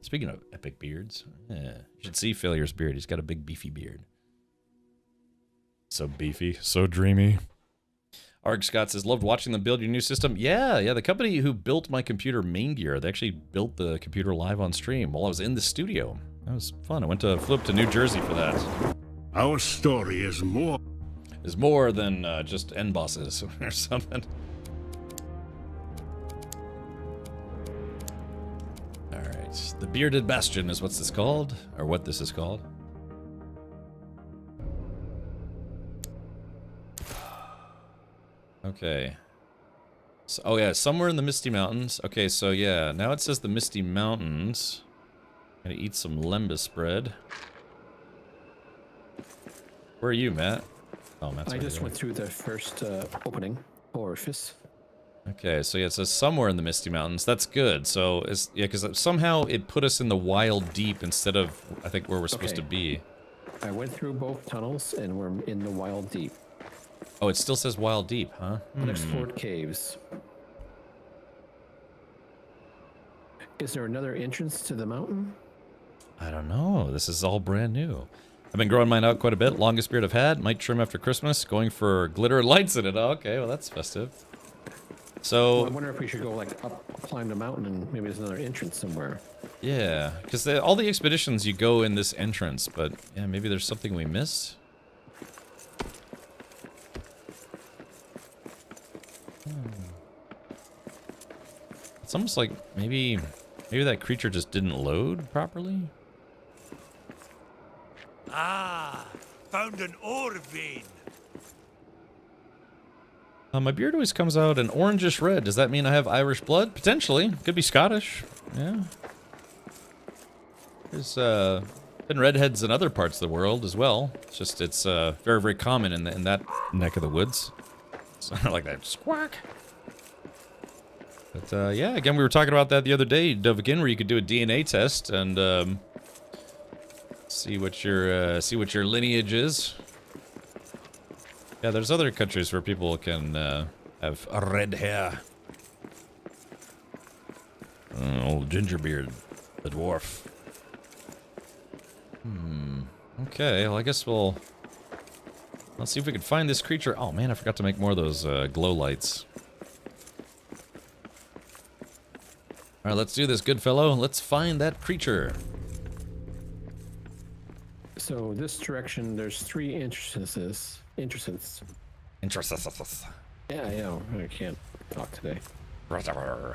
Speaking of epic beards, yeah, you should see Failure's beard. He's got a big beefy beard. So beefy, so dreamy. Arg Scott says, loved watching them build your new system. Yeah, the company who built my computer Main Gear, they actually built the computer live on stream while I was in the studio. That was fun. I flew up to New Jersey for that. Our story is more than just end bosses or something. All right, the Bearded Bastion is what this is called. Okay. So, oh yeah, somewhere in the Misty Mountains. Okay, so yeah, now it says the Misty Mountains. Gonna eat some lembas bread. Where are you, Matt? Oh, Matt's I just went through the first opening orifice. Okay, so yeah, it says somewhere in the Misty Mountains. That's good. So because somehow it put us in the Wild Deep instead of I think where we're supposed to be. I went through both tunnels and we're in the Wild Deep. Oh, it still says Wild Deep, huh? Unexplored caves. Is there another entrance to the mountain? I don't know. This is all brand new. I've been growing mine out quite a bit. Longest beard I've had. Might trim after Christmas. Going for glitter and lights in it. Oh, okay, well that's festive. So I wonder if we should go like up, climb the mountain, and maybe there's another entrance somewhere. Yeah, because all the expeditions you go in this entrance, but yeah, maybe there's something we missed. It's almost like maybe that creature just didn't load properly. Ah, found an ore vein. My beard always comes out an orangish red. Does that mean I have Irish blood? Potentially. Could be Scottish. Yeah. There's been redheads in other parts of the world as well. It's just it's very, very common in that neck of the woods. So like that squawk. But yeah, again, we were talking about that the other day, Dovekin, where you could do a DNA test and see what your lineage is. Yeah, there's other countries where people can have red hair. Old Gingerbeard, the dwarf. Okay, well, I guess let's see if we can find this creature. Oh man, I forgot to make more of those glow lights. All right, let's do this, good fellow. Let's find that creature. So this direction, there's 3 entrances. Entrances. Yeah, yeah, I can't talk today. Oh,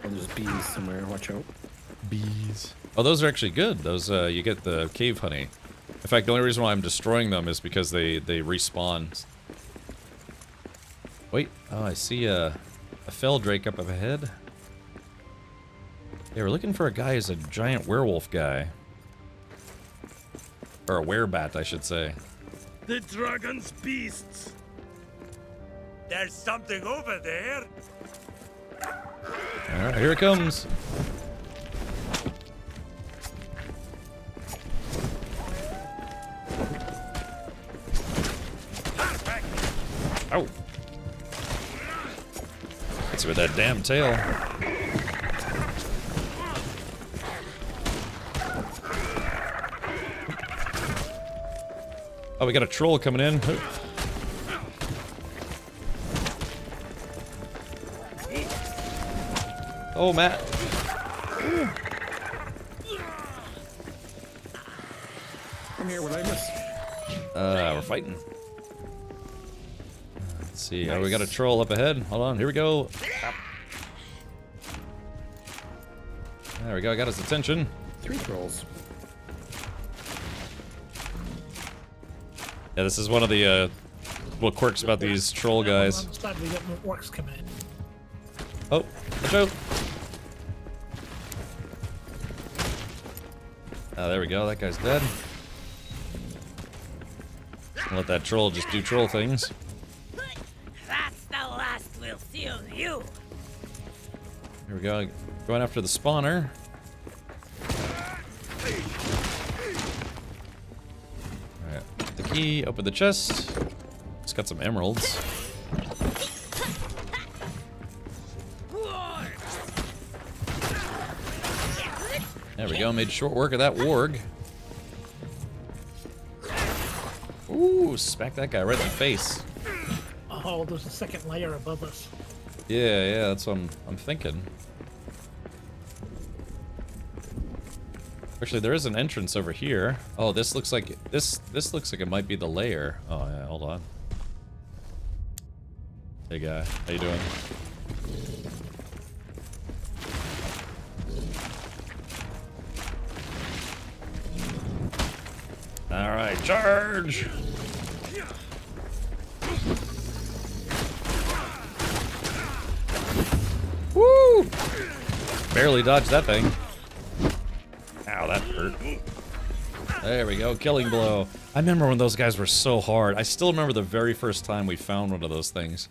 there's bees somewhere. Watch out. Bees. Oh, those are actually good. Those you get the cave honey. In fact, the only reason why I'm destroying them is because they respawn. Wait. Oh, I see a fell drake up ahead. Yeah, we're looking for a guy who's a giant werewolf guy. Or a werebat, I should say. The dragon's beasts. There's something over there. Alright, here it comes. Oh. Let's see with that damn tail. Oh, we got a troll coming in. Oh, Matt. Come here, what I miss? We're fighting. Let's see. Nice. Oh, we got a troll up ahead. Hold on. Here we go. There we go. I got his attention. 3 trolls. Yeah, this is one of the little quirks about these troll guys. We got more orcs coming in. Oh, watch out. There we go. That guy's dead. Let that troll just do troll things. That's the last we'll see of you. Here we go. Going after the spawner. Alright. Get the key. Open the chest. It's got some emeralds. There we go. Made short work of that warg. Ooh, smack that guy right in the face. Oh, there's a second layer above us. Yeah, that's what I'm thinking. Actually, there is an entrance over here. Oh, this looks like this looks like it might be the lair. Oh yeah, hold on. Hey guy, how you doing? All right, charge! Woo! Barely dodged that thing. Ow, that hurt. There we go, killing blow. I remember when those guys were so hard. I still remember the very first time we found one of those things.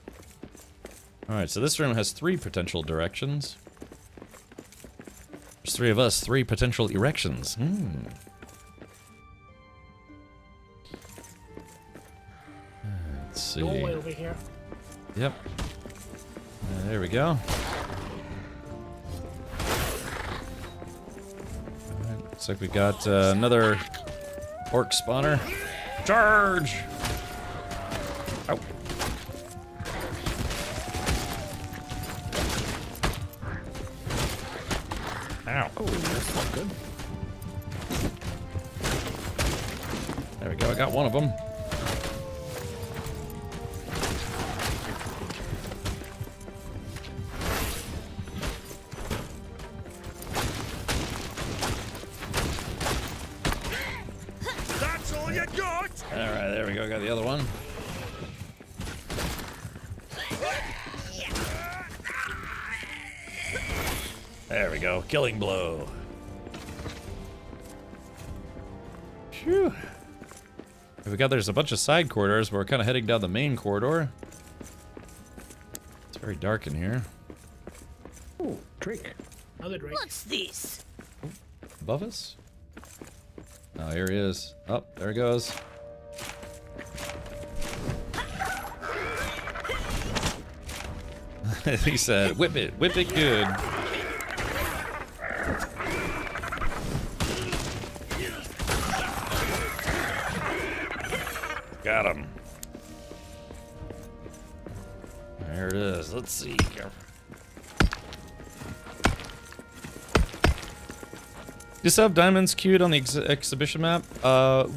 Alright, so this room has 3 potential directions. There's 3 of us, 3 potential erections. Let's see. Doorway over here. Yep. There we go. Looks like we got another orc spawner. Charge! Ow. Ow. Oh, that's not good. There we go, I got one of them. Alright, there we go, got the other one. There we go, killing blow. Phew. There's a bunch of side corridors, but we're kind of heading down the main corridor. It's very dark in here. Oh, Drake. Another Drake. What's this? Above us? Oh, here he is. Oh, there he goes. He said, whip it good. Got him. There it is. Let's see. You still have diamonds queued on the exhibition map?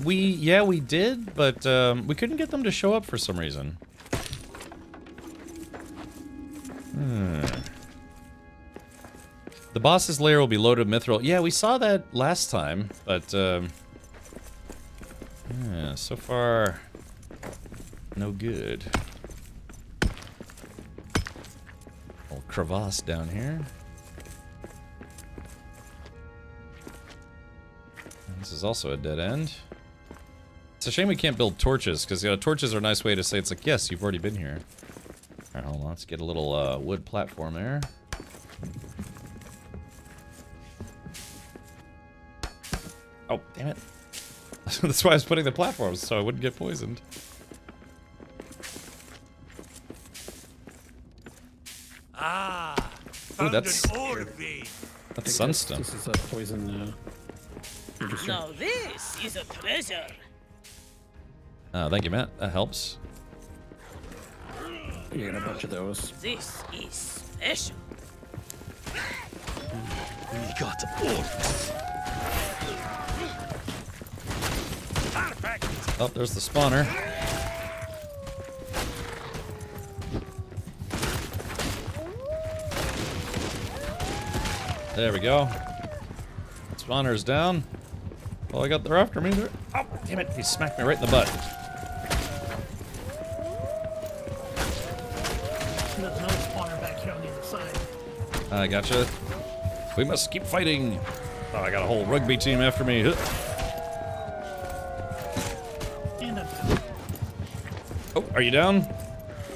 We did, but we couldn't get them to show up for some reason. The boss's lair will be loaded with mithril. Yeah, we saw that last time, but yeah, so far no good. Little crevasse down here. This is also a dead end. It's a shame we can't build torches, because torches are a nice way to say it's like, yes, you've already been here. Alright, hold on, let's get a little wood platform there. Oh, damn it. That's why I was putting the platforms, so I wouldn't get poisoned. Ah, ooh, found that's an ore vein. That's sunstone. This is a poison. Now this is a treasure. Thank you, Matt. That helps. You got a bunch of those. This is special. We got orcs. Oh, there's the spawner. There we go. Spawner's down. Oh, they're after me. Oh, damn it. He smacked me right in the butt. There's another spawner back here on the other side. I gotcha. We must keep fighting. Oh, I got a whole rugby team after me. And Oh, are you down?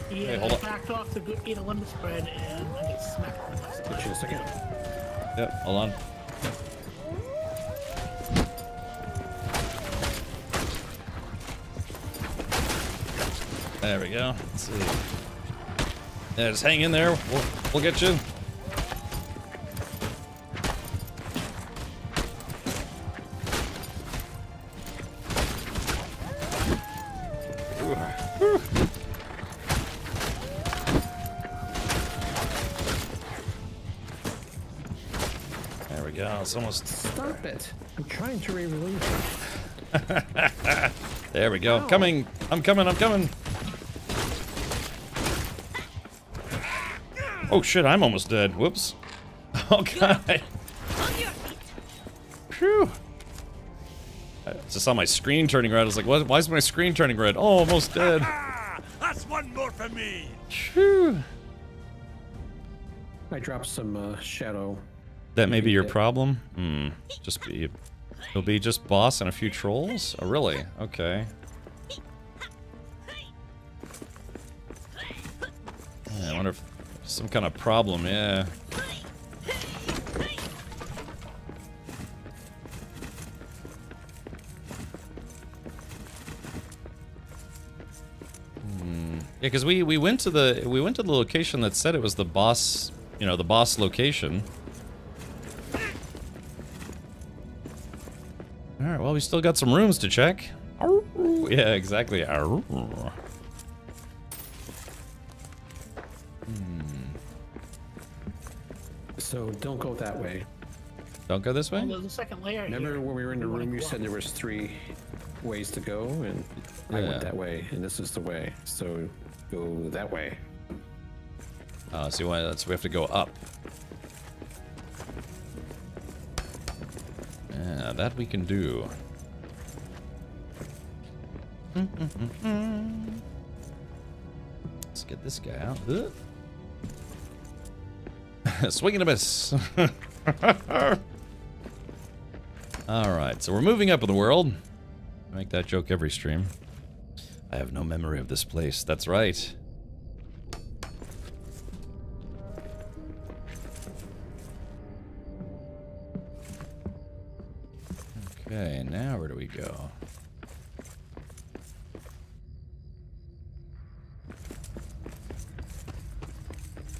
yeah, Hey, hold I on. backed off to go eat a lemon spread and I get smacked in the butt. Just a second. Yep, hold on. There we go. Let's see. Yeah, just hang in there. We'll get you. There we go. It's almost. Stop it! I'm trying to relieve you. There we go. Coming. I'm coming. I'm coming. Oh shit! I'm almost dead. Whoops. Oh god. Phew. I just saw my screen turning red. I was like, what? Why is my screen turning red? Oh, almost dead. That's one more for me. Phew. I dropped some shadow. That may be your problem? It'll be just boss and a few trolls? Oh, really? Okay. Yeah, I wonder if some kind of problem, yeah. Yeah, because we went to the location that said it was the boss, you know, the boss location. All right, well, we still got some rooms to check. Yeah, exactly. So don't go that way. Don't go this way? Oh, there's a second layer. Remember here. when we were in the room, you said there was 3 ways to go, and I Yeah. went that way, and this is the way. So go that way. See why that's we have to go up. Yeah, that we can do. Let's get this guy out. Swing and a miss. Alright, so we're moving up in the world. I make that joke every stream. I have no memory of this place. That's right. Okay, now where do we go?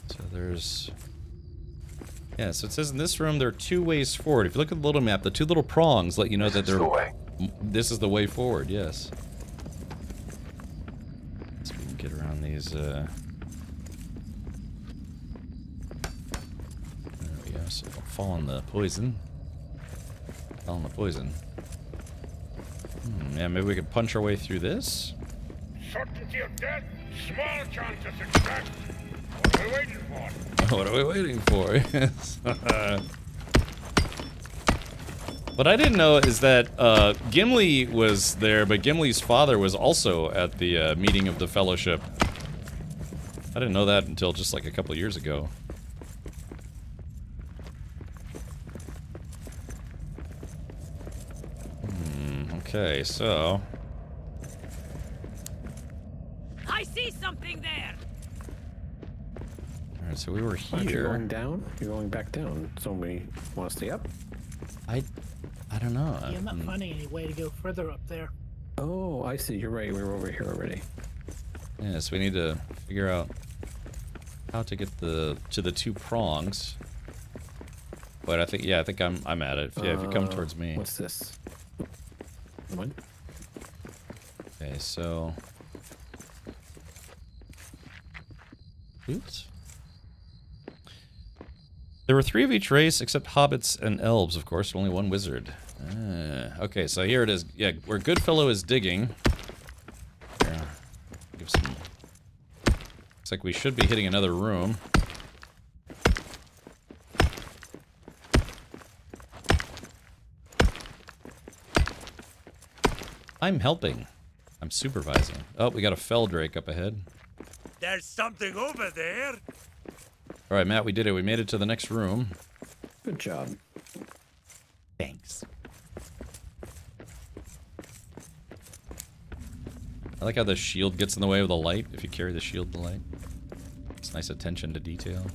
So there's... Yeah, so it says in this room there are 2 ways forward. If you look at the little map, the 2 little prongs let you know that they're... This is the way forward, yes. So we can get around these, There we go, so we'll fall on the poison. Fall on the poison. Yeah, maybe we could punch our way through this? Certainty of death, small chance of success. What are we waiting for? What are we waiting for? Yes. What I didn't know is that Gimli was there, but Gimli's father was also at the meeting of the Fellowship. I didn't know that until just like a couple of years ago. Okay, so... I see something there. Alright, so we were Aren't you here. going down? You're going back down. So we want to stay up? I don't know. Yeah, I'm not finding any way to go further up there. Oh, I see. You're right. We were over here already. Yeah, so we need to figure out how to get to the 2 prongs. But I think, yeah, I think I'm at it. Yeah, if you come towards me. What's this? One? Okay, so... Oops. There were 3 of each race, except hobbits and elves, of course, only 1 wizard. Okay, so here it is. Yeah, where Goodfellow is digging. Here, give some... Looks like we should be hitting another room. I'm helping. I'm supervising. Oh, we got a fell drake up ahead. There's something over there. All right, Matt, we did it. We made it to the next room. Good job. Thanks. I like how the shield gets in the way of the light, if you carry the shield to the light. It's nice attention to detail.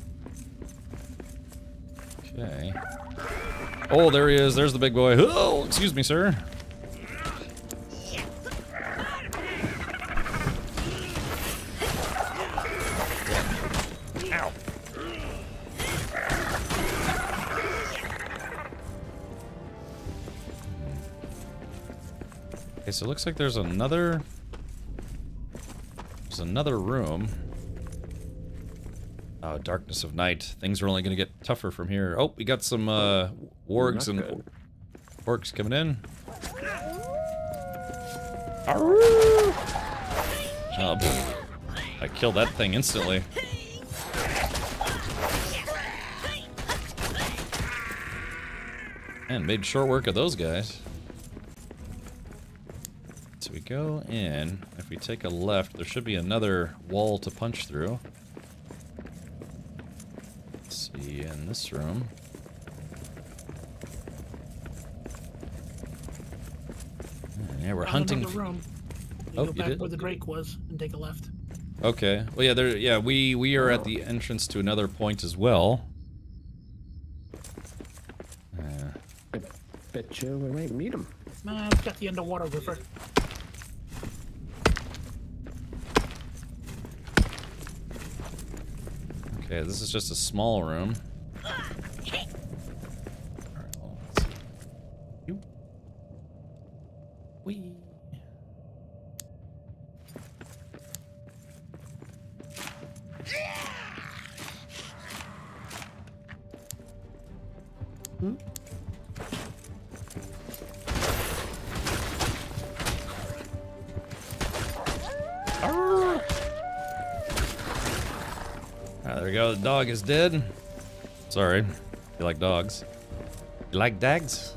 Okay. Oh, there he is. There's the big boy. Oh, excuse me, sir. Ow. Okay, so it looks like there's another room. Oh, darkness of night. Things are only going to get tougher from here. Oh, we got some wargs and orcs coming in. Oh, I killed that thing instantly. And made short work of those guys. So we go in. If we take a left, there should be another wall to punch through. Let's see, in this room. Yeah, we're hunting. Room. Oh, go you back did? where the Drake was and take a left. Okay. Well, yeah, there. Yeah, we are at the entrance to another point as well. Bet you we might meet him. It's got the underwater river. Okay, this is just a small room. Alright, well, let's see. You. Whee. There we go, the dog is dead. Sorry, you like dogs. You like dags?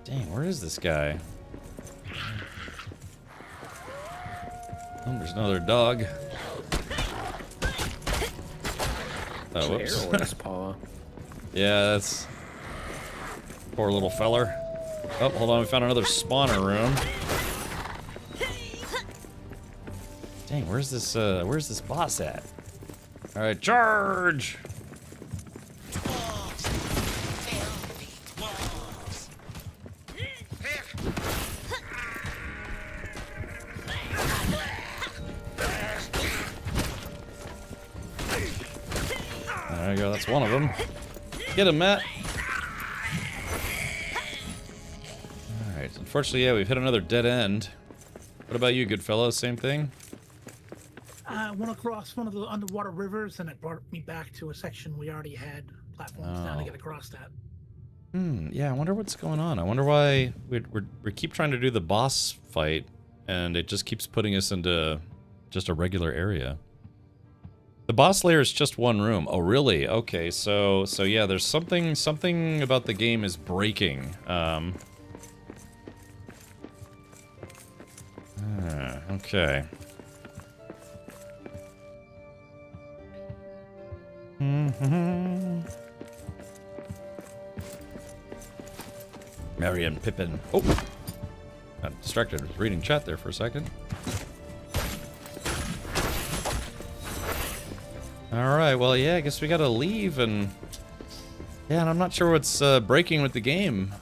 Dang, where is this guy? Oh, there's another dog. Oh, whoops. Yeah, that's... Poor little feller. Oh, hold on, we found another spawner room. Dang, where's this boss at? Alright, charge! There you go, that's one of them. Get him, Matt! Alright, unfortunately, yeah, we've hit another dead end. What about you, good fellow? Same thing? I went across one of the underwater rivers, and it brought me back to a section we already had platforms down to get across that. Yeah, I wonder what's going on. I wonder why we keep trying to do the boss fight, and it just keeps putting us into just a regular area. The boss layer is just one room. Oh, really? Okay, so yeah, there's something about the game is breaking. Okay. Merry and Pippin. Oh! Got distracted. I was reading chat there for a second. Alright, well, yeah, I guess we gotta leave and... Yeah, and I'm not sure what's breaking with the game.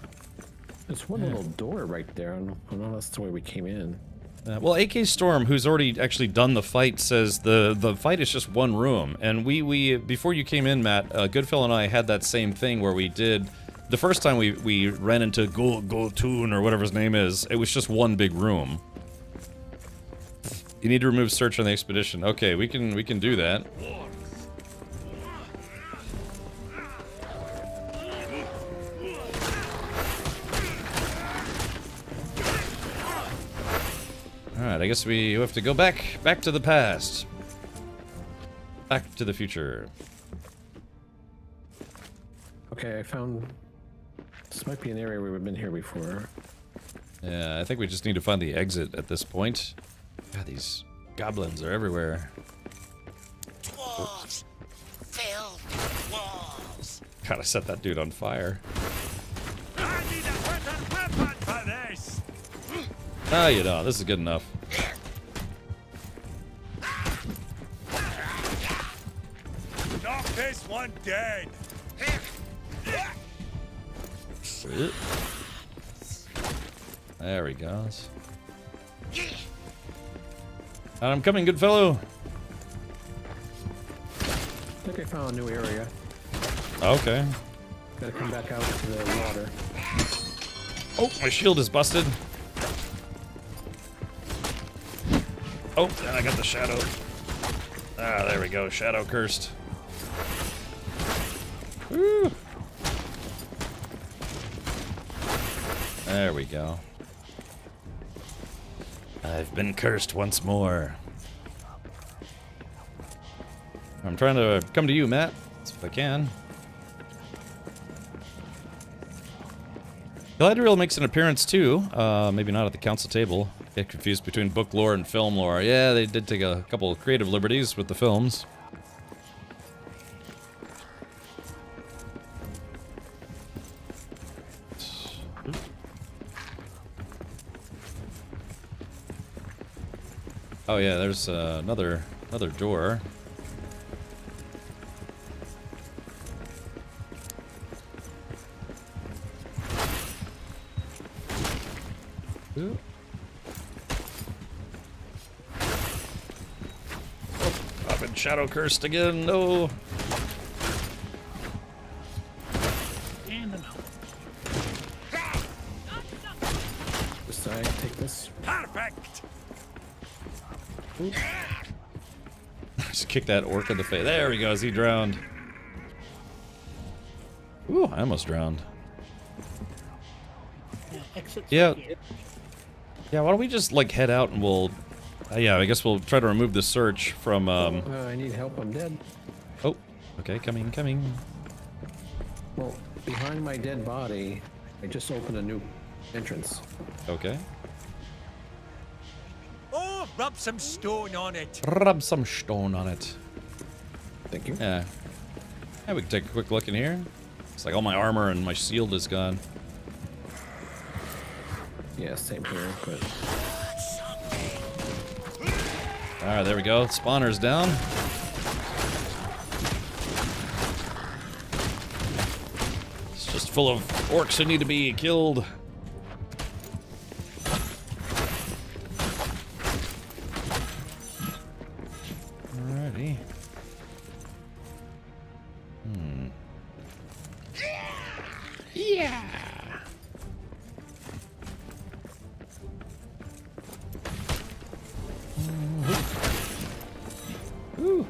There's one little door right there. I don't know that's the way we came in. Well, AK Storm, who's already actually done the fight, says the fight is just one room. And we before you came in, Matt, Goodfellow and I had that same thing where we did the first time we ran into Go-Toon or whatever his name is, it was just one big room. You need to remove search on the expedition. Okay, we can do that. Alright, I guess we have to go back to the past. Back to the future. Okay, I found... This might be an area where we've been here before. Yeah, I think we just need to find the exit at this point. God, these goblins are everywhere. Dwarves! Fill walls! Gotta set that dude on fire. I need a better weapon for this! Ah, you know, this is good enough. Knock this one dead! There he goes. I'm coming, good fellow. I think I found a new area. Okay. Gotta come back out to the water. Oh, my shield is busted. Oh, and I got the shadow. Ah, there we go. Shadow cursed. Woo. There we go. I've been cursed once more. I'm trying to come to you, Matt, if I can. Galadriel makes an appearance too. Maybe not at the council table. Get confused between book lore and film lore. Yeah, they did take a couple of creative liberties with the films. Oh yeah, there's another door. Ooh. Oh, I've been shadow cursed again. No. And the mouth. This side, take this. Perfect! Just kick that orc in the face. There he goes. He drowned. Ooh, I almost drowned. Yeah. Yeah, why don't we just, like, head out and we'll... yeah, I guess we'll try to remove the search from, I need help, I'm dead. Oh, okay, coming. Well, behind my dead body, I just opened a new entrance. Okay. Oh, rub some stone on it. Rub some stone on it. Thank you. Yeah. Yeah, we can take a quick look in here. It's like all my armor and my shield is gone. Yeah, same here, but... Alright, there we go. Spawner's down. It's just full of orcs who need to be killed. Alrighty. Yeah! Woo.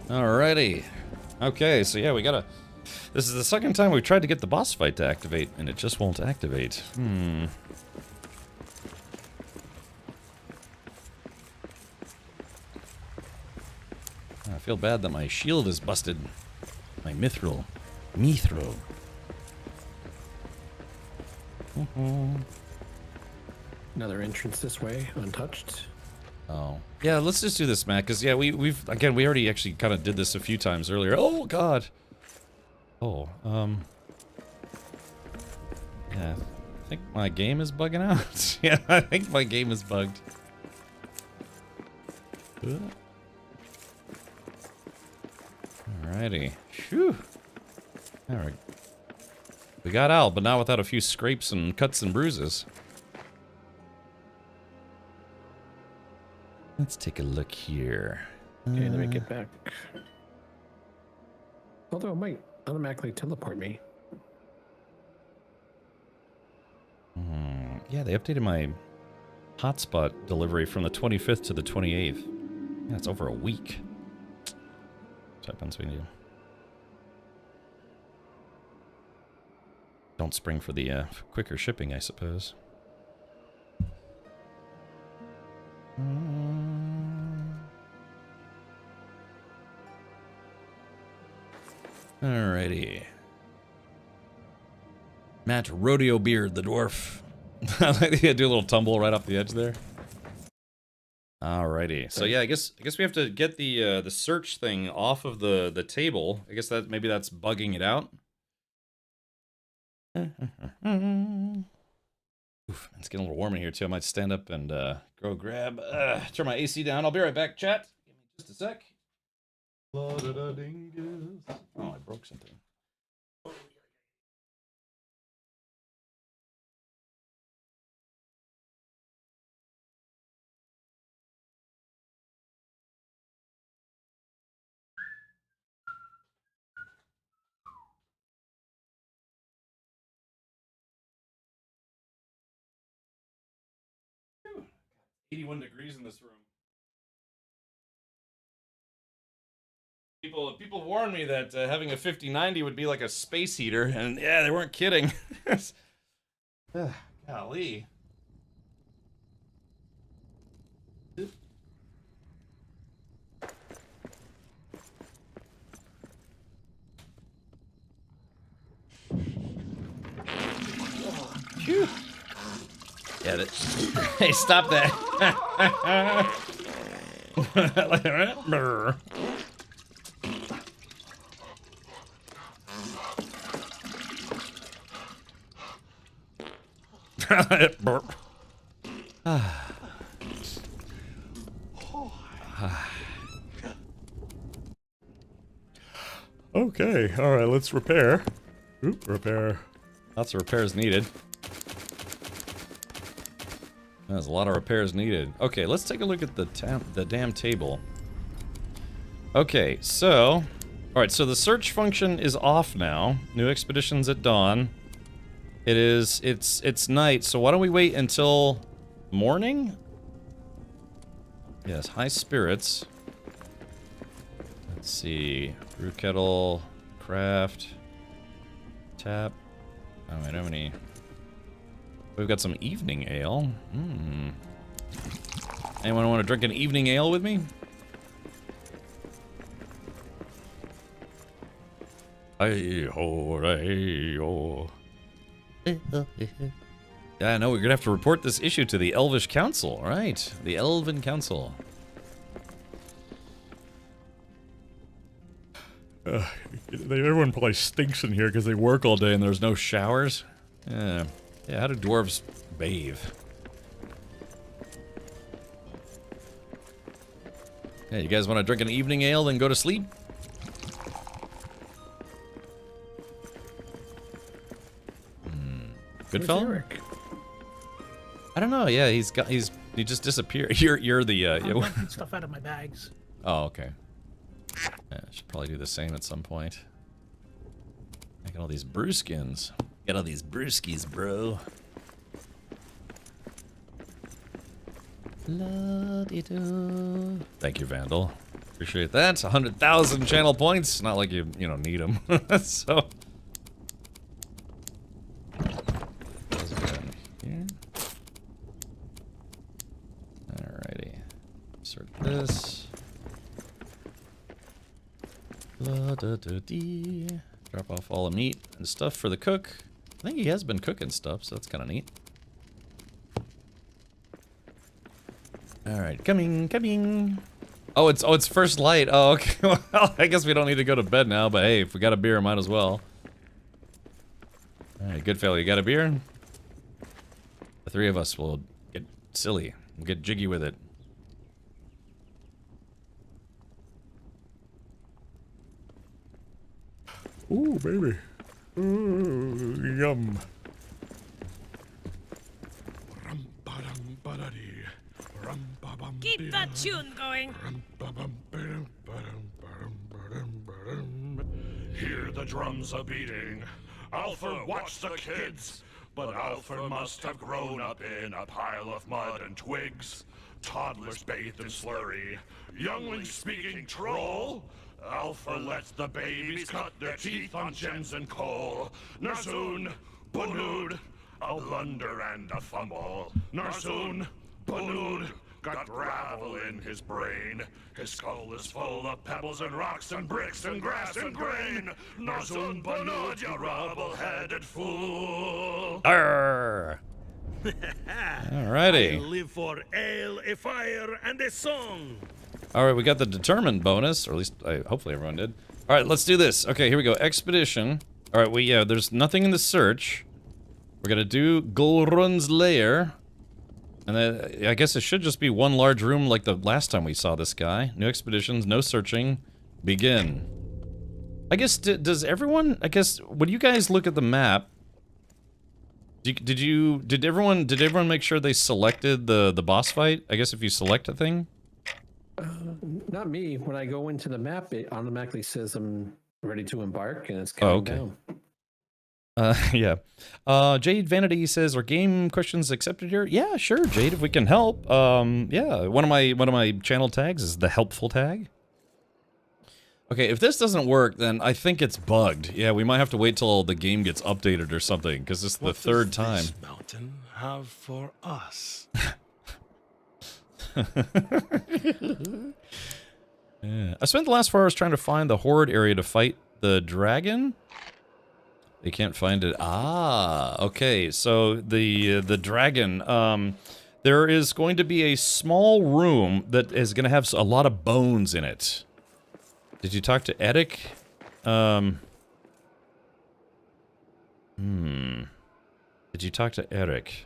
Alrighty. Okay, so yeah, we gotta... This is the second time we've tried to get the boss fight to activate, and it just won't activate. I feel bad that my shield is busted. My mithril. Another entrance this way, untouched. Oh. Yeah, let's just do this, Matt, because, yeah, we already actually kind of did this a few times earlier. Oh, God! Oh, yeah, I think my game is bugging out. Yeah, I think my game is bugged. Alrighty. Phew. Alright. We got out, but not without a few scrapes and cuts and bruises. Let's take a look here. Okay, let me get back. Although it might automatically teleport me? Yeah, they updated my hotspot delivery from the 25th to the 28th. Yeah, it's over a week. What happens when you don't spring for the quicker shipping, I suppose. Alrighty. Matt Rodeo Beard, the dwarf. I like to do a little tumble right off the edge there. Alrighty. So yeah, I guess we have to get the search thing off of the table. I guess that maybe that's bugging it out. Oof, it's getting a little warm in here too. I might stand up and go grab turn my AC down. I'll be right back, chat. Give me just a sec. Oh, I broke something. 81 degrees in this room. People warned me that having a 5090 would be like a space heater, and yeah, they weren't kidding. Golly. Phew. Yeah, hey, stop that. Burp. Okay, alright, let's repair. Oop, repair. Lots of repairs needed. There's a lot of repairs needed. Okay, let's take a look at the damn table. Okay, so... Alright, so the search function is off now. New expeditions at dawn. It's night, so why don't we wait until morning? Yes, high spirits. Let's see. Brew kettle, craft, tap. Oh, I don't have any. We've got some evening ale. Anyone want to drink an evening ale with me? Hey-ho-hey-ho. Yeah, I know, we're gonna have to report this issue to the Elvish Council, right? The Elven Council. Everyone probably stinks in here because they work all day and there's no showers. Yeah, how do dwarves bathe? Yeah, you guys want to drink an evening ale then go to sleep? Good fella? I don't know. Yeah, he just disappeared. You're the I'm dumping stuff out of my bags. Oh, okay. Yeah, I should probably do the same at some point. I got all these brewskins. Got all these brewskis, bro. La-dee-doo. Thank you, Vandal. Appreciate that. 100,000 channel points. Not like you need them. So. Alrighty. Sort this. La-da-da-dee. Drop off all the meat and stuff for the cook. I think he has been cooking stuff, so that's kind of neat. Alright, coming. Oh, it's first light. Oh, okay. Well, I guess we don't need to go to bed now, but hey, if we got a beer, might as well. Alright, good fella, you got a beer? The three of us will get silly and get jiggy with it. Ooh, baby. Ooh, yum. Keep that tune going. Hear the drums a beating. Alfred watched the kids, but Alfred must have grown up in a pile of mud and twigs. Toddlers bathed in slurry, younglings speaking troll. Alpha lets the babies cut their teeth on gems and coal. Narsoon, Bunud, a blunder and a fumble. Narsoon, Bunud, got gravel in his brain. His skull is full of pebbles and rocks and bricks and grass and grain. Narsoon, Bunud, you rubble-headed fool. Arr! Alrighty. I live for ale, a fire, and a song. Alright, we got the determined bonus, or at least hopefully everyone did. Alright, let's do this. Okay, here we go. Expedition. Alright, there's nothing in the search. We're gonna do DURIN'S lair. And then, I guess it should just be one large room like the last time we saw this guy. New expeditions, no searching. Begin. I guess, does everyone, when you guys look at the map, did everyone make sure they selected the boss fight? I guess if you select a thing? Not me. When I go into the map, it automatically says I'm ready to embark, and it's counting down. Yeah. Jade Vanity says, "Are game questions accepted here?" Yeah, sure, Jade, if we can help. Yeah, one of my channel tags is the helpful tag. Okay, if this doesn't work, then I think it's bugged. Yeah, we might have to wait till the game gets updated or something, because it's the third time. What does this mountain have for us? Yeah. I spent the last 4 hours trying to find the horde area to fight the dragon. They can't find it. Ah, okay. So the dragon. There is going to be a small room that is going to have a lot of bones in it. Did you talk to Eric? Did you talk to Eric?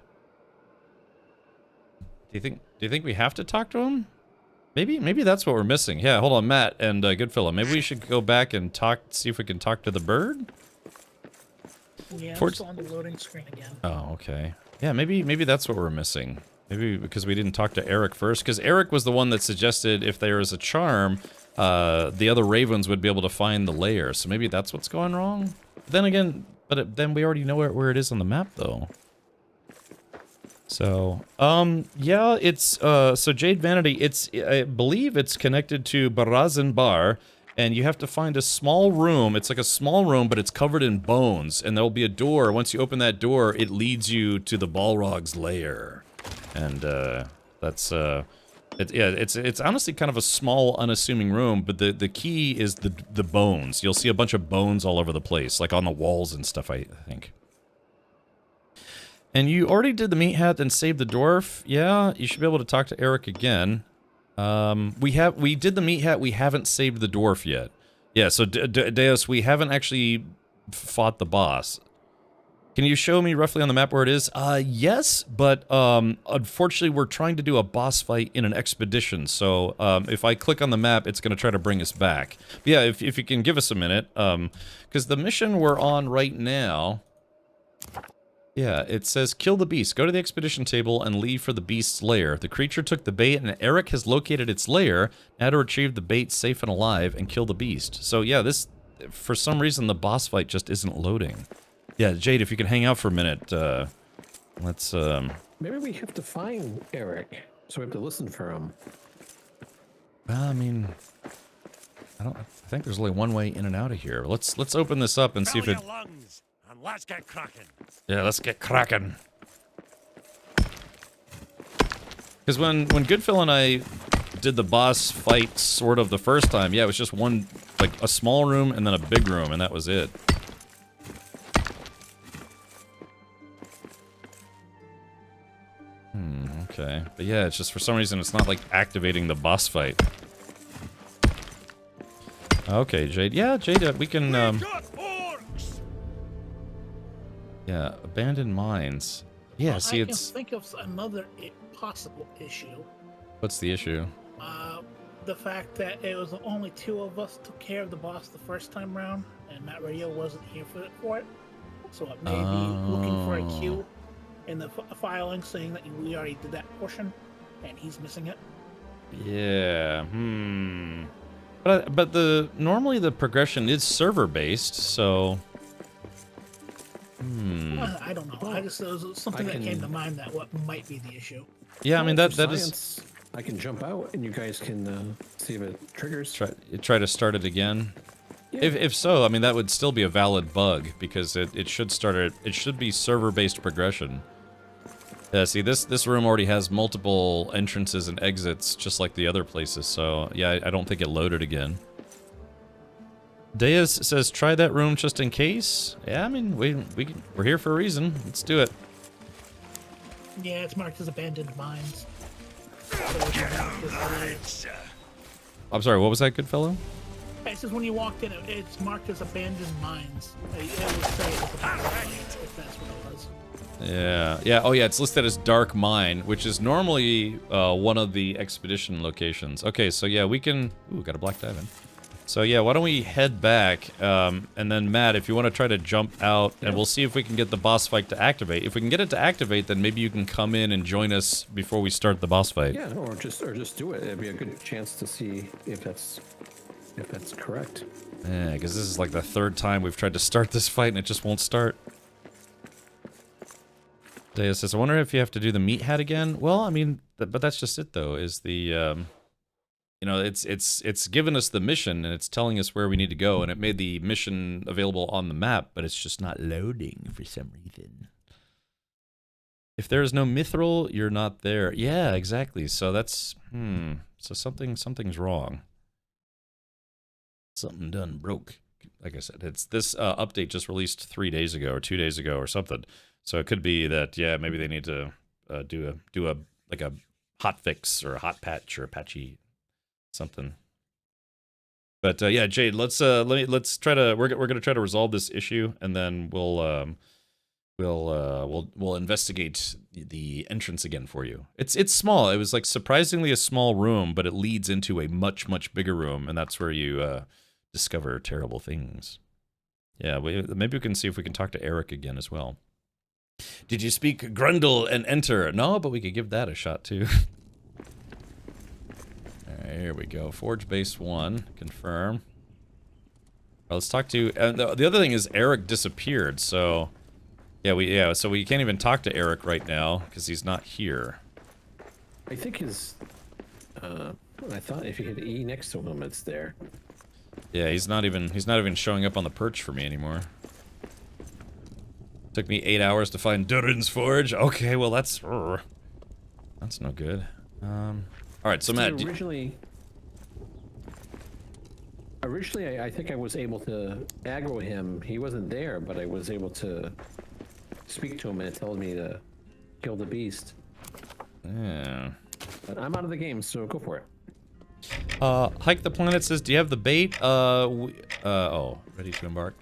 Do you think we have to talk to him? Maybe that's what we're missing. Yeah, hold on, Matt and Goodfellow. Maybe we should go back and see if we can talk to the bird. Yeah, I'm still on the loading screen again. Oh, okay. Yeah, maybe that's what we're missing. Maybe because we didn't talk to Eric first, because Eric was the one that suggested if there is a charm, the other ravens would be able to find the lair. So maybe that's what's going wrong. Then again, then we already know where it is on the map, though. So, yeah, it's, so Jade Vanity, I believe it's connected to Barazin Bar, and you have to find a small room. It's like a small room, but it's covered in bones, and there'll be a door. Once you open that door, it leads you to the Balrog's lair. And, that's, it's honestly kind of a small, unassuming room, but the key is the bones. You'll see a bunch of bones all over the place, like on the walls and stuff, I think. And you already did the meat hat and saved the dwarf. Yeah, you should be able to talk to Eric again. We did the meat hat. We haven't saved the dwarf yet. Yeah, so Deus, we haven't actually fought the boss. Can you show me roughly on the map where it is? Yes, but unfortunately we're trying to do a boss fight in an expedition. So if I click on the map, it's going to try to bring us back. But yeah, if you can give us a minute, because the mission we're on right now. Yeah, it says, kill the beast. Go to the expedition table and leave for the beast's lair. The creature took the bait, and Eric has located its lair. Now to retrieve the bait safe and alive and kill the beast. So yeah, this, for some reason, the boss fight just isn't loading. Yeah, Jade, if you can hang out for a minute, let's, Maybe we have to find Eric, so we have to listen for him. Well, I mean, I think there's only one way in and out of here. Let's open this up and see if it... And let's get cracking. Yeah, let's get cracking. Because when Goodfill and I did the boss fight sort of the first time, yeah, it was just one, like a small room and then a big room, and that was it. Okay. But yeah, it's just for some reason it's not like activating the boss fight. Okay, Jade. Yeah, Jade, we can, yeah, abandoned mines. Yeah, well, see, I can think of another possible issue. What's the issue? The fact that it was only 2 of us took care of the boss the first time round, and Matt Radio wasn't here for it. So it may be looking for a cue in the filing saying that we already did that portion, and he's missing it. Yeah, But normally the progression is server based, so. I don't know. I just there was something that came to mind that what might be the issue. Yeah, I mean that science, is. I can jump out, and you guys can see if it triggers. Try to start it again. Yeah. If so, I mean that would still be a valid bug because it should start it. It should be server based progression. Yeah, see this room already has multiple entrances and exits, just like the other places. So yeah, I don't think it loaded again. Deus says, try that room just in case. Yeah, I mean, we're here for a reason. Let's do it. Yeah, it's marked as abandoned mines. I'm sorry, what was that, good fellow? It says when you walked in, it's marked as abandoned mines. It would say it was abandoned mines, if that's what it was. Yeah. Oh yeah, it's listed as Dark Mine, which is normally one of the expedition locations. Okay, so yeah, we can... Ooh, got a black diamond. So yeah, why don't we head back, and then Matt, if you want to try to jump out, and we'll see if we can get the boss fight to activate. If we can get it to activate, then maybe you can come in and join us before we start the boss fight. Yeah, or just do it. It'd be a good chance to see if that's correct. Yeah, because this is like the third time we've tried to start this fight and it just won't start. Deus says, I wonder if you have to do the meat hat again. Well, I mean, but that's just it though, is the... You know, it's given us the mission, and it's telling us where we need to go, and it made the mission available on the map, but it's just not loading for some reason. If there is no mithril, you're not there. Yeah, exactly. So that's... So something's wrong. Something done broke. Like I said, it's this update just released 3 days ago, or 2 days ago, or something. So it could be that, yeah, maybe they need to do a like a hot fix, or a hot patch, or a patchy... something. But yeah, Jade, let's try to we're gonna try to resolve this issue, and then we'll investigate the entrance again for you. It's small. It was like surprisingly a small room, but it leads into a much bigger room, and that's where you discover terrible things. Yeah, maybe we can see if we can talk to Eric again as well. Did you speak Grundle and enter? No, but we could give that a shot too. Here we go. Forge base 1. Confirm. Well, let's talk to... the other thing is Eric disappeared, so... Yeah, so we can't even talk to Eric right now, because he's not here. I think his... I thought if you hit E next to him, it's there. Yeah, he's not even showing up on the perch for me anymore. Took me 8 hours to find DURIN'S forge. Okay, well that's no good. Alright, so Matt... Originally, I think I was able to aggro him. He wasn't there, but I was able to speak to him, and it told me to kill the beast. Yeah. But I'm out of the game, so go for it. Hike the Planet says, do you have the bait? Oh, ready to embark.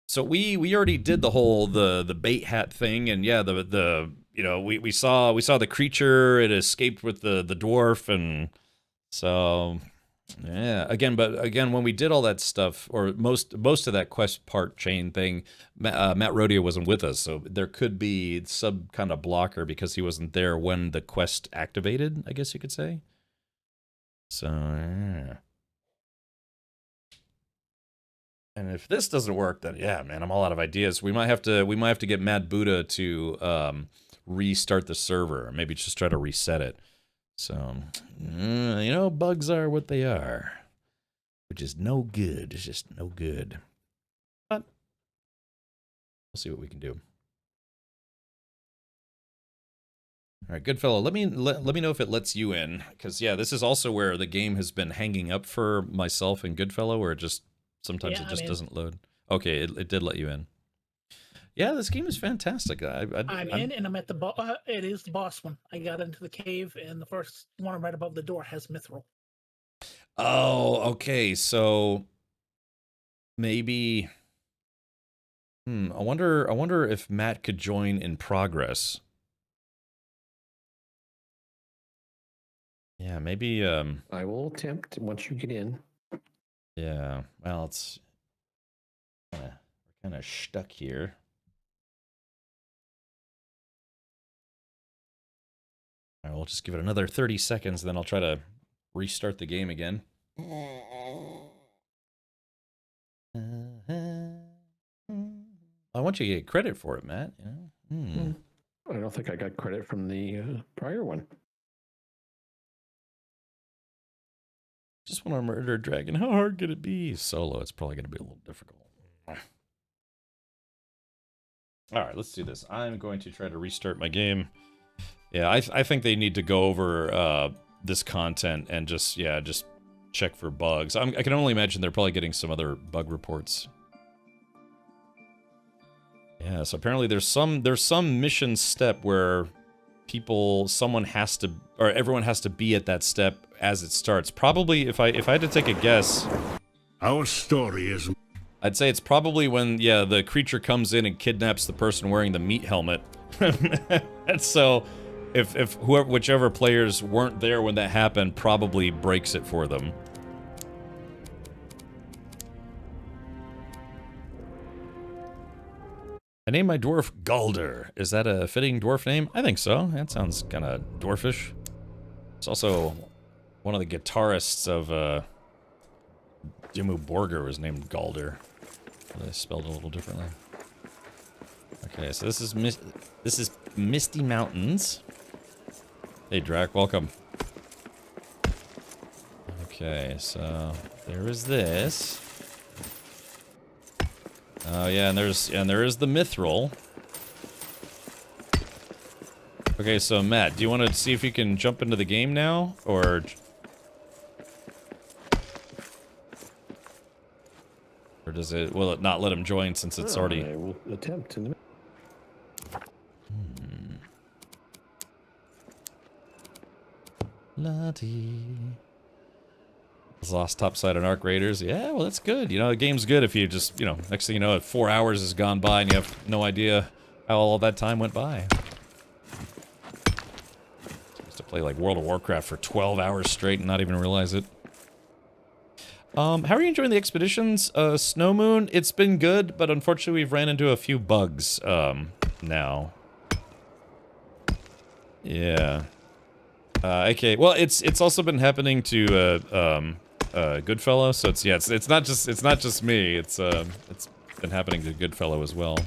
So we already did the whole the bait hat thing, and yeah, you know, we saw the creature. It escaped with the dwarf, and so yeah. Again, when we did all that stuff, or most of that quest part chain thing, Matt Rodeo wasn't with us, so there could be some kind of blocker because he wasn't there when the quest activated, I guess you could say. So yeah. And if this doesn't work, then yeah, man, I'm all out of ideas. We might have to get Mad Buddha to restart the server, maybe just try to reset it. So, you know, bugs are what they are, which is no good. It's just no good. But we'll see what we can do. All right, good fellow. Let me know if it lets you in, because yeah, this is also where the game has been hanging up for myself and Goodfellow, where it just sometimes it just doesn't load. Okay, it did let you in. Yeah, this game is fantastic. I'm in, and I'm at the it is the boss one. I got into the cave, and the first one right above the door has mithril. Oh, okay. So maybe. I wonder if Matt could join in progress. Yeah, maybe. I will attempt once you get in. Yeah. Well, it's we're kind of stuck here. All right, we'll just give it another 30 seconds, then I'll try to restart the game again. I want you to get credit for it, Matt. I don't think I got credit from the prior one. Just want to murder a dragon. How hard could it be? Solo, it's probably going to be a little difficult. All right, let's do this. I'm going to try to restart my game. Yeah, I think they need to go over this content and just check for bugs. I can only imagine they're probably getting some other bug reports. Yeah, so apparently there's some mission step where everyone has to be at that step as it starts. Probably, if I had to take a guess, our story is... I'd say it's probably when, the creature comes in and kidnaps the person wearing the meat helmet. And so, if whichever players weren't there when that happened, probably breaks it for them. I named my dwarf Galder. Is that a fitting dwarf name? I think so. That sounds kind of dwarfish. It's also one of the guitarists of Dimmu Borgir was named Galder. They spelled it a little differently. Okay, so this is Misty Mountains. Hey, Drac, welcome. Okay, so there is this. Oh yeah, and there is the Mithril. Okay, so Matt, do you want to see if you can jump into the game now, or will it not let him join since it's already? I will attempt in a minute. Lottie. Lost topside on Arc Raiders. Yeah, well, that's good. You know, the game's good if you just, next thing you know, 4 hours has gone by and you have no idea how all that time went by. Used to play like World of Warcraft for 12 hours straight and not even realize it. How are you enjoying the expeditions? Snow Moon, it's been good, but unfortunately we've ran into a few bugs, now. Yeah. Okay, well, it's also been happening to, Goodfellow, so it's not just me, it's been happening to Goodfellow as well.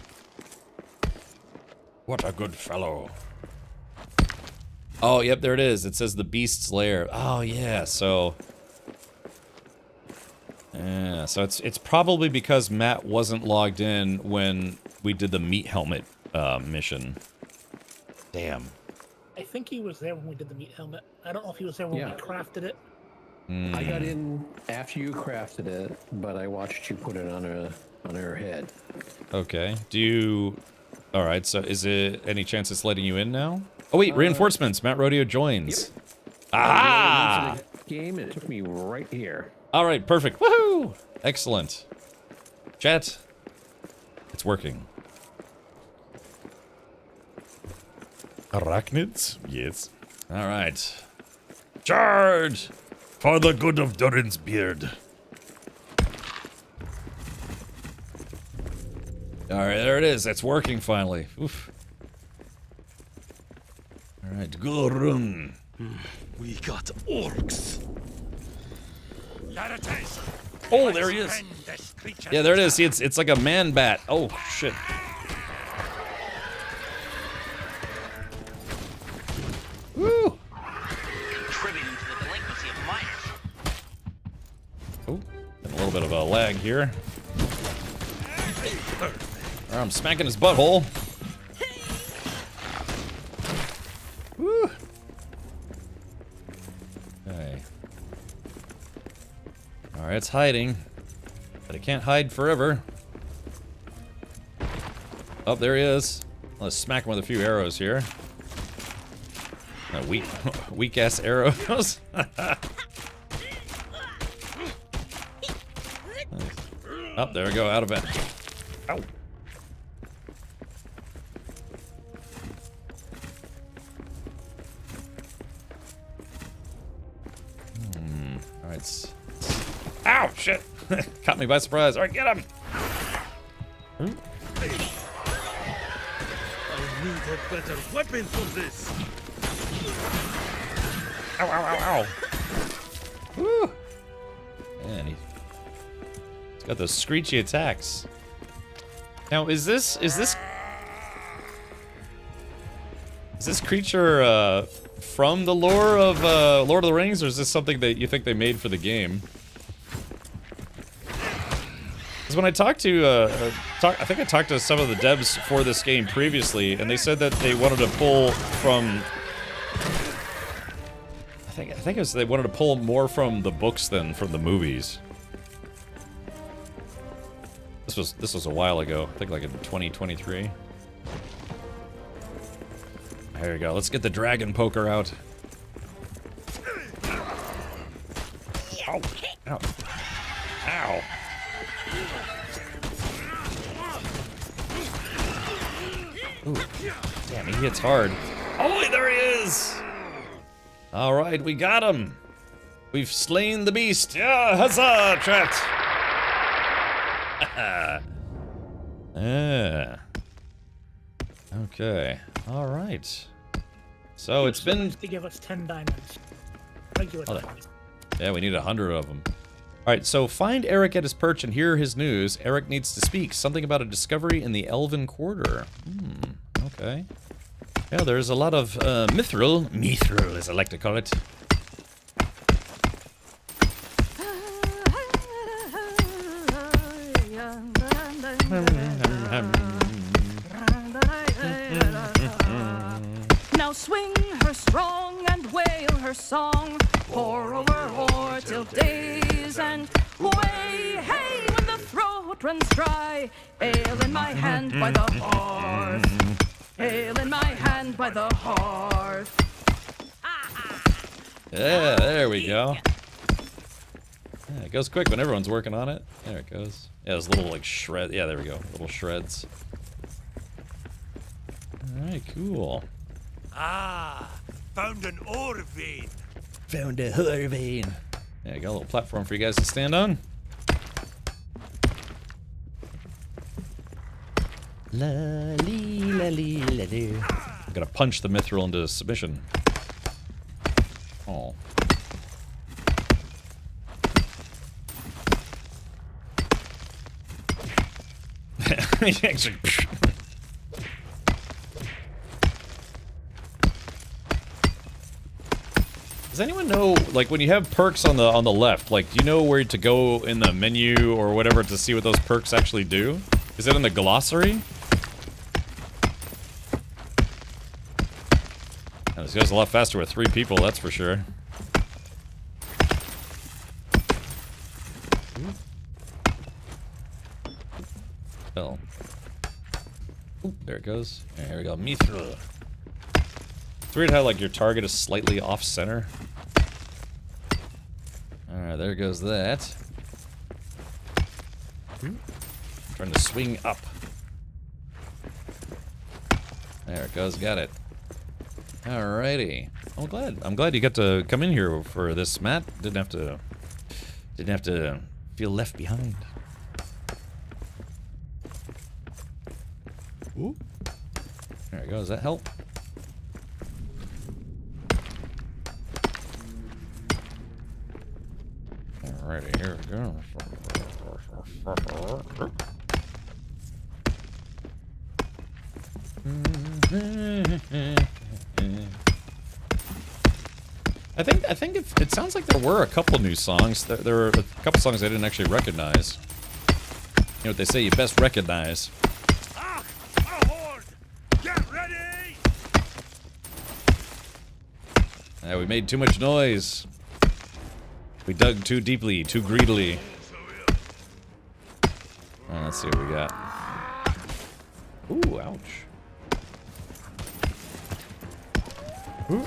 What a good fellow. Oh, yep, there it is. It says the Beast's Lair. Oh, yeah, so... Yeah, so it's probably because Matt wasn't logged in when we did the meat helmet, mission. Damn. I think he was there when we did the meat helmet. I don't know if he was there when we crafted it. I got in after you crafted it, but I watched you put it on her head. Okay. All right. So, is it any chance it's letting you in now? Oh wait, reinforcements. Matt Rodeo joins. Yep. Ah! Game. It took me right here. All right. Perfect. Woohoo! Excellent. Chat. It's working. Arachnids? Yes. All right. Charge! For the good of DURIN'S beard. Alright, there it is. It's working finally. Oof. Alright, go run. We got orcs. Oh, there he is. Yeah, there it is. See, it's like a man bat. Oh, shit. Woo! Oh, a little bit of a lag here. I'm smacking his butthole. Woo! Okay. Alright, it's hiding. But it can't hide forever. Oh, there he is. Let's smack him with a few arrows here. Weak ass arrows. Oh, there we go, out of it. Ow. Alright. Ow, shit! Caught me by surprise. Alright, get him! I need a better weapon for this. Ow, ow, ow, ow. Woo! Man, he's got those screechy attacks. Now, is this creature from the lore of Lord of the Rings, or is this something that you think they made for the game? Because when I talked to, I think I talked to some of the devs for this game previously, and they said that they wanted to pull from. I think it was they wanted to pull more from the books than from the movies. This was a while ago. I think like in 2023. There we go. Let's get the dragon poker out. Ow! Ow! Ow! Ooh, damn, he hits hard. Oh, there he is! All right, we got him. We've slain the beast. Yeah, huzzah, chat. Yeah. Okay. All right. So it's been. To give us 10 diamonds. Regular diamonds. Yeah, we need 100 of them. All right. So find Eric at his perch and hear his news. Eric needs to speak. Something about a discovery in the Elven Quarter. Okay. Yeah, there's a lot of mithril, as I like to call it. Now swing her strong and wail her song. Pour over o'er till days and way. Hey, when the throat runs dry. Ale in my hand by the hearth. Ale in my hand by the hearth. Yeah, there we go. Yeah, it goes quick when everyone's working on it. There it goes. Yeah, those little like shred. Yeah, there we go. Little shreds. All right, cool. Ah, found an ore vein. Found a ore vein. Yeah, got a little platform for you guys to stand on. La lee la lee la lee. I'm gonna punch the mithril into submission. Oh. Actually. Does anyone know, like, when you have perks on the left, like, do you know where to go in the menu or whatever to see what those perks actually do? Is it in the glossary? Oh, this goes a lot faster with 3 people, that's for sure. Oh. Ooh, there it goes. There we go. Mithril. It's weird how, like, your target is slightly off-center. Alright, there goes that. Trying to swing up. There it goes, got it. Alrighty. I'm glad you got to come in here for this, Matt. Didn't have to feel left behind. Ooh. There it goes, that help? Alrighty, here we go. I think it sounds like there were a couple new songs. There were a couple songs I didn't actually recognize. You know what they say, you best recognize. Get ready! We made too much noise. We dug too deeply, too greedily. Let's see what we got. Ooh, ouch. Ooh.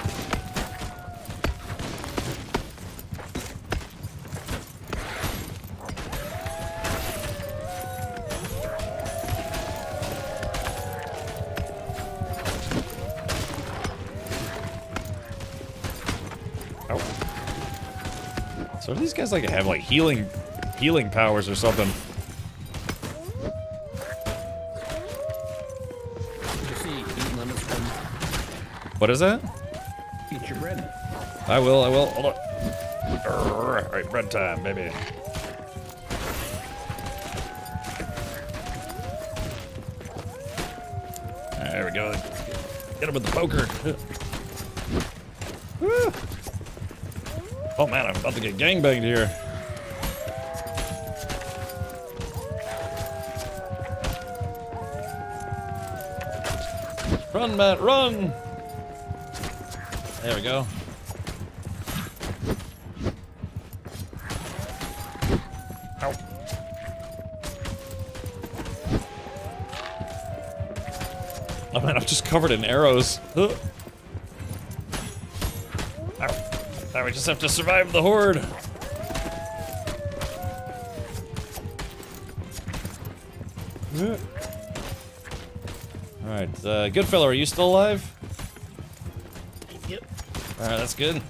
So do these guys like have like healing powers or something? What is that? Eat your bread. I will. Hold on. Alright, bread time, baby. There we go. Get him with the poker. Woo. Oh man, I'm about to get gangbanged here. Run, Matt, run! There we go. Ow. Oh man, I'm just covered in arrows. Ow. Now we just have to survive the horde. Alright, good fellow, are you still alive? Yep. Alright, that's good.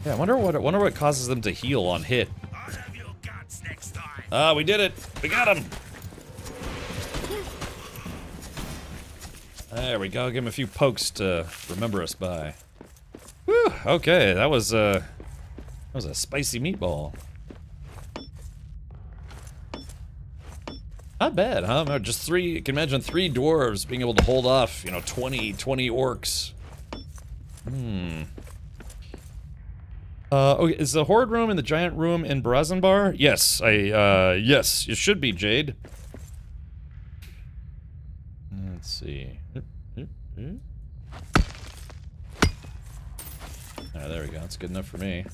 Yeah, I wonder what causes them to heal on hit. Ah, we did it! We got him! There we go, give him a few pokes to remember us by. Whew, okay, that was a spicy meatball. Not bad, huh? No, just three, you can imagine 3 dwarves being able to hold off, 20 orcs. Okay, is the horde room in the giant room in Brazenbar? Yes, yes, it should be, Jade. Let's see. There we go, that's good enough for me.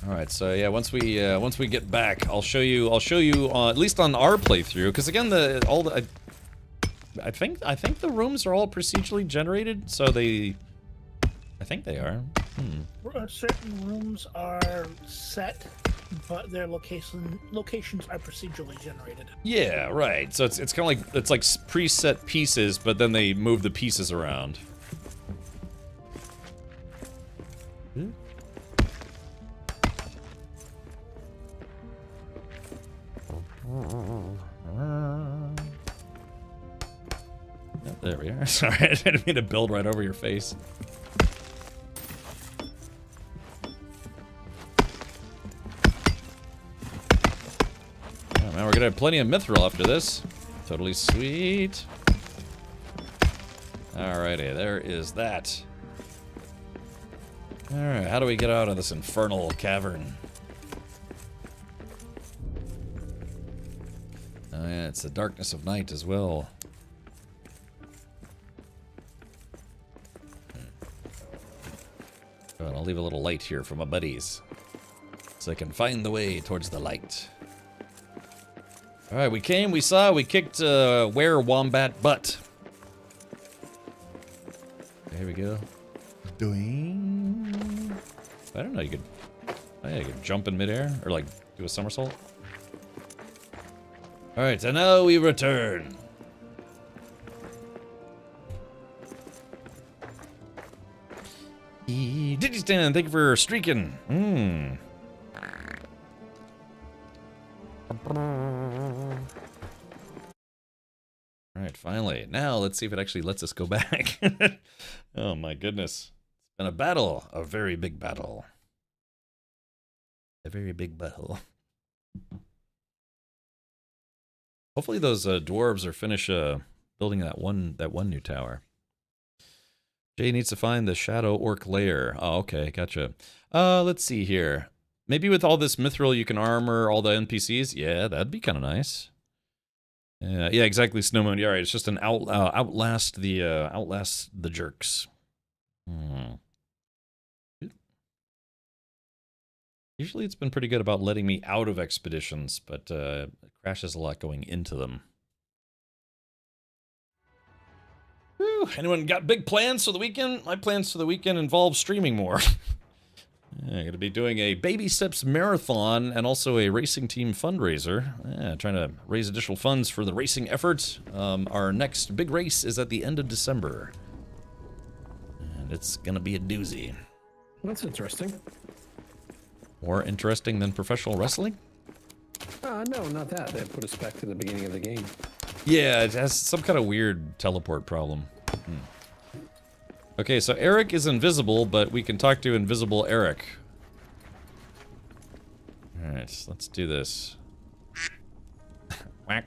Alright, so yeah, once we get back, I'll show you at least on our playthrough, because again I think the rooms are all procedurally generated, so I think they are. Certain rooms are set, but their locations are procedurally generated. Yeah, right. So it's kind of like preset pieces, but then they move the pieces around. There we are. Sorry, I didn't mean to build right over your face. Oh, man, we're gonna have plenty of mithril after this. Totally sweet. Alrighty, there is that. Alright, how do we get out of this infernal cavern? Oh yeah, it's the darkness of night as well. Oh, and I'll leave a little light here for my buddies, so I can find the way towards the light. Alright, we came, we saw, we kicked were-wombat butt. There we go. Doing. I don't know, you could... Oh yeah, you could jump in midair, or like, do a somersault. Alright, so now we return. Digistan, thank you for streaking. Alright, finally. Now let's see if it actually lets us go back. Oh my goodness. It's been a battle. A very big battle. A very big battle. Hopefully those dwarves are finished building that one new tower. Jay needs to find the Shadow Orc lair. Oh, okay, gotcha. Let's see here. Maybe with all this mithril you can armor all the NPCs? Yeah, that'd be kind of nice. Yeah, exactly, Snowmoon. Yeah, right. It's just an outlast the jerks. Usually it's been pretty good about letting me out of expeditions, but it crashes a lot going into them. Whew, anyone got big plans for the weekend? My plans for the weekend involve streaming more. I'm going to be doing a Baby Steps Marathon and also a racing team fundraiser. Yeah, trying to raise additional funds for the racing effort. Our next big race is at the end of December. And it's going to be a doozy. That's interesting. More interesting than professional wrestling? No, not that. They put us back to the beginning of the game. Yeah, it has some kind of weird teleport problem. Okay, so Eric is invisible, but we can talk to invisible Eric. Alright, let's do this. Whack.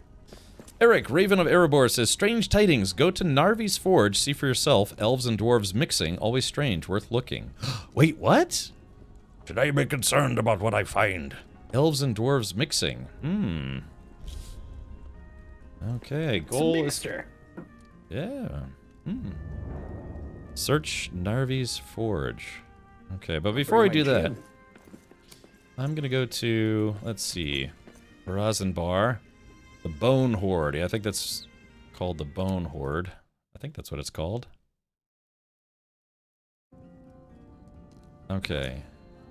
Eric, Raven of Erebor, says, strange tidings. Go to Narvi's Forge, see for yourself. Elves and dwarves mixing. Always strange, worth looking. Wait, what? Should I be concerned about what I find? Elves and dwarves mixing. Okay, goal is... Yeah. Search Narvi's Forge. Okay, but before we do that, I'm gonna go to, let's see, Brazenbar. The Bone Horde. Yeah, I think that's called the Bone Horde. I think that's what it's called. Okay.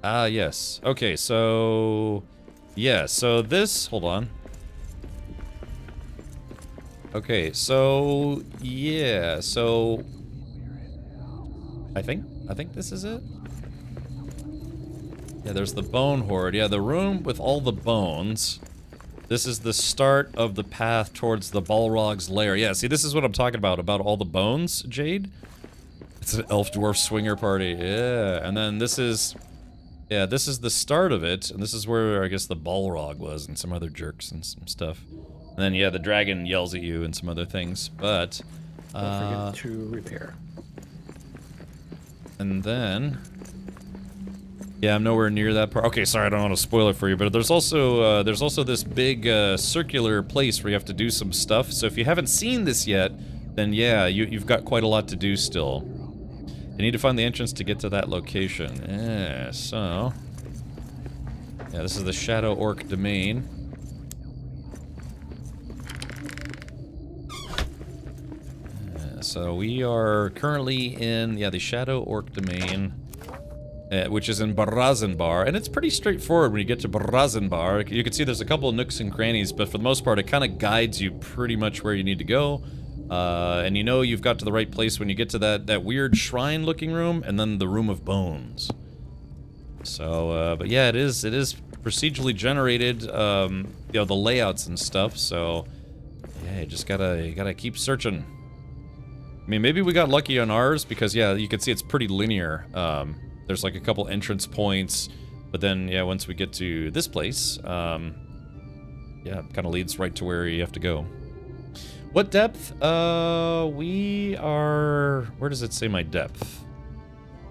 Yes. Okay, so... Yeah, so this... Hold on. Okay, so... Yeah, so... I think this is it? Yeah, there's the Bone Horde. Yeah, the room with all the bones. This is the start of the path towards the Balrog's lair. Yeah, see, this is what I'm talking about all the bones, Jade. It's an elf-dwarf swinger party. Yeah, and then this is... Yeah, this is the start of it, and this is where, I guess, the Balrog was, and some other jerks and some stuff. And then, yeah, the dragon yells at you and some other things, but... Don't forget to repair. And then... Yeah, I'm nowhere near that part. Okay, sorry, I don't want to spoil it for you, but there's also this big circular place where you have to do some stuff. So if you haven't seen this yet, then yeah, you've got quite a lot to do still. You need to find the entrance to get to that location. Yeah, so... Yeah, this is the Shadow Orc Domain. So we are currently in, yeah, the Shadow Orc Domain. Which is in Brazenbar, and it's pretty straightforward when you get to Brazenbar. You can see there's a couple of nooks and crannies, but for the most part, it kind of guides you pretty much where you need to go. And you know you've got to the right place when you get to that weird shrine-looking room, and then the Room of Bones. So, but yeah, it is procedurally generated, you know, the layouts and stuff, so... Yeah, you just gotta keep searching. I mean, maybe we got lucky on ours, because, yeah, you can see it's pretty linear. There's like a couple entrance points, but then, yeah, once we get to this place, yeah, it kind of leads right to where you have to go. What depth? We are... Where does it say my depth?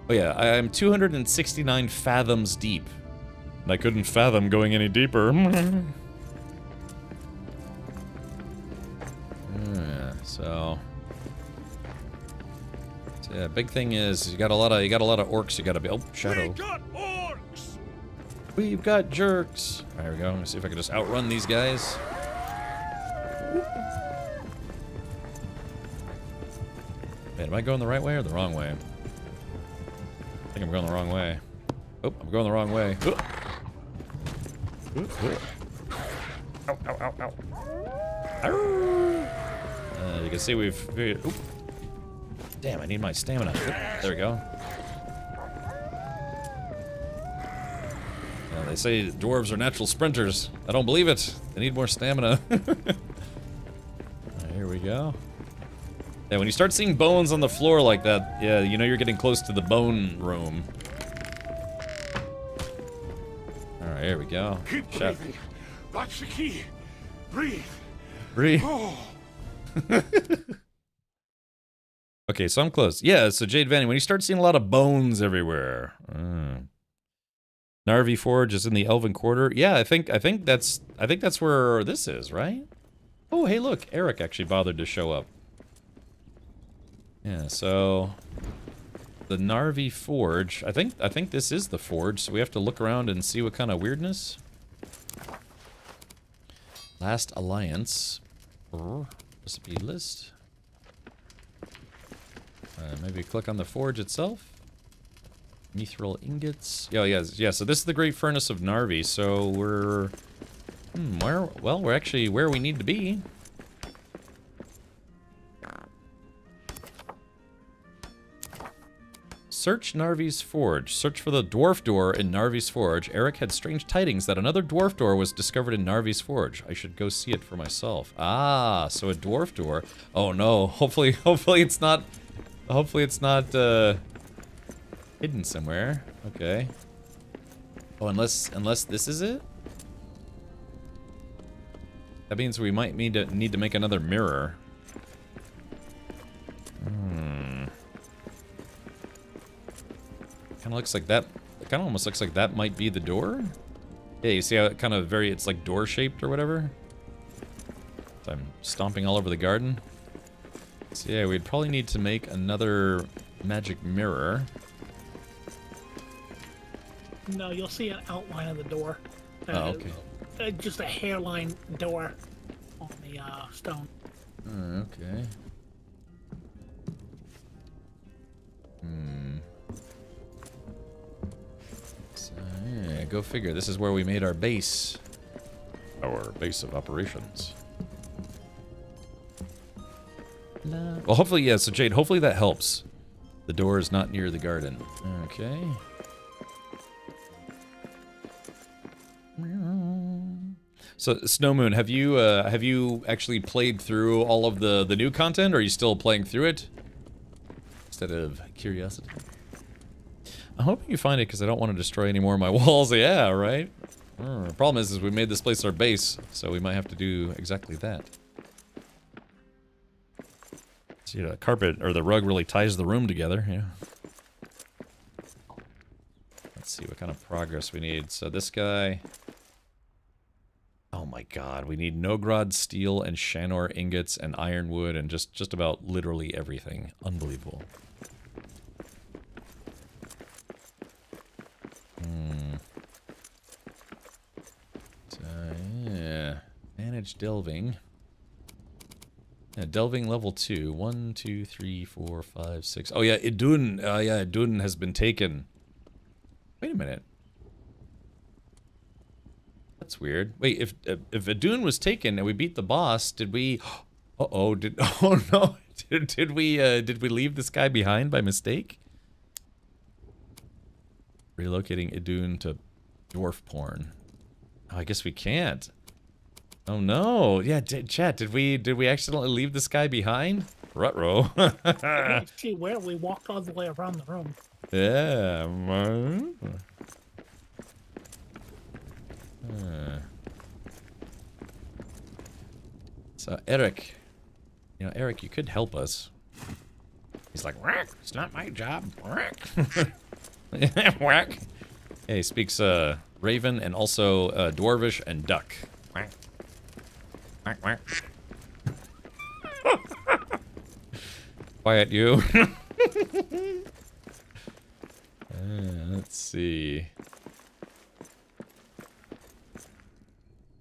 Oh yeah, I'm 269 fathoms deep. And I couldn't fathom going any deeper. Yeah, so... Yeah, big thing is you got a lot of orcs you gotta be. Oh, shadow. We got orcs. We've got jerks. There we go. Let me see if I can just outrun these guys. Man, am I going the right way or the wrong way? I think I'm going the wrong way. Oh, I'm going the wrong way. Ow, ow, ow, ow. You can see we've... Oop. Damn, I need my stamina. There we go. They say dwarves are natural sprinters. I don't believe it. They need more stamina. Here we go. Yeah, when you start seeing bones on the floor like that, yeah, you know you're getting close to the bone room. Alright, here we go. Keep breathing. That's the key. Breathe. Breathe. Oh. Okay, so I'm close. Yeah, so Jade Vanny, when you start seeing a lot of bones everywhere. Narvi Forge is in the Elven Quarter. Yeah, I think that's where this is, right? Oh, hey, look, Eric actually bothered to show up. Yeah, so the Narvi Forge. I think this is the forge, so we have to look around and see what kind of weirdness. Last Alliance. Recipe list. Maybe click on the forge itself. Mithril ingots. Oh, yeah, so this is the Great Furnace of Narvi, so we're... we're actually where we need to be. Search Narvi's Forge. Search for the dwarf door in Narvi's Forge. Eric had strange tidings that another dwarf door was discovered in Narvi's Forge. I should go see it for myself. Ah, so a dwarf door. Oh no, hopefully it's not... Hopefully it's not hidden somewhere. Okay. Oh, unless this is it? That means we might need to make another mirror. Kind of looks like that. It kind of almost looks like that might be the door. Yeah, you see how it kind of it's like door shaped or whatever. So I'm stomping all over the garden. So yeah, we'd probably need to make another magic mirror. No, you'll see an outline of the door. Oh, okay. Just a hairline door on the stone. Okay. So, yeah, go figure. This is where we made our base. Our base of operations. Well, hopefully, yeah, so Jade, hopefully that helps. The door is not near the garden. Okay. So, Snowmoon, have you actually played through all of the new content, or are you still playing through it? Instead of curiosity. I'm hoping you find it because I don't want to destroy any more of my walls. Yeah, right? The problem is we made this place our base, so we might have to do exactly that. See, the carpet, or the rug really ties the room together, yeah. Let's see what kind of progress we need. So this guy... Oh my god, we need Nogrod steel and Shanor ingots and ironwood and just about literally everything. Unbelievable. So, yeah. Manage delving. Yeah, delving level 2. 1, 2, 3, 4, 5, 6. Oh yeah, Idun. Yeah, Idun has been taken. Wait a minute. That's weird. Wait, if Idun was taken and we beat the boss, did we? Oh no! Did we leave this guy behind by mistake? Relocating Idun to dwarf porn. Oh, I guess we can't. Oh no! Yeah, chat. Did we accidentally leave this guy behind? Ruh-roh. See where we walked all the way around the room. Yeah. So Eric, Eric, you could help us. He's like, whack, it's not my job. Whack. Whack. Yeah, he speaks Raven and also Dwarvish and Duck. Whack. Whack, whack. Quiet, you. Let's see.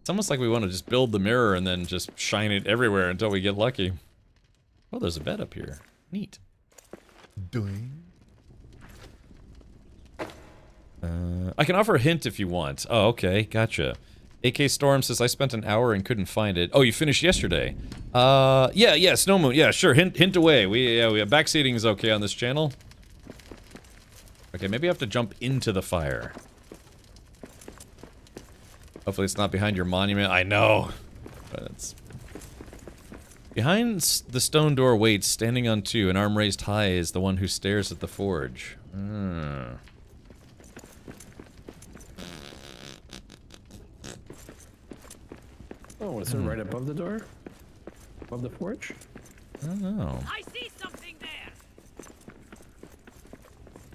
It's almost like we want to just build the mirror and then just shine it everywhere until we get lucky. Oh, there's a bed up here. Neat. Doing. I can offer a hint if you want. Oh, okay. Gotcha. AK Storm says, I spent an hour and couldn't find it. Oh, you finished yesterday. Yeah, Snowmoon. Yeah, sure. Hint away. We have backseating is okay on this channel. Okay, maybe I have to jump into the fire. Hopefully it's not behind your monument. I know. But it's... Behind the stone door waits, standing on two, an arm raised high, is the one who stares at the forge. Oh, is it right above the door? Above the forge? I don't know. I see something there.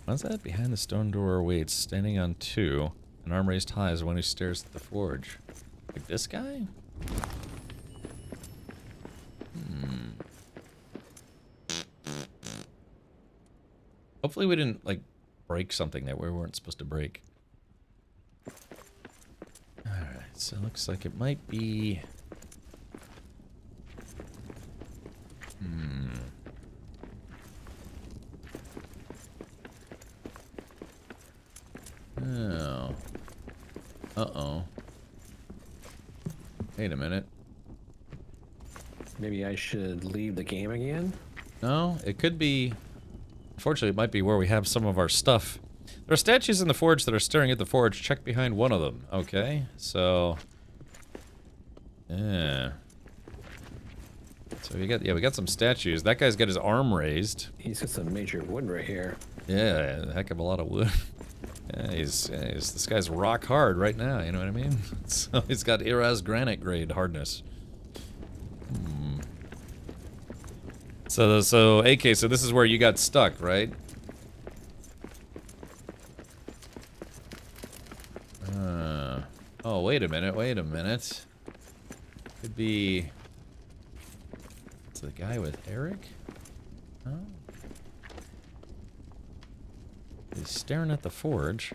What's that? Behind the stone door waits, standing on two. An arm raised high is the one who stares at the forge. Like this guy? Hopefully we didn't, like, break something that we weren't supposed to break. Alright, so it looks like it might be... Oh. Uh-oh. Wait a minute. Maybe I should leave the game again? No, it could be... Unfortunately, it might be where we have some of our stuff. There are statues in the forge that are staring at the forge. Check behind one of them. Okay, so... Yeah. So we got some statues. That guy's got his arm raised. He's got some major wood right here. Yeah, a heck of a lot of wood. Yeah, this guy's rock hard right now, you know what I mean? So he's got Iraz granite grade hardness. So AK, so this is where you got stuck, right? Oh, wait a minute. Could be... It's the guy with Eric? Oh. He's staring at the forge.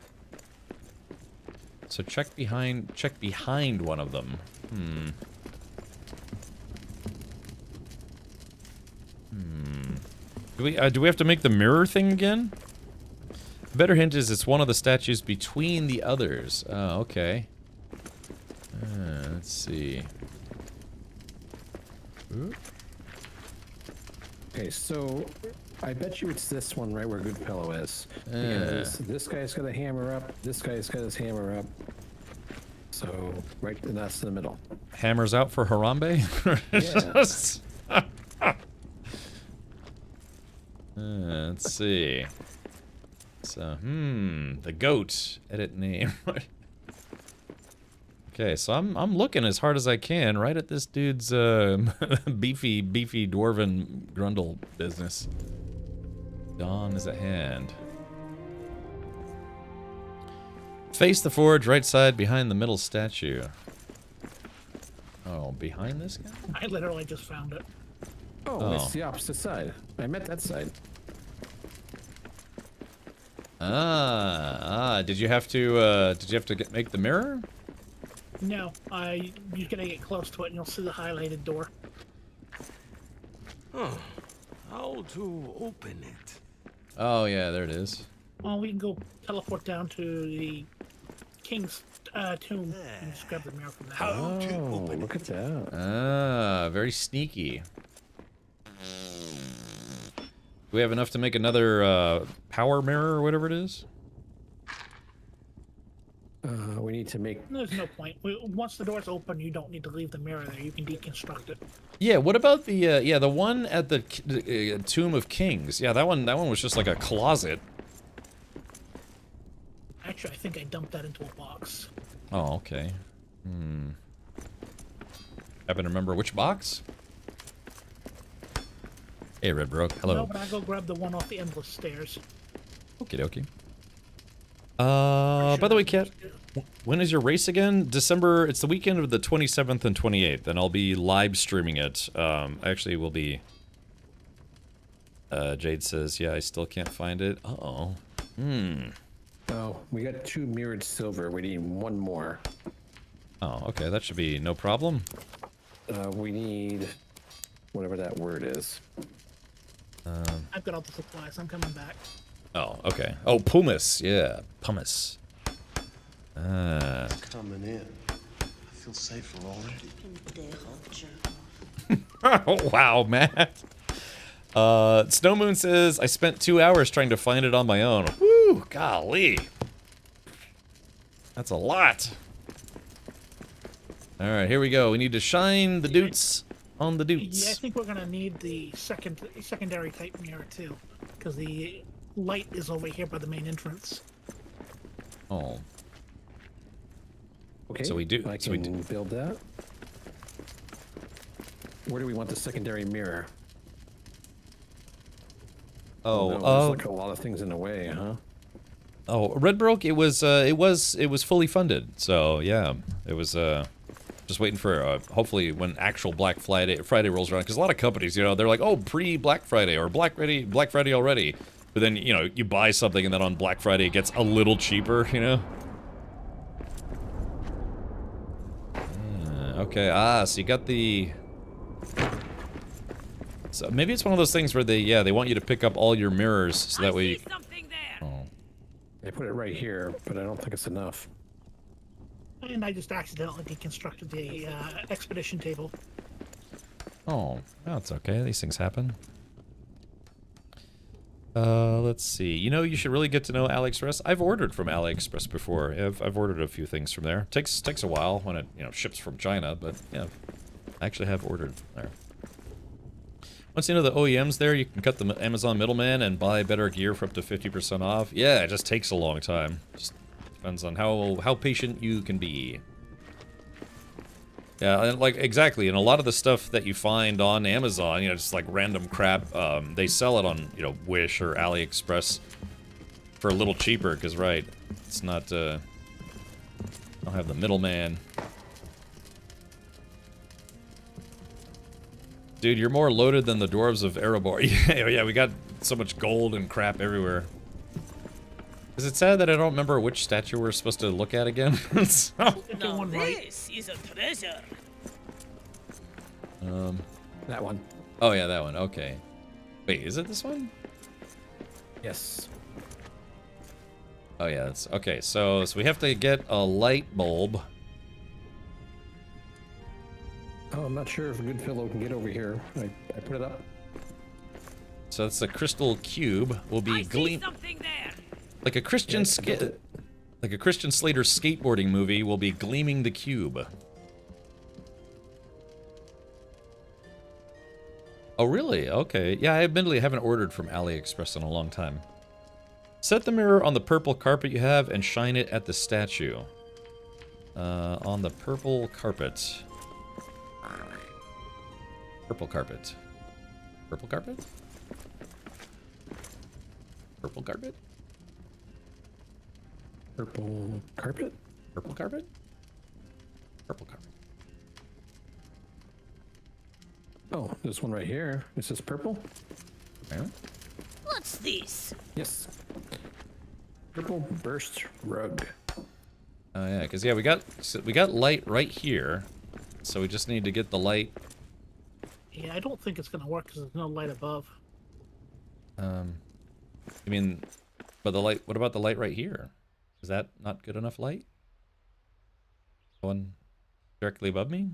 So check behind one of them. Do we have to make the mirror thing again? A better hint is it's one of the statues between the others. Oh, okay. Let's see. Ooh. Okay, so I bet you it's this one right where Goodfellow is. Because this guy's got a hammer up, this guy's got his hammer up. So, right, and that's in the middle. Hammers out for Harambe? Yeah. Let's see. So, the goat. Edit name. Okay, so I'm looking as hard as I can right at this dude's beefy dwarven grundle business. Dawn is at hand. Face the forge, right side, behind the middle statue. Oh, behind this guy? I literally just found it. Oh, it's the opposite side. I meant that side. Did you have to make the mirror? No, you're gonna get close to it and you'll see the highlighted door. Huh. How to open it? Oh yeah, there it is. Well, we can go teleport down to the king's tomb and just grab the mirror from there. How to open look at that. Very sneaky. Do we have enough to make another power mirror or whatever it is? We need to make... There's no point. Once the door's open, you don't need to leave the mirror there. You can deconstruct it. Yeah, what about the one at the Tomb of Kings? Yeah, that one was just like a closet. Actually, I think I dumped that into a box. Oh, okay. Happen to remember which box? Hey, Red Broke. Hello. No, but I'll go grab the one off the endless stairs. Okie dokie. By the way, Kat, when is your race again? December, it's the weekend of the 27th and 28th, and I'll be live streaming it. Actually, will be... Jade says, yeah, I still can't find it. Uh-oh. Oh, we got 2 mirrored silver. We need 1 more. Oh, okay, that should be no problem. We need... whatever that word is. I've got all the supplies. I'm coming back. Oh, okay. Oh, pumice. Yeah, pumice. Coming in. I feel safer already. Oh, wow, Matt. Snowmoon says, I spent 2 hours trying to find it on my own. Woo, golly. That's a lot. All right, here we go. We need to shine the doots on the doots. Yeah, I think we're gonna need the secondary type mirror too, because the light is over here by the main entrance. Oh. Okay. So we do. I can build that. Where do we want the secondary mirror? Oh, no, there's like a lot of things in the way, huh? Oh, Red Broke. It was fully funded. So yeah, it was just waiting for hopefully when actual Black Friday rolls around, because a lot of companies, they're like, oh, pre-Black Friday or Black Friday already. But then, you buy something and then on Black Friday it gets a little cheaper, Okay, so you got the... So maybe it's one of those things where they want you to pick up all your mirrors so that way you... Oh. They put it right here, but I don't think it's enough. And I just accidentally deconstructed the expedition table. Oh, that's okay. These things happen. Let's see. You should really get to know AliExpress. I've ordered from AliExpress before. I've ordered a few things from there. Takes a while when it ships from China, but yeah, I actually have ordered there. Once you know the OEM's there, you can cut the Amazon middleman and buy better gear for up to 50% off. Yeah, it just takes a long time. Just depends on how patient you can be. Yeah, and like, exactly, and a lot of the stuff that you find on Amazon, you know, just like random crap, they sell it on, you know, Wish or AliExpress for a little cheaper, because, right, it's not, don't have the middleman. Dude, you're more loaded than the dwarves of Erebor. Yeah, we got so much gold and crap everywhere. Is it sad that I don't remember which statue we're supposed to look at again? So. Now this is a treasure. That one. Oh yeah, that one. Okay. Wait, is it this one? Yes. Oh yeah, that's okay. So we have to get a light bulb. Oh, I'm not sure if a good fellow can get over here. I put it up. So that's a crystal cube. Will be gleam. Like a Christian like a Christian Slater skateboarding movie will be gleaming the cube. Oh really? Okay. Yeah, I admittedly haven't ordered from AliExpress in a long time. Set the mirror on the purple carpet you have and shine it at the statue. On the purple carpet. Purple carpet. Purple carpet? Purple carpet? Purple carpet? Purple carpet? Purple carpet. Oh, this one right here. Is this purple? Yeah. What's this? Yes. Purple burst rug. Oh yeah, because yeah, we got light right here, so we just need to get the light. Yeah, I don't think it's gonna work because there's no light above. I mean, but the light. What about the light right here? Is that not good enough light? The one directly above me?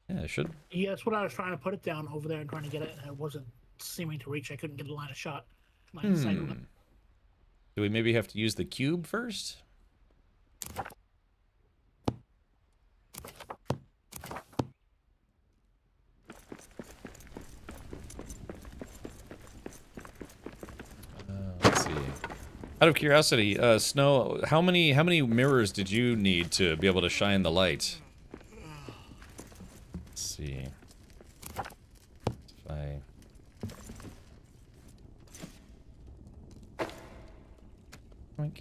Yeah, it should. Yeah, that's what I was trying to put it down over there and trying to get it, and it wasn't seeming to reach. I couldn't get a line of shot. Line of sight on it. Do we maybe have to use the cube first? Let's see. Out of curiosity, Snow, how many mirrors did you need to be able to shine the light? Let's see. If I... Oink.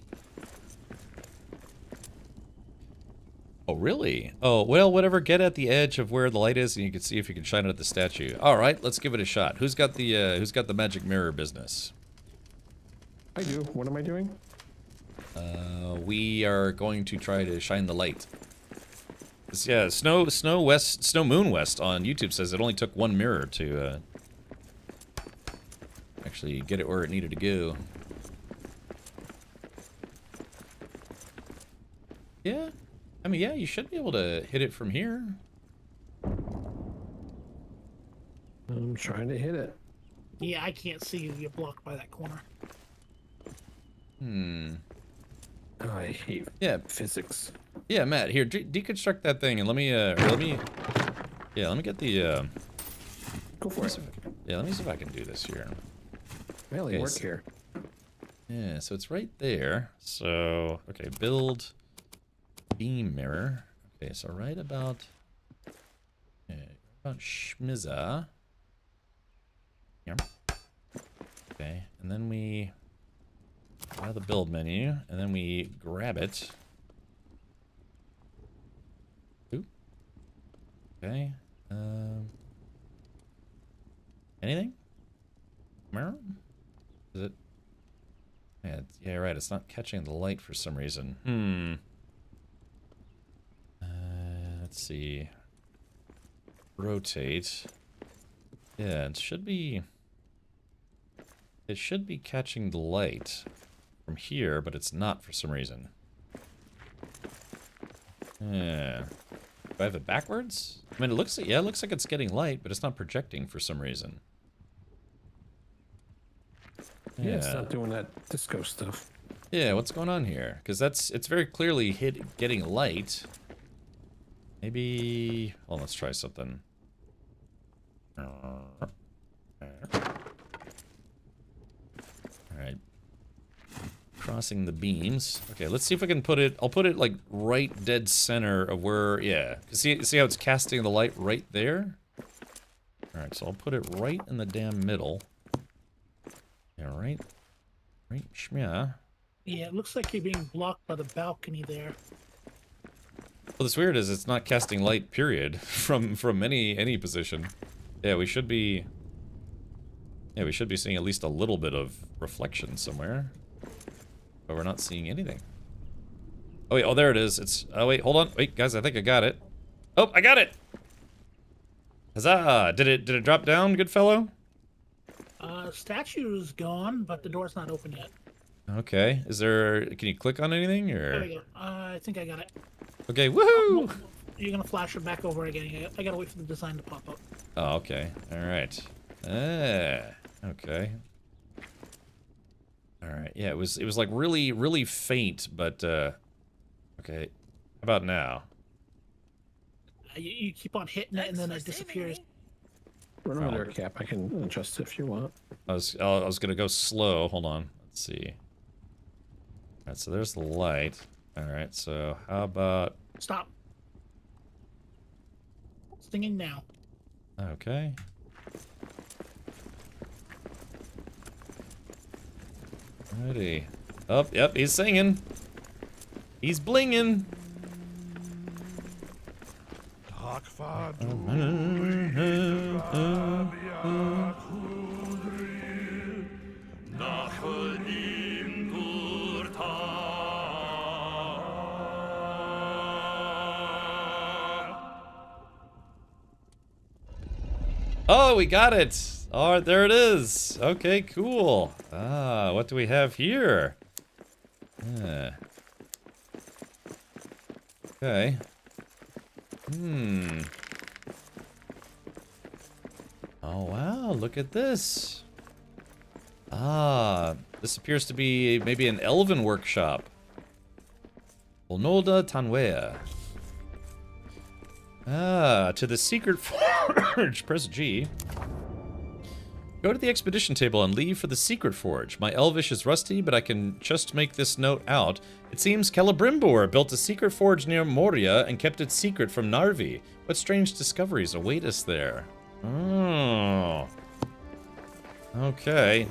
Oh, really? Oh, well, whatever. Get at the edge of where the light is, and you can see if you can shine it at the statue. All right, let's give it a shot. Who's got the magic mirror business? I do. What am I doing? We are going to try to shine the light. Yeah, Snow Moon West on YouTube says it only took one mirror to actually get it where it needed to go. Yeah, I mean, yeah, you should be able to hit it from here. I'm trying to hit it. Yeah, I can't see you. You're blocked by that corner. Oh, I hate physics. Yeah, Matt, here, deconstruct that thing and let me get the Go for it. Yeah, let me see if I can do this here. Really work here. Yeah, so it's right there. So, okay, build beam mirror. Okay, so right about Schmizza. Here. Okay, and then we out of the build menu, and then we grab it. Ooh. Okay. Anything? Mirror? Is it? Yeah, yeah, right. It's not catching the light for some reason. Let's see. Rotate. Yeah, it should be. It should be catching the light from here, but it's not for some reason. Yeah. Do I have it backwards? I mean, it looks like, yeah, it looks like it's getting light, but it's not projecting for some reason. Yeah, it's not doing that disco stuff. Yeah, what's going on here? Because it's very clearly getting light. Maybe, well, let's try something. Alright. Crossing the beams. Okay, let's see if I can put it... I'll put it, like, right dead center of where... Yeah. See how it's casting the light right there? Alright, so I'll put it right in the damn middle. Yeah, right... Right, shmya. Yeah, it looks like you're being blocked by the balcony there. Well, what's weird is it's not casting light, period, from any position. Yeah, we should be... Yeah, we should be seeing at least a little bit of reflection somewhere. But we're not seeing anything. Oh, wait, oh, there it is. It's... Oh, wait, hold on. Wait, guys, I think I got it. Oh, I got it! Huzzah! Did it drop down, good fellow? Statue's gone, but the door's not open yet. Okay. Is there... Can you click on anything, or...? There we go. I think I got it. Okay, woohoo! You're gonna flash it back over again. I gotta wait for the design to pop up. Oh, okay. Alright. Okay. Alright, yeah, it was like really, really faint, but, okay. How about now? You keep on hitting it and then it disappears. Run over there, Cap. I can adjust if you want. I was gonna go slow. Hold on. Let's see. Alright, so there's the light. Alright, so how about... Stop. Stinging now. Okay. Alrighty. Oh, yep, he's singing. He's blinging. Oh, we got it! Oh, there it is! Okay, cool. Ah, what do we have here? Okay. Oh, wow, look at this. Ah, this appears to be maybe an elven workshop. Olnolda Tanwea. Ah, to the secret forge. Press G. Go to the expedition table and leave for the secret forge. My Elvish is rusty, but I can just make this note out. It seems Celebrimbor built a secret forge near Moria and kept it secret from Narvi. What strange discoveries await us there? Oh. Okay.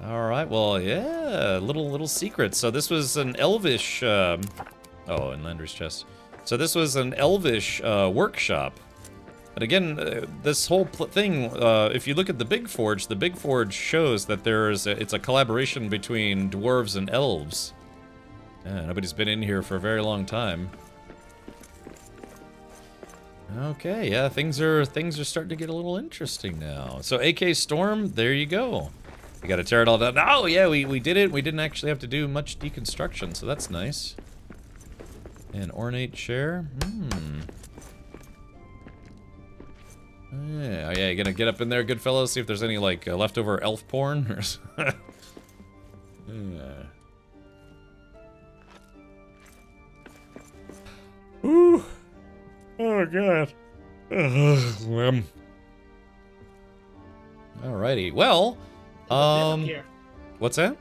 Alright, well, yeah, little secret. So this was an Elvish, oh, in Landry's chest. So this was an Elvish workshop. But again, this whole thing, if you look at the Big Forge shows that it's a collaboration between dwarves and elves. Yeah, nobody's been in here for a very long time. Okay, yeah, things are starting to get a little interesting now. So AK Storm, there you go. We gotta tear it all down. Oh yeah, we did it. We didn't actually have to do much deconstruction, so that's nice. An ornate chair. Yeah, you gonna get up in there, good fellows, see if there's any, like, leftover elf porn? Yeah. Ooh. Oh, God. Alrighty, well, what's that?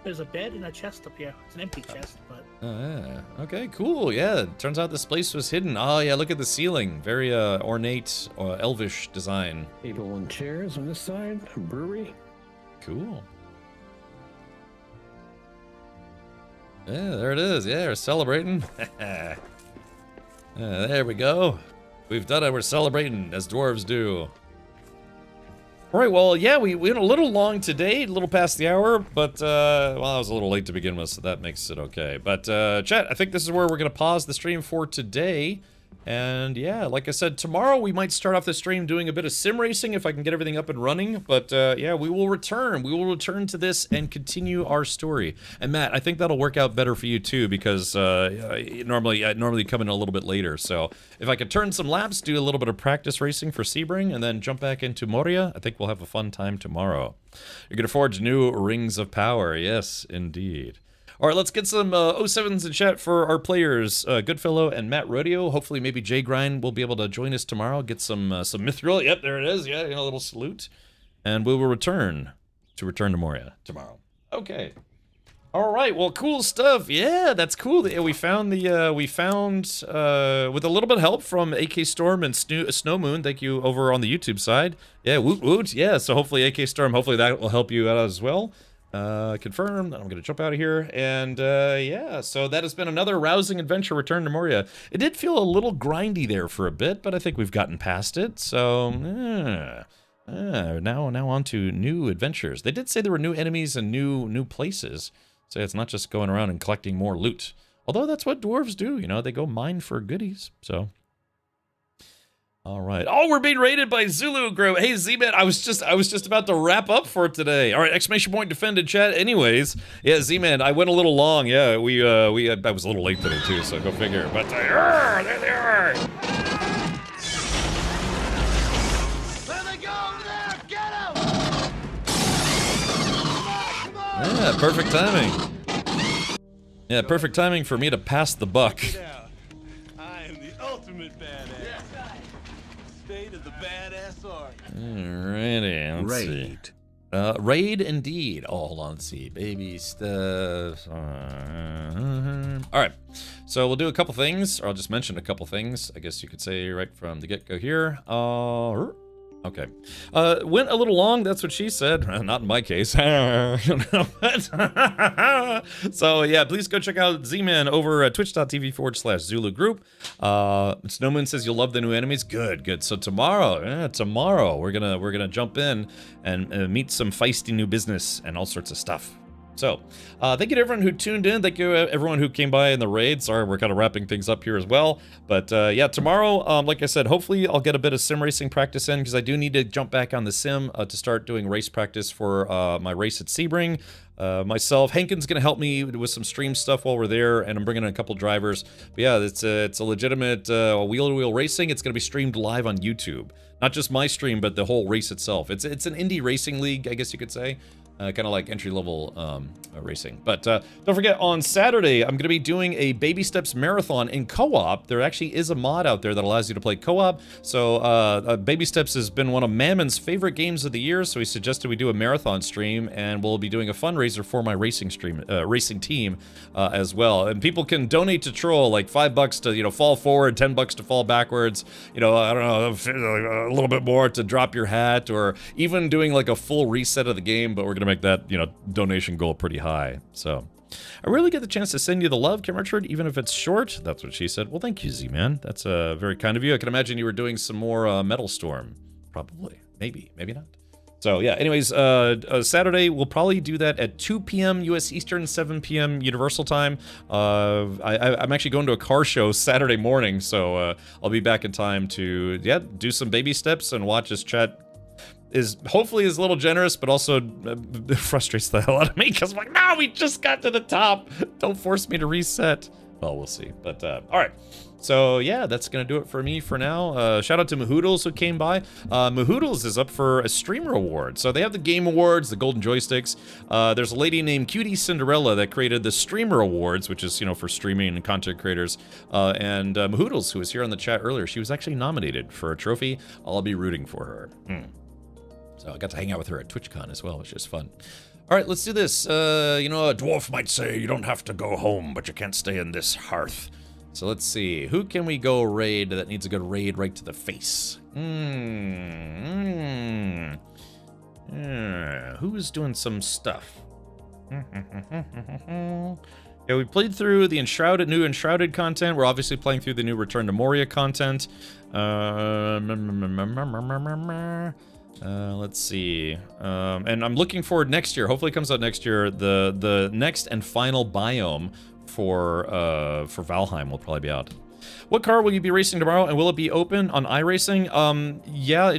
There's a bed and a chest up here. It's an empty chest, but... Oh, yeah. Okay, cool. Yeah, turns out this place was hidden. Oh, yeah, look at the ceiling. Very ornate, elvish design. Table and chairs on this side. A brewery. Cool. Yeah, there it is. Yeah, we're celebrating. There we go. We've done it. We're celebrating, as dwarves do. All right, well, yeah, we went a little long today, a little past the hour, but, well, I was a little late to begin with, so that makes it okay. But, chat, I think this is where we're going to pause the stream for today. And, yeah, like I said, tomorrow we might start off the stream doing a bit of sim racing if I can get everything up and running. But, yeah, we will return. We will return to this and continue our story. And, Matt, I think that'll work out better for you, too, because I normally come in a little bit later. So if I could turn some laps, do a little bit of practice racing for Sebring, and then jump back into Moria, I think we'll have a fun time tomorrow. You're going to forge new rings of power. Yes, indeed. All right, let's get some 07s in chat for our players, Goodfellow and Matt Rodeo. Hopefully, maybe Jay Grind will be able to join us tomorrow. Get some mithril. Yep, there it is. Yeah, a little salute, and we will return to Moria tomorrow. Okay. All right, well, cool stuff. Yeah, that's cool. We found with a little bit of help from AK Storm and Snow Moon. Thank you over on the YouTube side. Yeah, woot woot. Yeah, so hopefully AK Storm, hopefully that will help you out as well. Confirm. I'm gonna jump out of here, and yeah. So that has been another rousing adventure. Return to Moria. It did feel a little grindy there for a bit, but I think we've gotten past it. So now on to new adventures. They did say there were new enemies and new places. So it's not just going around and collecting more loot. Although that's what dwarves do, you know, they go mine for goodies. So, all right. Oh, we're being raided by Zulu Grove. Hey, Z-Man, I was just about to wrap up for today. All right, exclamation point defended chat. Anyways, yeah, Z-Man, I went a little long. Yeah, I was a little late today too, so go figure. But there they are. Yeah, perfect timing. Yeah, perfect timing for me to pass the buck. I am the ultimate badass. State of the badass art. Alrighty, let's see. Raid indeed. Oh, hold on, let's see. Baby stuff. Alright, so we'll do a couple things, or I'll just mention a couple things, I guess you could say right from the get-go here. Okay. Went a little long, that's what she said. Not in my case. So, yeah, please go check out Z-Man over at twitch.tv/Zulu Group. Snowman says you'll love the new enemies. Good. So tomorrow, we're gonna jump in and meet some feisty new business and all sorts of stuff. So, thank you to everyone who tuned in. Thank you everyone who came by in the raid. Sorry, we're kind of wrapping things up here as well. But yeah, tomorrow, like I said, hopefully I'll get a bit of sim racing practice in because I do need to jump back on the sim to start doing race practice for my race at Sebring. Myself, Hankin's gonna help me with some stream stuff while we're there, and I'm bringing in a couple drivers. But yeah, it's a legitimate wheel-to-wheel racing. It's gonna be streamed live on YouTube. Not just my stream, but the whole race itself. It's an indie racing league, I guess you could say. Kind of like entry-level racing. But don't forget, on Saturday, I'm going to be doing a Baby Steps Marathon in co-op. There actually is a mod out there that allows you to play co-op. So Baby Steps has been one of Mammon's favorite games of the year, so he suggested we do a marathon stream, and we'll be doing a fundraiser for my racing team as well. And people can donate to Troll, like $5 to, you know, fall forward, $10 to fall backwards, you know, I don't know, a little bit more to drop your hat, or even doing like a full reset of the game, but we're going to make that, you know, donation goal pretty high. So I really get the chance to send you the love, Kim Richard, even if it's short. That's what she said. Well, thank you, Z-Man. That's very kind of you. I can imagine you were doing some more Metal Storm. Probably. Maybe not. So yeah, anyways, Saturday, we'll probably do that at 2 p.m. U.S. Eastern, 7 p.m. Universal Time. I'm actually going to a car show Saturday morning, so I'll be back in time to, yeah, do some baby steps and watch as chat hopefully is a little generous, but also frustrates the hell out of me, because I'm like, no, we just got to the top. Don't force me to reset. Well, we'll see. But, all right. So, yeah, that's going to do it for me for now. Shout out to Mahoodles who came by. Mahoodles is up for a Streamer Award. So they have the Game Awards, the Golden Joysticks. There's a lady named Cutie Cinderella that created the Streamer Awards, which is, you know, for streaming and content creators. And Mahoodles, who was here on the chat earlier, she was actually nominated for a trophy. I'll be rooting for her. So I got to hang out with her at TwitchCon as well, which is fun. All right, let's do this. You know, a dwarf might say you don't have to go home, but you can't stay in this hearth. So let's see. Who can we go raid that needs a good raid right to the face? Who's doing some stuff? Yeah, we played through the new Enshrouded content. We're obviously playing through the new Return to Moria content. Let's see. And I'm looking forward next year. Hopefully it comes out next year. The next and final biome for Valheim will probably be out. What car will you be racing tomorrow, and will it be open on iRacing? Yeah,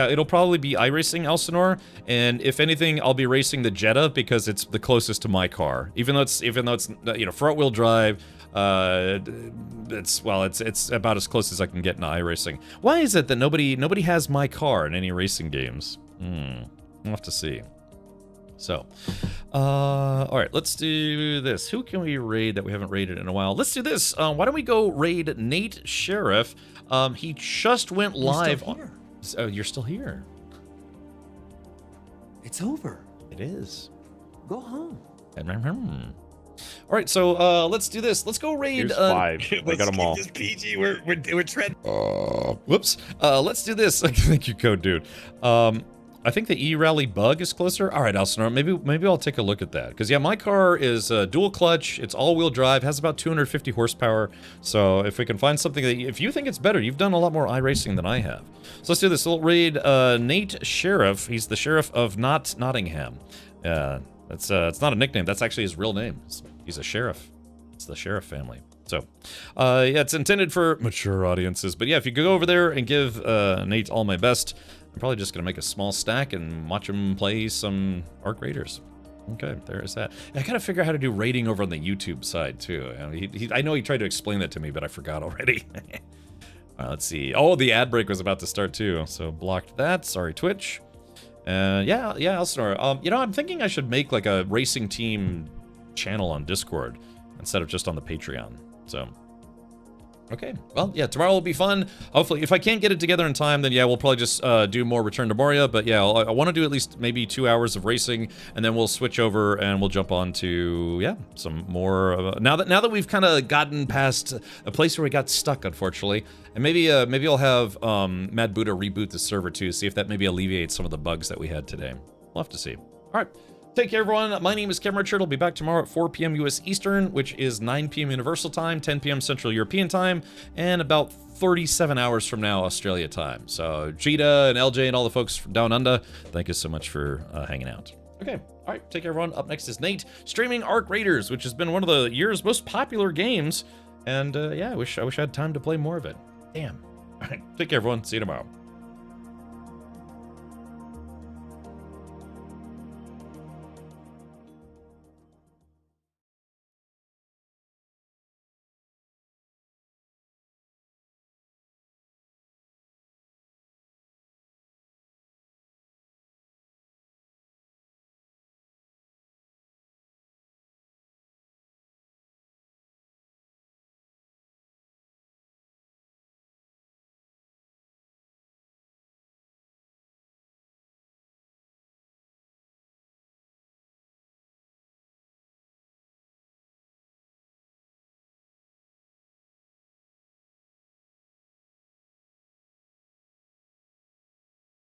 it'll probably be iRacing Elsinore, and if anything, I'll be racing the Jetta because it's the closest to my car. Even though it's you know, front-wheel drive, it's about as close as I can get in iRacing. Why is it that nobody has my car in any racing games? We'll have to see. So, All right, let's do this. Who can we raid that we haven't raided in a while? Let's do this. Why don't we go raid Nate Sheriff? He just went live. Oh, you're still here. It's over. It is. Go home. All right, so let's do this. Let's go raid. Here's 5. I got them all. This PG. We're treading. Whoops. Let's do this. Thank you, Code Dude. I think the E-Rally bug is closer. All right, Elsinore, maybe I'll take a look at that. Because, yeah, my car is dual clutch. It's all-wheel drive, has about 250 horsepower. So if we can find something that, if you think it's better, you've done a lot more iRacing than I have. So let's do this. We'll raid Nate Sheriff. He's the sheriff of Nottingham. It's not a nickname. That's actually his real name. He's a sheriff. It's the Sheriff family. So, yeah, it's intended for mature audiences. But, yeah, if you go over there and give Nate all my best, I'm probably just going to make a small stack and watch him play some Arc Raiders. Okay, there's that. I got to figure out how to do raiding over on the YouTube side, too. I know he tried to explain that to me, but I forgot already. Let's see. Oh, the ad break was about to start, too. So, blocked that. Sorry, Twitch. Yeah, Elsinore. You know, I'm thinking I should make, like, a racing team channel on Discord instead of just on the Patreon. So... okay, well, yeah, tomorrow will be fun. Hopefully, if I can't get it together in time, then yeah, we'll probably just do more Return to Moria. But yeah, I want to do at least maybe 2 hours of racing, and then we'll switch over and we'll jump on to, yeah, some more. Now that we've kind of gotten past a place where we got stuck, unfortunately, and maybe I'll have Mad Buddha reboot the server too, see if that maybe alleviates some of the bugs that we had today. We'll have to see. All right. Take care, everyone. My name is Cameron Richard. I'll be back tomorrow at 4 p.m. U.S. Eastern, which is 9 p.m. Universal Time, 10 p.m. Central European Time, and about 37 hours from now, Australia time. So, Jita and LJ and all the folks from Down Under, thank you so much for hanging out. Okay, all right, take care, everyone. Up next is Nate, streaming Arc Raiders, which has been one of the year's most popular games. And, yeah, I wish I had time to play more of it. Damn. All right, take care, everyone. See you tomorrow.